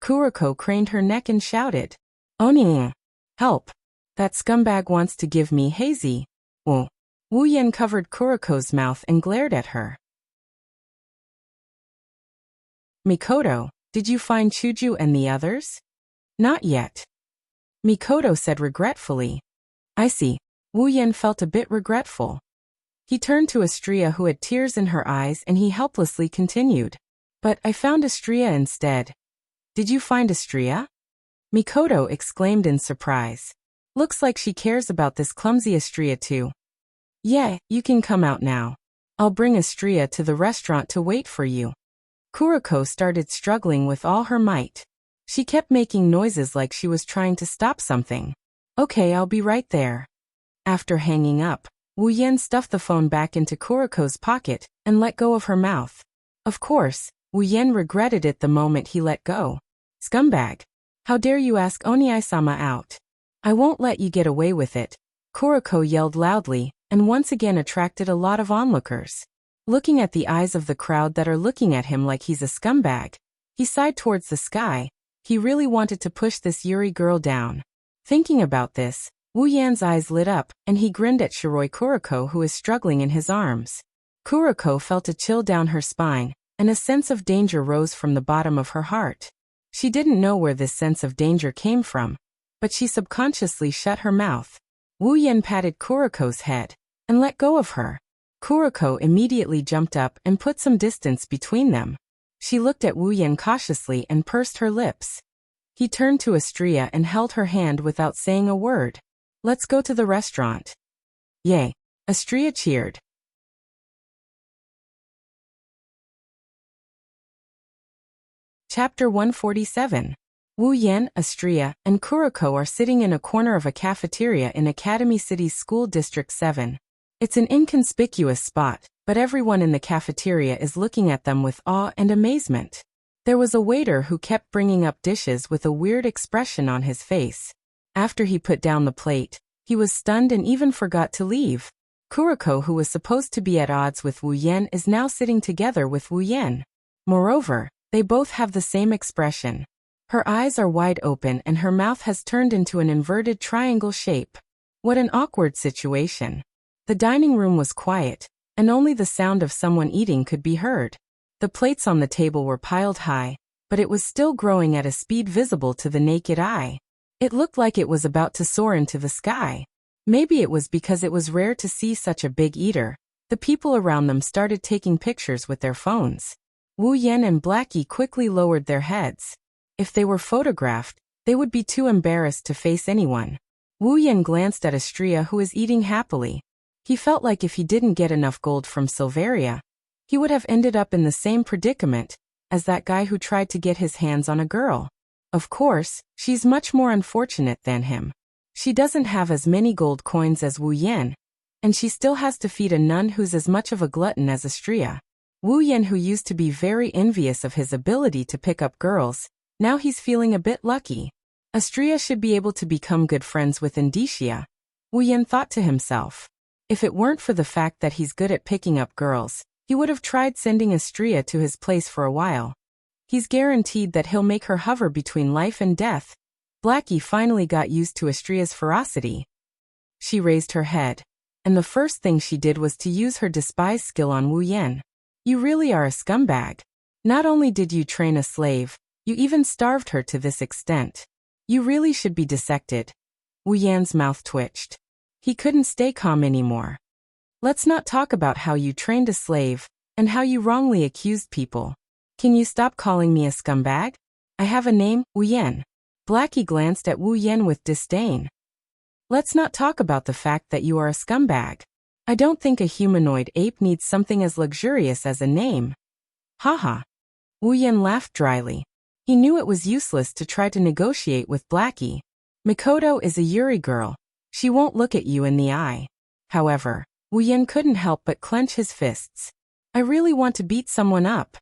Kuriko craned her neck and shouted. Oni! Help! That scumbag wants to give me hazy. Oh. Wu Yan covered Kuriko's mouth and glared at her. Mikoto, did you find Chuju and the others? Not yet. Mikoto said regretfully. I see. Wu Yan felt a bit regretful. He turned to Astria, who had tears in her eyes, and he helplessly continued. But I found Astria instead. Did you find Astria? Mikoto exclaimed in surprise. Looks like she cares about this clumsy Astria too. Yeah, you can come out now. I'll bring Astria to the restaurant to wait for you. Kuriko started struggling with all her might. She kept making noises like she was trying to stop something. Okay, I'll be right there. After hanging up, Wu Yan stuffed the phone back into Kuriko's pocket and let go of her mouth. Of course, Wu Yan regretted it the moment he let go. Scumbag! How dare you ask Oni-sama out? I won't let you get away with it. Kuriko yelled loudly, and once again attracted a lot of onlookers. Looking at the eyes of the crowd that are looking at him like he's a scumbag, he sighed towards the sky. He really wanted to push this Yuri girl down. Thinking about this, Wu Yan's eyes lit up, and he grinned at Shiroi Kuriko, who is struggling in his arms. Kuriko felt a chill down her spine, and a sense of danger rose from the bottom of her heart. She didn't know where this sense of danger came from, but she subconsciously shut her mouth. Wu Yan patted Kuriko's head and let go of her. Kuriko immediately jumped up and put some distance between them. She looked at Wu Yan cautiously and pursed her lips. He turned to Astria and held her hand without saying a word. Let's go to the restaurant. Yay! Astria cheered. Chapter 147. Wu Yan, Astria, and Kuriko are sitting in a corner of a cafeteria in Academy City's School District 7. It's an inconspicuous spot, but everyone in the cafeteria is looking at them with awe and amazement. There was a waiter who kept bringing up dishes with a weird expression on his face. After he put down the plate, he was stunned and even forgot to leave. Kuriko, who was supposed to be at odds with Wu Yan, is now sitting together with Wu Yan. Moreover, they both have the same expression. Her eyes are wide open and her mouth has turned into an inverted triangle shape. What an awkward situation. The dining room was quiet, and only the sound of someone eating could be heard. The plates on the table were piled high, but it was still growing at a speed visible to the naked eye. It looked like it was about to soar into the sky. Maybe it was because it was rare to see such a big eater. The people around them started taking pictures with their phones. Wu Yan and Blackie quickly lowered their heads. If they were photographed, they would be too embarrassed to face anyone. Wu Yan glanced at Astria, who is eating happily. He felt like if he didn't get enough gold from Silveria, he would have ended up in the same predicament as that guy who tried to get his hands on a girl. Of course, she's much more unfortunate than him. She doesn't have as many gold coins as Wu Yan, and she still has to feed a nun who's as much of a glutton as Astria. Wu Yan, who used to be very envious of his ability to pick up girls, now he's feeling a bit lucky. Astria should be able to become good friends with Indicia. Wu Yan thought to himself. If it weren't for the fact that he's good at picking up girls, he would have tried sending Astria to his place for a while. He's guaranteed that he'll make her hover between life and death. Blackie finally got used to Astria's ferocity. She raised her head, and the first thing she did was to use her despise skill on Wu Yan. You really are a scumbag. Not only did you train a slave, you even starved her to this extent. You really should be dissected. Wu Yan's mouth twitched. He couldn't stay calm anymore. Let's not talk about how you trained a slave, and how you wrongly accused people. Can you stop calling me a scumbag? I have a name, Wu Yan. Blackie glanced at Wu Yan with disdain. Let's not talk about the fact that you are a scumbag. I don't think a humanoid ape needs something as luxurious as a name. Haha. Wu Yan laughed dryly. He knew it was useless to try to negotiate with Blackie. Mikoto is a Yuri girl. She won't look at you in the eye. However, Wu Yan couldn't help but clench his fists. I really want to beat someone up.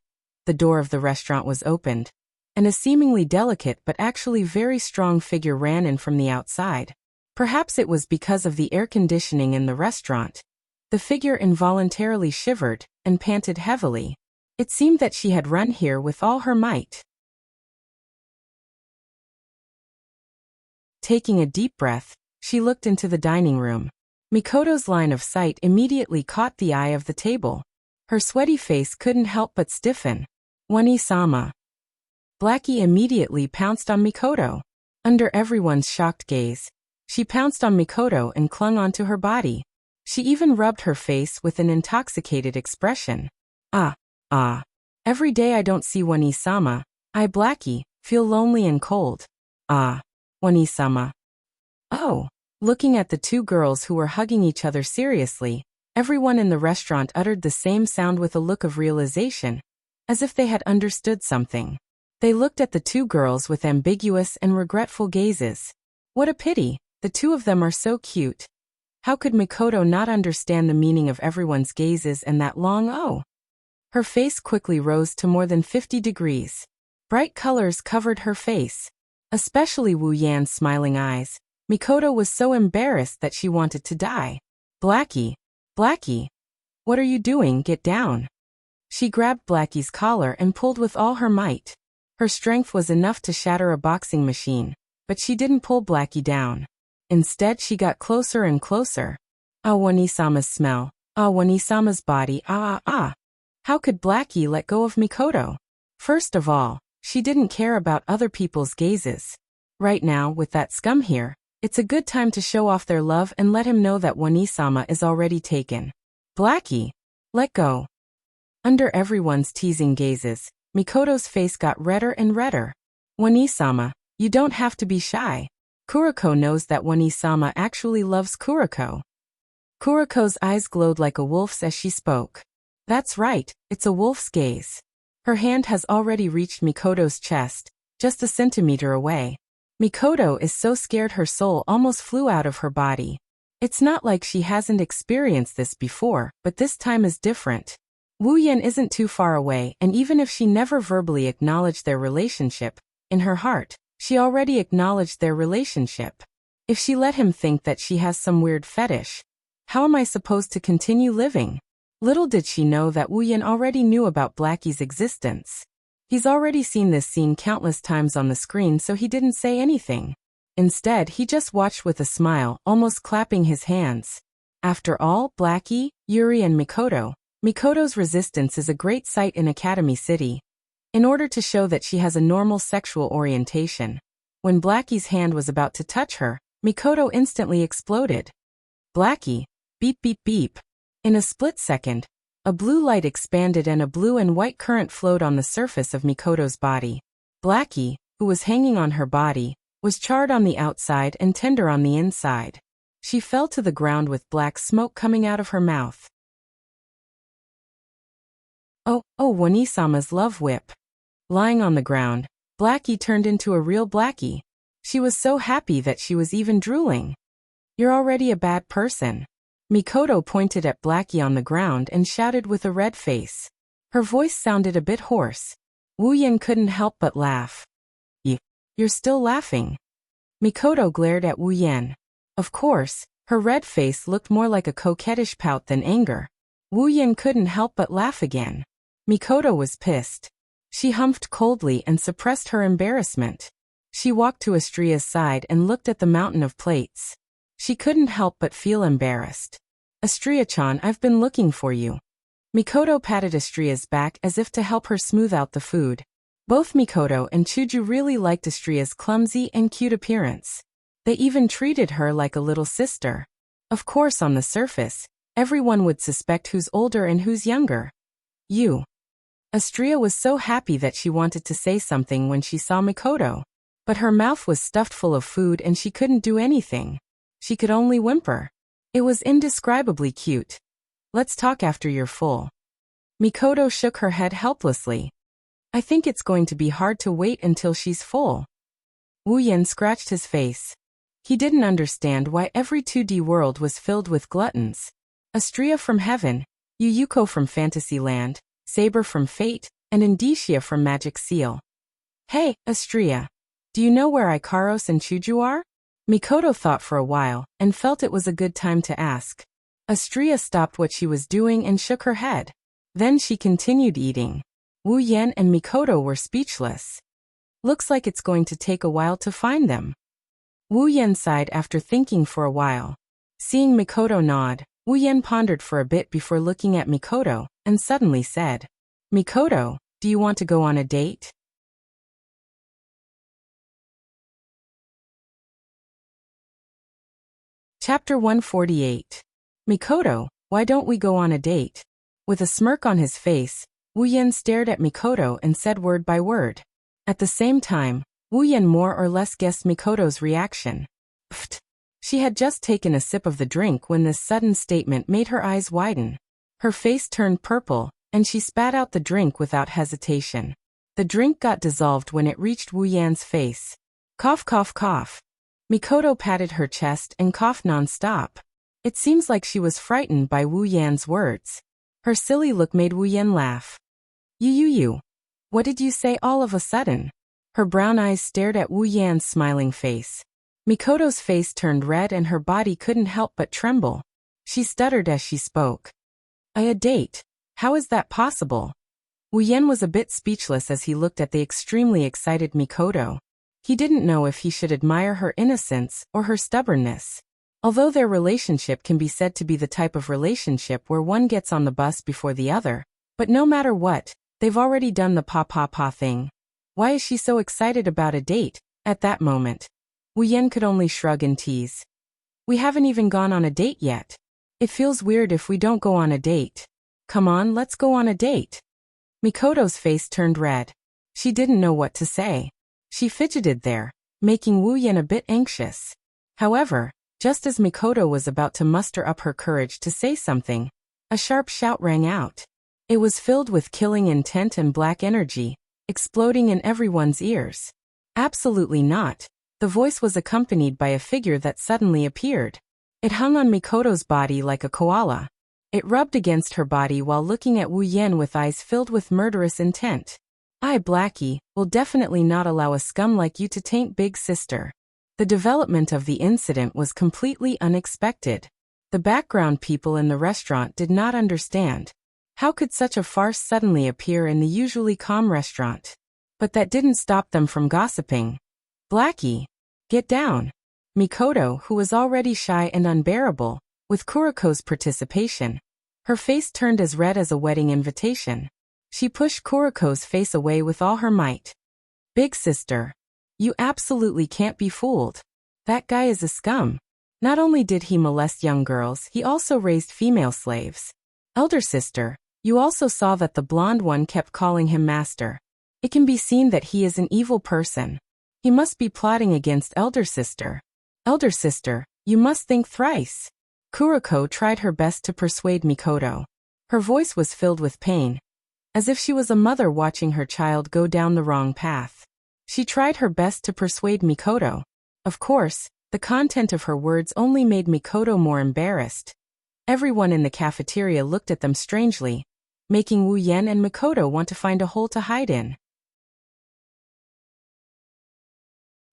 The door of the restaurant was opened, and a seemingly delicate but actually very strong figure ran in from the outside. Perhaps it was because of the air conditioning in the restaurant. The figure involuntarily shivered and panted heavily. It seemed that she had run here with all her might. Taking a deep breath, she looked into the dining room. Mikoto's line of sight immediately caught the eye of the table. Her sweaty face couldn't help but stiffen. Wani-sama. Blackie immediately pounced on Mikoto. Under everyone's shocked gaze, she pounced on Mikoto and clung onto her body. She even rubbed her face with an intoxicated expression. Every day I don't see Wani-sama, I, Blackie, feel lonely and cold. Wani-sama. Oh. Looking at the two girls who were hugging each other seriously, everyone in the restaurant uttered the same sound with a look of realization, as if they had understood something. They looked at the two girls with ambiguous and regretful gazes. What a pity, the two of them are so cute. How could Mikoto not understand the meaning of everyone's gazes and that long oh? Her face quickly rose to more than 50 degrees. Bright colors covered her face, especially Wu Yan's smiling eyes. Mikoto was so embarrassed that she wanted to die. Blackie, what are you doing? Get down. She grabbed Blackie's collar and pulled with all her might. Her strength was enough to shatter a boxing machine, but she didn't pull Blackie down. Instead, she got closer and closer. Wani-sama's smell. Wani-sama's body. How could Blackie let go of Mikoto? First of all, she didn't care about other people's gazes. Right now, with that scum here, it's a good time to show off their love and let him know that Wani-sama is already taken. Blackie, let go. Under everyone's teasing gazes, Mikoto's face got redder and redder. Wani-sama, you don't have to be shy. Kuriko knows that Wani-sama actually loves Kuriko. Kuriko's eyes glowed like a wolf's as she spoke. That's right, it's a wolf's gaze. Her hand has already reached Mikoto's chest, just a centimeter away. Mikoto is so scared her soul almost flew out of her body. It's not like she hasn't experienced this before, but this time is different. Wu Yan isn't too far away, and even if she never verbally acknowledged their relationship, in her heart, she already acknowledged their relationship. If she let him think that she has some weird fetish, how am I supposed to continue living? Little did she know that Wu Yan already knew about Blackie's existence. He's already seen this scene countless times on the screen, so he didn't say anything. Instead, he just watched with a smile, almost clapping his hands. After all, Blackie, Yuri and Mikoto's resistance is a great sight in Academy City. In order to show that she has a normal sexual orientation, when Blackie's hand was about to touch her, Mikoto instantly exploded. Blackie, beep beep beep. In a split second, a blue light expanded and a blue and white current flowed on the surface of Mikoto's body. Blackie, who was hanging on her body, was charred on the outside and tender on the inside. She fell to the ground with black smoke coming out of her mouth. Oh, Wani-sama's love whip. Lying on the ground, Blackie turned into a real Blackie. She was so happy that she was even drooling. You're already a bad person. Mikoto pointed at Blackie on the ground and shouted with a red face. Her voice sounded a bit hoarse. Wu Yan couldn't help but laugh. You're still laughing. Mikoto glared at Wu Yan. Of course, her red face looked more like a coquettish pout than anger. Wu Yan couldn't help but laugh again. Mikoto was pissed. She humphed coldly and suppressed her embarrassment. She walked to Astria's side and looked at the mountain of plates. She couldn't help but feel embarrassed. Astria-chan, I've been looking for you. Mikoto patted Astria's back as if to help her smooth out the food. Both Mikoto and Chuju really liked Astria's clumsy and cute appearance. They even treated her like a little sister. Of course, on the surface, everyone would suspect who's older and who's younger. You. Astria was so happy that she wanted to say something when she saw Mikoto. But her mouth was stuffed full of food and she couldn't do anything. She could only whimper. It was indescribably cute. Let's talk after you're full. Mikoto shook her head helplessly. I think it's going to be hard to wait until she's full. Wu Yan scratched his face. He didn't understand why every 2D world was filled with gluttons. Astria from Heaven, Yuyuko from Fantasyland, Saber from Fate, and Indicia from Magic Seal. Hey, Astria. Do you know where Ikaros and Chuju are? Mikoto thought for a while, and felt it was a good time to ask. Astria stopped what she was doing and shook her head. Then she continued eating. Wu Yan and Mikoto were speechless. Looks like it's going to take a while to find them. Wu Yan sighed after thinking for a while. Seeing Mikoto nod, Wu Yan pondered for a bit before looking at Mikoto, and suddenly said, Mikoto, do you want to go on a date? Chapter 148. Mikoto, why don't we go on a date? With a smirk on his face, Wu Yan stared at Mikoto and said word by word. At the same time, Wu Yan more or less guessed Mikoto's reaction. Pfft. She had just taken a sip of the drink when this sudden statement made her eyes widen. Her face turned purple, and she spat out the drink without hesitation. The drink got dissolved when it reached Wu Yan's face. Cough, cough, cough. Mikoto patted her chest and coughed non-stop. It seems like she was frightened by Wu Yan's words. Her silly look made Wu Yan laugh. You. What did you say all of a sudden? Her brown eyes stared at Wu Yan's smiling face. Mikoto's face turned red and her body couldn't help but tremble. She stuttered as she spoke. A date? How is that possible? Wu Yan was a bit speechless as he looked at the extremely excited Mikoto. He didn't know if he should admire her innocence or her stubbornness. Although their relationship can be said to be the type of relationship where one gets on the bus before the other, but no matter what, they've already done the pa-pa-pa thing. Why is she so excited about a date, at that moment? Wu Yan could only shrug and tease. We haven't even gone on a date yet. It feels weird if we don't go on a date. Come on, let's go on a date. Mikoto's face turned red. She didn't know what to say. She fidgeted there, making Wu Yan a bit anxious. However, just as Mikoto was about to muster up her courage to say something, a sharp shout rang out. It was filled with killing intent and black energy, exploding in everyone's ears. Absolutely not. The voice was accompanied by a figure that suddenly appeared. It hung on Mikoto's body like a koala. It rubbed against her body while looking at Wu Yan with eyes filled with murderous intent. I, Blackie, will definitely not allow a scum like you to taint Big Sister. The development of the incident was completely unexpected. The background people in the restaurant did not understand. How could such a farce suddenly appear in the usually calm restaurant? But that didn't stop them from gossiping. Blackie, get down. Mikoto, who was already shy and unbearable, with Kuriko's participation, her face turned as red as a wedding invitation. She pushed Kuriko's face away with all her might. Big Sister, you absolutely can't be fooled. That guy is a scum. Not only did he molest young girls, he also raised female slaves. Elder Sister, you also saw that the blonde one kept calling him master. It can be seen that he is an evil person. He must be plotting against Elder Sister. Elder Sister, you must think thrice. Kuriko tried her best to persuade Mikoto. Her voice was filled with pain, as if she was a mother watching her child go down the wrong path. She tried her best to persuade Mikoto. Of course, the content of her words only made Mikoto more embarrassed. Everyone in the cafeteria looked at them strangely, making Wu Yan and Mikoto want to find a hole to hide in.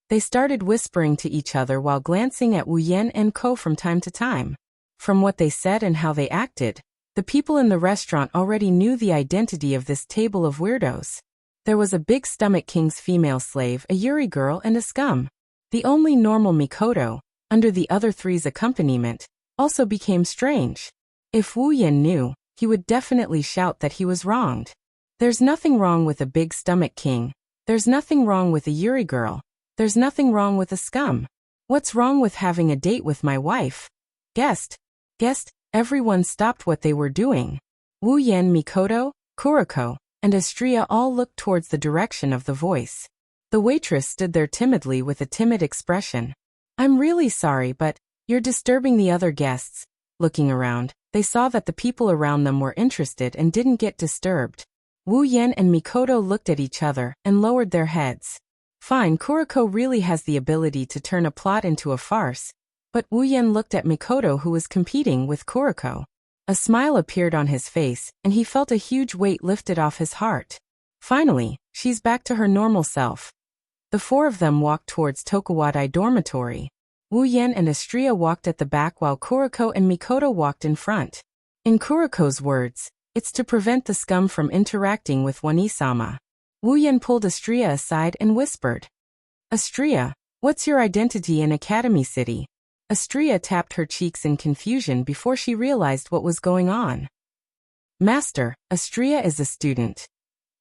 They started whispering to each other while glancing at Wu Yan and Ko from time to time. From what they said and how they acted, the people in the restaurant already knew the identity of this table of weirdos. There was a big stomach king's female slave, a Yuri girl, and a scum. The only normal Mikoto, under the other three's accompaniment, also became strange. If Wu Yan knew, he would definitely shout that he was wronged. There's nothing wrong with a big stomach king. There's nothing wrong with a Yuri girl. There's nothing wrong with a scum. What's wrong with having a date with my wife? Guest. Everyone stopped what they were doing. Wu Yan, Mikoto, Kuroko, and Astria all looked towards the direction of the voice. The waitress stood there timidly with a timid expression. I'm really sorry, but you're disturbing the other guests. Looking around, they saw that the people around them were interested and didn't get disturbed. Wu Yan and Mikoto looked at each other and lowered their heads. Fine, Kuroko really has the ability to turn a plot into a farce. But Wu Yan looked at Mikoto, who was competing with Kuroko. A smile appeared on his face, and he felt a huge weight lifted off his heart. Finally, she's back to her normal self. The four of them walked towards Tokuwadai dormitory. Wu Yan and Astria walked at the back while Kuroko and Mikoto walked in front. In Kuroko's words, it's to prevent the scum from interacting with Wani-sama. Wu Yan pulled Astria aside and whispered. Astria, what's your identity in Academy City? Astria tapped her cheeks in confusion before she realized what was going on. Master, Astria is a student.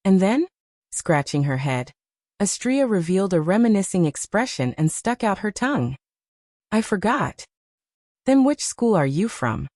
And then? Scratching her head, Astria revealed a reminiscing expression and stuck out her tongue. I forgot. Then which school are you from?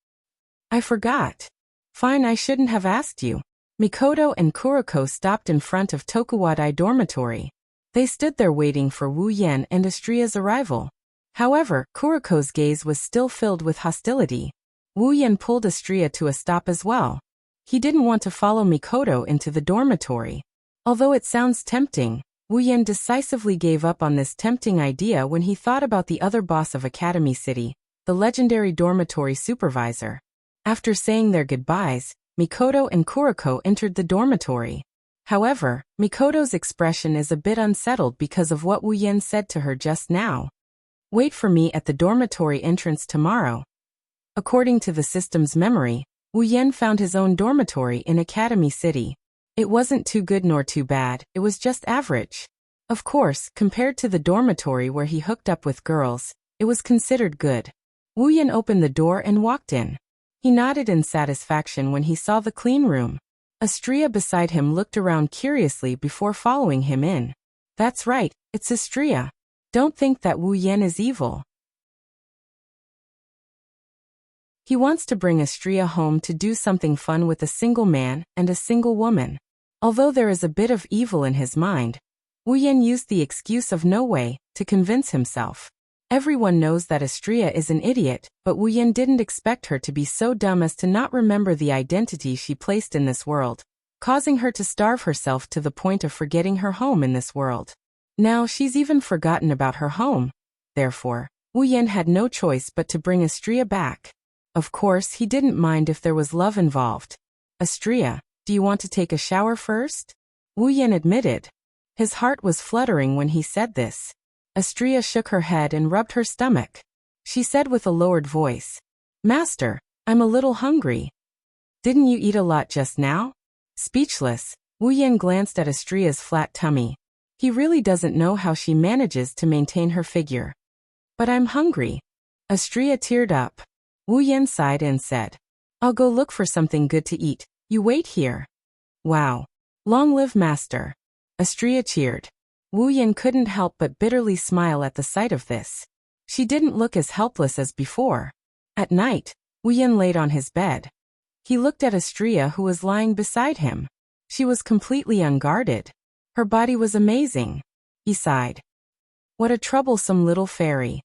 I forgot. Fine, I shouldn't have asked you. Mikoto and Kuroko stopped in front of Tokuwadai dormitory. They stood there waiting for Wu Yan and Astria's arrival. However, Kuroko's gaze was still filled with hostility. Wu Yan pulled Astria to a stop as well. He didn't want to follow Mikoto into the dormitory. Although it sounds tempting, Wu Yan decisively gave up on this tempting idea when he thought about the other boss of Academy City, the legendary dormitory supervisor. After saying their goodbyes, Mikoto and Kuroko entered the dormitory. However, Mikoto's expression is a bit unsettled because of what Wu Yan said to her just now. Wait for me at the dormitory entrance tomorrow. According to the system's memory, Wu Yan found his own dormitory in Academy City. It wasn't too good nor too bad, it was just average. Of course, compared to the dormitory where he hooked up with girls, it was considered good. Wu Yan opened the door and walked in. He nodded in satisfaction when he saw the clean room. Astria beside him looked around curiously before following him in. That's right, it's Astria. Don't think that Wu Yan is evil. He wants to bring Astria home to do something fun with a single man and a single woman. Although there is a bit of evil in his mind, Wu Yan used the excuse of no way to convince himself. Everyone knows that Astria is an idiot, but Wu Yan didn't expect her to be so dumb as to not remember the identity she placed in this world, causing her to starve herself to the point of forgetting her home in this world. Now she's even forgotten about her home. Therefore, Wu Yan had no choice but to bring Astria back. Of course, he didn't mind if there was love involved. Astria, do you want to take a shower first? Wu Yan admitted. His heart was fluttering when he said this. Astria shook her head and rubbed her stomach. She said with a lowered voice, Master, I'm a little hungry. Didn't you eat a lot just now? Speechless, Wu Yan glanced at Astria's flat tummy. He really doesn't know how she manages to maintain her figure. But I'm hungry. Astria teared up. Wu Yan sighed and said, I'll go look for something good to eat. You wait here. Wow. Long live Master. Astria cheered. Wu Yan couldn't help but bitterly smile at the sight of this. She didn't look as helpless as before. At night, Wu Yan laid on his bed. He looked at Astria, who was lying beside him. She was completely unguarded. Her body was amazing. He sighed. What a troublesome little fairy.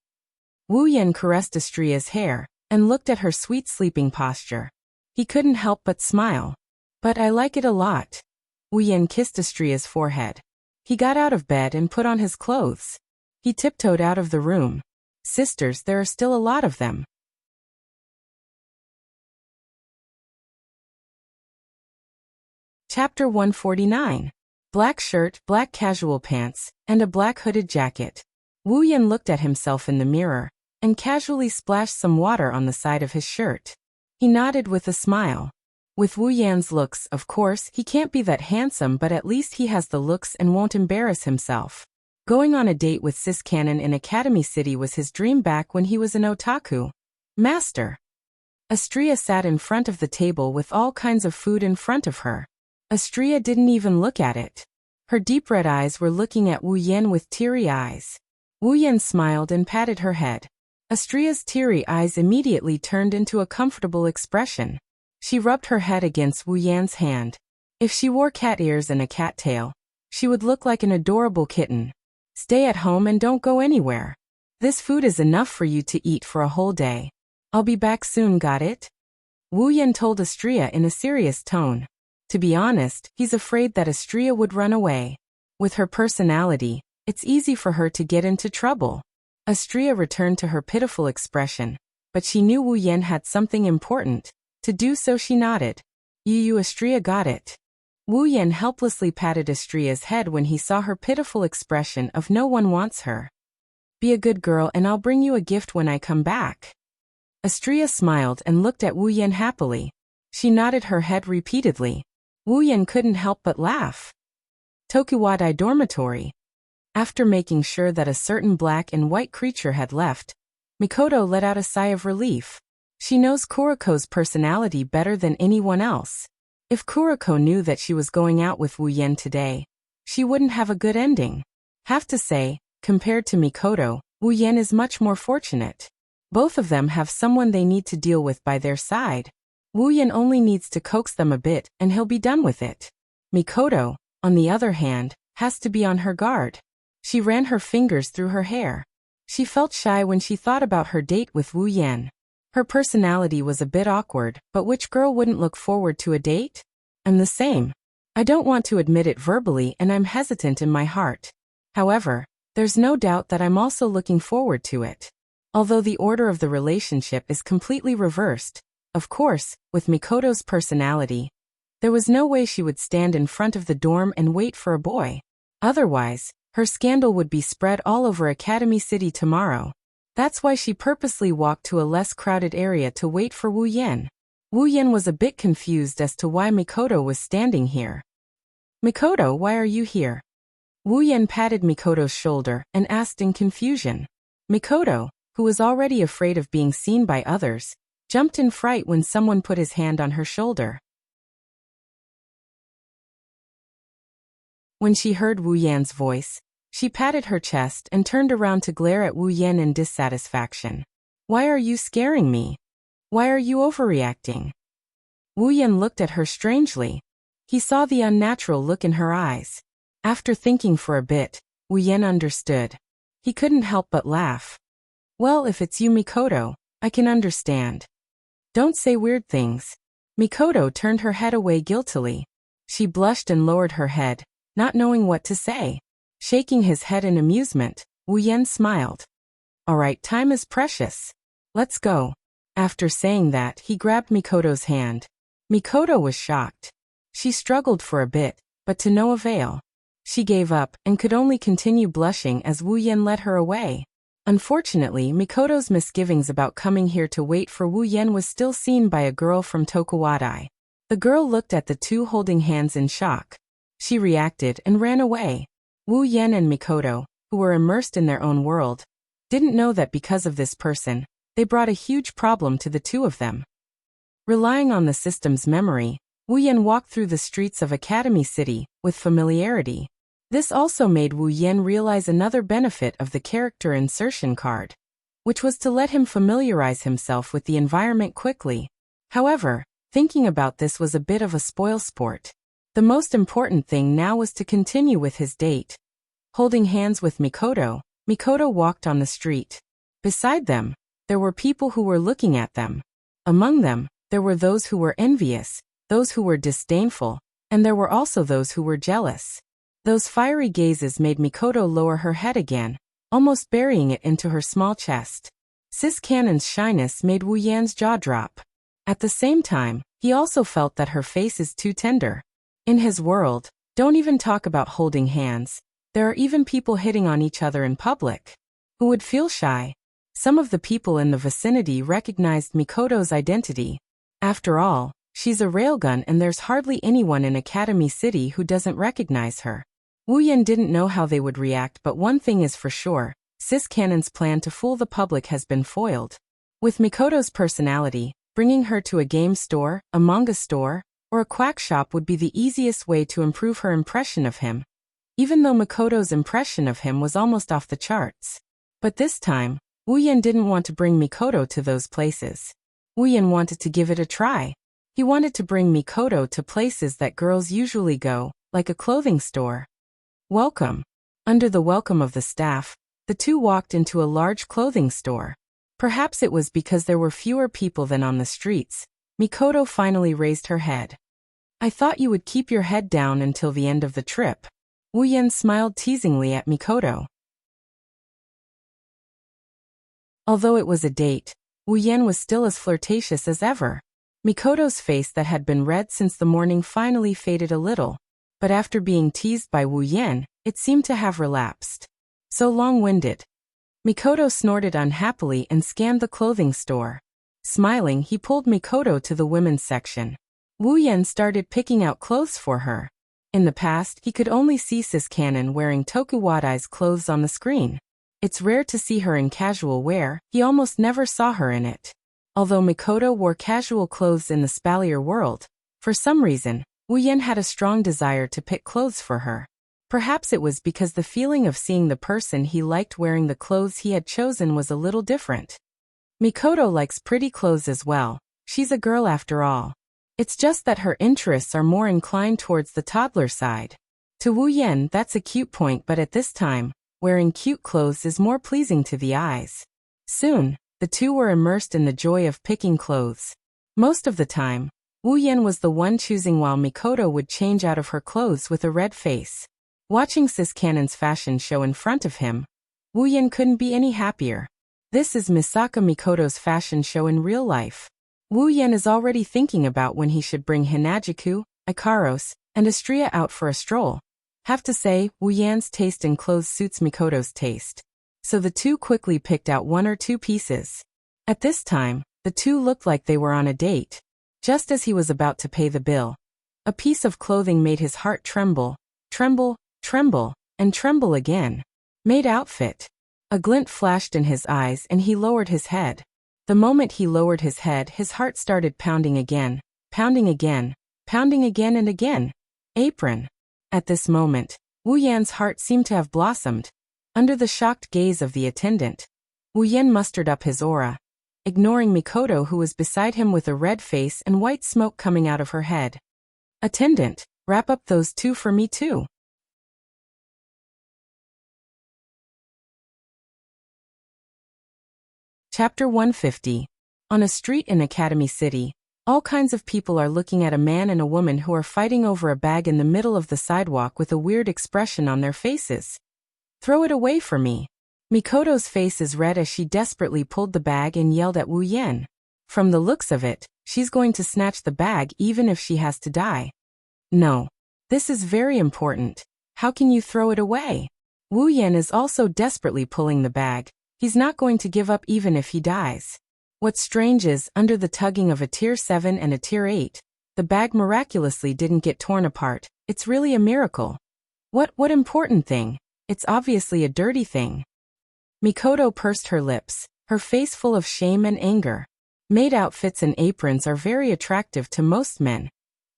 Wu Yan caressed Astria's hair and looked at her sweet sleeping posture. He couldn't help but smile. But I like it a lot. Wu Yan kissed Astria's forehead. He got out of bed and put on his clothes. He tiptoed out of the room. Sisters, there are still a lot of them. Chapter 149. Black shirt, black casual pants, and a black hooded jacket. Wu Yan looked at himself in the mirror and casually splashed some water on the side of his shirt. He nodded with a smile. With Wu Yan's looks, of course, he can't be that handsome, but at least he has the looks and won't embarrass himself. Going on a date with Sis Cannon in Academy City was his dream back when he was an otaku. Master. Astria sat in front of the table with all kinds of food in front of her. Astria didn't even look at it. Her deep red eyes were looking at Wu Yan with teary eyes. Wu Yan smiled and patted her head. Astria's teary eyes immediately turned into a comfortable expression. She rubbed her head against Wu Yan's hand. If she wore cat ears and a cat tail, she would look like an adorable kitten. Stay at home and don't go anywhere. This food is enough for you to eat for a whole day. I'll be back soon, got it? Wu Yan told Astria in a serious tone. To be honest, he's afraid that Astria would run away. With her personality, it's easy for her to get into trouble. Astria returned to her pitiful expression, but she knew Wu Yan had something important. To do so, she nodded. Astria got it. Wu Yan helplessly patted Astria's head when he saw her pitiful expression of no one wants her. Be a good girl and I'll bring you a gift when I come back. Astria smiled and looked at Wu Yan happily. She nodded her head repeatedly. Wu Yan couldn't help but laugh. Tokuwadai dormitory. After making sure that a certain black and white creature had left, Mikoto let out a sigh of relief. She knows Kuriko's personality better than anyone else. If Kuriko knew that she was going out with Wu Yan today, she wouldn't have a good ending. Have to say, compared to Mikoto, Wu Yan is much more fortunate. Both of them have someone they need to deal with by their side. Wu Yan only needs to coax them a bit and he'll be done with it. Mikoto, on the other hand, has to be on her guard. She ran her fingers through her hair. She felt shy when she thought about her date with Wu Yan. Her personality was a bit awkward, but which girl wouldn't look forward to a date? I'm the same. I don't want to admit it verbally and I'm hesitant in my heart. However, there's no doubt that I'm also looking forward to it. Although the order of the relationship is completely reversed, of course, with Mikoto's personality, there was no way she would stand in front of the dorm and wait for a boy. Otherwise, her scandal would be spread all over Academy City tomorrow. That's why she purposely walked to a less crowded area to wait for Wu Yan. Wu Yan was a bit confused as to why Mikoto was standing here. Mikoto, why are you here? Wu Yan patted Mikoto's shoulder and asked in confusion. Mikoto, who was already afraid of being seen by others, jumped in fright when someone put his hand on her shoulder. When she heard Wu Yan's voice, she patted her chest and turned around to glare at Wu Yan in dissatisfaction. Why are you scaring me? Why are you overreacting? Wu Yan looked at her strangely. He saw the unnatural look in her eyes. After thinking for a bit, Wu Yan understood. He couldn't help but laugh. Well, if it's you, Mikoto, I can understand. Don't say weird things. Mikoto turned her head away guiltily. She blushed and lowered her head, not knowing what to say. Shaking his head in amusement, Wu Yan smiled. All right, time is precious. Let's go. After saying that, he grabbed Mikoto's hand. Mikoto was shocked. She struggled for a bit, but to no avail. She gave up and could only continue blushing as Wu Yan led her away. Unfortunately, Mikoto's misgivings about coming here to wait for Wu Yan was still seen by a girl from Tokuwadai. The girl looked at the two holding hands in shock. She reacted and ran away. Wu Yan and Mikoto, who were immersed in their own world, didn't know that because of this person, they brought a huge problem to the two of them. Relying on the system's memory, Wu Yan walked through the streets of Academy City with familiarity. This also made Wu Yan realize another benefit of the character insertion card, which was to let him familiarize himself with the environment quickly. However, thinking about this was a bit of a spoil sport. The most important thing now was to continue with his date. Holding hands with Mikoto, Mikoto walked on the street. Beside them, there were people who were looking at them. Among them, there were those who were envious, those who were disdainful, and there were also those who were jealous. Those fiery gazes made Mikoto lower her head again, almost burying it into her small chest. Sis Cannon's shyness made Wu Yan's jaw drop. At the same time, he also felt that her face is too tender. In his world, don't even talk about holding hands. There are even people hitting on each other in public. Who would feel shy? Some of the people in the vicinity recognized Mikoto's identity. After all, She's a railgun and there's hardly anyone in Academy City who doesn't recognize her. Wu Yan didn't know how they would react, but one thing is for sure, Sis Cannon's plan to fool the public has been foiled. With Mikoto's personality, bringing her to a game store, a manga store, or a quack shop would be the easiest way to improve her impression of him, even though Mikoto's impression of him was almost off the charts. But this time, Wu Yan didn't want to bring Mikoto to those places. Wu Yan wanted to give it a try. He wanted to bring Mikoto to places that girls usually go, like a clothing store. Welcome. Under the welcome of the staff, the two walked into a large clothing store. Perhaps it was because there were fewer people than on the streets. Mikoto finally raised her head. I thought you would keep your head down until the end of the trip. Wu Yan smiled teasingly at Mikoto. Although it was a date, Wu Yan was still as flirtatious as ever. Mikoto's face that had been red since the morning finally faded a little, but after being teased by Wu Yan, it seemed to have relapsed. So long-winded. Mikoto snorted unhappily and scanned the clothing store. Smiling, he pulled Mikoto to the women's section. Wu Yan started picking out clothes for her. In the past, he could only see Sis Cannon wearing Tokuwadai's clothes on the screen. It's rare to see her in casual wear, he almost never saw her in it. Although Mikoto wore casual clothes in the Spalier world, for some reason, Wu Yan had a strong desire to pick clothes for her. Perhaps it was because the feeling of seeing the person he liked wearing the clothes he had chosen was a little different. Mikoto likes pretty clothes as well. She's a girl after all. It's just that her interests are more inclined towards the toddler side. To Wu Yan, that's a cute point, but at this time, wearing cute clothes is more pleasing to the eyes. Soon, the two were immersed in the joy of picking clothes. Most of the time, Wu Yan was the one choosing while Mikoto would change out of her clothes with a red face. Watching Sis Cannon's fashion show in front of him, Wu Yan couldn't be any happier. This is Misaka Mikoto's fashion show in real life. Wu Yan is already thinking about when he should bring Hinajiku, Ikaros, and Astria out for a stroll. Have to say, Wu Yan's taste in clothes suits Mikoto's taste. So the two quickly picked out one or two pieces. At this time, the two looked like they were on a date. Just as he was about to pay the bill, a piece of clothing made his heart tremble, tremble, tremble, and tremble again. Maid outfit. A glint flashed in his eyes and he lowered his head. The moment he lowered his head, his heart started pounding again, pounding again, pounding again and again. Apron. At this moment, Wu Yan's heart seemed to have blossomed. Under the shocked gaze of the attendant, Wu Yan mustered up his aura, ignoring Mikoto who was beside him with a red face and white smoke coming out of her head. Attendant, wrap up those two for me too. Chapter 150. On a street in Academy City, all kinds of people are looking at a man and a woman who are fighting over a bag in the middle of the sidewalk with a weird expression on their faces. Throw it away for me. Mikoto's face is red as she desperately pulled the bag and yelled at Wu Yan. From the looks of it, she's going to snatch the bag even if she has to die. No. This is very important. How can you throw it away? Wu Yan is also desperately pulling the bag. He's not going to give up even if he dies. What's strange is, under the tugging of a tier 7 and a tier 8, the bag miraculously didn't get torn apart. It's really a miracle. What important thing? It's obviously a dirty thing. Mikoto pursed her lips, her face full of shame and anger. Maid outfits and aprons are very attractive to most men.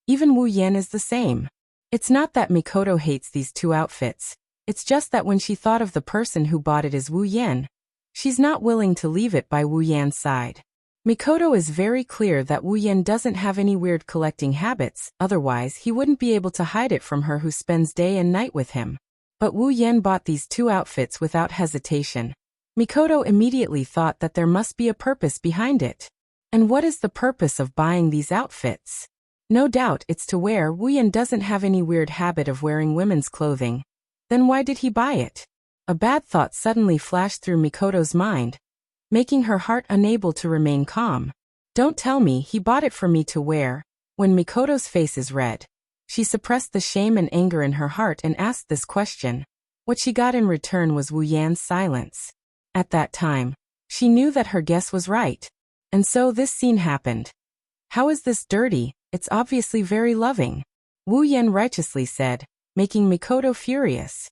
Even Wu Yan is the same. It's not that Mikoto hates these two outfits. It's just that when she thought of the person who bought it as Wu Yan, she's not willing to leave it by Wu Yan's side. Mikoto is very clear that Wu Yan doesn't have any weird collecting habits, otherwise he wouldn't be able to hide it from her who spends day and night with him. But Wu Yan bought these two outfits without hesitation. Mikoto immediately thought that there must be a purpose behind it. And what is the purpose of buying these outfits? No doubt it's to wear. Wu Yan doesn't have any weird habit of wearing women's clothing. Then why did he buy it? A bad thought suddenly flashed through Mikoto's mind, making her heart unable to remain calm. Don't tell me he bought it for me to wear. When Mikoto's face is red, she suppressed the shame and anger in her heart and asked this question. What she got in return was Wu Yan's silence. At that time, she knew that her guess was right. And so this scene happened. How is this dirty? it's obviously very loving. Wu Yan righteously said, making Mikoto furious.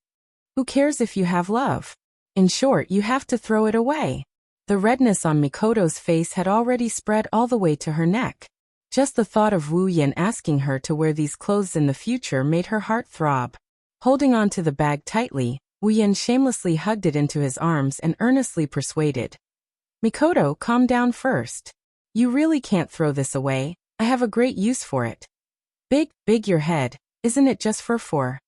Who cares if you have love? In short, you have to throw it away. The redness on Mikoto's face had already spread all the way to her neck. Just the thought of Wu Yan asking her to wear these clothes in the future made her heart throb. Holding on to the bag tightly, Wu Yan shamelessly hugged it into his arms and earnestly persuaded. Mikoto, calm down first. You really can't throw this away, I have a great use for it. Big your head, isn't it just for four?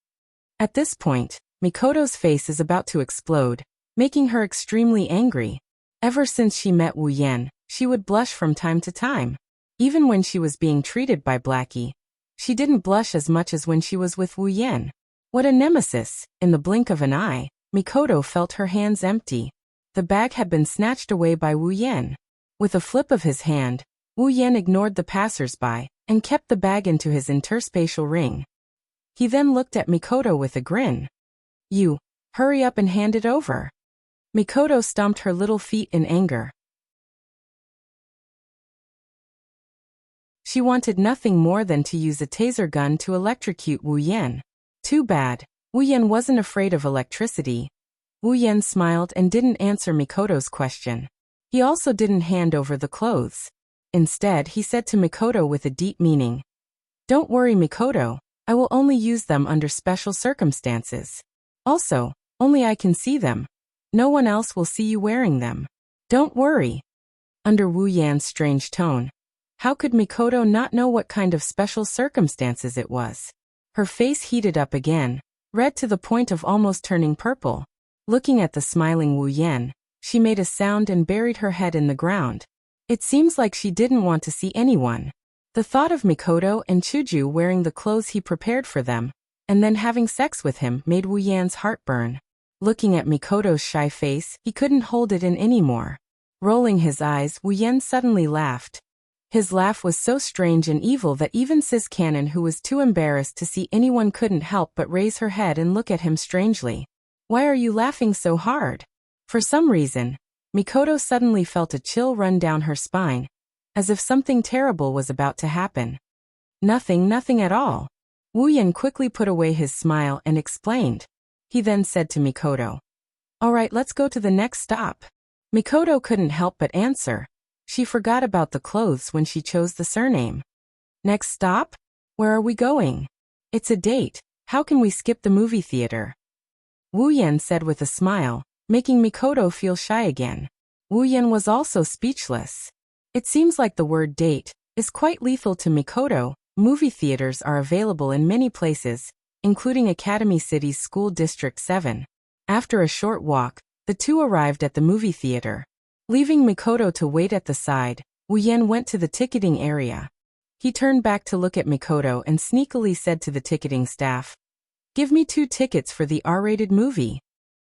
At this point, Mikoto's face is about to explode, making her extremely angry. Ever since she met Wu Yan, she would blush from time to time. Even when she was being treated by Blackie, she didn't blush as much as when she was with Wu Yan. What a nemesis! In the blink of an eye, Mikoto felt her hands empty. The bag had been snatched away by Wu Yan. With a flip of his hand, Wu Yan ignored the passers-by and kept the bag into his interspatial ring. He then looked at Mikoto with a grin. You, hurry up and hand it over. Mikoto stomped her little feet in anger. She wanted nothing more than to use a taser gun to electrocute Wu Yan. Too bad, Wu Yan wasn't afraid of electricity. Wu Yan smiled and didn't answer Mikoto's question. He also didn't hand over the clothes. Instead, he said to Mikoto with a deep meaning. Don't worry, Mikoto, I will only use them under special circumstances. Also, only I can see them. No one else will see you wearing them. Don't worry. Under Wu Yan's strange tone, how could Mikoto not know what kind of special circumstances it was? Her face heated up again, red to the point of almost turning purple. Looking at the smiling Wu Yan, she made a sound and buried her head in the ground. It seems like she didn't want to see anyone. The thought of Mikoto and Chuju wearing the clothes he prepared for them, and then having sex with him made Wu Yan's heart burn. Looking at Mikoto's shy face, he couldn't hold it in anymore. Rolling his eyes, Wu Yan suddenly laughed. His laugh was so strange and evil that even Sis Cannon, who was too embarrassed to see anyone, couldn't help but raise her head and look at him strangely. Why are you laughing so hard? For some reason, Mikoto suddenly felt a chill run down her spine, as if something terrible was about to happen. Nothing at all. Wu Yan quickly put away his smile and explained. He then said to Mikoto, All right, let's go to the next stop. Mikoto couldn't help but answer. She forgot about the clothes when she chose the surname. Next stop? Where are we going? It's a date. How can we skip the movie theater? Wu Yan said with a smile, making Mikoto feel shy again. Wu Yan was also speechless. It seems like the word date is quite lethal to Mikoto. Movie theaters are available in many places, including Academy City's School District 7. After a short walk, the two arrived at the movie theater. Leaving Mikoto to wait at the side, Wu Yan went to the ticketing area. He turned back to look at Mikoto and sneakily said to the ticketing staff, Give me 2 tickets for the R-rated movie.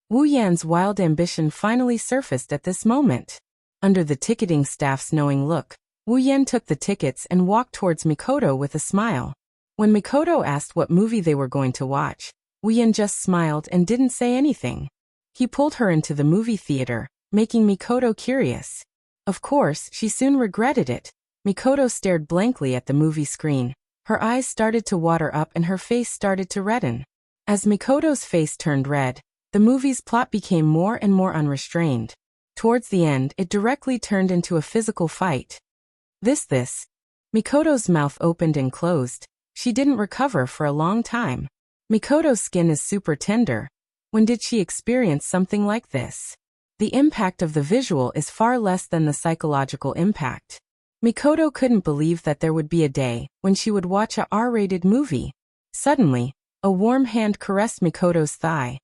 Wu Yan's wild ambition finally surfaced at this moment. Under the ticketing staff's knowing look, Wu Yan took the tickets and walked towards Mikoto with a smile. When Mikoto asked what movie they were going to watch, Wu Yan just smiled and didn't say anything. He pulled her into the movie theater, making Mikoto curious. Of course, she soon regretted it. Mikoto stared blankly at the movie screen. Her eyes started to water up and her face started to redden. As Mikoto's face turned red, the movie's plot became more and more unrestrained. Towards the end, it directly turned into a physical fight. This. Mikoto's mouth opened and closed. She didn't recover for a long time. Mikoto's skin is super tender. When did she experience something like this? The impact of the visual is far less than the psychological impact. Mikoto couldn't believe that there would be a day when she would watch a R-rated movie. Suddenly, a warm hand caressed Mikoto's thigh.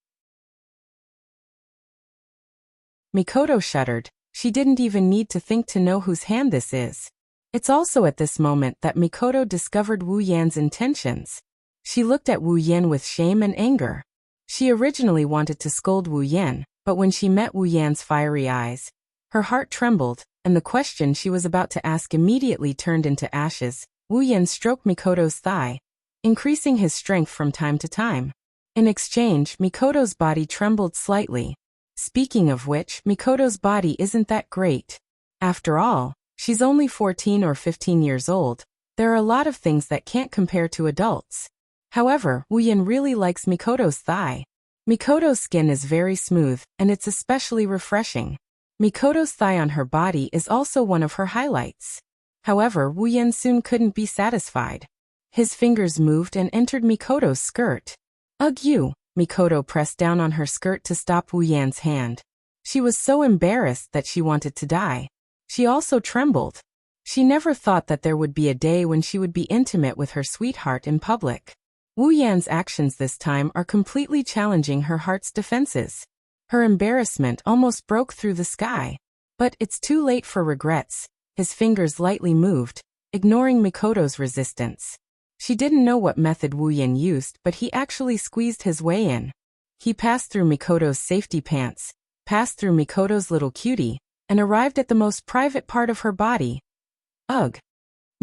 Mikoto shuddered. She didn't even need to think to know whose hand this is. It's also at this moment that Mikoto discovered Wu Yan's intentions. She looked at Wu Yan with shame and anger. She originally wanted to scold Wu Yan, but when she met Wu Yan's fiery eyes, her heart trembled, and the question she was about to ask immediately turned into ashes. Wu Yan stroked Mikoto's thigh, increasing his strength from time to time. In exchange, Mikoto's body trembled slightly. Speaking of which, Mikoto's body isn't that great. After all, she's only 14 or 15 years old. There are a lot of things that can't compare to adults. However, Wu Yan really likes Mikoto's thigh. Mikoto's skin is very smooth, and it's especially refreshing. Mikoto's thigh on her body is also one of her highlights. However, Wu Yan soon couldn't be satisfied. His fingers moved and entered Mikoto's skirt. Ugh you! Mikoto pressed down on her skirt to stop Wu Yan's hand. She was so embarrassed that she wanted to die. She also trembled. She never thought that there would be a day when she would be intimate with her sweetheart in public. Wu Yan's actions this time are completely challenging her heart's defenses. Her embarrassment almost broke through the sky. But it's too late for regrets. His fingers lightly moved, ignoring Mikoto's resistance. She didn't know what method Wu Yan used, but he actually squeezed his way in. He passed through Mikoto's safety pants, passed through Mikoto's little cutie, and arrived at the most private part of her body. Ugh!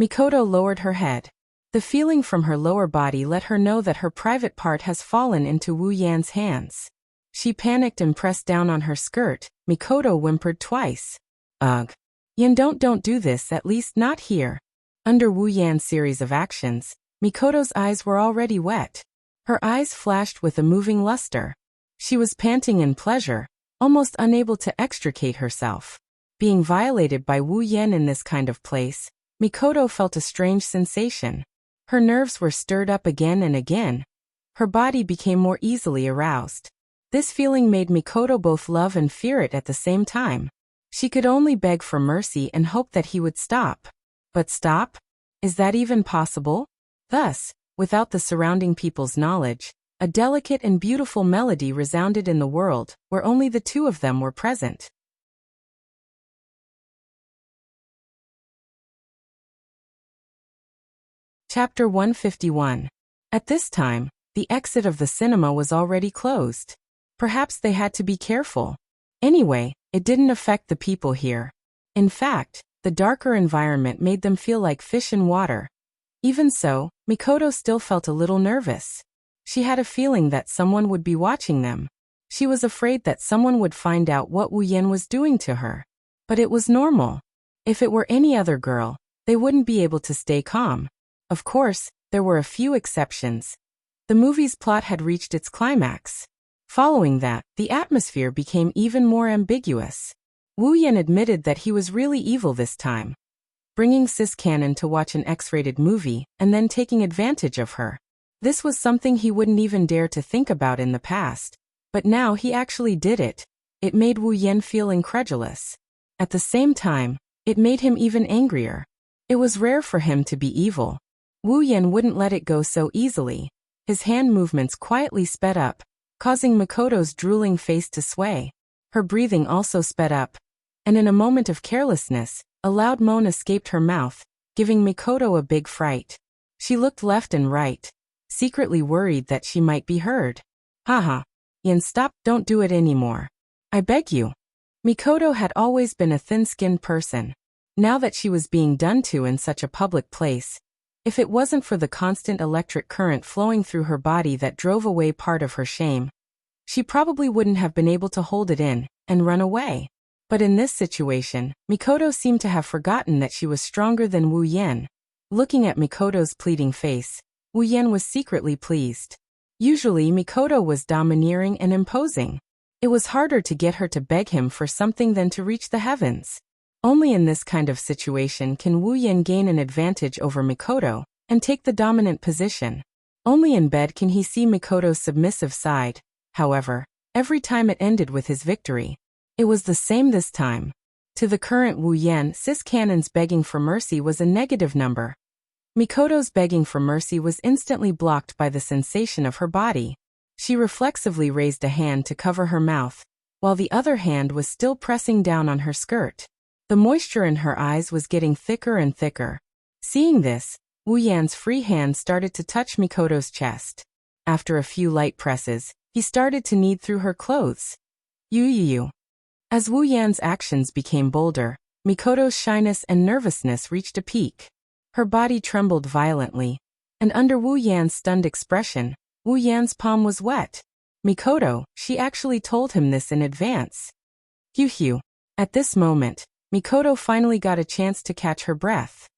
Mikoto lowered her head. The feeling from her lower body let her know that her private part has fallen into Wu Yan's hands. She panicked and pressed down on her skirt. Mikoto whimpered twice. Ugh! Yan, don't do this, at least not here. Under Wu Yan's series of actions, Mikoto's eyes were already wet. Her eyes flashed with a moving luster. She was panting in pleasure, almost unable to extricate herself. Being violated by Wu Yan in this kind of place, Mikoto felt a strange sensation. Her nerves were stirred up again and again. Her body became more easily aroused. This feeling made Mikoto both love and fear it at the same time. She could only beg for mercy and hope that he would stop. But stop? Is that even possible? Thus, without the surrounding people's knowledge, a delicate and beautiful melody resounded in the world, where only the two of them were present. Chapter 151. At this time, the exit of the cinema was already closed. Perhaps they had to be careful. Anyway, it didn't affect the people here. In fact, the darker environment made them feel like fish in water. Even so, Mikoto still felt a little nervous. She had a feeling that someone would be watching them. She was afraid that someone would find out what Wu Yan was doing to her. But it was normal. If it were any other girl, they wouldn't be able to stay calm. Of course, there were a few exceptions. The movie's plot had reached its climax. Following that, the atmosphere became even more ambiguous. Wu Yan admitted that he was really evil this time, bringing Sis Cannon to watch an X-rated movie and then taking advantage of her. This was something he wouldn't even dare to think about in the past, but now he actually did it. It made Wu Yan feel incredulous. At the same time, it made him even angrier. It was rare for him to be evil. Wu Yan wouldn't let it go so easily. His hand movements quietly sped up, causing Mikoto's drooling face to sway. Her breathing also sped up, and in a moment of carelessness, a loud moan escaped her mouth, giving Mikoto a big fright. She looked left and right, secretly worried that she might be heard. Haha. Yan, stop, don't do it anymore. I beg you. Mikoto had always been a thin-skinned person. Now that she was being done to in such a public place, if it wasn't for the constant electric current flowing through her body that drove away part of her shame, she probably wouldn't have been able to hold it in and run away. But in this situation, Mikoto seemed to have forgotten that she was stronger than Wu Yan. Looking at Mikoto's pleading face, Wu Yan was secretly pleased. Usually Mikoto was domineering and imposing. It was harder to get her to beg him for something than to reach the heavens. Only in this kind of situation can Wu Yan gain an advantage over Mikoto and take the dominant position. Only in bed can he see Mikoto's submissive side. However, every time it ended with his victory. It was the same this time. To the current Wu Yan, Sis Cannon's begging for mercy was a negative number. Mikoto's begging for mercy was instantly blocked by the sensation of her body. She reflexively raised a hand to cover her mouth, while the other hand was still pressing down on her skirt. The moisture in her eyes was getting thicker and thicker. Seeing this, Wu Yan's free hand started to touch Mikoto's chest. After a few light presses, he started to knead through her clothes. You. As Wu Yan's actions became bolder, Mikoto's shyness and nervousness reached a peak. Her body trembled violently, and under Wu Yan's stunned expression, Wu Yan's palm was wet. Mikoto, she actually told him this in advance. Phew. At this moment, Mikoto finally got a chance to catch her breath.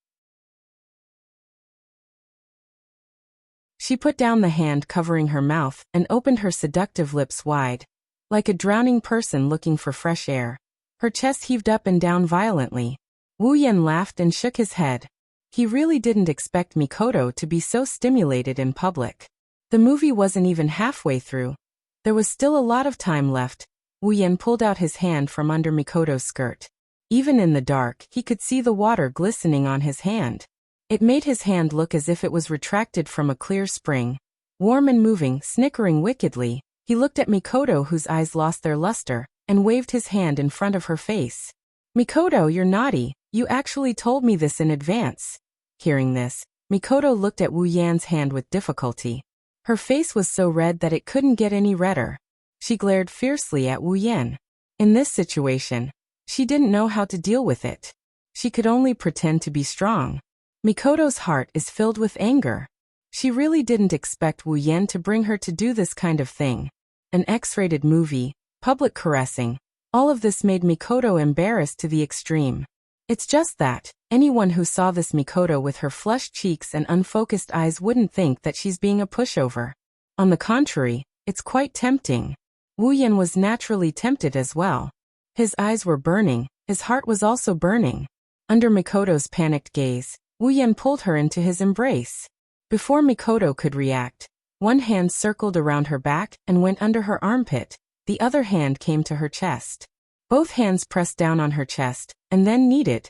She put down the hand covering her mouth and opened her seductive lips wide, like a drowning person looking for fresh air. Her chest heaved up and down violently. Wu Yan laughed and shook his head. He really didn't expect Mikoto to be so stimulated in public. The movie wasn't even halfway through. There was still a lot of time left. Wu Yan pulled out his hand from under Mikoto's skirt. Even in the dark, he could see the water glistening on his hand. It made his hand look as if it was retracted from a clear spring. Warm and moving, snickering wickedly, he looked at Mikoto, whose eyes lost their luster, and waved his hand in front of her face. "Mikoto, you're naughty. You actually told me this in advance." Hearing this, Mikoto looked at Wu Yan's hand with difficulty. Her face was so red that it couldn't get any redder. She glared fiercely at Wu Yan. In this situation, she didn't know how to deal with it. She could only pretend to be strong. Mikoto's heart is filled with anger. She really didn't expect Wu Yan to bring her to do this kind of thing. An X-rated movie, public caressing, all of this made Mikoto embarrassed to the extreme. It's just that, anyone who saw this Mikoto with her flushed cheeks and unfocused eyes wouldn't think that she's being a pushover. On the contrary, it's quite tempting. Wu Yan was naturally tempted as well. His eyes were burning, his heart was also burning. Under Mikoto's panicked gaze, Wu Yan pulled her into his embrace. Before Mikoto could react, one hand circled around her back and went under her armpit, the other hand came to her chest. Both hands pressed down on her chest, and then kneaded.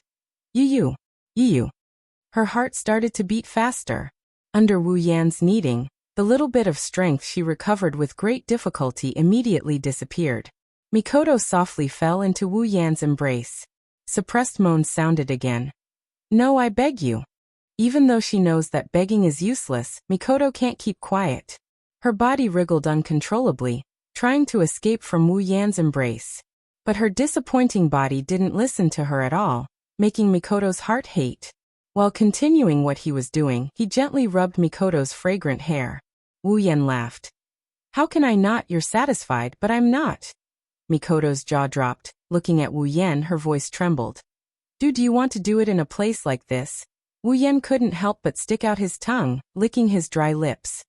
You. Her heart started to beat faster. Under Wu Yan's kneading, the little bit of strength she recovered with great difficulty immediately disappeared. Mikoto softly fell into Wu Yan's embrace. Suppressed moans sounded again. "No, I beg you." Even though she knows that begging is useless, Mikoto can't keep quiet. Her body wriggled uncontrollably, trying to escape from Wu Yan's embrace. But her disappointing body didn't listen to her at all, making Mikoto's heart hate. While continuing what he was doing, he gently rubbed Mikoto's fragrant hair. Wu Yan laughed. "How can I not? You're satisfied, but I'm not." Mikoto's jaw dropped. Looking at Wu Yan, her voice trembled. Do you want to do it in a place like this?" Wu Yan couldn't help but stick out his tongue, licking his dry lips.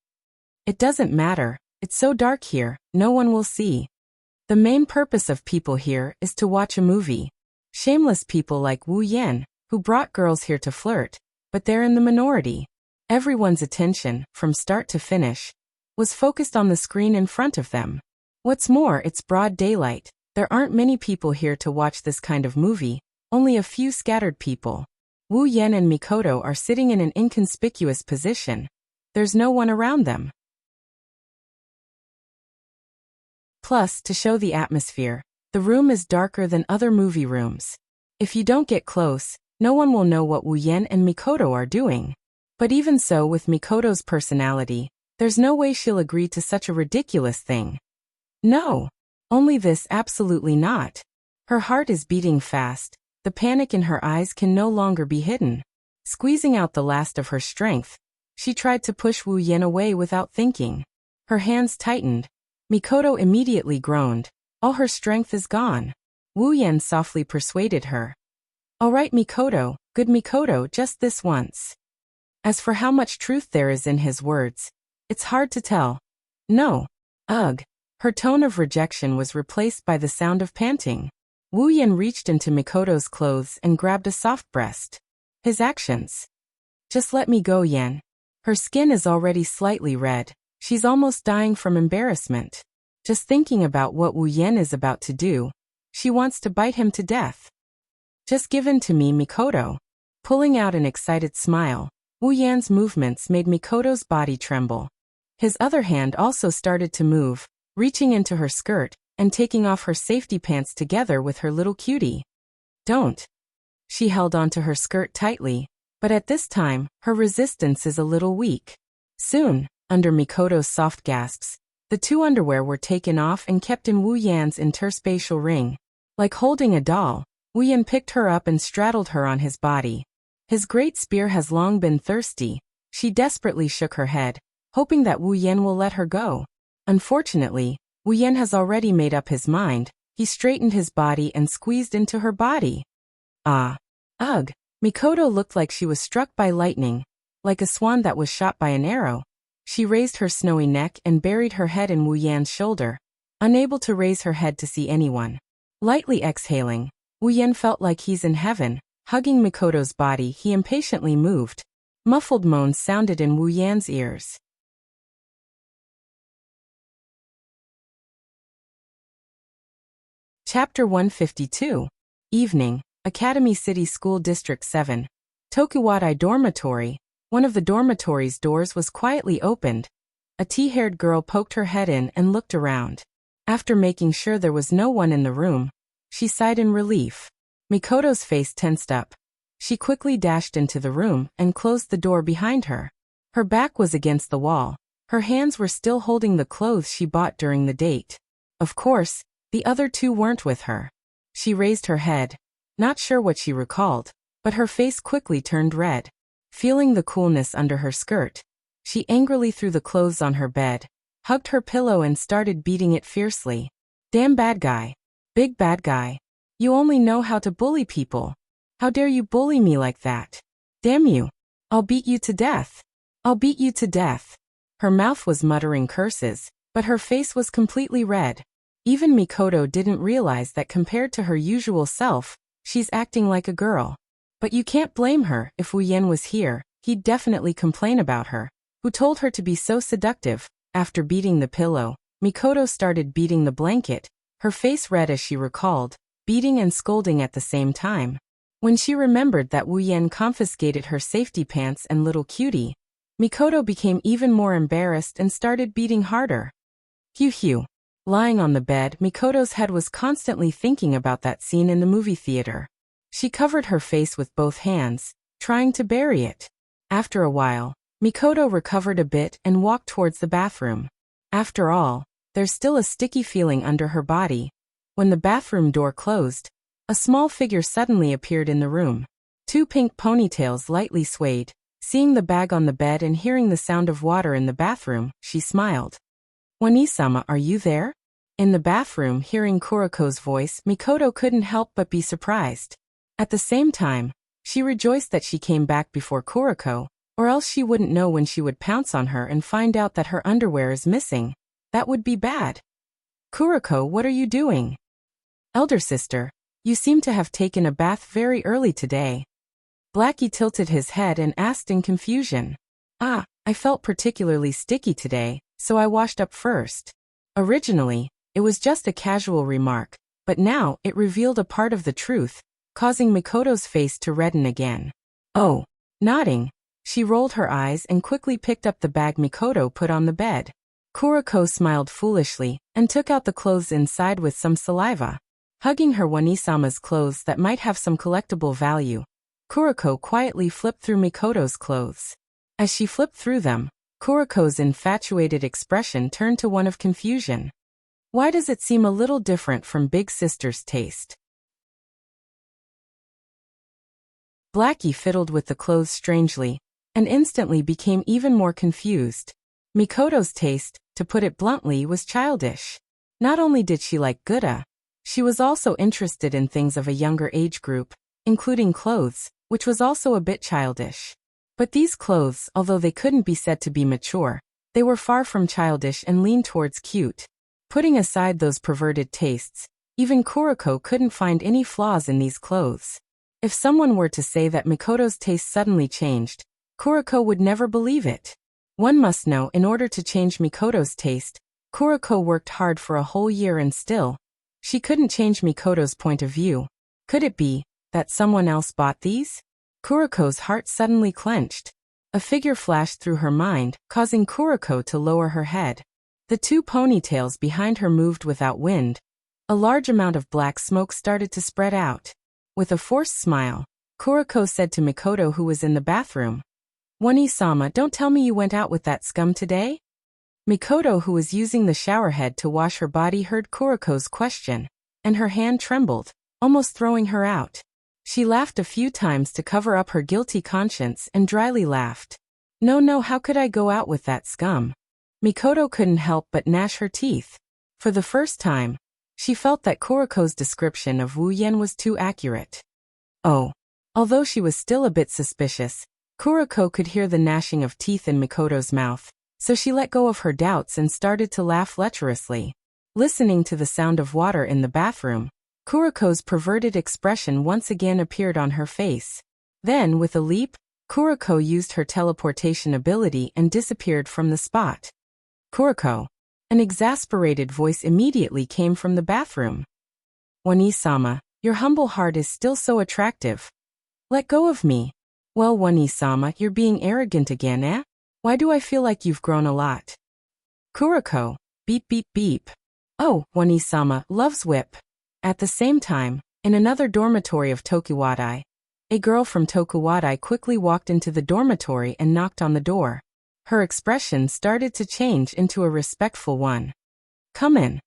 "It doesn't matter. It's so dark here, no one will see. The main purpose of people here is to watch a movie. Shameless people like Wu Yan, who brought girls here to flirt, but they're in the minority." Everyone's attention, from start to finish, was focused on the screen in front of them. What's more, it's broad daylight. There aren't many people here to watch this kind of movie, only a few scattered people. Wu Yan and Mikoto are sitting in an inconspicuous position. There's no one around them. Plus, to show the atmosphere, the room is darker than other movie rooms. If you don't get close, no one will know what Wu Yan and Mikoto are doing. But even so, with Mikoto's personality, there's no way she'll agree to such a ridiculous thing. No. Only this, absolutely not. Her heart is beating fast. The panic in her eyes can no longer be hidden. Squeezing out the last of her strength, she tried to push Wu Yan away without thinking. Her hands tightened. Mikoto immediately groaned. All her strength is gone. Wu Yan softly persuaded her. "All right, Mikoto, good Mikoto, just this once." As for how much truth there is in his words, it's hard to tell. "No. Ugh." Her tone of rejection was replaced by the sound of panting. Wu Yan reached into Mikoto's clothes and grabbed a soft breast. His actions. "Just let me go, Yan." Her skin is already slightly red. She's almost dying from embarrassment. Just thinking about what Wu Yan is about to do, she wants to bite him to death. "Just give in to me, Mikoto." Pulling out an excited smile, Wu Yan's movements made Mikoto's body tremble. His other hand also started to move, reaching into her skirt and taking off her safety pants together with her little cutie. "Don't." She held onto her skirt tightly, but at this time, her resistance is a little weak. Soon, under Mikoto's soft gasps, the two underwear were taken off and kept in Wu Yan's interspatial ring. Like holding a doll, Wu Yan picked her up and straddled her on his body. His great spear has long been thirsty. She desperately shook her head, hoping that Wu Yan will let her go. Unfortunately, Wu Yan has already made up his mind. He straightened his body and squeezed into her body. Ah. Ugh. Mikoto looked like she was struck by lightning, like a swan that was shot by an arrow. She raised her snowy neck and buried her head in Wu Yan's shoulder, unable to raise her head to see anyone. Lightly exhaling, Wu Yan felt like he's in heaven. Hugging Mikoto's body, he impatiently moved. Muffled moans sounded in Wu Yan's ears. Chapter 152. Evening, Academy City School District 7. Tokuwadai Dormitory. One of the dormitory's doors was quietly opened. A tea-haired girl poked her head in and looked around. After making sure there was no one in the room, she sighed in relief. Mikoto's face tensed up. She quickly dashed into the room and closed the door behind her. Her back was against the wall. Her hands were still holding the clothes she bought during the date. Of course, the other two weren't with her. She raised her head, not sure what she recalled, but her face quickly turned red. Feeling the coolness under her skirt, she angrily threw the clothes on her bed, hugged her pillow and started beating it fiercely. Damn bad guy. Big bad guy. You only know how to bully people. How dare you bully me like that? Damn you. I'll beat you to death. I'll beat you to death. Her mouth was muttering curses, but her face was completely red. Even Mikoto didn't realize that compared to her usual self, she's acting like a girl. But you can't blame her. If Wu Yan was here, he'd definitely complain about her. Who told her to be so seductive? After beating the pillow, Mikoto started beating the blanket, her face red as she recalled, beating and scolding at the same time. When she remembered that Wu Yan confiscated her safety pants and little cutie, Mikoto became even more embarrassed and started beating harder. Phew. Lying on the bed, Mikoto's head was constantly thinking about that scene in the movie theater. She covered her face with both hands, trying to bury it. After a while, Mikoto recovered a bit and walked towards the bathroom. After all, there's still a sticky feeling under her body. When the bathroom door closed, a small figure suddenly appeared in the room. Two pink ponytails lightly swayed. Seeing the bag on the bed and hearing the sound of water in the bathroom, she smiled. Wani-sama, are you there? In the bathroom, hearing Kuriko's voice, Mikoto couldn't help but be surprised. At the same time, she rejoiced that she came back before Kuriko, or else she wouldn't know when she would pounce on her and find out that her underwear is missing. That would be bad. Kuriko, what are you doing? Elder sister, you seem to have taken a bath very early today. Blackie tilted his head and asked in confusion. I felt particularly sticky today, so I washed up first. Originally, it was just a casual remark, but now it revealed a part of the truth, causing Mikoto's face to redden again. Oh. Nodding, she rolled her eyes and quickly picked up the bag Mikoto put on the bed. Kuriko smiled foolishly and took out the clothes inside with some saliva. Hugging her Wani-sama's clothes that might have some collectible value, Kuriko quietly flipped through Mikoto's clothes. As she flipped through them, Kuriko's infatuated expression turned to one of confusion. Why does it seem a little different from Big Sister's taste? Blackie fiddled with the clothes strangely, and instantly became even more confused. Mikoto's taste, to put it bluntly, was childish. Not only did she like Gouda, she was also interested in things of a younger age group, including clothes, which was also a bit childish. But these clothes, although they couldn't be said to be mature, they were far from childish and leaned towards cute. Putting aside those perverted tastes, even Kuriko couldn't find any flaws in these clothes. If someone were to say that Mikoto's taste suddenly changed, Kuriko would never believe it. One must know, in order to change Mikoto's taste, Kuriko worked hard for a whole year and still, she couldn't change Mikoto's point of view. Could it be that someone else bought these? Kuriko's heart suddenly clenched. A figure flashed through her mind, causing Kuriko to lower her head. The two ponytails behind her moved without wind. A large amount of black smoke started to spread out. With a forced smile, Kuriko said to Mikoto, who was in the bathroom, Wani-sama, don't tell me you went out with that scum today? Mikoto, who was using the shower head to wash her body, heard Kuriko's question, and her hand trembled, almost throwing her out. She laughed a few times to cover up her guilty conscience and dryly laughed. No, how could I go out with that scum? Mikoto couldn't help but gnash her teeth. For the first time, she felt that Kuriko's description of Wu Yan was too accurate. Oh. Although she was still a bit suspicious, Kuriko could hear the gnashing of teeth in Mikoto's mouth, So she let go of her doubts and started to laugh lecherously. Listening to the sound of water in the bathroom, Kuroko's perverted expression once again appeared on her face. Then, with a leap, Kuroko used her teleportation ability and disappeared from the spot. Kuroko. An exasperated voice immediately came from the bathroom. Wani-sama, your humble heart is still so attractive. Let go of me. Well, Wani-sama, you're being arrogant again, eh? Why do I feel like you've grown a lot? Kuroko. Beep beep beep. Oh, Wani-sama, loves whip. At the same time, in another dormitory of Tokuwadai, a girl from Tokuwadai quickly walked into the dormitory and knocked on the door. Her expression started to change into a respectful one. Come in.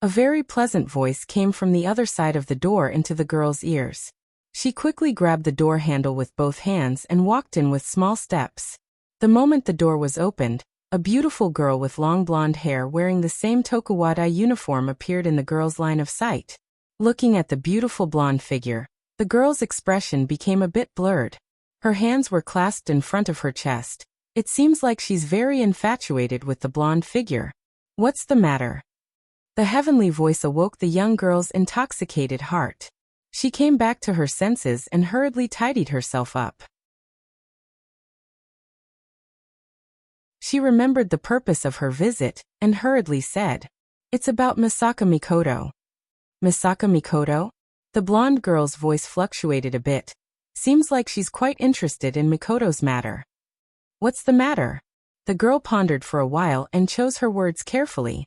A very pleasant voice came from the other side of the door into the girl's ears. She quickly grabbed the door handle with both hands and walked in with small steps. The moment the door was opened, a beautiful girl with long blonde hair wearing the same Tokuwadai uniform appeared in the girl's line of sight. Looking at the beautiful blonde figure, the girl's expression became a bit blurred. Her hands were clasped in front of her chest. It seems like she's very infatuated with the blonde figure. What's the matter? The heavenly voice awoke the young girl's intoxicated heart. She came back to her senses and hurriedly tidied herself up. She remembered the purpose of her visit and hurriedly said, "It's about Misaka Mikoto." Misaka Mikoto? The blonde girl's voice fluctuated a bit. Seems like she's quite interested in Mikoto's matter. What's the matter? The girl pondered for a while and chose her words carefully.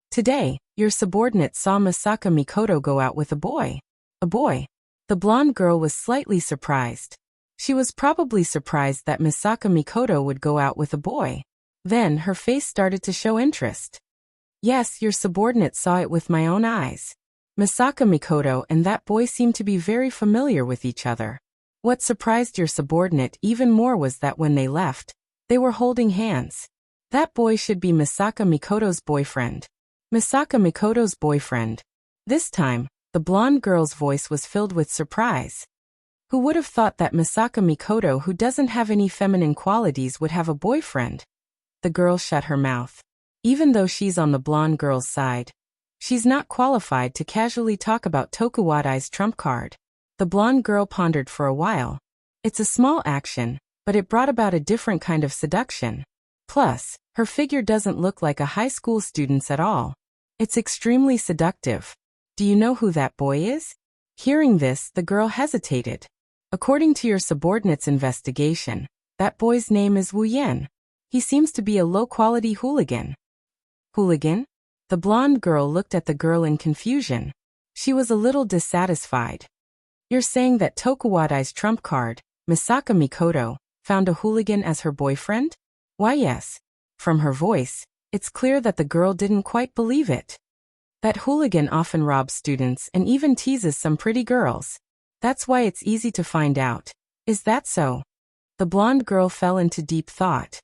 Today, your subordinate saw Misaka Mikoto go out with a boy. A boy? The blonde girl was slightly surprised. She was probably surprised that Misaka Mikoto would go out with a boy. Then her face started to show interest. Yes, your subordinate saw it with my own eyes. Misaka Mikoto and that boy seemed to be very familiar with each other. What surprised your subordinate even more was that when they left, they were holding hands. That boy should be Misaka Mikoto's boyfriend. Misaka Mikoto's boyfriend. This time, the blonde girl's voice was filled with surprise. Who would have thought that Misaka Mikoto, who doesn't have any feminine qualities, would have a boyfriend? The girl shut her mouth. Even though she's on the blonde girl's side, she's not qualified to casually talk about Tokuwadai's trump card. The blonde girl pondered for a while. It's a small action, but it brought about a different kind of seduction. Plus, her figure doesn't look like a high school student's at all. It's extremely seductive. Do you know who that boy is? Hearing this, the girl hesitated. According to your subordinate's investigation, that boy's name is Wu Yen. He seems to be a low-quality hooligan. Hooligan? The blonde girl looked at the girl in confusion. She was a little dissatisfied. You're saying that Tokuwadai's trump card, Misaka Mikoto, found a hooligan as her boyfriend? Why yes. From her voice, it's clear that the girl didn't quite believe it. That hooligan often robs students and even teases some pretty girls. That's why it's easy to find out. Is that so? The blonde girl fell into deep thought.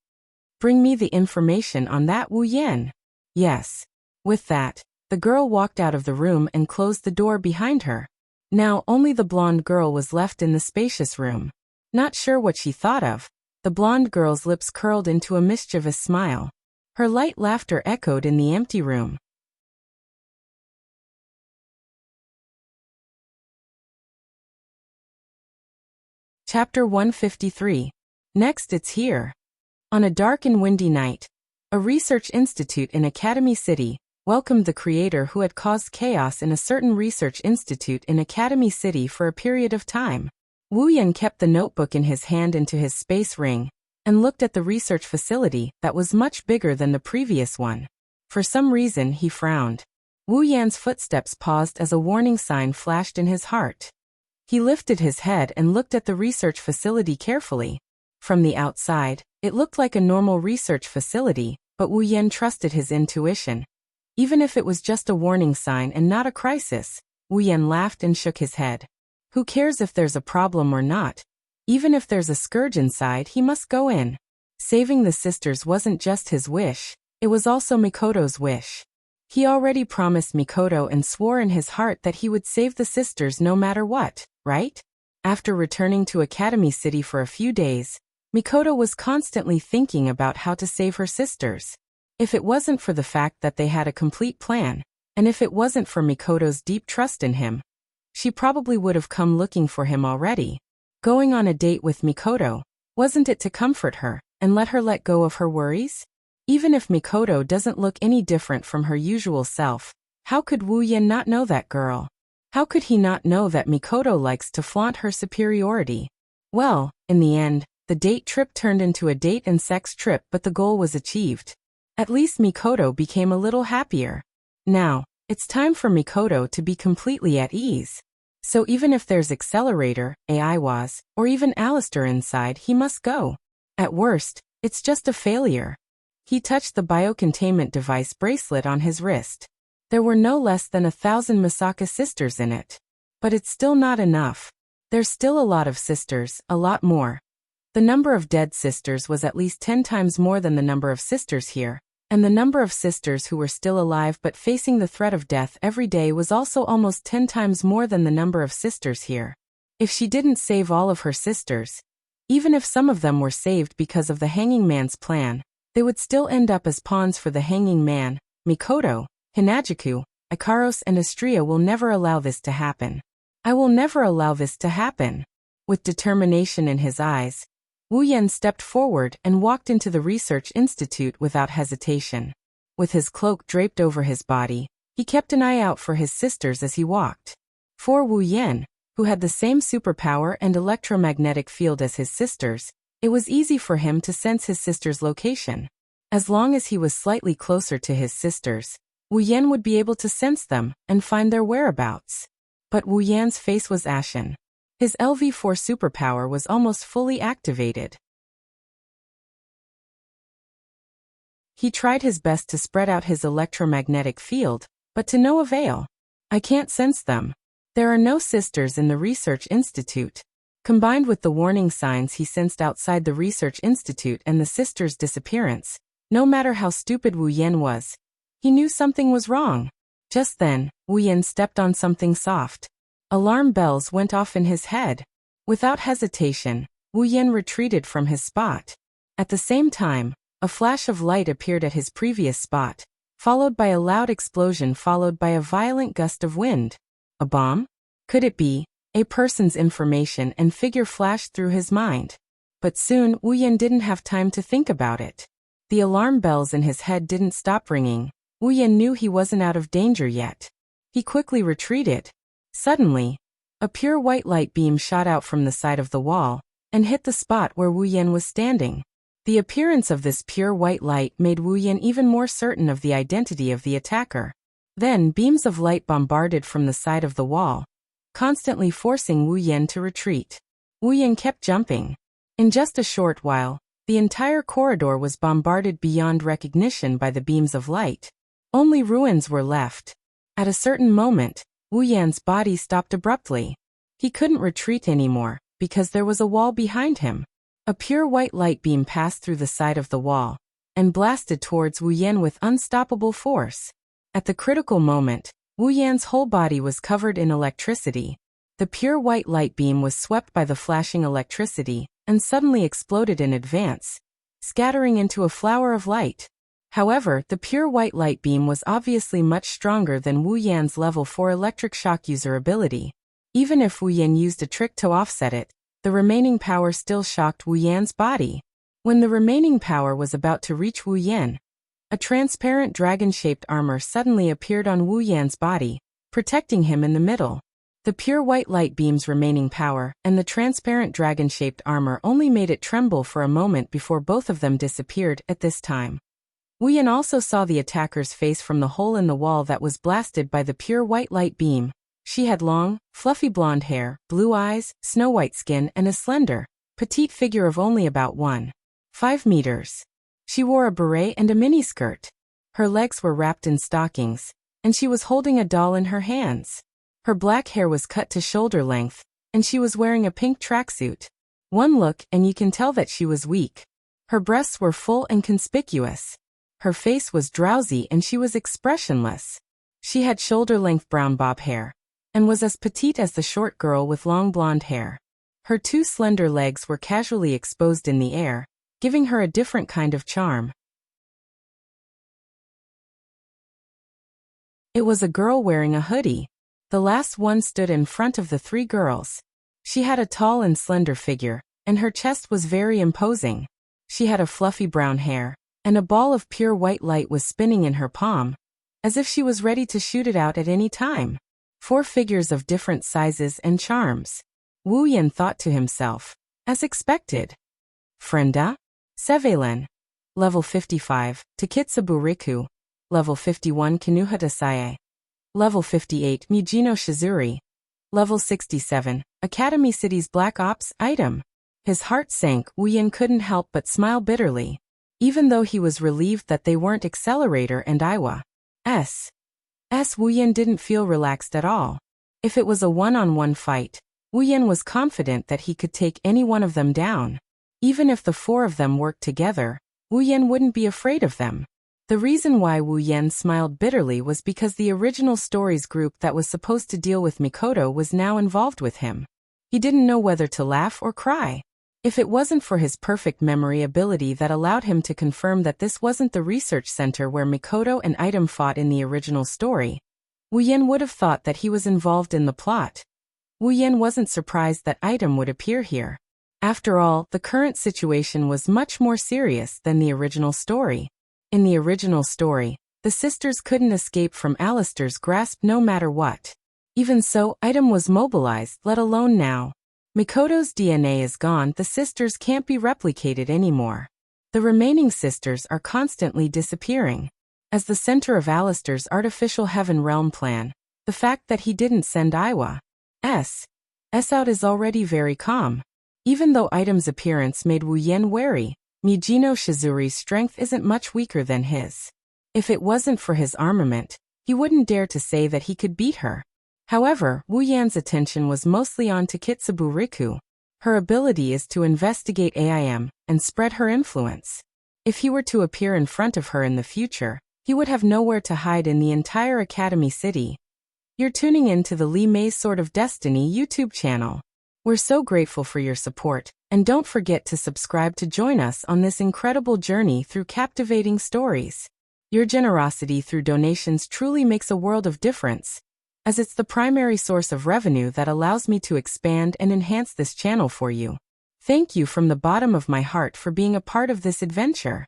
Bring me the information on that Wu Yen. Yes. With that, the girl walked out of the room and closed the door behind her. Now only the blonde girl was left in the spacious room. Not sure what she thought of, the blonde girl's lips curled into a mischievous smile. Her light laughter echoed in the empty room. Chapter 153. Next it's here. On a dark and windy night, a research institute in Academy City welcomed the creator who had caused chaos in a certain research institute in Academy City for a period of time. Wu Yan kept the notebook in his hand into his space ring and looked at the research facility that was much bigger than the previous one. For some reason he frowned. Wu Yan's footsteps paused as a warning sign flashed in his heart. He lifted his head and looked at the research facility carefully. From the outside, it looked like a normal research facility, but Wu Yan trusted his intuition. Even if it was just a warning sign and not a crisis, Wu Yan laughed and shook his head. Who cares if there's a problem or not? Even if there's a scourge inside, he must go in. Saving the sisters wasn't just his wish, it was also Mikoto's wish. He already promised Mikoto and swore in his heart that he would save the sisters no matter what, right? After returning to Academy City for a few days, Mikoto was constantly thinking about how to save her sisters. If it wasn't for the fact that they had a complete plan, and if it wasn't for Mikoto's deep trust in him, she probably would have come looking for him already. Going on a date with Mikoto, wasn't it to comfort her and let her let go of her worries? Even if Mikoto doesn't look any different from her usual self, how could Wu Yen not know that girl? How could he not know that Mikoto likes to flaunt her superiority? Well, in the end, the date trip turned into a date and sex trip, but the goal was achieved. At least Mikoto became a little happier. Now, it's time for Mikoto to be completely at ease. So even if there's Accelerator, Aiwas, or even Alistair inside, he must go. At worst, it's just a failure. He touched the biocontainment device bracelet on his wrist. There were no less than 1,000 Misaka sisters in it. But it's still not enough. There's still a lot of sisters, a lot more. The number of dead sisters was at least 10 times more than the number of sisters here, and the number of sisters who were still alive but facing the threat of death every day was also almost 10 times more than the number of sisters here. If she didn't save all of her sisters, even if some of them were saved because of the Hanging Man's plan, they would still end up as pawns for the Hanging Man. Mikoto, Hinajuku, Ikaros and Astria will never allow this to happen. I will never allow this to happen. With determination in his eyes, Wu Yen stepped forward and walked into the research institute without hesitation. With his cloak draped over his body, he kept an eye out for his sisters as he walked. For Wu Yen, who had the same superpower and electromagnetic field as his sisters, it was easy for him to sense his sister's location. As long as he was slightly closer to his sisters, Wu Yen would be able to sense them and find their whereabouts. But Wu Yan's face was ashen. His LV4 superpower was almost fully activated. He tried his best to spread out his electromagnetic field, but to no avail. I can't sense them. There are no sisters in the research institute. Combined with the warning signs he sensed outside the research institute and the sisters' disappearance, no matter how stupid Wu Yen was, he knew something was wrong. Just then, Wu Yen stepped on something soft. Alarm bells went off in his head. Without hesitation, Wu Yen retreated from his spot. At the same time, a flash of light appeared at his previous spot, followed by a loud explosion followed by a violent gust of wind. A bomb? Could it be? A person's information and figure flashed through his mind. But soon Wu Yen didn't have time to think about it. The alarm bells in his head didn't stop ringing. Wu Yen knew he wasn't out of danger yet. He quickly retreated. Suddenly, a pure white light beam shot out from the side of the wall and hit the spot where Wu Yen was standing. The appearance of this pure white light made Wu Yen even more certain of the identity of the attacker. Then beams of light bombarded from the side of the wall, constantly forcing Wu Yen to retreat. Wu Yen kept jumping. In just a short while, the entire corridor was bombarded beyond recognition by the beams of light. Only ruins were left. At a certain moment, Wu Yan's body stopped abruptly. He couldn't retreat anymore, because there was a wall behind him. A pure white light beam passed through the side of the wall, and blasted towards Wu Yen with unstoppable force. At the critical moment, Wu Yan's whole body was covered in electricity. The pure white light beam was swept by the flashing electricity, and suddenly exploded in advance, scattering into a flower of light. However, the pure white light beam was obviously much stronger than Wu Yan's level 4 electric shock user ability. Even if Wu Yan used a trick to offset it, the remaining power still shocked Wu Yan's body. When the remaining power was about to reach Wu Yan, a transparent dragon-shaped armor suddenly appeared on Wu Yan's body, protecting him in the middle. The pure white light beam's remaining power and the transparent dragon-shaped armor only made it tremble for a moment before both of them disappeared at this time. Wu Yan also saw the attacker's face from the hole in the wall that was blasted by the pure white light beam. She had long, fluffy blonde hair, blue eyes, snow-white skin and a slender, petite figure of only about 1.5 meters. She wore a beret and a miniskirt. Her legs were wrapped in stockings, and she was holding a doll in her hands. Her black hair was cut to shoulder length, and she was wearing a pink tracksuit. One look and you can tell that she was weak. Her breasts were full and conspicuous. Her face was drowsy and she was expressionless. She had shoulder-length brown bob hair, and was as petite as the short girl with long blonde hair. Her two slender legs were casually exposed in the air, giving her a different kind of charm. It was a girl wearing a hoodie. The last one stood in front of the three girls. She had a tall and slender figure, and her chest was very imposing. She had a fluffy brown hair, and a ball of pure white light was spinning in her palm, as if she was ready to shoot it out at any time. 4 figures of different sizes and charms. Wu Yan thought to himself, as expected. Frenda? Sevelen. Level 55, Takitsubu Riku. Level 51 Kinuhata Sae. Level 58 Mujino Shizuri. Level 67, Academy City's Black Ops item. His heart sank. Wu Yan couldn't help but smile bitterly, even though he was relieved that they weren't Accelerator and Iwa. Wu Yan didn't feel relaxed at all. If it was a one-on-one fight, Wu Yan was confident that he could take any one of them down. Even if the 4 of them worked together, Wu Yan wouldn't be afraid of them. The reason why Wu Yan smiled bitterly was because the original stories group that was supposed to deal with Mikoto was now involved with him. He didn't know whether to laugh or cry. If it wasn't for his perfect memory ability that allowed him to confirm that this wasn't the research center where Mikoto and Item fought in the original story, Wu Yan would have thought that he was involved in the plot. Wu Yan wasn't surprised that Item would appear here. After all, the current situation was much more serious than the original story. In the original story, the sisters couldn't escape from Alistair's grasp no matter what. Even so, Item was mobilized, let alone now. Mikoto's DNA is gone, the sisters can't be replicated anymore. The remaining sisters are constantly disappearing. As the center of Alistair's artificial heaven realm plan, the fact that he didn't send Iwa's out is already very calm. Even though Item's appearance made Wu Yan wary, Mijino Shizuri's strength isn't much weaker than his. If it wasn't for his armament, he wouldn't dare to say that he could beat her. However, Wu Yan's attention was mostly on Takitsubu Riku. Her ability is to investigate AIM and spread her influence. If he were to appear in front of her in the future, he would have nowhere to hide in the entire Academy City. You're tuning in to the Li Mei's Sword of Destiny YouTube channel. We're so grateful for your support, and don't forget to subscribe to join us on this incredible journey through captivating stories. Your generosity through donations truly makes a world of difference, as it's the primary source of revenue that allows me to expand and enhance this channel for you. Thank you from the bottom of my heart for being a part of this adventure.